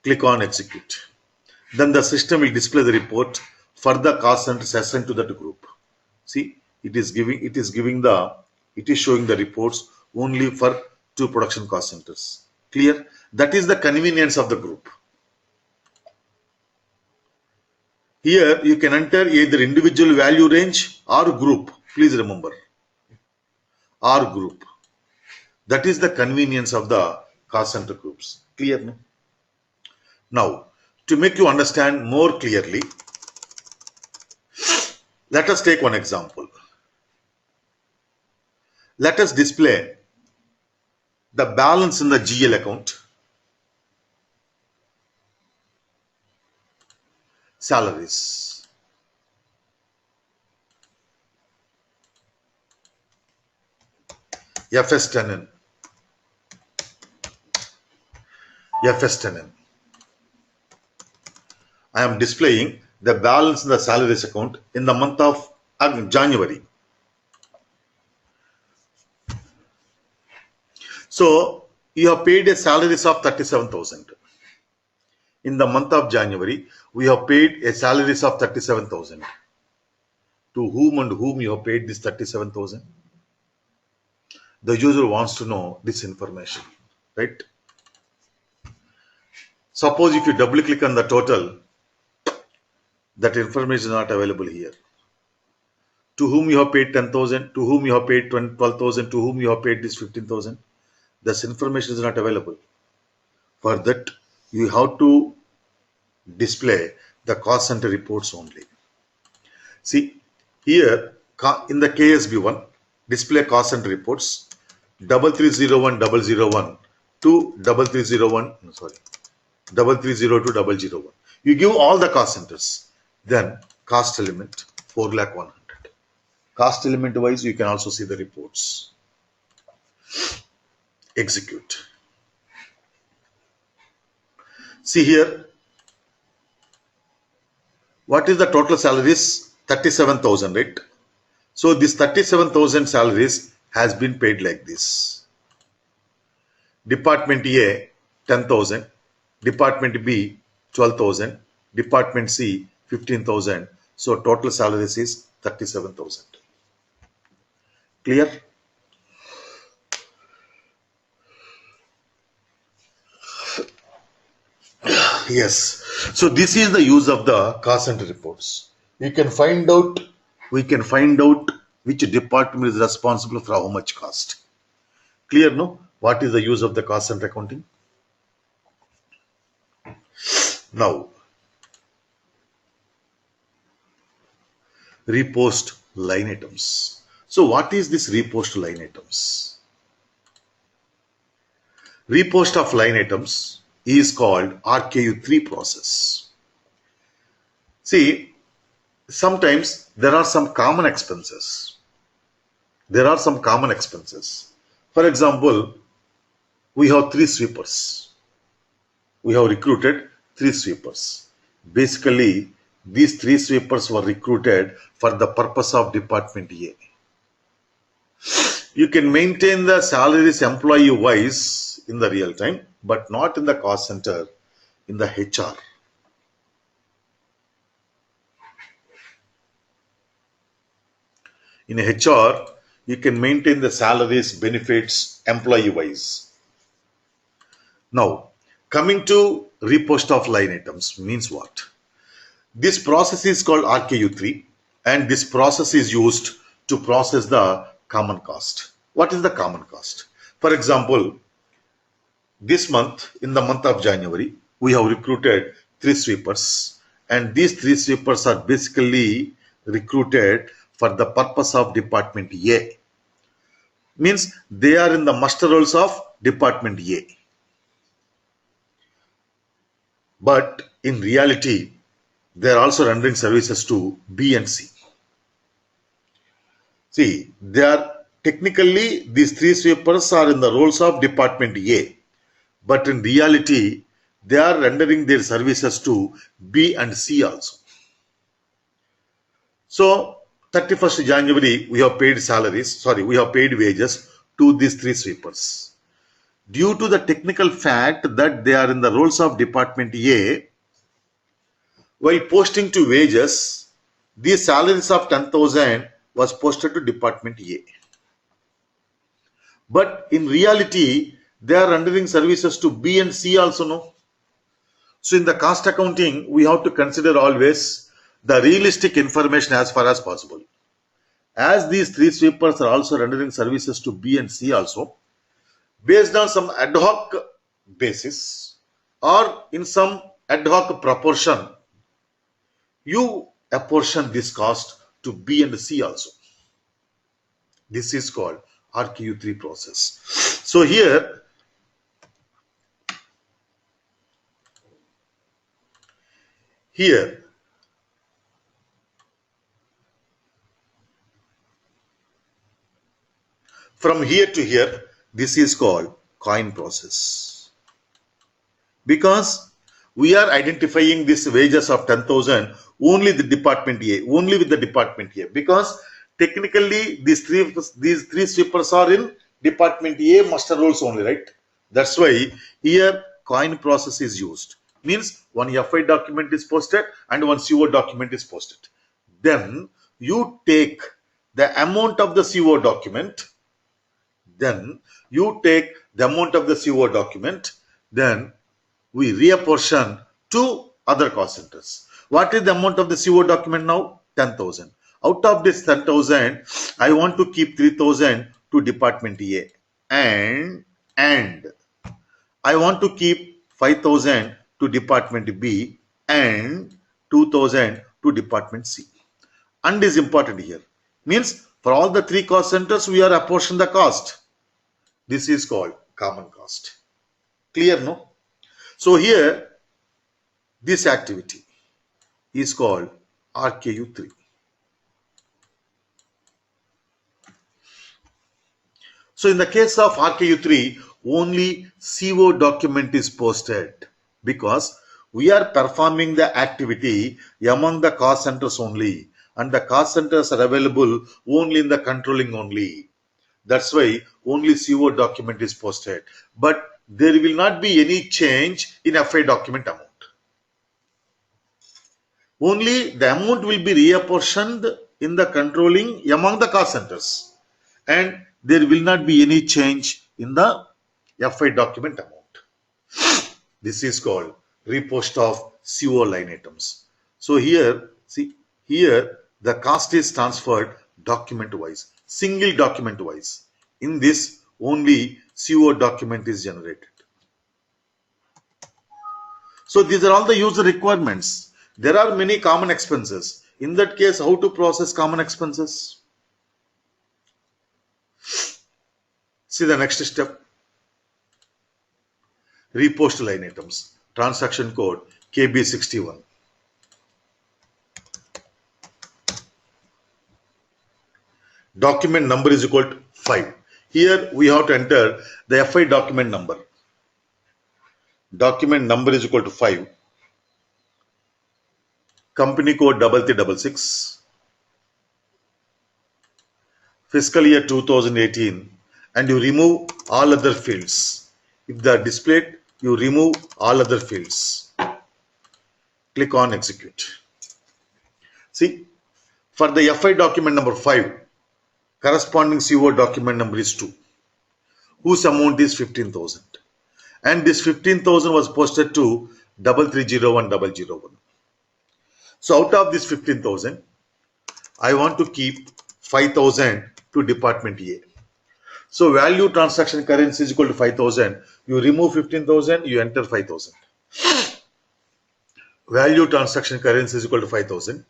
Click on execute. Then the system will display the report for the cost centers assigned to that group. See, it is giving the It is showing the reports only for 2 production cost centers. Clear? That is the convenience of the group. Here you can enter either individual value range or group. Please remember, or group. That is the convenience of the cost center groups. Clear? No? Now, to make you understand more clearly, let us take one example. Let us display the balance in the GL account, salaries. FS10N. FS10N. I am displaying the balance in the salaries account in the month of January. So you have paid a salaries of 37,000. In the month of January, we have paid a salaries of 37,000. To whom and whom you have paid this 37,000? The user wants to know this information, right? Suppose if you double click on the total, that information is not available here. To whom you have paid 10,000, to whom you have paid 12,000, to whom you have paid this 15,000. This information is not available. For that, you have to display the cost center reports only. See, here in the KSB1, display cost center reports 3301001 to 330 001. You give all the cost centers. Then cost element 4,100,000. Cost element wise, you can also see the reports. Execute. See here, what is the total salaries? 37,000, right? So this 37,000 salaries has been paid like this. Department A 10,000, Department B 12,000, Department C 15,000. So total salaries is 37,000. Clear? Yes. So this is the use of the cost center reports. We can find out which department is responsible for how much cost. Clear, no? What is the use of the cost center accounting? Now, repost line items. So what is this repost line items? Repost of line items is called RKU3 process. See, sometimes there are some common expenses. For example, we have 3 sweepers. We have recruited 3 sweepers. Basically, these 3 sweepers were recruited for the purpose of Department A. You can maintain the salaries employee wise in the real time, but not in the cost center, in the HR. In HR, you can maintain the salaries, benefits, employee wise. Now, coming to repost of line items means what? This process is called RKU3, and this process is used to process the common cost. What is the common cost? For example, this month, in the month of January, we have recruited 3 sweepers, and these 3 sweepers are basically recruited for the purpose of Department A. Means they are in the muster rolls of Department A. But in reality, they are also rendering services to B and C. See, they are technically, these 3 sweepers are in the roles of Department A. But in reality, they are rendering their services to B and C also. So, 31st January, we have paid wages to these 3 sweepers. Due to the technical fact that they are in the roles of Department A, while posting to wages, these salaries of 10,000 was posted to Department A. But in reality, they are rendering services to B and C also, no? So in the cost accounting, we have to consider always the realistic information as far as possible. As these three sweepers are also rendering services to B and C also, based on some ad hoc basis or in some ad hoc proportion, you apportion this cost to B and C also. This is called RQ3 process. So here, from here to here, this is called coin process. Because we are identifying these wages of 10,000 only the department A, only with the department A. Because technically these three sweepers are in department A master roles only, right? That's why here coin process is used. Means one FI document is posted and one CO document is posted. Then you take the amount of the CO document, then we reapportion to other cost centers. What is the amount of the CO document now? 10,000. Out of this 10,000, I want to keep 3,000 to department A and I want to keep 5,000 to department B and 2,000 to department C. And is important here. Means for all the three cost centers, we are apportion the cost. This is called common cost. Clear, no? So here, this activity is called RKU3. So in the case of RKU3, only CO document is posted because we are performing the activity among the cost centers only, and the cost centers are available only in the controlling only. That's why only CO document is posted. But there will not be any change in FI document amount. Only the amount will be reapportioned in the controlling among the cost centers. And there will not be any change in the FI document amount. This is called repost of CO line items. So here, see, here the cost is transferred document wise, single document wise. In this, only CO document is generated. So these are all the user requirements. There are many common expenses. In that case, how to process common expenses? See the next step. Repost line items. Transaction code KB61. Document number is equal to 5. Here we have to enter the FI document number. Document number is equal to 5. Company code 3366. Fiscal year 2018. And you remove all other fields. If they are displayed, you remove all other fields. Click on execute. See, for the FI document number 5, corresponding CO document number is 2, whose amount is 15,000. And this 15,000 was posted to 3301001. So out of this 15,000, I want to keep 5,000 to department A. So value transaction currency is equal to 5,000. You remove 15,000, you enter 5,000. Value transaction currency is equal to 5,000.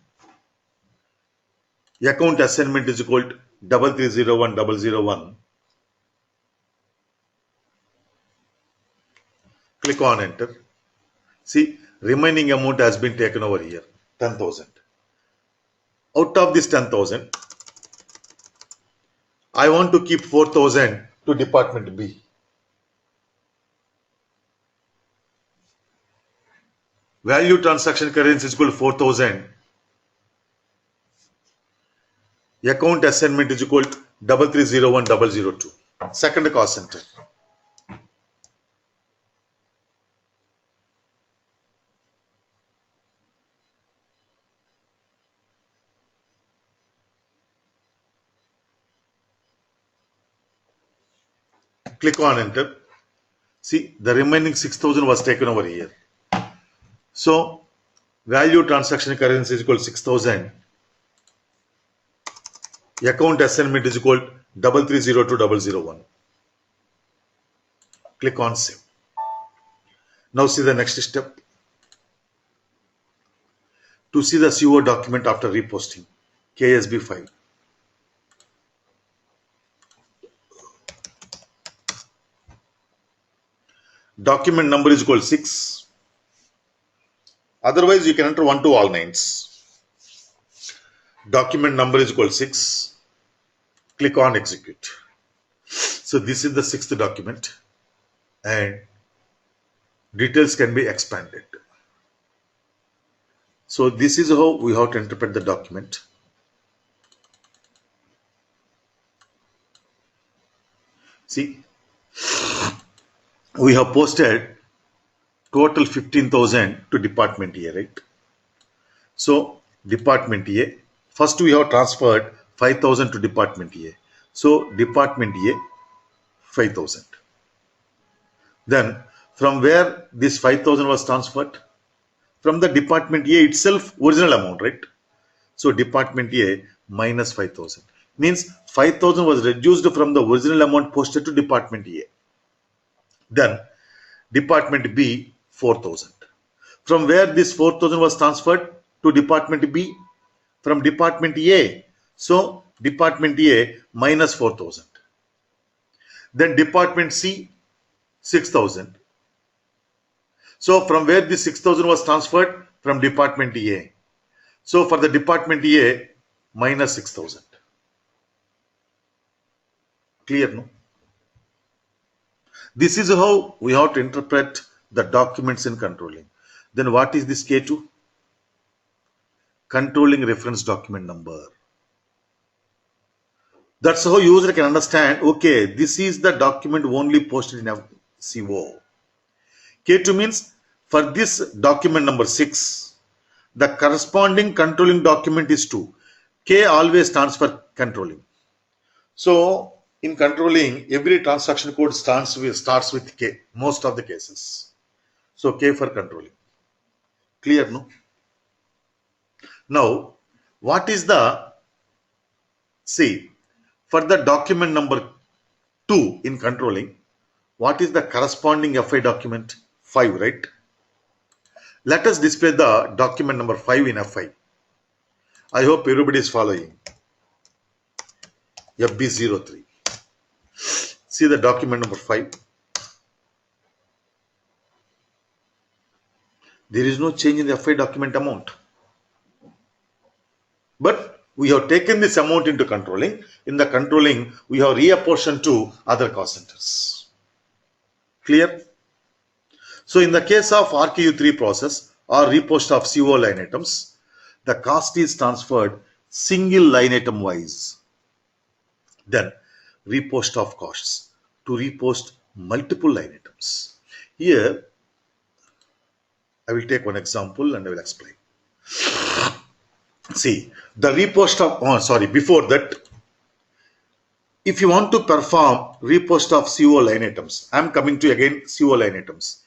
Account assignment is equal to 3301001. Click on enter. See, remaining amount has been taken over here, 10,000. Out of this 10,000, I want to keep 4,000 to department B. Value transaction currency is equal to 4,000. Account assignment is equal to 3301002. Second cost center. Click on enter. See, the remaining 6,000 was taken over here. So, value transaction currency is equal to 6,000. Account assignment is equal to 3302,001. Click on save. Now see the next step. To see the CO document after reposting, KSB file. Document number is equal to 6. Otherwise, you can enter 1 to all 9s. Document number is equal to 6. Click on execute. So this is the 6th document and details can be expanded. So this is how we have to interpret the document. See, we have posted total 15,000 to department A, right? So department A, first we have transferred 5,000 to department A. So department A, 5,000. Then from where this 5,000 was transferred? From the department A itself, original amount, right? So department A minus 5,000 means 5,000 was reduced from the original amount posted to department A. Then department B, 4,000. From where this 4,000 was transferred to department B? From department A. So department A minus 4,000. Then department C, 6,000. So from where this 6,000 was transferred? From department A. So for the department A, minus 6,000. Clear, no? This is how we have to interpret the documents in controlling. Then what is this K2? Controlling reference document number. That's how user can understand, okay, this is the document only posted in a CO. K2 means for this document number 6, the corresponding controlling document is 2. K always stands for controlling. So in controlling, every transaction code starts with K, most of the cases. So K for controlling. Clear, no? Now, what is the, see, for the document number 2 in controlling, what is the corresponding FI document? 5, right? Let us display the document number 5 in FI. I hope everybody is following. FB03. See the document number 5. There is no change in the FI document amount. But we have taken this amount into controlling. In the controlling, we have reapportioned to other cost centers. Clear? So in the case of RKU3 process or repost of CO line items, the cost is transferred single line item wise. Then repost of costs to repost multiple line items. Here, I will take one example and I will explain. See, the repost of, before that, if you want to perform repost of CO line items, I am coming to again CO line items.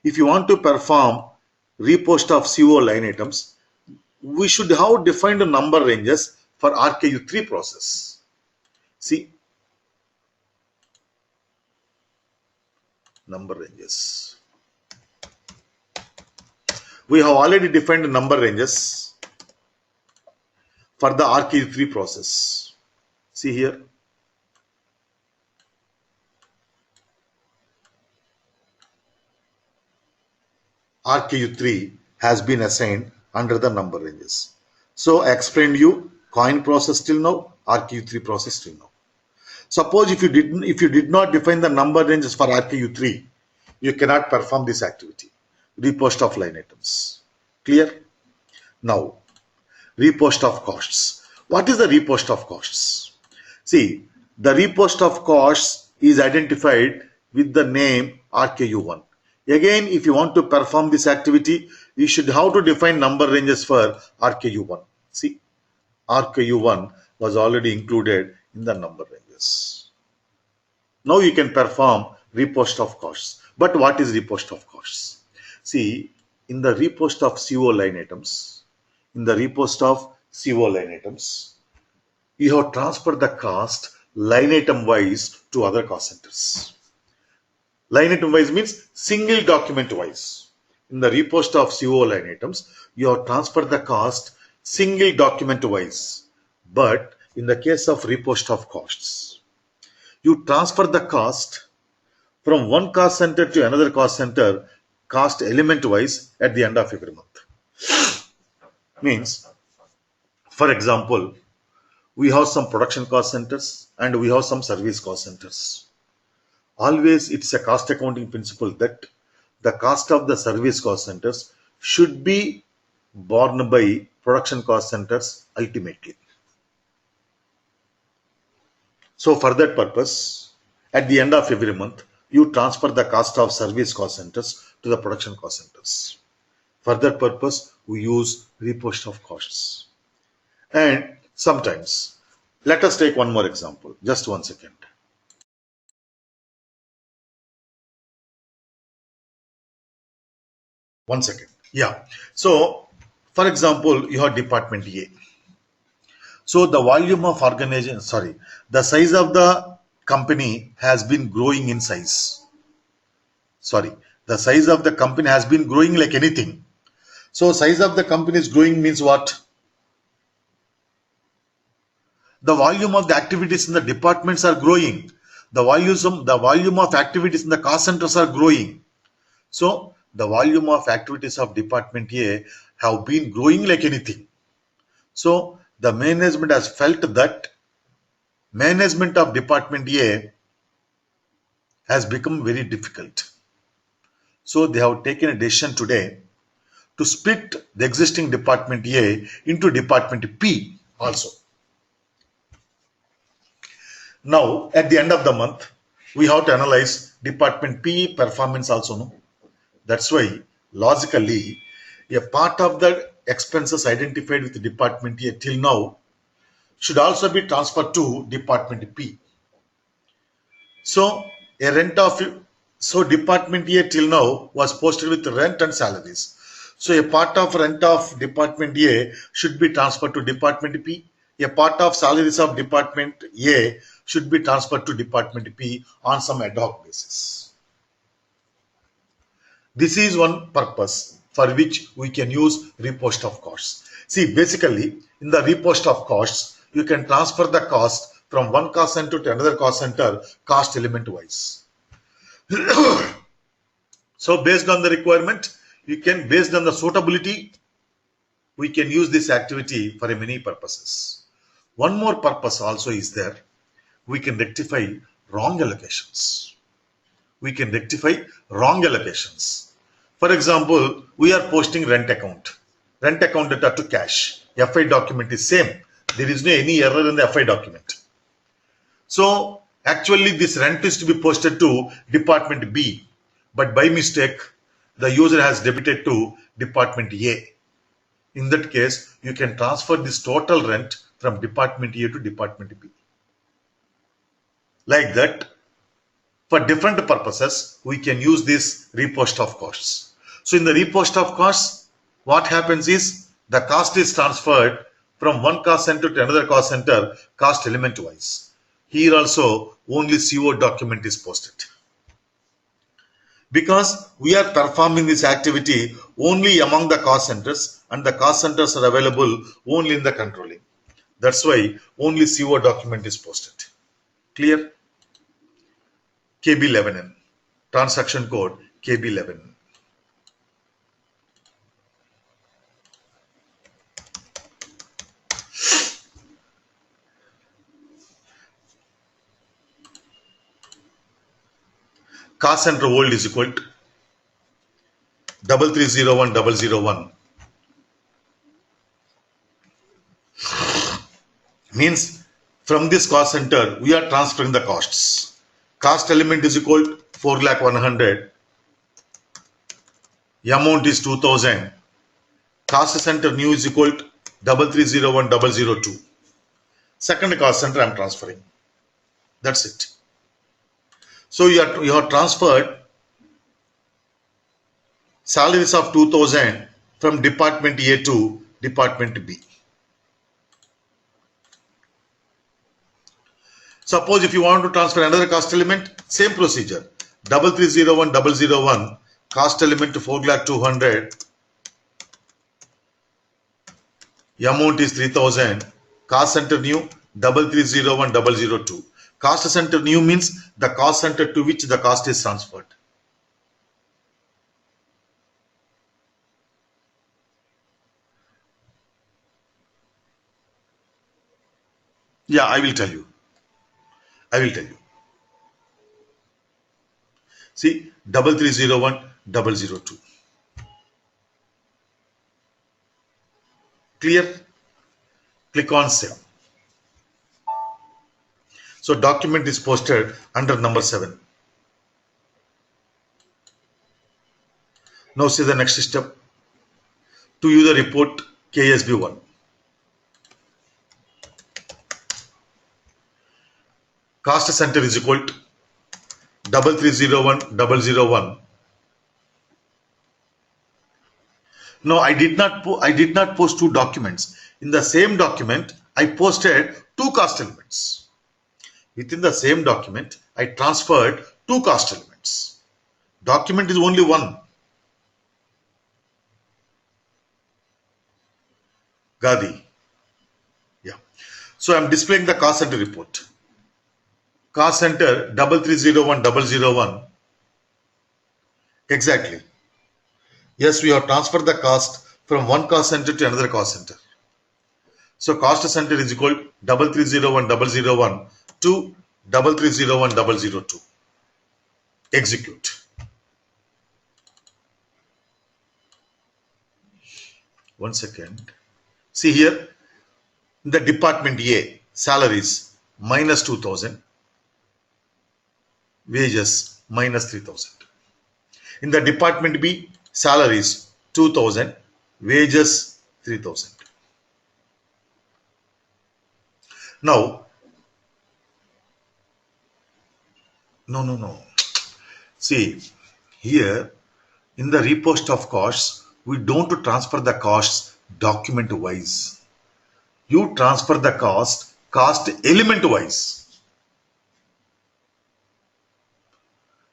If you want to perform repost of CO line items, we should have defined a number ranges for RKU3 process. See, number ranges. We have already defined number ranges for the RKU3 process. See here. RKU3 has been assigned under the number ranges. So I explained you coin process till now, RKU3 process till now. Suppose if you did not define the number ranges for RKU3, you cannot perform this activity, repost of line items. Clear? Now, repost of costs. What is the repost of costs? See, the repost of costs is identified with the name RKU1. Again, if you want to perform this activity, you should have to define number ranges for RKU1. See, RKU1 was already included in the number ranges. Now you can perform repost of costs. But what is repost of costs? See, in the repost of CO line items, you have transferred the cost line item wise to other cost centers. Line item wise means single document wise. In the repost of CO line items, you have transferred the cost single document wise. But in the case of repost of costs, you transfer the cost from one cost center to another cost center, cost element wise at the end of every month. Means, for example, we have some production cost centers and we have some service cost centers. Always it's a cost accounting principle that the cost of the service cost centers should be borne by production cost centers ultimately. So for that purpose, at the end of every month, you transfer the cost of service cost centers to the production cost centers. For that purpose, we use repost of costs. And sometimes, let us take one more example. Just 1 second. One second. Yeah. So, for example, you have department A. So the volume of organization, the size of the company has been growing in size. The size of the company has been growing like anything. So size of the company is growing means what? The volume of the activities in the departments are growing. The volume of activities in the cost centers are growing. So the volume of activities of department A have been growing like anything. So the management has felt that management of department A has become very difficult. So they have taken a decision today to split the existing department A into department P also. Now at the end of the month, we have to analyze department P performance also. No? That's why logically a part of the expenses identified with department A till now should also be transferred to department P. So department A till now was posted with rent and salaries. So a part of rent of department A should be transferred to department P. A part of salaries of department A should be transferred to department P on some ad hoc basis. This is one purpose for which we can use repost of costs. See, basically in the repost of costs, you can transfer the cost from one cost center to another cost center, cost element wise. So based on the requirement, based on the suitability, we can use this activity for many purposes. One more purpose also is there. We can rectify wrong allocations. For example, we are posting rent account data to cash. FI document is same. There is no any error in the FI document. So actually this rent is to be posted to department B, but by mistake the user has debited to department A. In that case, you can transfer this total rent from department A to department B. Like that, for different purposes, we can use this repost of costs. So in the repost of costs, what happens is the cost is transferred from one cost center to another cost center, cost element wise. Here also only CO document is posted. Because we are performing this activity only among the cost centers and the cost centers are available only in the controlling. That's why only CO document is posted. Clear? KB11N, transaction code KB11. Cost center old is equal to 3301001. Means from this cost center, we are transferring the costs. Cost element is equal to 4,100,000. Amount is 2,000. Cost center new is equal to 3301002. Second cost center I am transferring. That's it. So you have transferred salaries of 2000 from department A to department B. Suppose if you want to transfer another cost element, same procedure. 3301001 cost element to 4,200,000. Amount is 3000. Cost center new 3301002. Cost center new means the cost center to which the cost is transferred. Yeah, I will tell you. See, 3301002. Clear? Click on save. So document is posted under number 7. Now see the next step. To use the report KSB1. Cost center is equal to 3301001. No, I did not post two documents. In the same document, I posted two cost elements. Within the same document, I transferred two cost elements. Document is only one. Gadi. Yeah. So I am displaying the cost center report. Cost center 3301001. Exactly. Yes, we have transferred the cost from one cost center to another cost center. So cost center is equal to 3301001 to 3301002. Execute. One second. See here, in the department A, salaries minus 2000, wages minus 3000. In the department B, salaries 2000, wages 3000. Now, no. See, here in the repost of costs, we don't transfer the costs document wise. You transfer the cost element wise.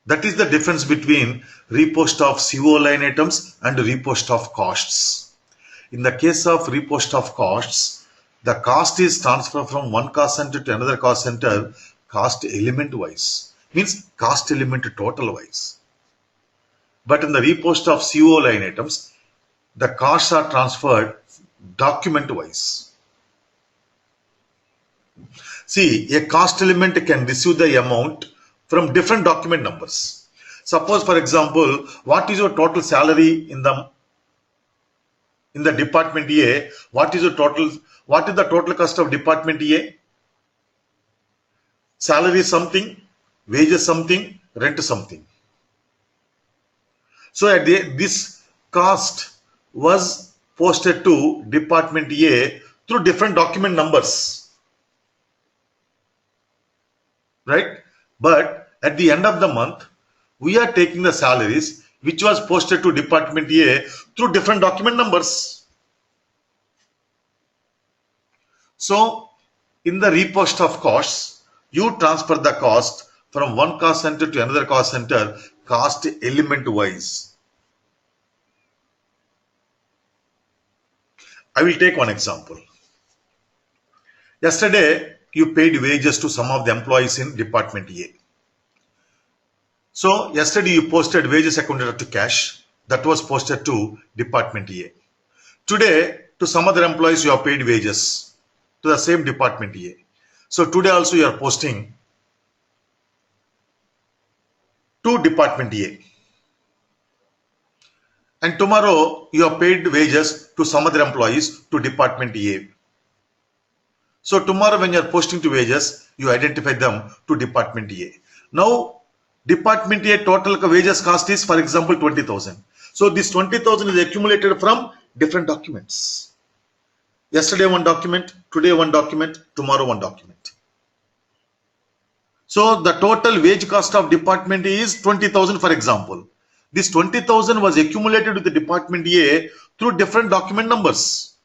That is the difference between repost of CO line items and repost of costs. In the case of repost of costs, the cost is transferred from one cost center to another cost center cost element wise. Means cost element total wise. But in the repost of CO line items, the costs are transferred document wise. See, a cost element can receive the amount from different document numbers. Suppose, for example, what is your total salary in the department A? What is the total cost of department A? Salary something, wages something, rent something. So this cost was posted to department A through different document numbers, right? But at the end of the month, we are taking the salaries which was posted to department A through different document numbers. So in the repost of costs, you transfer the cost from one cost center to another cost center cost element wise. I will take one example. Yesterday, you paid wages to some of the employees in department A. So yesterday you posted wages accounted to cash. That was posted to department A. Today, to some other employees you have paid wages to the same department A. So today also you are posting to department A. And tomorrow you have paid wages to some other employees to department A. So tomorrow when you are posting to wages, you identify them to department A. Now department A total wages cost is, for example, 20,000. So this 20,000 is accumulated from different documents. Yesterday one document, today one document, tomorrow one document. So the total wage cost of department A is 20,000, for example. This 20,000 was accumulated with the department A through different document numbers.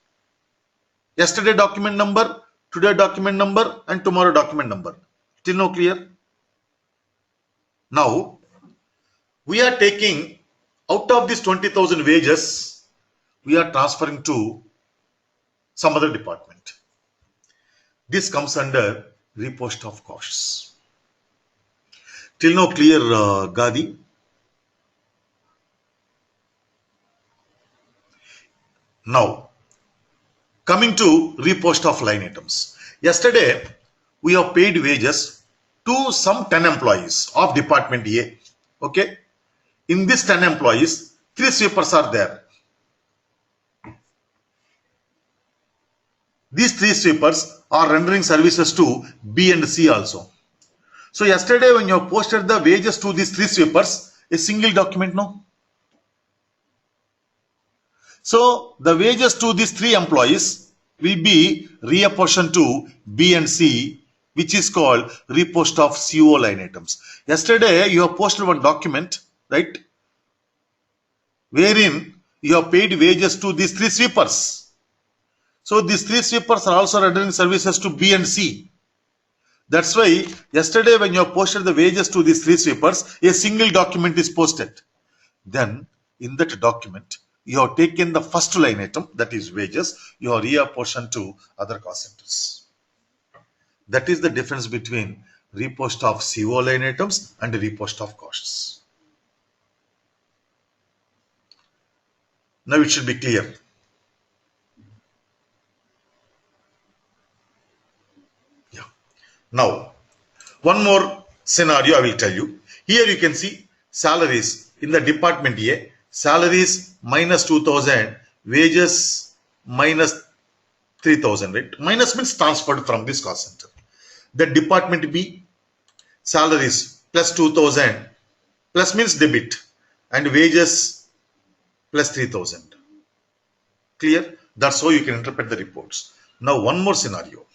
Yesterday document number, today document number, and tomorrow document number. Still no clear? Now, we are taking out of this 20,000 wages, we are transferring to some other department. This comes under repost of costs. Till now clear, Gadi? Now, coming to repost of line items. Yesterday, we have paid wages to some 10 employees of department A. Okay. In this 10 employees, 3 sweepers are there. These 3 sweepers are rendering services to B and C also. So yesterday when you have posted the wages to these 3 sweepers, a single document, no? So the wages to these 3 employees will be reapportioned to B and C, which is called repost of CO line items. Yesterday you have posted one document, right, wherein you have paid wages to these 3 sweepers. So these 3 sweepers are also rendering services to B and C. That's why yesterday when you have posted the wages to these 3 sweepers, a single document is posted. Then in that document, you have taken the first line item, that is wages, you have reapportioned to other cost centers. That is the difference between repost of CO line items and repost of costs. Now it should be clear. Yeah. Now, one more scenario I will tell you. Here you can see salaries in the department A, salaries minus 2,000, wages minus 3,000, right? Minus means transferred from this cost center. The department B, salaries plus 2,000, plus means debit, and wages plus 3,000. Clear? That's how you can interpret the reports. Now one more scenario.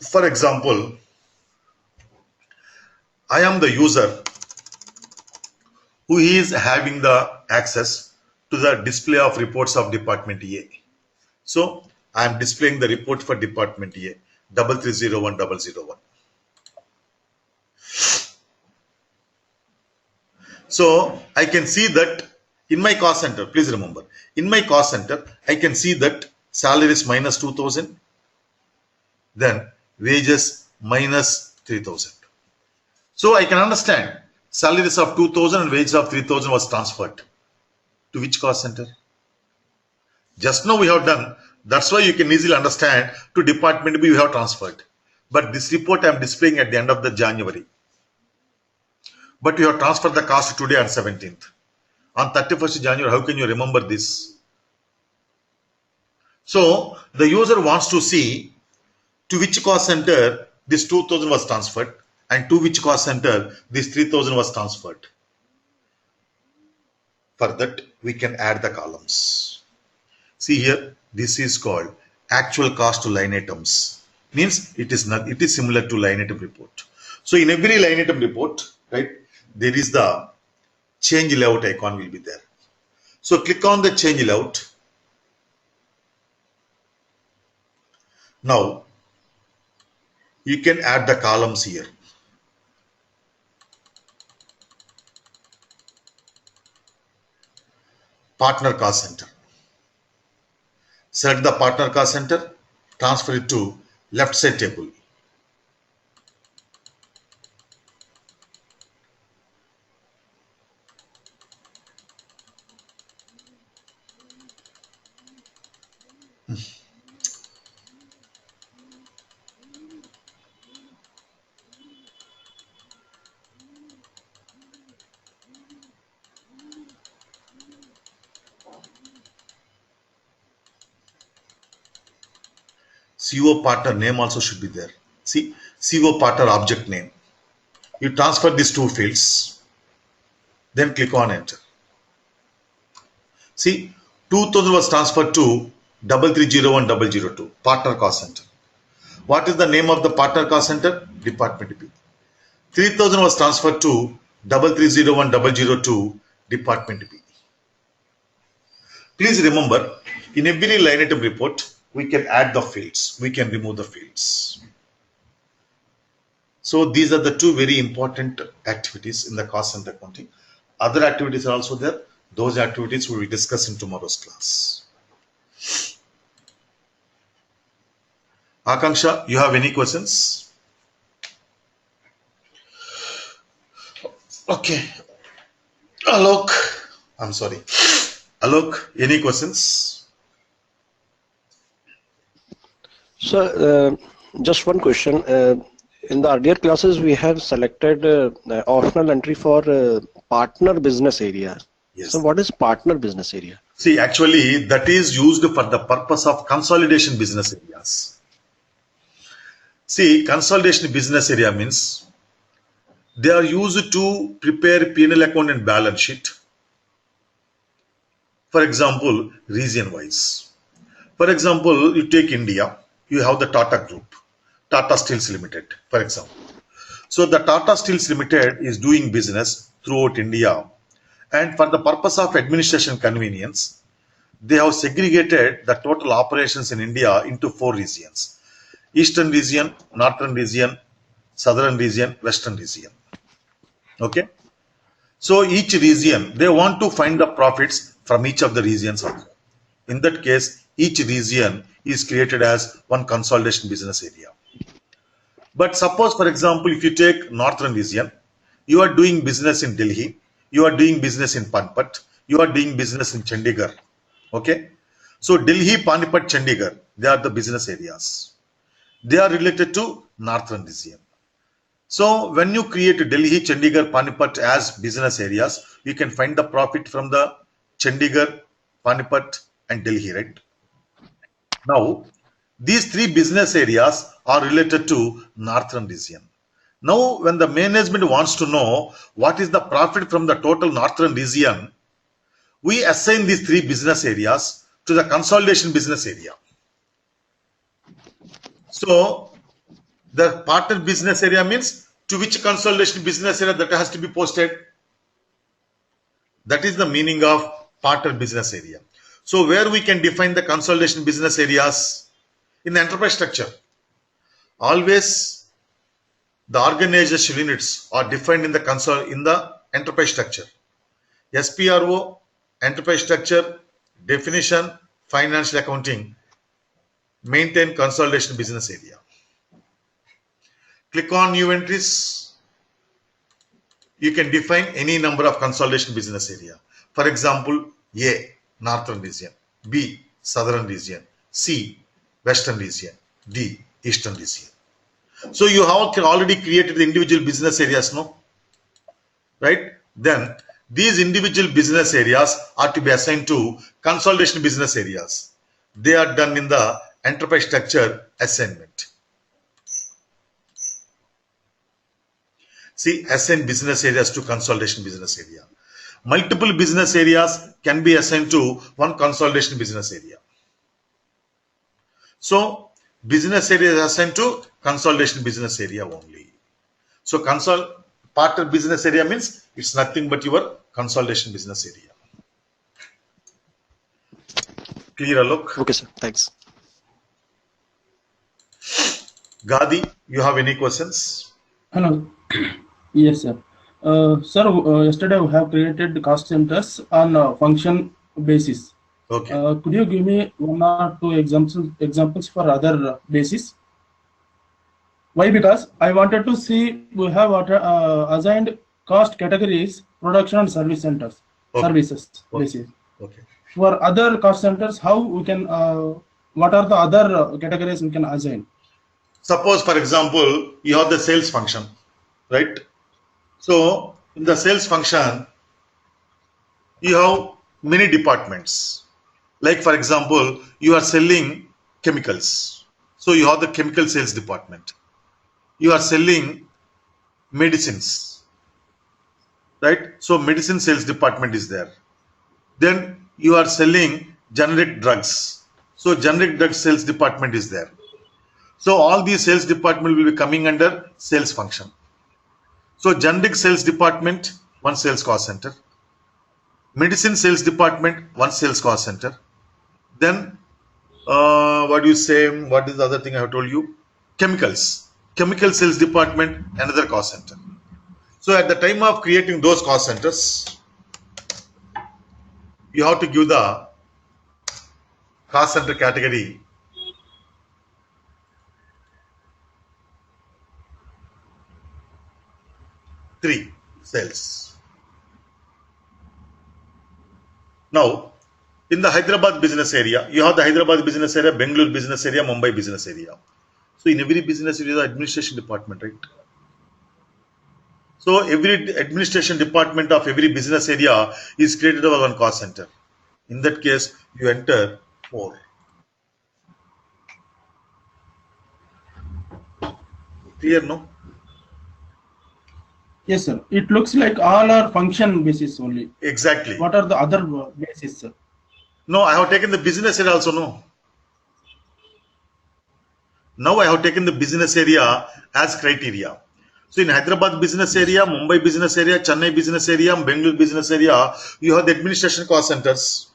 For example, I am the user who is having the access to the display of reports of department A. So I am displaying the report for department A, 3301001. So I can see that in my cost center, please remember, in my cost center, I can see that salary is minus 2,000, then wages minus 3,000. So I can understand salaries of 2,000 and wages of 3,000 was transferred to which cost center? Just now we have done. That's why you can easily understand to department B we have transferred. But this report I am displaying at the end of the January. But you have transferred the cost today on 17th. On 31st January, how can you remember this? So the user wants to see to which cost center this 2,000 was transferred and to which cost center this 3,000 was transferred. For that, we can add the columns. See here, this is called actual cost to line items. Means it is similar to line item report. So in every line item report, right, there is the change layout icon will be there. So click on the change layout. Now you can add the columns here. Partner cost center. Select the partner cost center, transfer it to left side table. CO partner name also should be there. See, CO partner object name. You transfer these 2 fields, then click on enter. See, 2,000 was transferred to 3301002 partner cost center. What is the name of the partner cost center? Department B. 3000 was transferred to 3301002 Department B. Please remember, in every line item report, we can add the fields, we can remove the fields. So these are the two very important activities in the cost center accounting. Other activities are also there. Those activities we will discuss in tomorrow's class. Akanksha, you have any questions? Okay. Alok, I'm sorry. Alok, any questions? So, just one question. In the earlier classes, we have selected optional entry for partner business area. Yes. So, what is partner business area? See, actually, that is used for the purpose of consolidation business areas. See, consolidation business area means they are used to prepare P&L account and balance sheet. For example, region wise. For example, you take India, you have the Tata Group, Tata Steels Limited, for example. So the Tata Steels Limited is doing business throughout India, and for the purpose of administration convenience, they have segregated the total operations in India into 4 regions: Eastern region, Northern region, Southern region, Western region. Okay. So each region, they want to find the profits from each of the regions also. In that case, each region is created as one consolidation business area. But suppose, for example, if you take Northern region, you are doing business in Delhi, you are doing business in Panipat, you are doing business in Chandigarh. Okay. So Delhi, Panipat, Chandigarh, they are the business areas. They are related to Northern region. So when you create Delhi, Chandigarh, Panipat as business areas, you can find the profit from the Chandigarh, Panipat and Delhi, right? Now, these 3 business areas are related to Northern region. Now, when the management wants to know what is the profit from the total Northern region, we assign these 3 business areas to the consolidation business area. So, the partner business area means to which consolidation business area that has to be posted. That is the meaning of partner business area. So where we can define the consolidation business areas in the enterprise structure. Always the organization units are defined in the enterprise structure. SPRO, enterprise structure, definition, financial accounting, maintain consolidation business area. Click on new entries. You can define any number of consolidation business area. For example, A, Northern region, B, Southern region, C, Western region, D, Eastern region. So you have already created the individual business areas, no? Right? Then these individual business areas are to be assigned to consolidation business areas. They are done in the enterprise structure assignment. See, assign business areas to consolidation business area. Multiple business areas can be assigned to one consolidation business area. So, business area is assigned to consolidation business area only. So, partner business area means it's nothing but your consolidation business area. Clear, Alok? Okay, sir. Thanks. Gadi, you have any questions? Hello. Yes, sir. Sir, yesterday we have created the cost centers on function basis. Okay. Could you give me 1 or 2 examples for other basis? Why? Because I wanted to see we have assigned cost categories, production and service centers, Okay. services Okay. basis. Okay. For other cost centers, how we can, what are the other categories we can assign? Suppose, for example, you have the sales function, right? So, in the sales function, you have many departments. Like, for example, you are selling chemicals. So, you have the chemical sales department. You are selling medicines, right? So, medicine sales department is there. Then you are selling generic drugs. So, generic drug sales department is there. So all these sales department will be coming under sales function. So generic sales department, one sales cost center. Medicine sales department, one sales cost center. Then what do you say? What is the other thing I have told you? Chemicals. Chemical sales department, another cost center. So at the time of creating those cost centers, you have to give the cost center category 3 sales. Now, in the Hyderabad business area, you have the Hyderabad business area, Bengaluru business area, Mumbai business area. So in every business area, the administration department, right? So every administration department of every business area is created over one cost center. In that case, you enter 4. Clear, no? Yes, sir. It looks like all are function basis only. Exactly. What are the other basis, sir? No, I have taken the business area also, no. Now I have taken the business area as criteria. So in Hyderabad business area, Mumbai business area, Chennai business area, Bengaluru business area, you have the administration cost centers.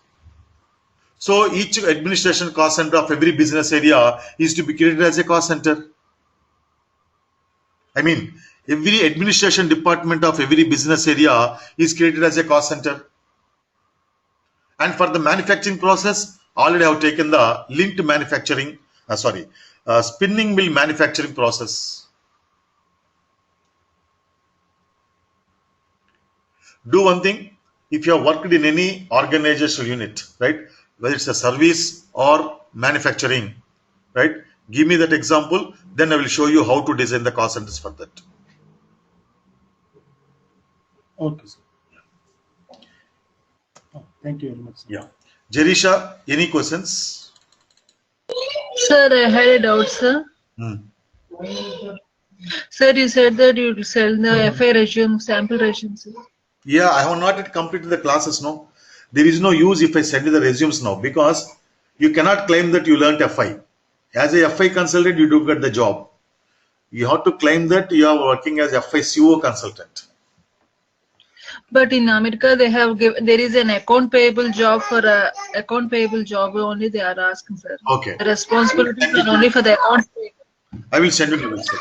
So each administration cost center of every business area is to be created as a cost center. I mean, every administration department of every business area is created as a cost center. And for the manufacturing process, already I have taken the linked manufacturing, spinning mill manufacturing process. Do one thing, if you have worked in any organizational unit, right, whether it's a service or manufacturing, right, give me that example, then I will show you how to design the cost centers for that. Okay, sir. Oh, thank you very much, sir. Yeah. Jerisha, any questions? Sir, I had a doubt, sir. Sir, you said that you will sell the FI resume, sample resume, sir. Yeah, I have not yet completed the classes, no. There is no use if I send you the resumes now, because you cannot claim that you learnt FI. As a FI consultant, you do get the job. You have to claim that you are working as FI CO consultant. But in America, they have given, there is an account payable job for a account payable job only they are asking, sir. Okay. The responsibilities are only for the account payable. I will send you the website.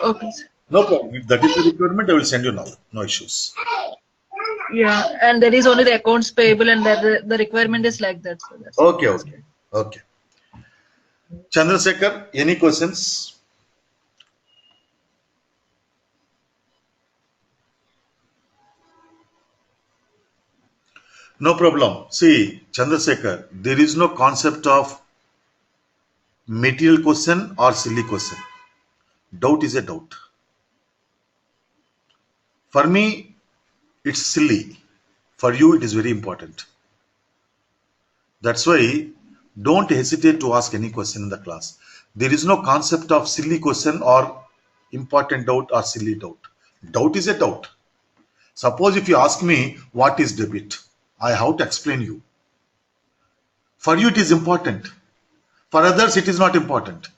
Okay, sir. No problem. If that is the requirement, I will send you now. No issues. Yeah, and there is only the accounts payable, and the requirement is like that, sir. That's Okay, okay. Okay. Chandrasekhar, any questions? No problem. See, Chandrasekhar, there is no concept of material question or silly question. Doubt is a doubt. For me, it's silly. For you, it is very important. That's why don't hesitate to ask any question in the class. There is no concept of silly question or important doubt or silly doubt. Doubt is a doubt. Suppose if you ask me what is debit, I have to explain you. For you, it is important. For others, it is not important.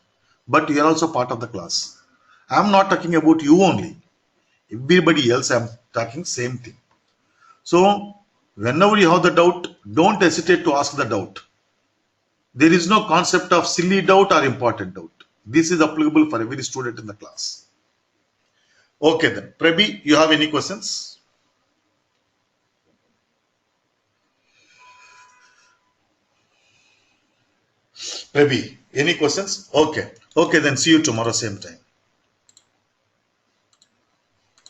But you are also part of the class. I am not talking about you only. Everybody else, I am talking same thing. So, whenever you have the doubt, don't hesitate to ask the doubt. There is no concept of silly doubt or important doubt. This is applicable for every student in the class. Okay then. Prabhi, you have any questions? Prabhi, any questions? Okay. Okay, then see you tomorrow same time.